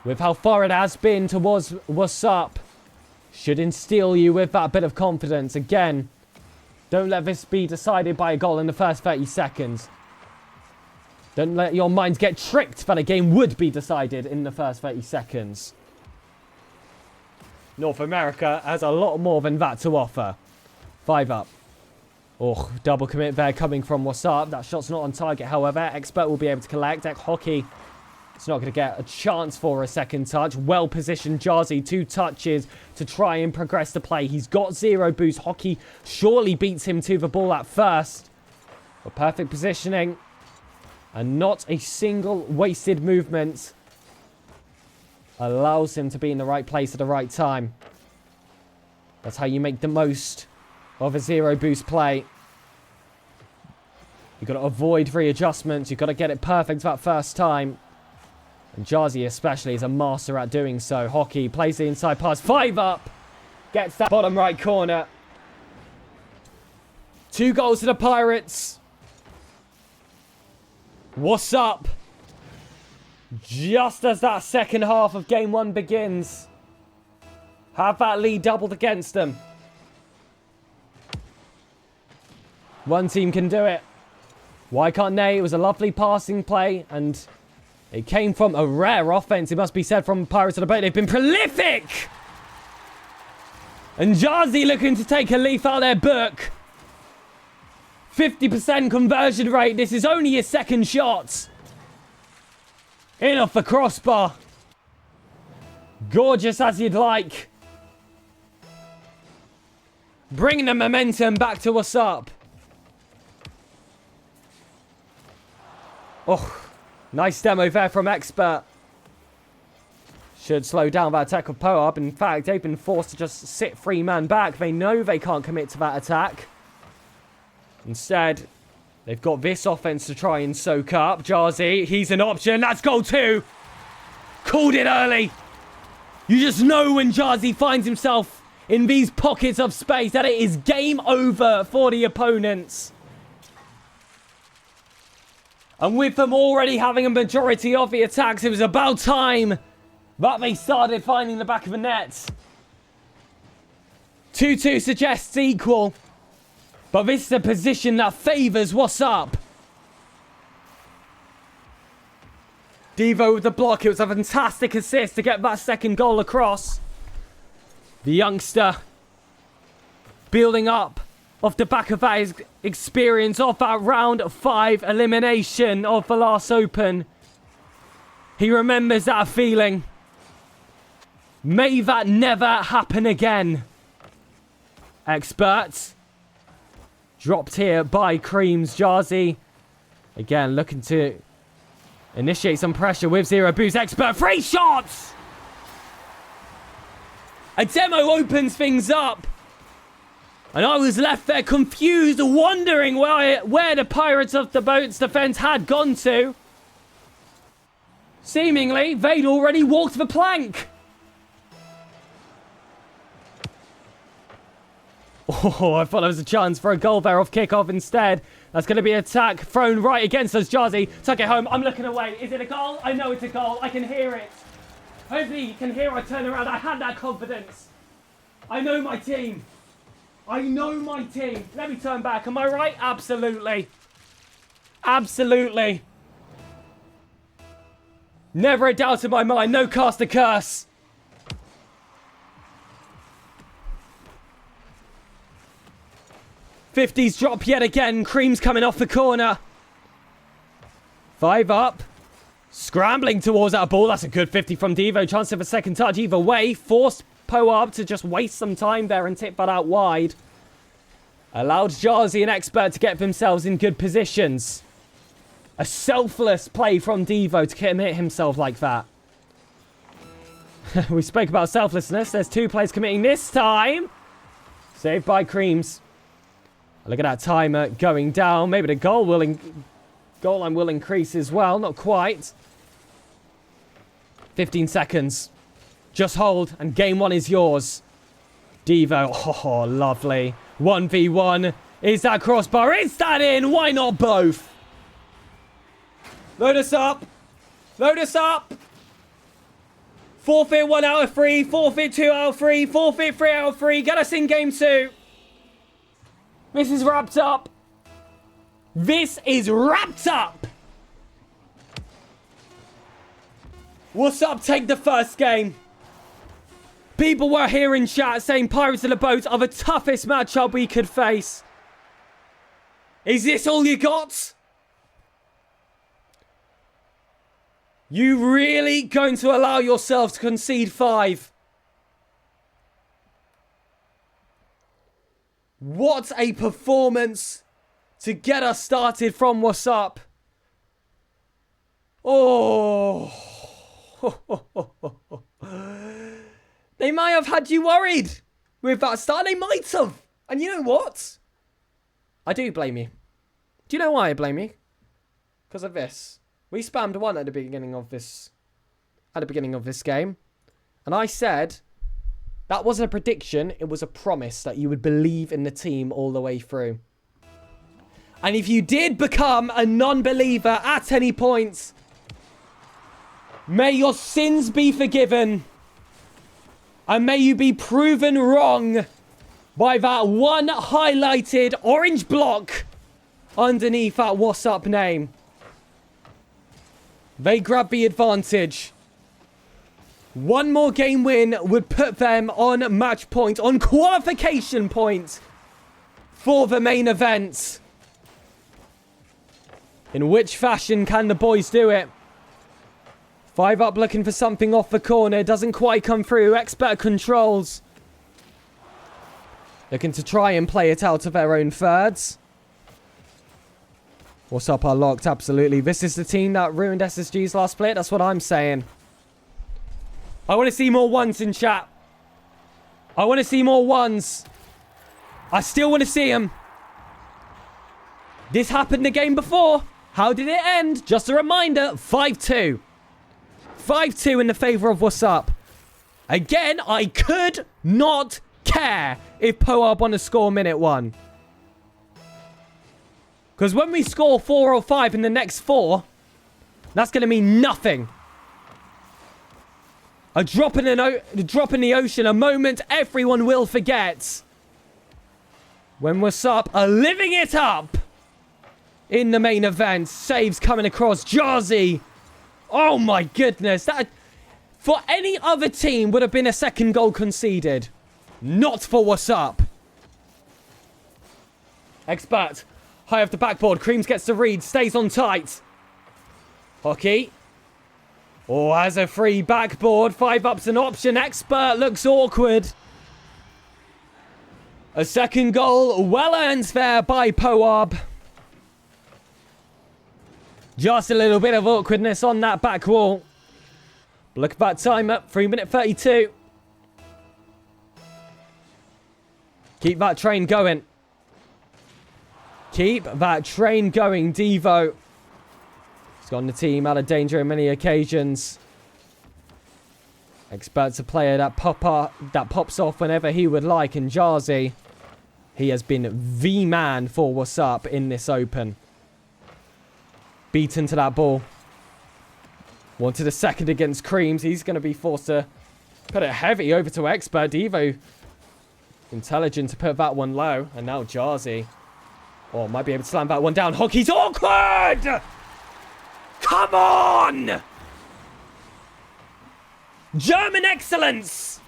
with how far it has been towards Wassup should instill you with that bit of confidence. Again, don't let this be decided by a goal in the first 30 seconds. Don't let your minds get tricked that a game would be decided in the first 30 seconds. North America has a lot more than that to offer. 5 up. Oh, double commit there coming from Wassup. That shot's not on target, however. Expert will be able to collect. Hockey It's not going to get a chance for a second touch. Well-positioned Jazzy. 2 touches to try and progress the play. He's got 0 boost. Hockey surely beats him to the ball at first. But perfect positioning. And not a single wasted movement. Allows him to be in the right place at the right time. That's how you make the most of a 0 boost play. You've got to avoid readjustments. You've got to get it perfect that first time. And Jazzy especially is a master at doing so. Hockey plays the inside pass. 5 up. Gets that bottom right corner. 2 goals to the Pirates. Wassup? Just as that second half of game 1 begins. Have that lead doubled against them. One team can do it. Why can't they? It was a lovely passing play, and it came from a rare offense, it must be said, from Pirates of the Boat. They've been prolific! And Jazzy looking to take a leaf out of their book. 50% conversion rate. This is only his second shot. In off the crossbar. Gorgeous as you'd like. Bringing the momentum back to Wassup. Oh, nice demo there from Expert. Should slow down that attack of Poe-Up. In fact, they've been forced to just sit 3-man back. They know they can't commit to that attack. Instead, they've got this offense to try and soak up. Jazzy, he's an option. That's goal 2. Called it early. You just know when Jazzy finds himself in these pockets of space that it is game over for the opponents. And with them already having a majority of the attacks, it was about time that they started finding the back of the net. 2-2 suggests equal. But this is a position that favours Wassup. Devo with the block. It was a fantastic assist to get that second goal across. The youngster building up off the back of that experience of that round 5 elimination of the last Open. He remembers that feeling. May that never happen again. Experts. Dropped here by Creams. Jazzy. Again, looking to initiate some pressure with 0 boost. Expert. 3 shots! A demo opens things up. And I was left there confused, wondering where the Pirates of the Boat's defense had gone to. Seemingly, they'd already walked the plank. Oh, I thought there was a chance for a goal there off kickoff instead. That's going to be an attack thrown right against us. Jazzy, tuck it home. I'm looking away. Is it a goal? I know it's a goal. I can hear it. Hopefully you can hear I turn around. I had that confidence. I know my team. I know my team. Let me turn back. Am I right? Absolutely. Absolutely. Never a doubt in my mind. No cast a curse. '50s drop yet again. Cream's coming off the corner. 5 up. Scrambling towards that ball. That's a good 50 from Devo. Chance of a second touch. Either way, forced Poe up to just waste some time there and tip that out wide. Allowed Jazzy and Expert to get themselves in good positions. A selfless play from Devo to commit himself like that. We spoke about selflessness. There's 2 players committing this time. Saved by Creams. Look at that timer going down. Maybe the goal line will increase as well. Not quite. 15 seconds. Just hold, and game 1 is yours. Devo. Oh, lovely. 1v1. Is that crossbar? Is that in? Why not both? Load us up. Load us up. Forfeit 1 out of 3. Forfeit 2 out of 3. Forfeit 3 out of 3. Get us in game 2. This is wrapped up. This is wrapped up. Wassup take the first game. People were here in chat saying Pirates of the Boat are the toughest matchup we could face. Is this all you got? You really going to allow yourself to concede 5? What a performance to get us started from Wassup. Oh. They might have had you worried with that start. They might have. And you know what? I do blame you. Do you know why I blame you? Because of this. We spammed 1 at the beginning of this game. And I said that wasn't a prediction, it was a promise that you would believe in the team all the way through. And if you did become a non-believer at any point, may your sins be forgiven. And may you be proven wrong by that one highlighted orange block underneath that Wassup name. They grab the advantage. One more game win would put them on match point, on qualification point for the main event. In which fashion can the boys do it? 5 up looking for something off the corner. Doesn't quite come through. Expert controls. Looking to try and play it out of their own thirds. Wassup are locked, absolutely. This is the team that ruined SSG's last split. That's what I'm saying. I want to see more ones in chat. I want to see more ones. I still want to see them. This happened the game before. How did it end? Just a reminder, 5-2. 5-2 in the favour of Wassup. Again, I could not care if Poab won to score minute 1. Because when we score 4 or 5 in the next 4, that's going to mean nothing. A drop in the ocean, a moment everyone will forget. When Wassup are living it up in the main event. Saves coming across. Jarzy. Oh my goodness. That, for any other team, would have been a second goal conceded. Not for Wassup. Expert. High off the backboard. Creams gets the read. Stays on tight. Hockey. Oh, has a free backboard. 5 up's an option. Expert looks awkward. A second goal. Well earned there by Poab. Just a little bit of awkwardness on that back wall. Look at that time up. 3 minute 32. Keep that train going. Keep that train going, Devo. He's gotten the team out of danger on many occasions. Expert's a player that pops off whenever he would like. And Jarzy, he has been the man for Wassup in this open. Beaten to that ball. Wanted a second against Creams. He's going to be forced to put it heavy over to Expert. Devo, intelligent to put that one low. And now Jarzy. Oh, might be able to slam that one down. Hockey's awkward! Come on! German excellence!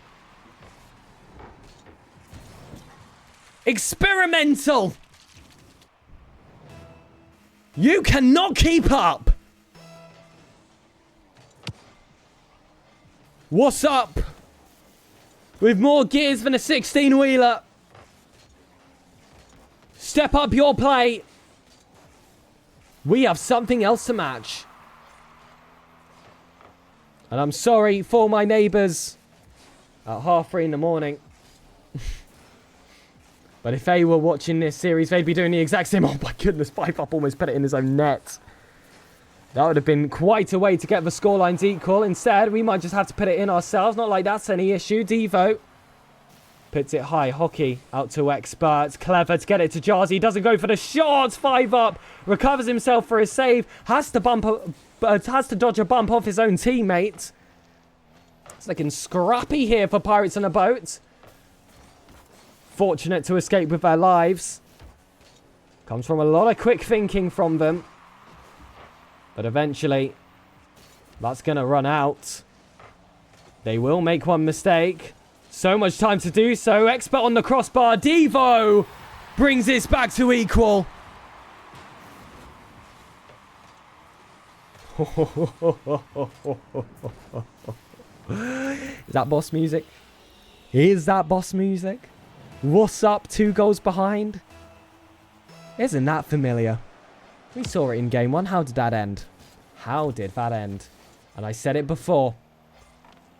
Experimental! You cannot keep up! Wassup? With more gears than a 16-wheeler. Step up your play. We have something else to match. And I'm sorry for my neighbours at 3:30 in the morning. But if they were watching this series, they'd be doing the exact same. Oh my goodness, 5 up almost put it in his own net. That would have been quite a way to get the scorelines equal. Instead, we might just have to put it in ourselves. Not like that's any issue. Devo puts it high. Hockey out to Expert. Clever to get it to Jarzy. Doesn't go for the shot. 5 up. Recovers himself for a save. Has to dodge a bump off his own teammate. It's looking scrappy here for Pirates on a boat. Fortunate to escape with their lives. Comes from a lot of quick thinking from them. But eventually, that's going to run out. They will make one mistake. So much time to do so. Expert on the crossbar. Devo brings this back to equal. Is that boss music? Is that boss music? Wassup, 2 goals behind? Isn't that familiar? We saw it in game 1. How did that end? How did that end? And I said it before.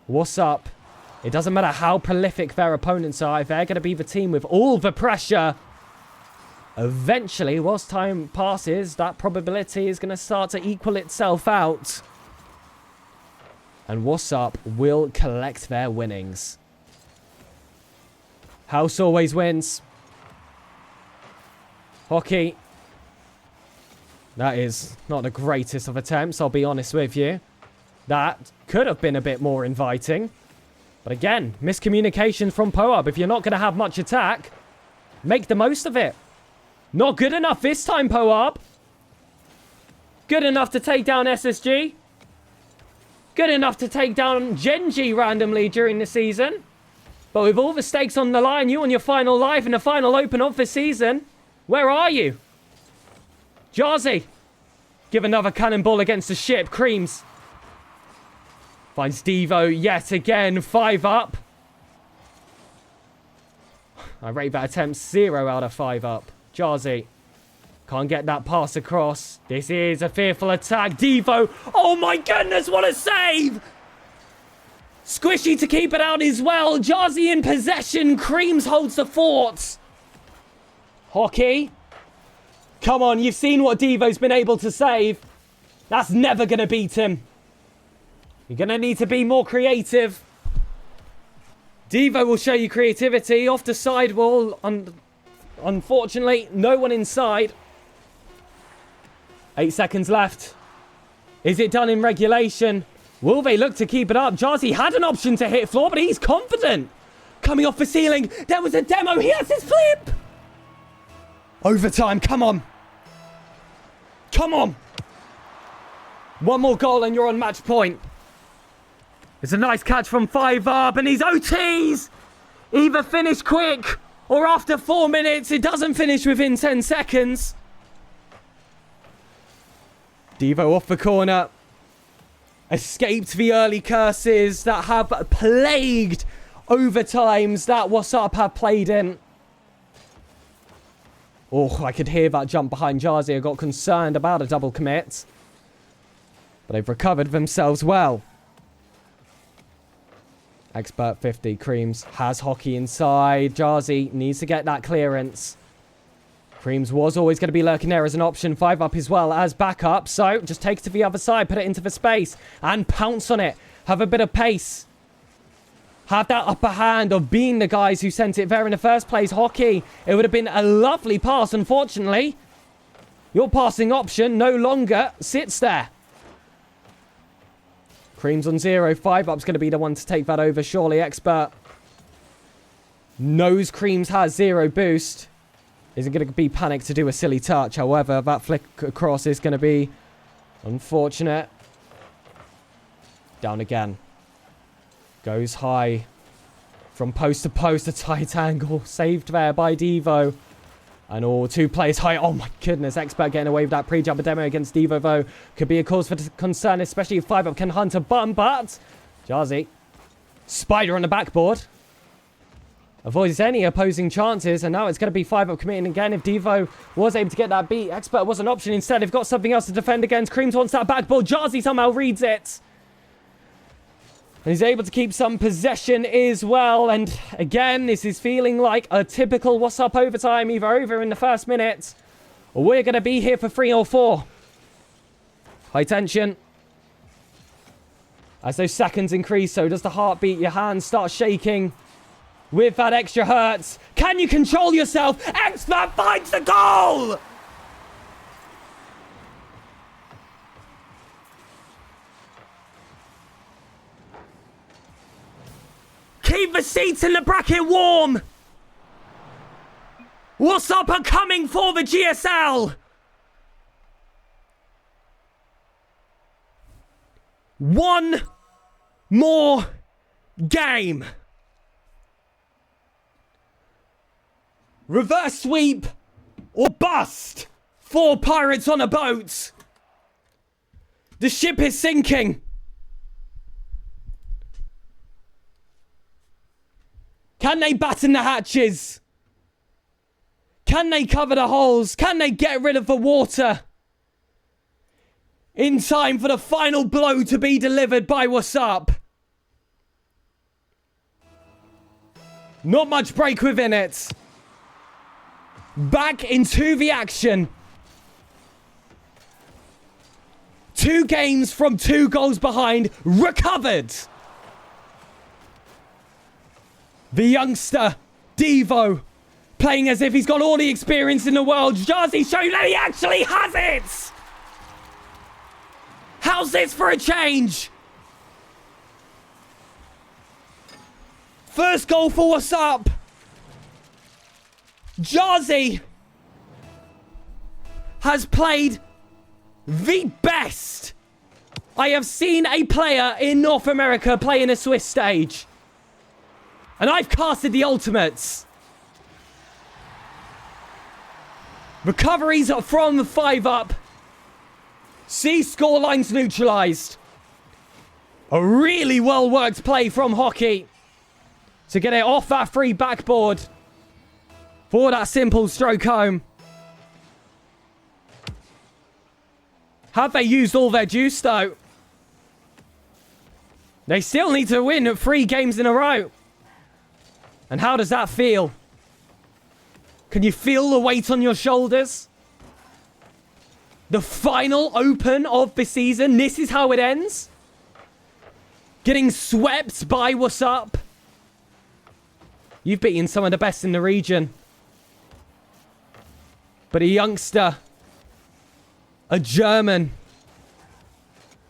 Wassup. It doesn't matter how prolific their opponents are. If they're going to be the team with all the pressure, eventually, whilst time passes, that probability is going to start to equal itself out. And Wassup will collect their winnings. House always wins. Hockey. That is not the greatest of attempts, I'll be honest with you. That could have been a bit more inviting. But again, miscommunication from Poab. If you're not going to have much attack, make the most of it. Not good enough this time, Poab. Good enough to take down SSG. Good enough to take down Genji randomly during the season. But with all the stakes on the line, you on your final life in the final open of the season, where are you? Jazzy. Give another cannonball against the ship. Creams. Finds Devo yet again. 5 up. I rate that attempt 0 out of 5 up. Jazzy. Can't get that pass across. This is a fearful attack. Devo. Oh my goodness, what a save! Squishy to keep it out as well. Jazzy in possession. Creams holds the fort. Hockey. Come on, you've seen what Devo's been able to save. That's never going to beat him. You're going to need to be more creative. Devo will show you creativity. Off the sidewall. Unfortunately, no one inside. 8 seconds left. Is it done in regulation? Will they look to keep it up? Jazzy had an option to hit floor, but he's confident. Coming off the ceiling. There was a demo. He has his flip. Overtime. Come on. Come on. One more goal and you're on match point. It's a nice catch from 5 up and he's OTs. Either finish quick or after 4 minutes. It doesn't finish within 10 seconds. Devo off the corner. Escaped the early curses that have plagued overtimes that Wassup have played in. Oh, I could hear that jump behind Jazzy. I got concerned about a double commit. But they've recovered themselves well. Expert 50. Creams has Hockey inside. Jazzy needs to get that clearance. Creams was always going to be lurking there as an option. 5 up as well as backup. So just take it to the other side. Put it into the space. And pounce on it. Have a bit of pace. Have that upper hand of being the guys who sent it there in the first place. Hockey. It would have been a lovely pass. Unfortunately, your passing option no longer sits there. Creams on 0. 5 up's going to be the one to take that over. Surely Expert knows Creams has 0 boost. Isn't going to be panicked to do a silly touch. However, that flick across is going to be unfortunate. Down again. Goes high. From post to post. A tight angle. Saved there by Devo. And all 2 players high. Oh my goodness. Expert getting away with that pre-jumper demo against Devo though. Could be a cause for concern. Especially if 5 up can hunt a bum. But Jazzy. Spider on the backboard. Avoids any opposing chances, and now it's going to be 5 up committing again. If Devo was able to get that beat, Expert was an option instead. They've got something else to defend against. Creams wants that backboard. Jazzy somehow reads it. And he's able to keep some possession as well. And again, this is feeling like a typical Wassup overtime, either over in the first minute, or we're going to be here for 3 or 4. High tension. As those seconds increase, so does the heartbeat. Your hands start shaking. With that extra hurts. Can you control yourself? Expert finds the goal! Keep the seats in the bracket warm! Wassup are coming for the GSL! One more game. Reverse sweep or bust for Pirates on a boat. The ship is sinking. Can they batten the hatches? Can they cover the holes? Can they get rid of the water? In time for the final blow to be delivered by Wassup. Not much break within it. Back into the action. 2 games from 2 goals behind. Recovered. The youngster, Devo, playing as if he's got all the experience in the world. Jarzy showing that he actually has it. How's this for a change? First goal for Wassup. Jarzy has played the best I have seen a player in North America play in a Swiss stage. And I've casted the ultimates. Recoveries from the 5 up. See scorelines neutralised. A really well worked play from Hockey to get it off that free backboard for that simple stroke home. Have they used all their juice though? They still need to win 3 games in a row. And how does that feel? Can you feel the weight on your shoulders? The final open of the season. This is how it ends. Getting swept by Wassup. You've beaten some of the best in the region. But a youngster, a German,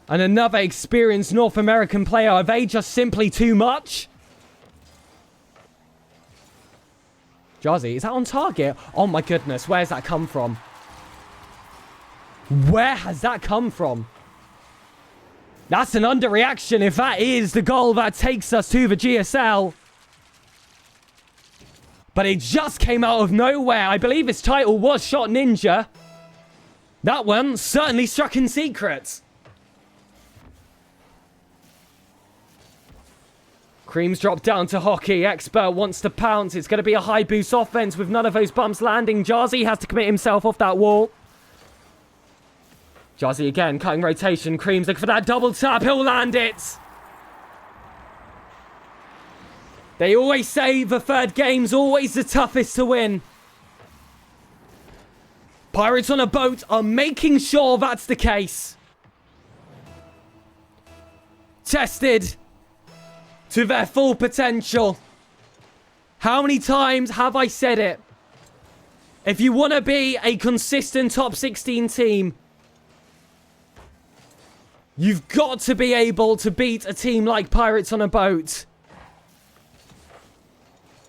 and another experienced North American player, are they just simply too much? Jarzy, is that on target? Oh my goodness, where's that come from? Where has that come from? That's an underreaction if that is the goal that takes us to the GSL. But it just came out of nowhere. I believe his title was Shot Ninja. That one certainly struck in secret. Creams dropped down to Hockey. Expert wants to pounce. It's going to be a high boost offense with none of those bumps landing. Jarzy has to commit himself off that wall. Jarzy again, cutting rotation. Creams looking for that double tap. He'll land it. They always say the third game's always the toughest to win. Pirates on a boat are making sure that's the case. Tested to their full potential. How many times have I said it? If you want to be a consistent top 16 team, you've got to be able to beat a team like Pirates on a boat.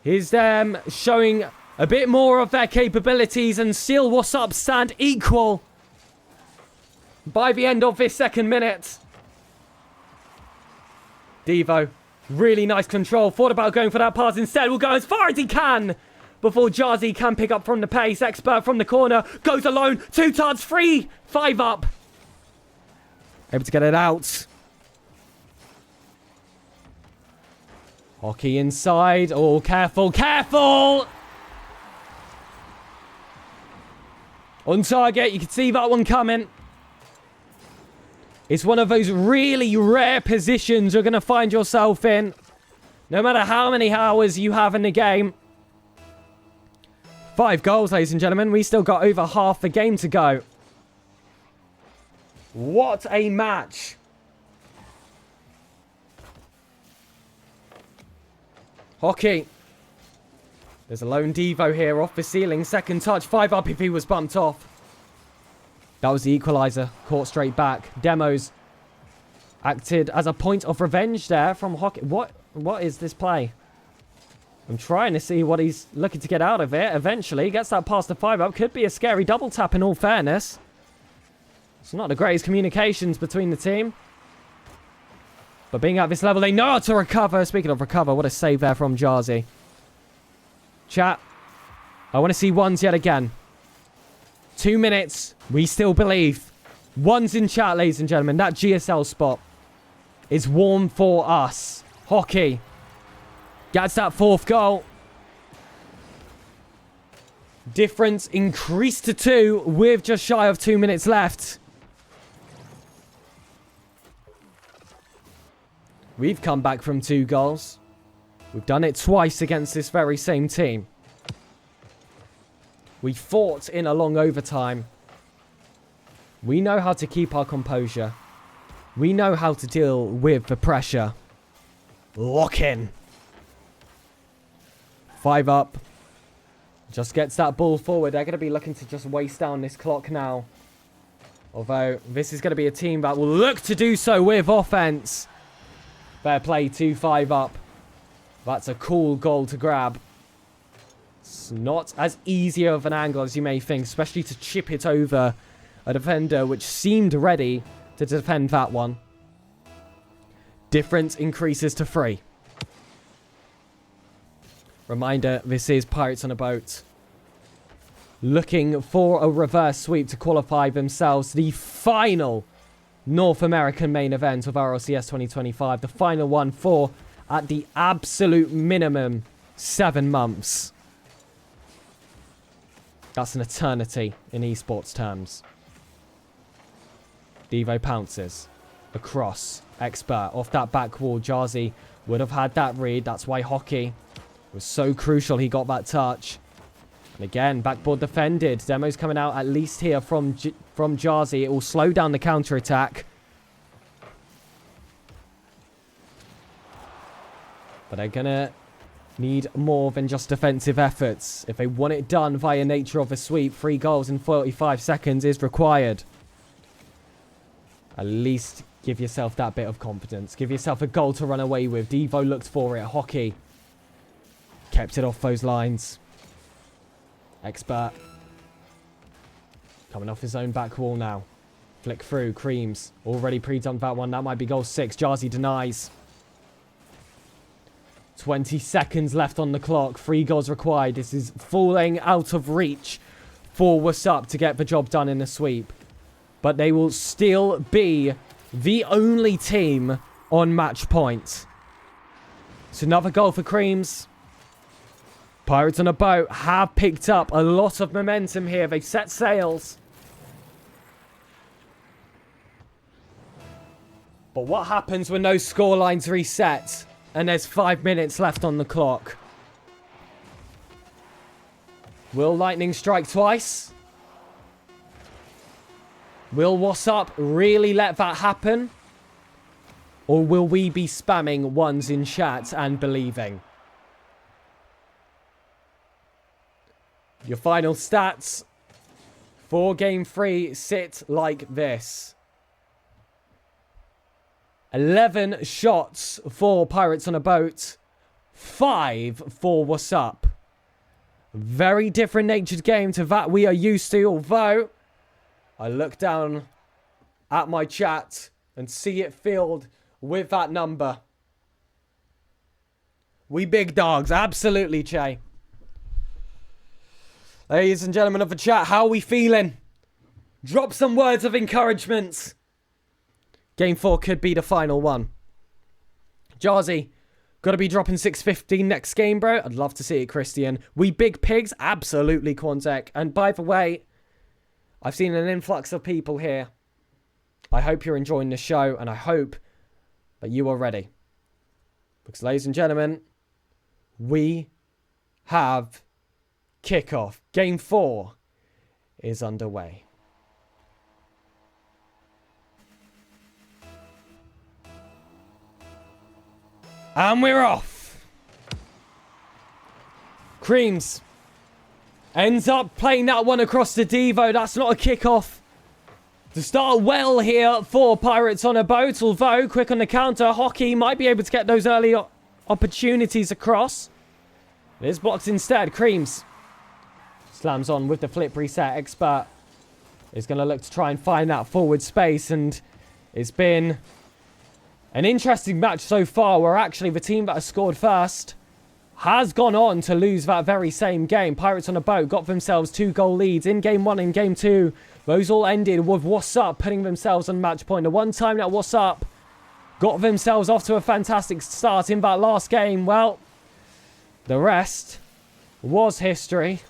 Here's them showing a bit more of their capabilities, and still Wassup stand equal by the end of this second minute. Devo, really nice control. Thought about going for that pass instead. Will go as far as he can before Jarzy can pick up from the pace. Expert from the corner goes alone. 2 tards free. 5 up. Able to get it out. Hockey inside. Oh, careful, careful! On target, you can see that one coming. It's one of those really rare positions you're going to find yourself in. No matter how many hours you have in the game. 5 goals, ladies and gentlemen. We still got over half the game to go. What a match. Hockey. There's a lone Devo here off the ceiling. Second touch. 5 up if he was bumped off. That was the equalizer. Caught straight back. Demos acted as a point of revenge there from Hockey. What is this play? I'm trying to see what he's looking to get out of it. Eventually gets that past the 5 up. Could be a scary double tap in all fairness. It's not the greatest communications between the team. But being at this level, they know how to recover. Speaking of recover, what a save there from Jarzy. Chat, I want to see ones yet again. 2 minutes. We still believe. One's in chat, ladies and gentlemen. That GSL spot is warm for us. Hockey gets that 4th goal. Difference increased to 2 with just shy of 2 minutes left. We've come back from 2 goals. We've done it twice against this very same team. We fought in a long overtime. We know how to keep our composure. We know how to deal with the pressure. Lock in. 5 up. Just gets that ball forward. They're going to be looking to just waste down this clock now. Although, this is going to be a team that will look to do so with offense. Fair play, 2-5 up. That's a cool goal to grab. It's not as easy of an angle as you may think, especially to chip it over a defender which seemed ready to defend that one. Difference increases to 3. Reminder, this is Pirates on a Boat. Looking for a reverse sweep to qualify themselves to the final North American main event of RLCS 2025. The final one for, at the absolute minimum, 7 months. That's an eternity in esports terms. Devo pounces. Across. Expert. Off that back wall. Jarzy would have had that read. That's why Hockey was so crucial. He got that touch. And again, backboard defended. Demo's coming out at least here from Jarzy. It will slow down the counter-attack. But they're going to need more than just defensive efforts. If they want it done via nature of a sweep, 3 goals in 45 seconds is required. At least give yourself that bit of confidence. Give yourself a goal to run away with. Devo looked for it. Hockey kept it off those lines. Expert. Coming off his own back wall now. Flick through. Creams. Already pre-dumped that one. That might be goal 6. Jarzy denies. 20 seconds left on the clock. 3 goals required. This is falling out of reach for Wassup to get the job done in the sweep. But they will still be the only team on match point. It's another goal for Creams. Pirates on a Boat have picked up a lot of momentum here. They've set sails. But what happens when those scorelines reset and there's 5 minutes left on the clock? Will Lightning strike twice? Will Wassup really let that happen? Or will we be spamming ones in chat and believing? Your final stats for Game 3 sit like this. 11 shots for Pirates on a Boat. 5 for Wassup. Very different natured game to that we are used to, although I look down at my chat and see it filled with that number. We big dogs. Absolutely, Che. Ladies and gentlemen of the chat, how are we feeling? Drop some words of encouragement. Game 4 could be the final one. Jarzy, got to be dropping 615 next game, bro. I'd love to see it, Christian. We big pigs? Absolutely, Quantec. And by the way, I've seen an influx of people here. I hope you're enjoying the show, and I hope that you are ready. Because, ladies and gentlemen, we have kickoff. Game 4 is underway. And we're off. Creams ends up playing that one across to Devo. That's not a kickoff. To start well here for Pirates on a Boat. Although, quick on the counter, Hockey might be able to get those early opportunities across. It is blocked instead. Creams slams on with the flip reset. Expert is going to look to try and find that forward space. And it's been an interesting match so far, where actually the team that has scored first has gone on to lose that very same game. Pirates on a Boat got themselves 2-goal leads in Game 1 and Game 2. Those all ended with Wassup putting themselves on match point. The one time that Wassup got themselves off to a fantastic start in that last game, well, the rest was history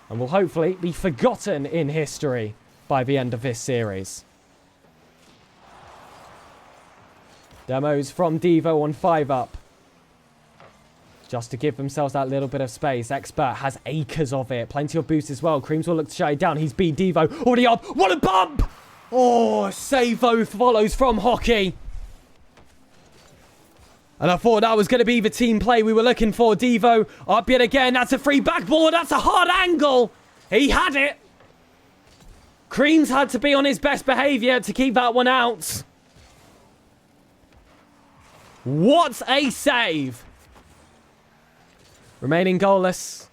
and will hopefully be forgotten in history by the end of this series. Demos from Devo on 5-up. Just to give themselves that little bit of space. Expert has acres of it. Plenty of boost as well. Creams will look to shut it down. He's beat Devo. Already up. What a bump! Oh, Savo follows from Hockey. And I thought that was going to be the team play we were looking for. Devo up yet again. That's a free backboard. That's a hard angle. He had it. Creams had to be on his best behaviour to keep that one out. What a save. Remaining goalless.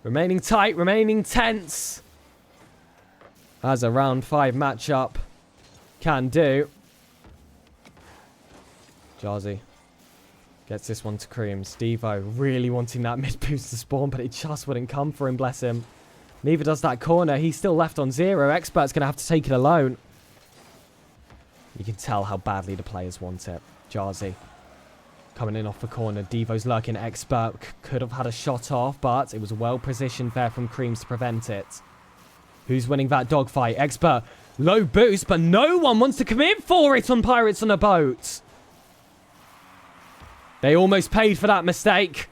Remaining tight. Remaining tense. As a round 5 matchup can do. Jarzy gets this one to Creams. Devo really wanting that mid boost to spawn, but it just wouldn't come for him, bless him. Neither does that corner. He's still left on 0. Expert's going to have to take it alone. You can tell how badly the players want it. Jarzy coming in off the corner. Devo's lurking. Expert could have had a shot off, but it was well positioned there from Creams to prevent it. Who's winning that dogfight? Expert. Low boost, but no one wants to come in for it on Pirates on a Boat. They almost paid for that mistake.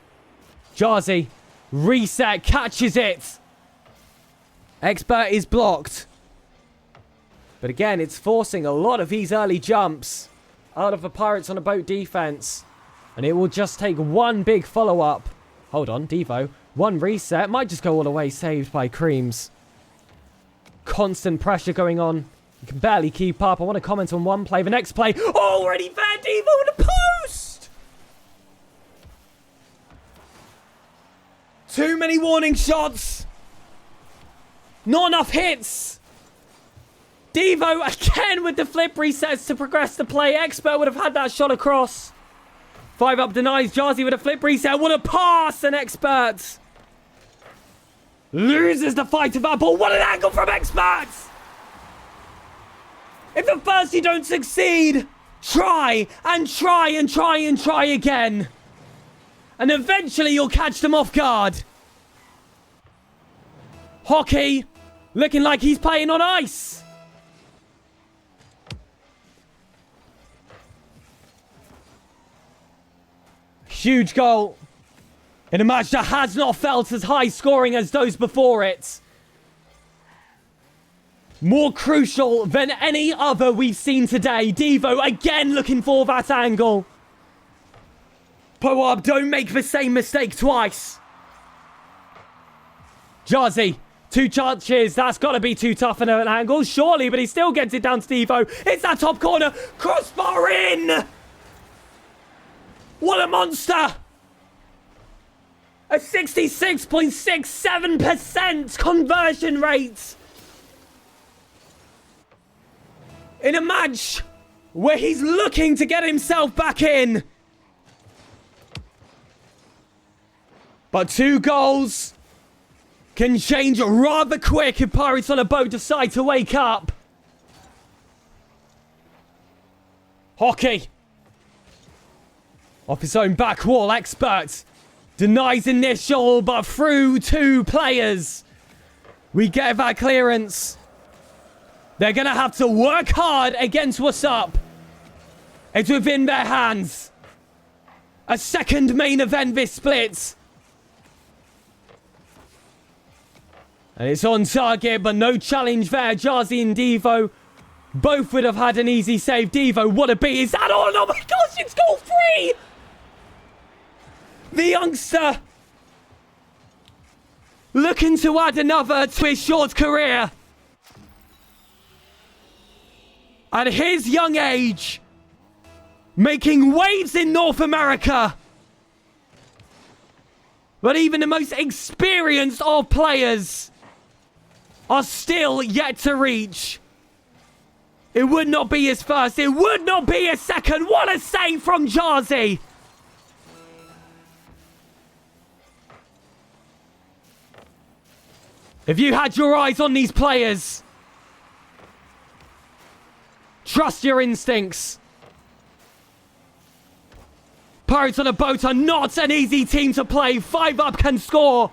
Jarzy. Reset. Catches it. Expert is blocked. But again, it's forcing a lot of these early jumps out of the Pirates on a Boat defense. And it will just take one big follow-up. Hold on, Devo. One reset. Might just go all the way, saved by Creams. Constant pressure going on. You can barely keep up. I want to comment on one play. The next play. Already there, Devo in the post! Too many warning shots. Not enough hits. Devo again with the flip resets to progress the play. Expert would have had that shot across. 5-up denies Jarzy with a flip reset. What a pass! And Expert loses the fight of that ball. What an angle from Expert! If at first you don't succeed, try and try and try and try again. And eventually you'll catch them off guard. Hockey looking like he's playing on ice. Huge goal in a match that has not felt as high scoring as those before it. More crucial than any other we've seen today. Devo again looking for that angle. Poab, don't make the same mistake twice. Jarzy, 2 chances. That's got to be too tough an angle, surely, but he still gets it down to Devo. It's that top corner. Crossbar in. What a monster! A 66.67% conversion rate! In a match where he's looking to get himself back in. But 2 goals can change rather quick if Pirates on a Boat decide to wake up. Hockey. Off his own back wall, Expert denies initial, but through 2 players, we get that clearance. They're going to have to work hard against Wassup. It's within their hands. A second main event this split. And it's on target, but no challenge there. Jarzy and Devo both would have had an easy save. Devo, what a beat. Is that all? Oh my gosh, it's goal 3! The youngster looking to add another to his short career. At his young age, making waves in North America. But even the most experienced of players are still yet to reach. It would not be his first. It would not be his second. What a save from Jarzy. If you had your eyes on these players, trust your instincts. Pirates on a Boat are not an easy team to play. 5 up can score.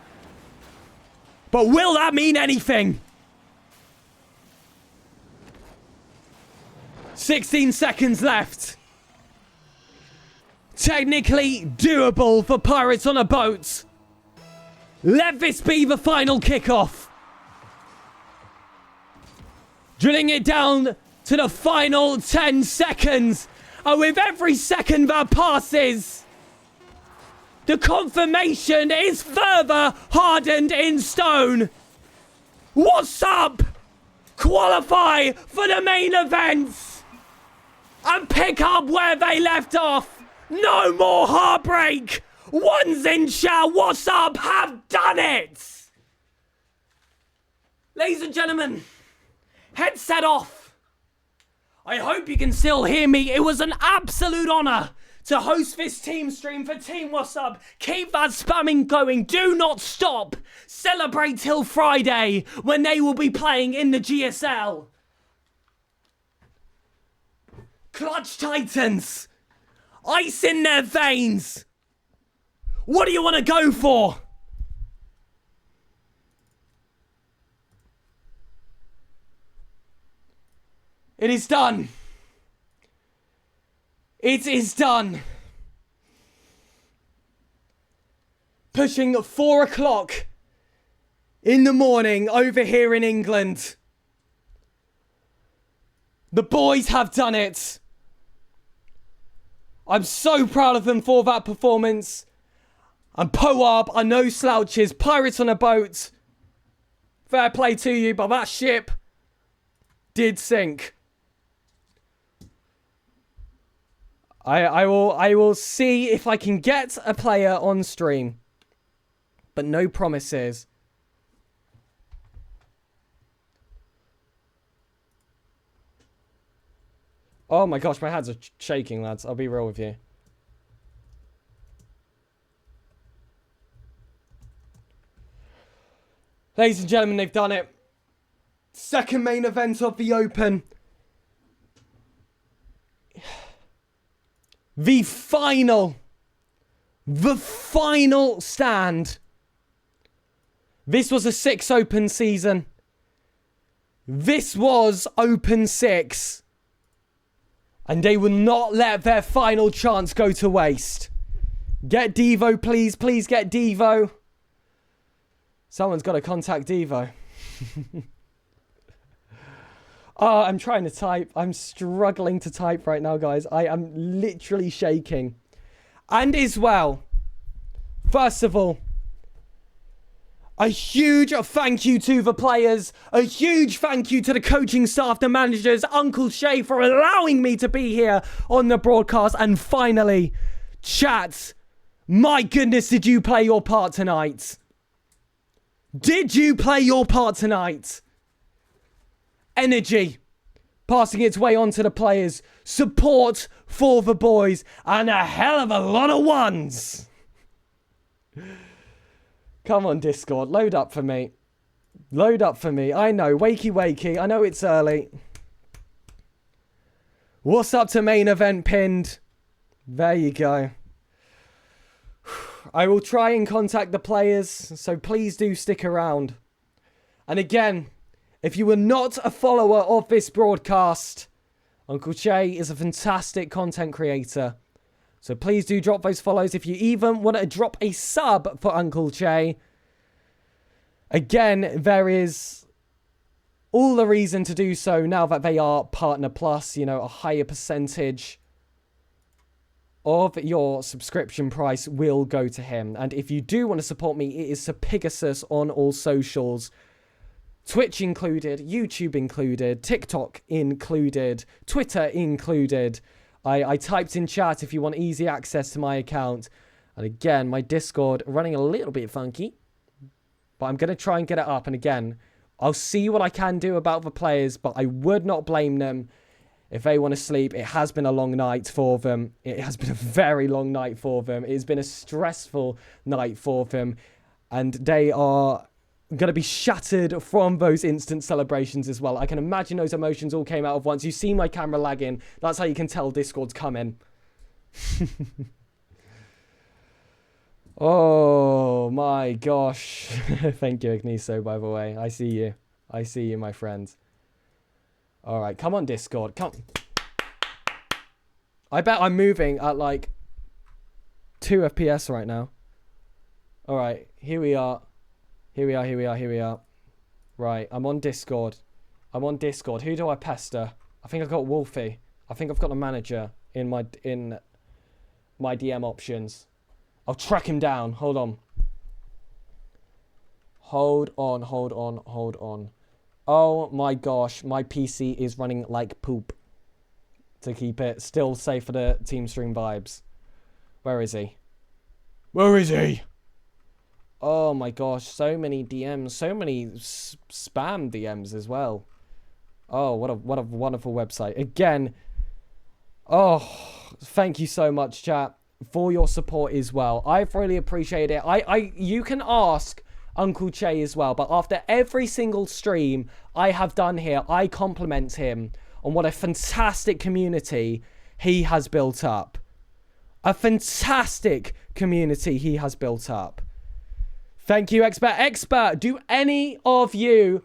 But will that mean anything? 16 seconds left. Technically doable for Pirates on a Boat. Let this be the final kickoff. Drilling it down to the final 10 seconds. And with every second that passes, the confirmation is further hardened in stone. Wassup qualify for the main events and pick up where they left off. No more heartbreak. Ones in chat, Wassup have done it. Ladies and gentlemen, headset off. I hope you can still hear me. It was an absolute honor to host this team stream for Team Wassup. Keep that spamming going. Do not stop. Celebrate till Friday when they will be playing in the GSL. Clutch Titans. Ice in their veins. What do you want to go for? It is done. It is done. Pushing 4 o'clock in the morning over here in England. The boys have done it. I'm so proud of them for that performance. And Poab are no slouches. Pirates on a Boat. Fair play to you, but that ship did sink. I will see if I can get a player on stream. But no promises. Oh my gosh, my hands are shaking, lads. I'll be real with you. Ladies and gentlemen, they've done it. Second main event of the Open. The final stand. This was a 6 Open season. This was Open 6. And they will not let their final chance go to waste. Get Devo, please. Please get Devo. Someone's got to contact Devo. Oh, I'm trying to type. I'm struggling to type right now, guys. I am literally shaking. And as well, first of all, a huge thank you to the players. A huge thank you to the coaching staff, the managers, Uncle Shay for allowing me to be here on the broadcast. And finally, chat, my goodness, did you play your part tonight? Did you play your part tonight? Energy passing its way onto the players. Support for the boys. And a hell of a lot of ones. Come on, Discord. Load up for me. Load up for me. I know. Wakey, wakey. I know it's early. What's up to main event pinned? There you go. I will try and contact the players, so please do stick around. And again, if you were not a follower of this broadcast, Uncle Che is a fantastic content creator. So please do drop those follows. If you even want to drop a sub for Uncle Che, again, there is all the reason to do so now that they are Partner Plus, you know, a higher percentage of your subscription price will go to him. And if you do want to support me, it is SirPigasus on all socials. Twitch included, YouTube included, TikTok included, Twitter included. I typed in chat if you want easy access to my account. And again, my Discord running a little bit funky. But I'm going to try and get it up. And again, I'll see what I can do about the players. But I would not blame them if they want to sleep. It has been a long night for them. It has been a very long night for them. It has been a stressful night for them. And they are going to be shattered from those instant celebrations as well. I can imagine those emotions all came out at once. You see my camera lagging. That's how you can tell Discord's coming. Oh my gosh. Thank you, Igniso, by the way. I see you. I see you, my friend. All right, come on, Discord. Come. I bet I'm moving at like 2 FPS right now. All right, here we are. Here we are. Right, I'm on Discord. Who do I pester? I think I've got Wolfie. I think I've got the manager in my DM options. I'll track him down. Hold on. Oh my gosh, my PC is running like poop. To keep it still safe for the team stream vibes. Where is he? Oh my gosh, so many DMs, so many spam DMs as well. Oh, what a wonderful website. Again, oh, thank you so much, chat, for your support as well. I've really appreciated it. You can ask Uncle Che as well, but after every single stream I have done here, I compliment him on what a fantastic community he has built up. A fantastic community he has built up. Thank you, Expert. Do any of you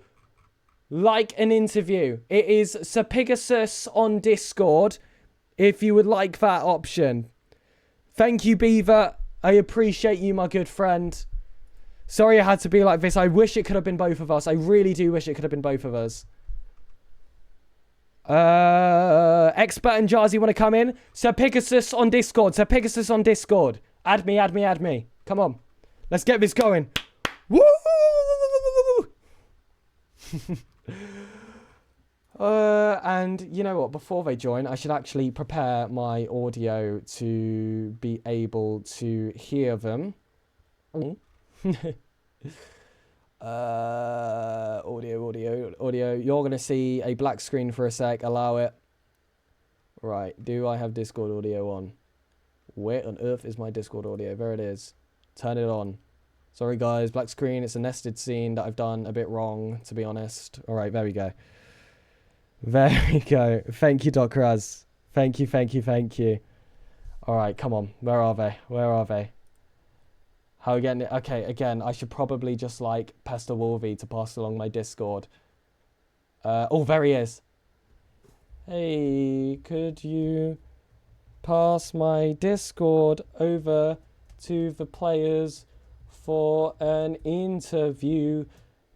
like an interview? It is SirPigasus on Discord if you would like that option. Thank you, Beaver. I appreciate you, my good friend. Sorry it had to be like this. I wish it could have been both of us. I really do wish it could have been both of us. Expert and Jazzy want to come in? SirPigasus on Discord. Add me. Come on. Let's get this going. Woo! And you know what? Before they join, I should actually prepare my audio to be able to hear them. Audio. You're going to see a black screen for a sec. Allow it. Right. Do I have Discord audio on? Where on earth is my Discord audio? There it is. Turn it on. Sorry, guys. Black screen. It's a nested scene that I've done a bit wrong, to be honest. All right. There we go. Thank you, Doc Raz. Thank you. All right. Come on. Where are they? How again? Okay, again, I should probably just like pester Wolvie to pass along my Discord. Oh, there he is. Hey, could you pass my Discord over to the players for an interview,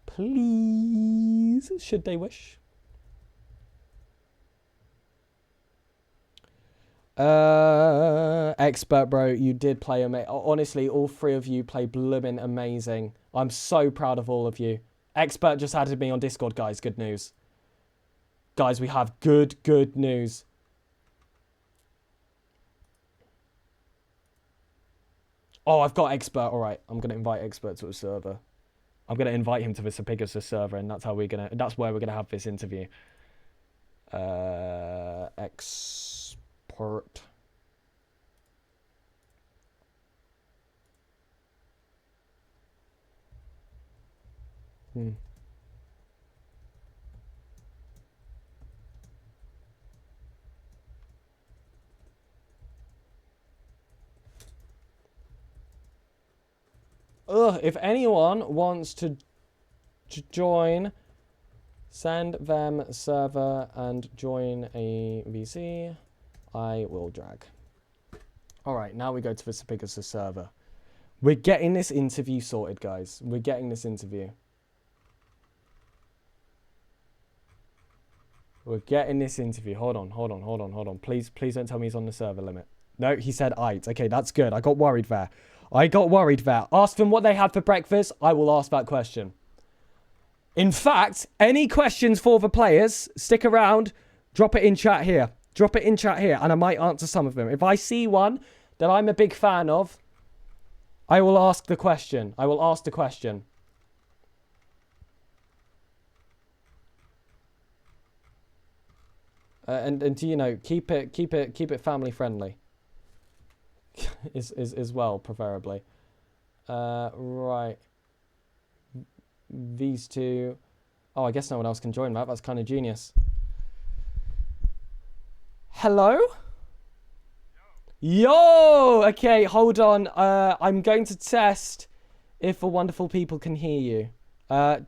please? Should they wish? Expert, bro, you did play amazing. Honestly, all three of you play blooming amazing. I'm so proud of all of you. Expert just added me on Discord, guys. Good news. Guys, we have good news. Oh, I've got Expert. All right, I'm going to invite Expert to a server. I'm going to invite him to the SirPigasus server, and that's where we're going to have this interview. Expert. If anyone wants to join, send them server and join a VC. I will drag. All right, now we go to the SirPigasus server. We're getting this interview sorted, guys. We're getting this interview. Hold on. Please don't tell me he's on the server limit. No, he said aight. Okay, that's good. I got worried there. Ask them what they had for breakfast. I will ask that question. In fact, any questions for the players, stick around. Drop it in chat here. And I might answer some of them. If I see one that I'm a big fan of, I will ask the question. And you know, keep it family friendly. is well, preferably. Right. these two. Oh, I guess no one else can join that. That's kind of genius. Hello? Yo! Okay, hold on. I'm going to test if the wonderful people can hear you.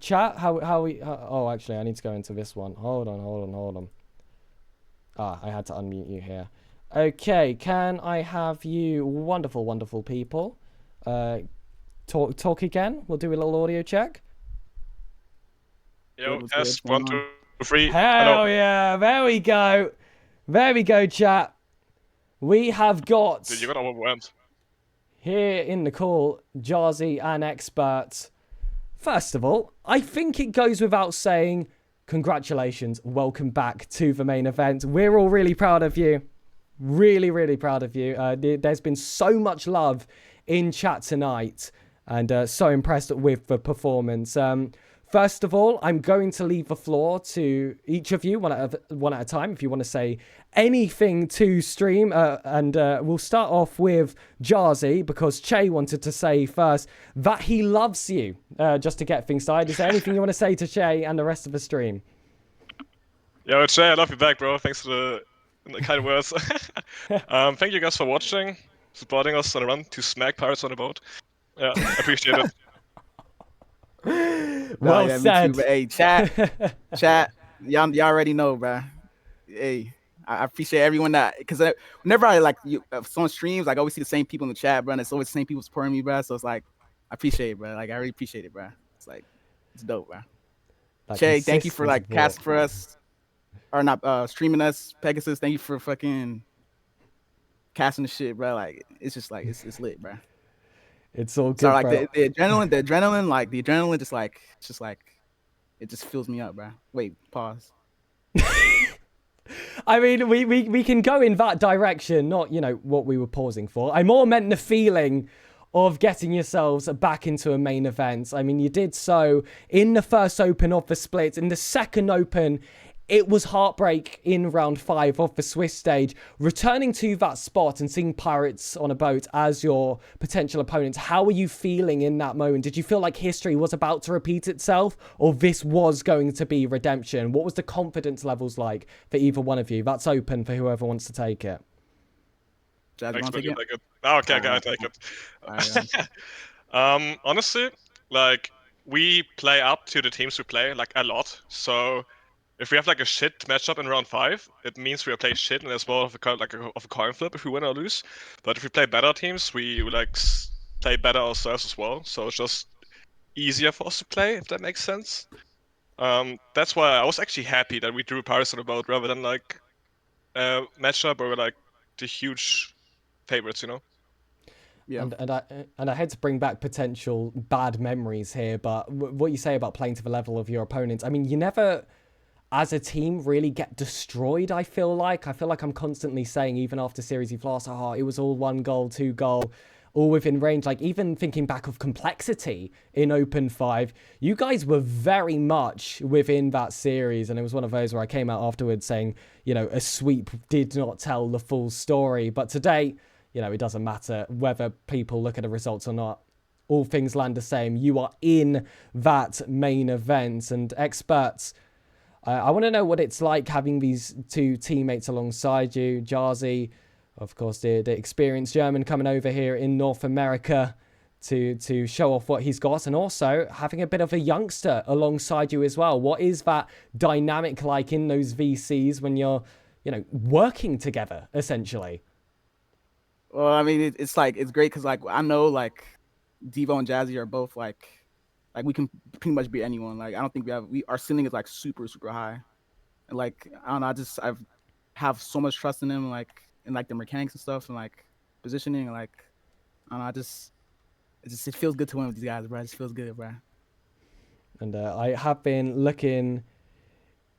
Chat, oh, actually, I need to go into this one. Hold on. Ah, I had to unmute you here. Okay, can I have you, wonderful, wonderful people, talk again? We'll do a little audio check.
Yo, test, 1, 2, 3.
Hell yeah, there we go. There we go, chat. We have got...
Dude, you got overwhelmed.
Here in the call, Jazzy and Expert. First of all, I think it goes without saying, congratulations, welcome back to the main event. We're all really proud of you. Really, really proud of you. There's been so much love in chat tonight, and so impressed with the performance. First of all, I'm going to leave the floor to each of you, one at a time, if you want to say anything to stream. And we'll start off with Jazzy, because Che wanted to say first that he loves you, just to get things started. Is there anything you want to say to Che and the rest of the stream?
Yo, Che, I love you back, bro. Thanks for the kind words. Thank you guys for watching, supporting us on the run to smack pirates on a boat. Yeah, I appreciate it.
Well said.
Me too, hey, chat, y'all already know, bro. Hey, I appreciate everyone that, because whenever I on streams, like I always see the same people in the chat, bro, and it's always the same people supporting me, bro. So it's like, I appreciate it, bro. Like I really appreciate it, bro. It's like, it's dope, bro. Che, thank you for casting for us, or not streaming us. Pegasus, thank you for fucking casting the shit, bro. Like it's just like it's lit, bro.
It's all good.
So like the adrenaline, it just fills me up, bro. Wait, pause.
I mean, we can go in that direction, not, what we were pausing for. I more meant the feeling of getting yourselves back into a main event. I mean, you did so in the first open of the split. In the second open, it was heartbreak in round 5 of the Swiss stage. Returning to that spot and seeing Pirates on a boat as your potential opponents, how were you feeling in that moment? Did you feel like history was about to repeat itself, or this was going to be redemption? What was the confidence levels like for either one of you? That's open for whoever wants to take it.
Jazz, you want to take it?
Oh, okay, I take it. Honestly, like we play up to the teams we play like a lot, so if we have like a shit matchup in round 5, it means we are playing shit, and there's more of a coin flip if we win or lose. But if we play better teams, we play better ourselves as well. So it's just easier for us to play, if that makes sense. That's why I was actually happy that we drew Paris on the boat rather than like a matchup where we're like the huge favorites,
Yeah. And I had to bring back potential bad memories here, but what you say about playing to the level of your opponents, I mean, you never, as a team, really get destroyed, I feel like. I'm constantly saying, even after series you've lost, it was all 1 goal, 2 goal, all within range. Like, even thinking back of complexity in Open 5, you guys were very much within that series, and it was one of those where I came out afterwards saying, a sweep did not tell the full story. But today, it doesn't matter whether people look at the results or not. All things land the same. You are in that main event, and experts, I want to know what it's like having these two teammates alongside you. Jazzy, of course, the experienced German coming over here in North America to show off what he's got, and also having a bit of a youngster alongside you as well. What is that dynamic like in those VCs when you're, working together, essentially?
Well, I mean, it's great because I know Devo and Jazzy are both like we can pretty much beat anyone. Like I don't think our ceiling is super high, and I don't know. I have so much trust in them, in the mechanics and stuff, and positioning, and I don't know. It feels good to win with these guys, bro. It just feels good, bro.
And I have been looking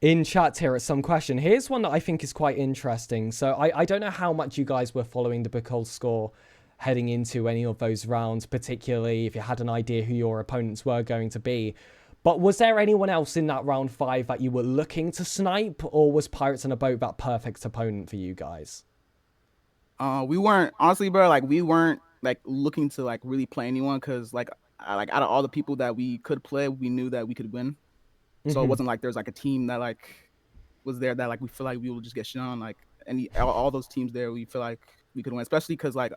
in chat here at some question. Here's one that I think is quite interesting. So I don't know how much you guys were following the Bacol score heading into any of those rounds, particularly if you had an idea who your opponents were going to be. But was there anyone else in that round 5 that you were looking to snipe, or was Pirates on a Boat that perfect opponent for you guys?
We weren't, honestly, bro, we weren't looking to really play anyone, because like out of all the people that we could play, we knew that we could win. So it wasn't like there's like a team that like was there that like we feel like we will just get shit on. Like all those teams there, we feel like we could win, especially because like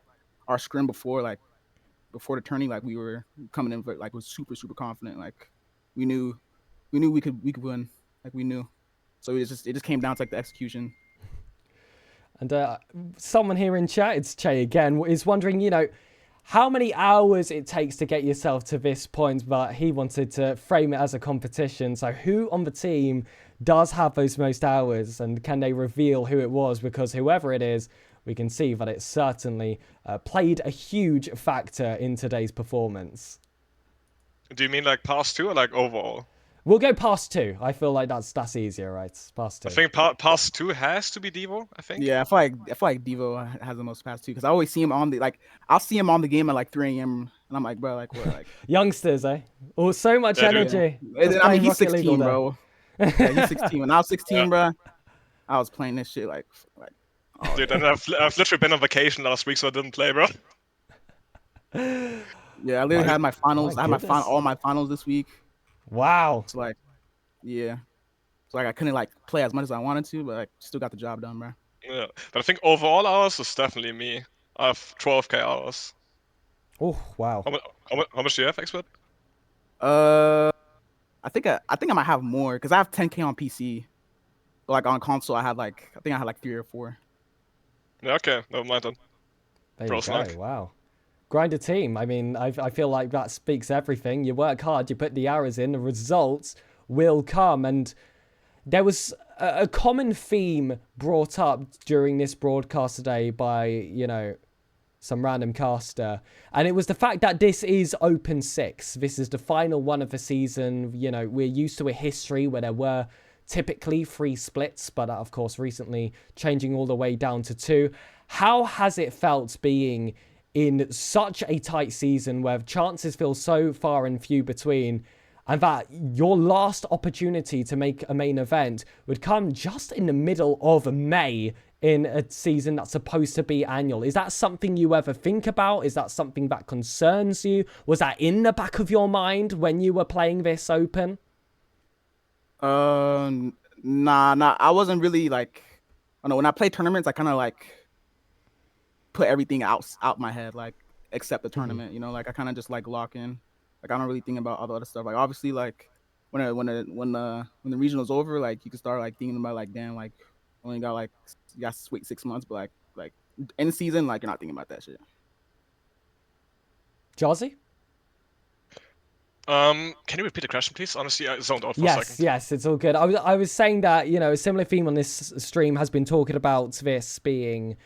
our scrim before the tourney, like we were coming in like was super confident. Like we knew we could win. Like we knew. So it just came down to like the execution.
And someone here in chat, it's Che again, is wondering, you know, how many hours it takes to get yourself to this point, but he wanted to frame it as a competition. So who on the team does have those most hours, and can they reveal who it was? Because whoever it is, we can see that it certainly played a huge factor in today's performance.
Do you mean like past 2 or like overall?
We'll go past 2. I feel like that's easier, right? Past 2.
I think past 2 has to be Devo, I think.
Yeah, I feel like Devo has the most past 2 because I always see him on I'll see him on the game at like 3 a.m. and I'm like, bro, like what, like
youngsters, eh? Oh, so much energy.
Yeah. I mean, he's 16, bro. Yeah, he's 16. When I was 16, bro, I was playing this shit like.
Dude, and I've literally been on vacation last week, so I didn't play, bro.
Yeah, I literally had my finals. I had all my finals this week.
Wow.
It's like, yeah. So like I couldn't like play as much as I wanted to, but I still got the job done, bro.
Yeah, but I think overall hours is definitely me. I have 12k hours.
Oh wow.
How much do you have, Expert?
I think I might have more because I have 10k on PC. But like on console, I had like 3 or 4.
Yeah, okay, never mind then.
There you go. Wow. Grind a team. I mean, I feel like that speaks everything. You work hard, you put the hours in, the results will come. And there was a common theme brought up during this broadcast today by, you know, some random caster. And it was the fact that this is Open 6. This is the final one of the season. You know, we're used to a history where there were typically 3 splits, but of course recently changing all the way down to 2. How has it felt being in such a tight season where chances feel so far and few between, and that your last opportunity to make a main event would come just in the middle of May in a season that's supposed to be annual? Is that something you ever think about? Is that something that concerns you? Was that in the back of your mind when you were playing this Open?
Nah. I wasn't really like, I don't know, when I play tournaments, I kind of like put everything out my head, like except the tournament, you know, like I kind of just like lock in, like I don't really think about all the other stuff. Like obviously, like when the regional's over, like you can start like thinking about like, damn, like only got like you got to wait 6 months, but like in season, like you're not thinking about that shit.
Jazzy?
Can you repeat the question, please? Honestly, I zoned out for a second.
Yes, it's all good. I was saying that, you know, a similar theme on this stream has been talking about this being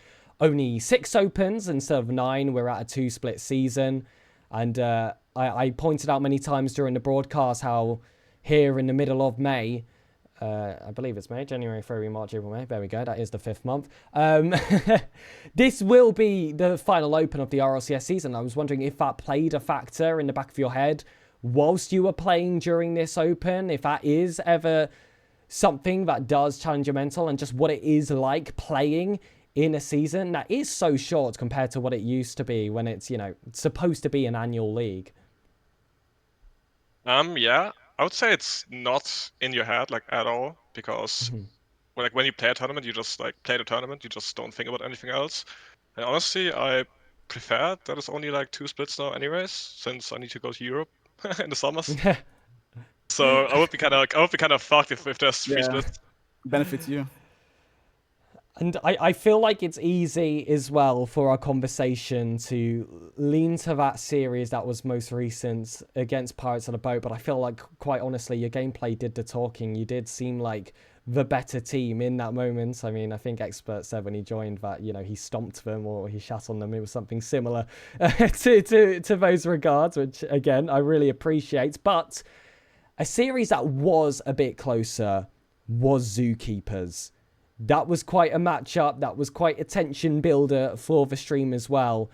only 6 opens instead of 9. We're at a 2-split season. And I pointed out many times during the broadcast how here in the middle of May, I believe it's May, January, February, March, April, May. There we go. That is the 5th month. This will be the final open of the RLCS season. I was wondering if that played a factor in the back of your head whilst you were playing during this open, if that is ever something that does challenge your mental, and just what it is like playing in a season that is so short compared to what it used to be when it's, you know, supposed to be an annual league.
Yeah, I would say it's not in your head like at all, because when you play a tournament, you just like play the tournament, you just don't think about anything else. And honestly, I prefer that it's only like 2 splits now anyways, since I need to go to Europe in the summers. So I would be kind of fucked if there's 3 splits.
Benefits you.
And I feel like it's easy as well for our conversation to lean to that series that was most recent against Pirates on a Boat, but I feel like, quite honestly, your gameplay did the talking. You did seem like the better team in that moment. I mean, I think Expert said when he joined that, you know, he stomped them or he shat on them. It was something similar to those regards, which, again, I really appreciate. But a series that was a bit closer was Zookeepers. That was quite a matchup. That was quite a tension builder for the stream as well.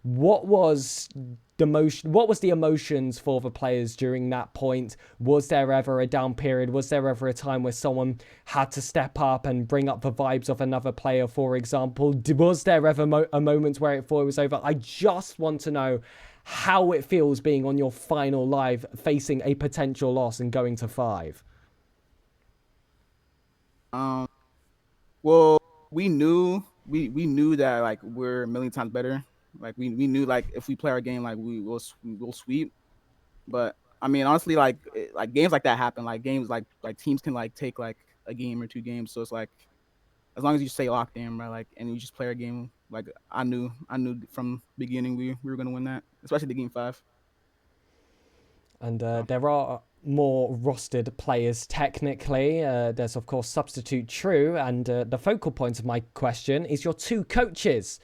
What was the emotions for the players during that point? Was there ever a down period? Was there ever a time where someone had to step up and bring up the vibes of another player, for example? Was there ever a moment where it thought it was over? I just want to know how it feels being on your final live, facing a potential loss and going to 5?
Well, we knew that like we're a million times better. Like we knew like if we play our game like we'll sweep. But I mean honestly like games like that happen. Like games like teams can like take like a game or 2 games. So it's like as long as you stay locked in, right? Like and you just play our game. Like I knew from the beginning we were gonna win that, especially the game 5.
And there are more rostered players technically. There's, of course, Substitute True. And the focal point of my question is your 2 coaches,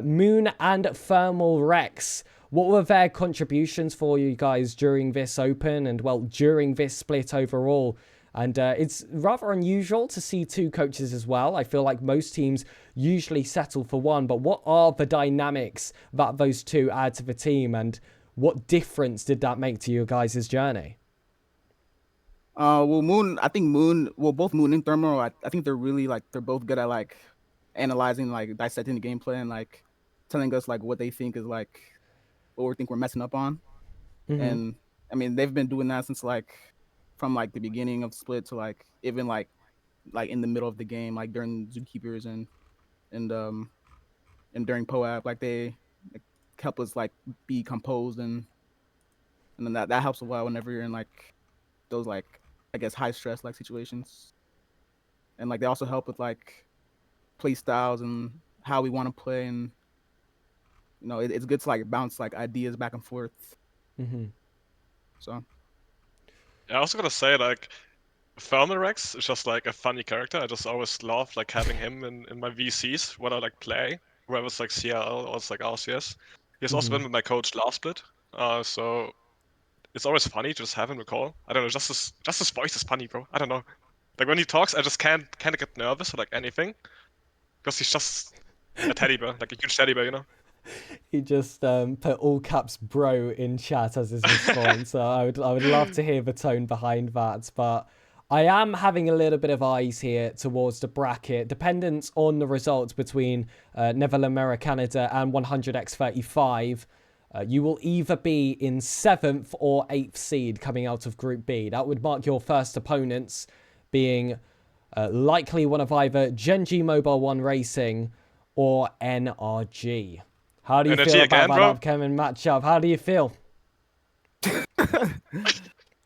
Moon and Thermal Rex. What were their contributions for you guys during this Open and, well, during this split overall? And it's rather unusual to see 2 coaches as well. I feel like most teams usually settle for 1. But what are the dynamics that those 2 add to the team? And what difference did that make to your guys' journey?
Well, both Moon and Thermal, I think they're really like they're both good at like analyzing, like dissecting the gameplay and like telling us like what they think is like what we think we're messing up on. And I mean they've been doing that since like from like the beginning of Split to like even like in the middle of the game, like during Zookeepers and during POAP, like they like, help us like be composed and then that helps a lot whenever you're in like those like I guess high stress like situations. And like they also help with like play styles and how we want to play, and you know it's good to like bounce like ideas back and forth. So
yeah, I also gotta say like Thermal Rex is just like a funny character. I just always love like having him in my VCs when I like play, whether it's like CRL or it's like RCS. He's also been with my coach last split, so it's always funny to just have him recall. I don't know, just his voice is funny, bro. I don't know. Like when he talks, I just can't get nervous or like anything, because he's just a teddy bear, like a huge teddy bear, you know.
He just put all caps bro in chat as his response. So I would love to hear the tone behind that, but I am having a little bit of eyes here towards the bracket, dependent on the results between Neverland Canada and 100x35. You will either be in 7th or 8th seed coming out of Group B. That would mark your first opponents being likely one of either Genji Mobile 1 Racing or NRG. How do you feel about that upcoming matchup? How do you feel?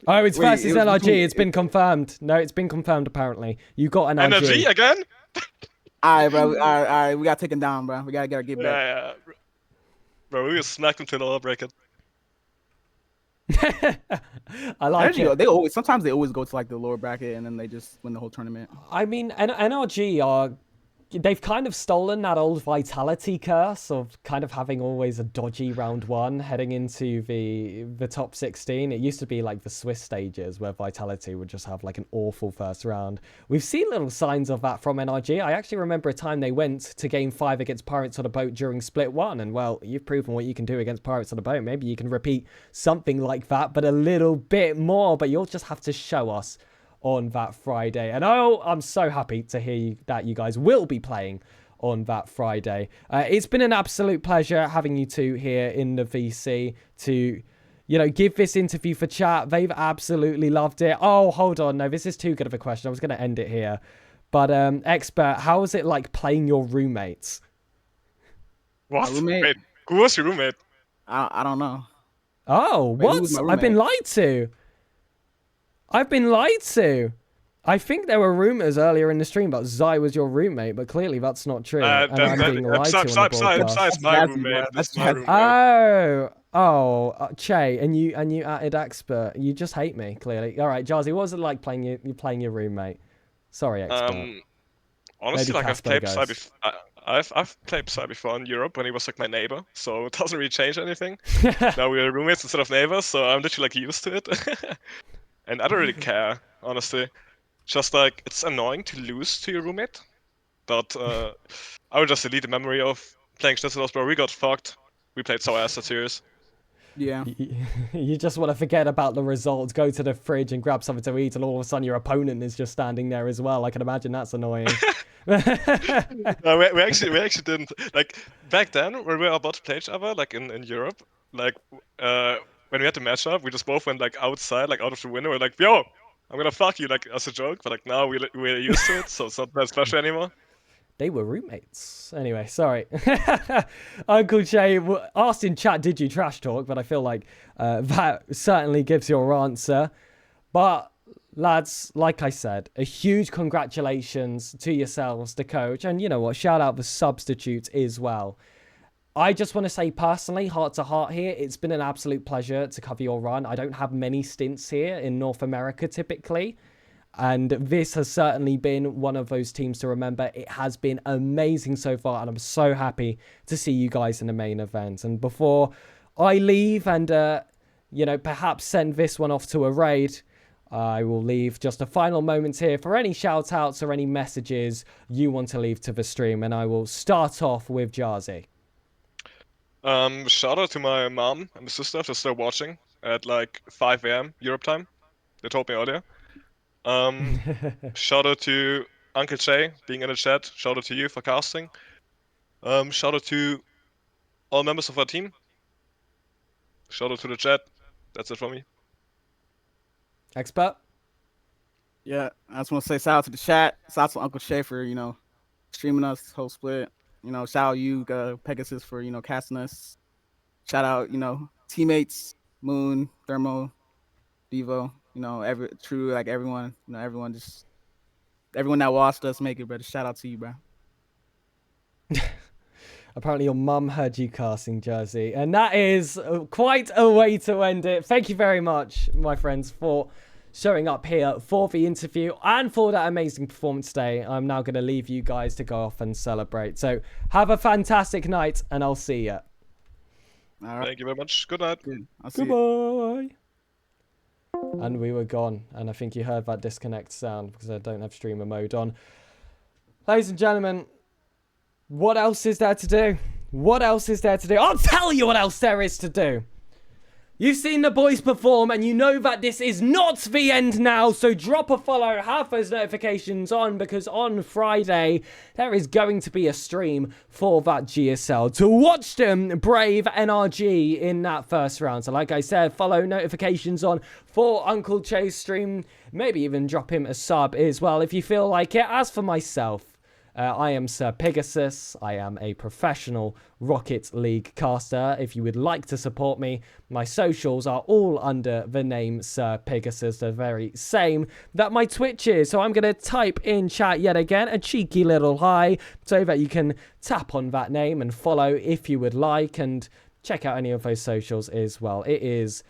Oh, it's versus NRG. It's been confirmed. No, it's been confirmed apparently. You got NRG.
NRG again?
Alright, bro. Alright, we gotta take him down, bro. We gotta get back.
Yeah. Bro, we just smacked him till the break it.
I like it.
They always go to like the lower bracket and then they just win the whole tournament.
I mean, NRG are they've kind of stolen that old Vitality curse of kind of having always a dodgy round 1 heading into the top 16. It used to be like the Swiss stages where Vitality would just have like an awful first round. We've seen little signs of that from NRG. I actually remember a time they went to game 5 against Pirates on a Boat during Split 1, and well, you've proven what you can do against Pirates on a Boat. Maybe you can repeat something like that, but a little bit more, but you'll just have to show us on that Friday. And oh, I'm so happy to hear that you guys will be playing on that Friday. It's been an absolute pleasure having you 2 here in the VC to, you know, give this interview for chat. They've absolutely loved it. Oh, hold on. No, this is too good of a question. I was going to end it here. But, Expert, how is it like playing your roommates?
What? Wait, who was your roommate?
I don't know.
Oh, what? I've been lied to. I think there were rumors earlier in the stream about Zai was your roommate, but clearly that's not true. And I'm being lied to on the podcast.
Zai's my roommate. That's my roommate.
Che, and you added Expert. You just hate me, clearly. All right, Jazzy, what was it like playing your roommate? Sorry, Expert.
Honestly, like I've played Psy before. I've played Psy before in Europe when he was like my neighbor, so it doesn't really change anything. Now we're roommates instead of neighbors, so I'm literally like used to it. And I don't really care, honestly. Just like, it's annoying to lose to your roommate. But I would just delete the memory of playing Schnitzelos, bro. We got fucked. We played so ass, that's serious.
Yeah.
You just want to forget about the results, go to the fridge and grab something to eat, and all of a sudden your opponent is just standing there as well. I can imagine that's annoying.
No, we actually didn't. Like, back then, when we were about to play each other, like in Europe, like when we had the matchup, we just both went like outside, like out of the window. We're like, yo, I'm gonna fuck you, like as a joke. But like now we're used to it, so it's not that special anymore.
They were roommates. Anyway, sorry. Uncle Jay asked in chat, did you trash talk? But I feel like that certainly gives your answer. But lads, like I said, a huge congratulations to yourselves, the coach. And you know what? Shout out the substitutes as well. I just want to say personally, heart to heart here, it's been an absolute pleasure to cover your run. I don't have many stints here in North America typically. And this has certainly been one of those teams to remember. It has been amazing so far, and I'm so happy to see you guys in the main event. And before I leave and, perhaps send this one off to a raid, I will leave just a final moment here for any shout outs or any messages you want to leave to the stream. And I will start off with Jarzy.
Shout out to my mom and my sister if they're still watching at like 5 a.m. Europe time. They told me earlier. Shout out to Uncle Jay being in the chat. Shout out to you for casting. Shout out to all members of our team. Shout out to the chat. That's it for me.
Expert?
Yeah, I just want to say shout out to the chat. Shout out to Uncle Shay for, streaming us whole split. Shout out you, Pegasus, for, casting us. Shout out, teammates, Moon, Thermo, Devo, everyone, everyone that watched us make it, brother. Shout out to you, bro.
Apparently your mum heard you casting, Jersey. And that is quite a way to end it. Thank you very much, my friends, for showing up here for the interview and for that amazing performance today. I'm now going to leave you guys to go off and celebrate. So have a fantastic night, and I'll see you.
All right.
Thank you very much. Good night.
Good. I'll see you.
Goodbye. And we were gone. And I think you heard that disconnect sound because I don't have streamer mode on. Ladies and gentlemen, what else is there to do? What else is there to do? I'll tell you what else there is to do. You've seen the boys perform and you know that this is not the end now. So drop a follow, have those notifications on, because on Friday there is going to be a stream for that GSL to watch them brave NRG in that first round. So like I said, follow, notifications on for Uncle Chase stream. Maybe even drop him a sub as well if you feel like it. As for myself, I am SirPigasus. I am a professional Rocket League caster. If you would like to support me, my socials are all under the name SirPigasus, the very same that my Twitch is. So I'm going to type in chat yet again a cheeky little hi so that you can tap on that name and follow if you would like, and check out any of those socials as well. It is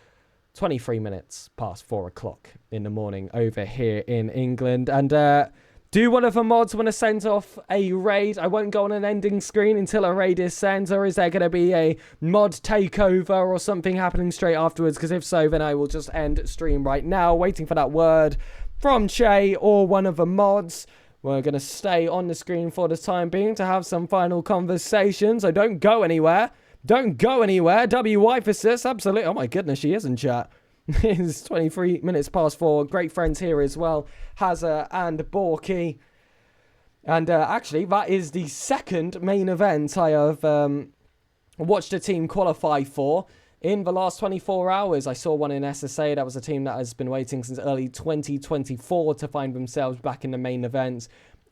23 minutes past 4 o'clock in the morning over here in England, and do one of the mods want to send off a raid? I won't go on an ending screen until a raid is sent, or is there going to be a mod takeover or something happening straight afterwards? Because if so, then I will just end stream right now, waiting for that word from Che or one of the mods. We're going to stay on the screen for the time being to have some final conversations, so don't go anywhere. Don't go anywhere. WYphesus, absolutely. Oh my goodness, she is in chat. It's 23 minutes past 4. Great friends here as well, Hazza and Borky. And actually, that is the second main event I have watched a team qualify for in the last 24 hours. I saw one in SSA. That was a team that has been waiting since early 2024 to find themselves back in the main event.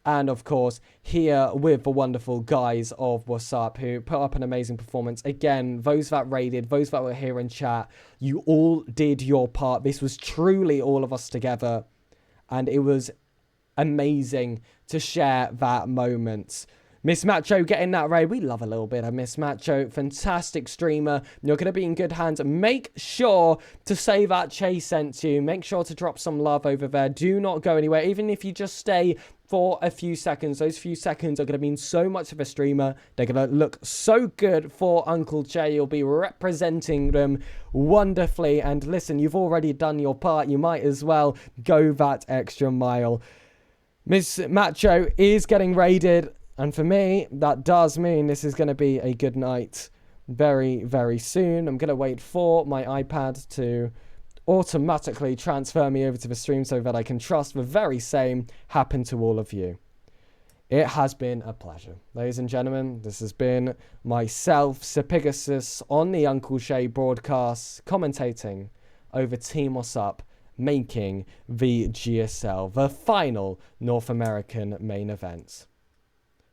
And, of course, here with the wonderful guys of Wassup, who put up an amazing performance. Again, those that raided, those that were here in chat, you all did your part. This was truly all of us together. And it was amazing to share that moment. Miss Macho getting that raid. We love a little bit of Miss Macho. Fantastic streamer. You're going to be in good hands. Make sure to say that Chase sent you. Make sure to drop some love over there. Do not go anywhere. Even if you just stay for a few seconds. Those few seconds are going to mean so much of a streamer. They're going to look so good for Uncle Jay. You'll be representing them wonderfully. And listen, you've already done your part. You might as well go that extra mile. Miss Macho is getting raided. And for me, that does mean this is going to be a good night very, very soon. I'm going to wait for my iPad to automatically transfer me over to the stream so that I can trust the very same happen to all of you. It has been a pleasure. Ladies and gentlemen, this has been myself, SirPigasus, on the Uncle Shay broadcast, commentating over Team Wassup, making the GSL, the final North American main event.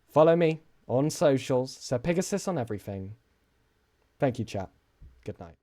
Follow me on socials, SirPigasus on everything. Thank you, chat. Good night.